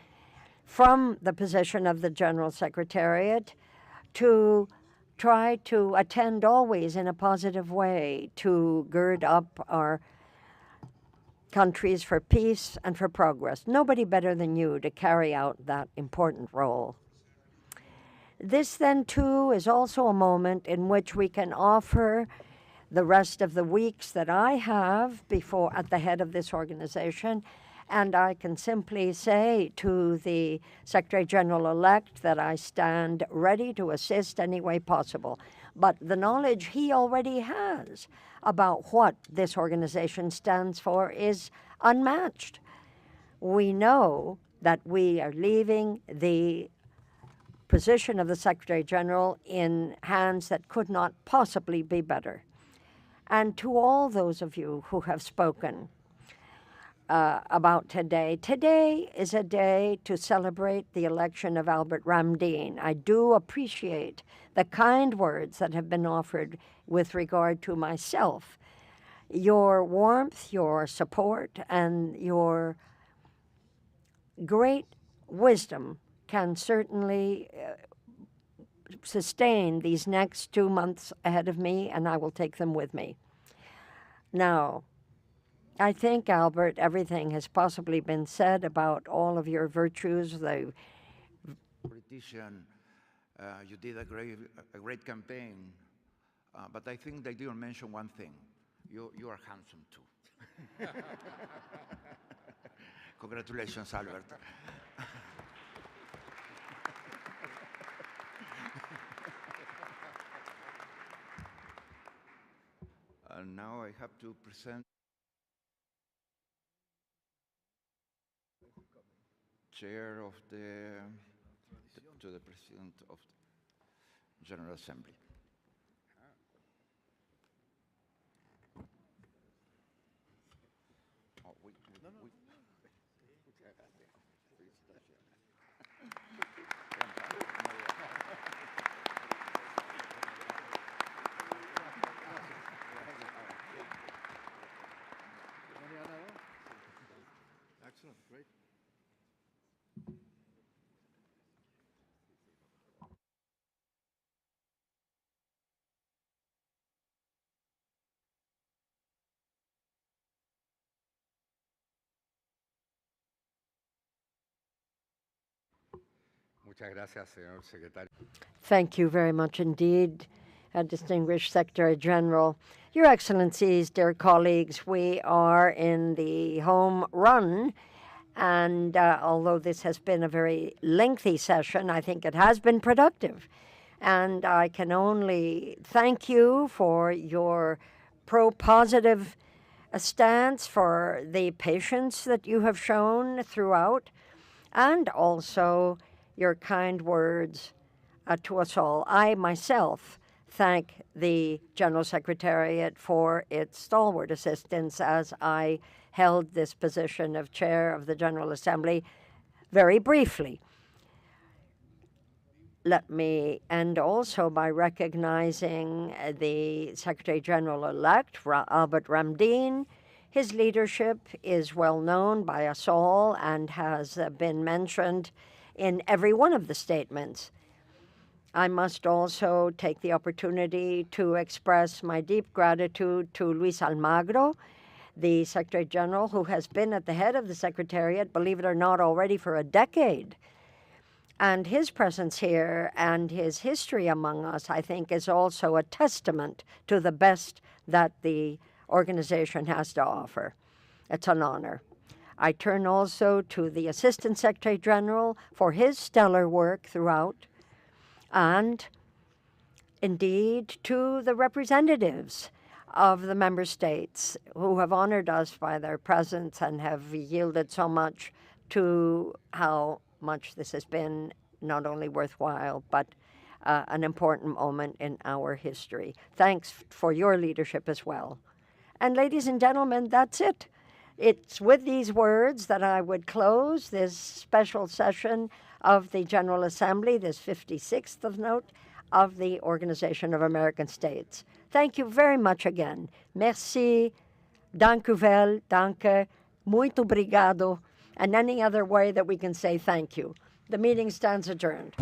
G: from the position of the General Secretariat to try to attend always in a positive way to gird up our countries for peace and for progress. Nobody better than you to carry out that important role. This then, too, is also a moment in which we can offer the rest of the weeks that I have before at the head of this organization, and I can simply say to the Secretary General-elect that I stand ready to assist any way possible. But the knowledge he already has about what this organization stands for is unmatched. We know that we are leaving the position of the Secretary General in hands that could not possibly be better. And to all those of you who have spoken about today, today is a day to celebrate the election of Albert Ramdeen. I do appreciate the kind words that have been offered with regard to myself. Your warmth, your support, and your great wisdom can certainly sustain these next 2 months ahead of me, and I will take them with me. Now, I think, Albert, everything has possibly been said about all of your virtues.
N: Politician, you did a great campaign, but I think they didn't mention one thing. You are handsome, too. Congratulations, Albert. And now I have to present chair of to the President of the General Assembly.
I: Muchas gracias, señor secretario.
G: Thank you very much indeed, Distinguished Secretary General. Your Excellencies, dear colleagues, we are in the home run, and although this has been a very lengthy session, I think it has been productive. And I can only thank you for your pro-positive stance, for the patience that you have shown throughout, and also your kind words to us all. I myself thank the General Secretariat for its stalwart assistance as I held this position of Chair of the General Assembly very briefly. Let me end also by recognizing the Secretary General-elect, Albert Ramdin. His leadership is well known by us all and has been mentioned in every one of the statements. I must also take the opportunity to express my deep gratitude to Luis Almagro, the Secretary General, who has been at the head of the Secretariat, believe it or not, already for a decade. And his presence here and his history among us, I think, is also a testament to the best that the organization has to offer. It's an honor. I turn also to the Assistant Secretary General for his stellar work throughout, and indeed to the representatives of the member states who have honored us by their presence and have yielded so much to how much this has been not only worthwhile, but an important moment in our history. Thanks for your leadership as well. And ladies and gentlemen, that's it. It's with these words that I would close this special session of the General Assembly, this 56th of note, of the Organization of American States. Thank you very much again. Merci, dank u wel, danke, muito obrigado, and any other way that we can say thank you. The meeting stands adjourned.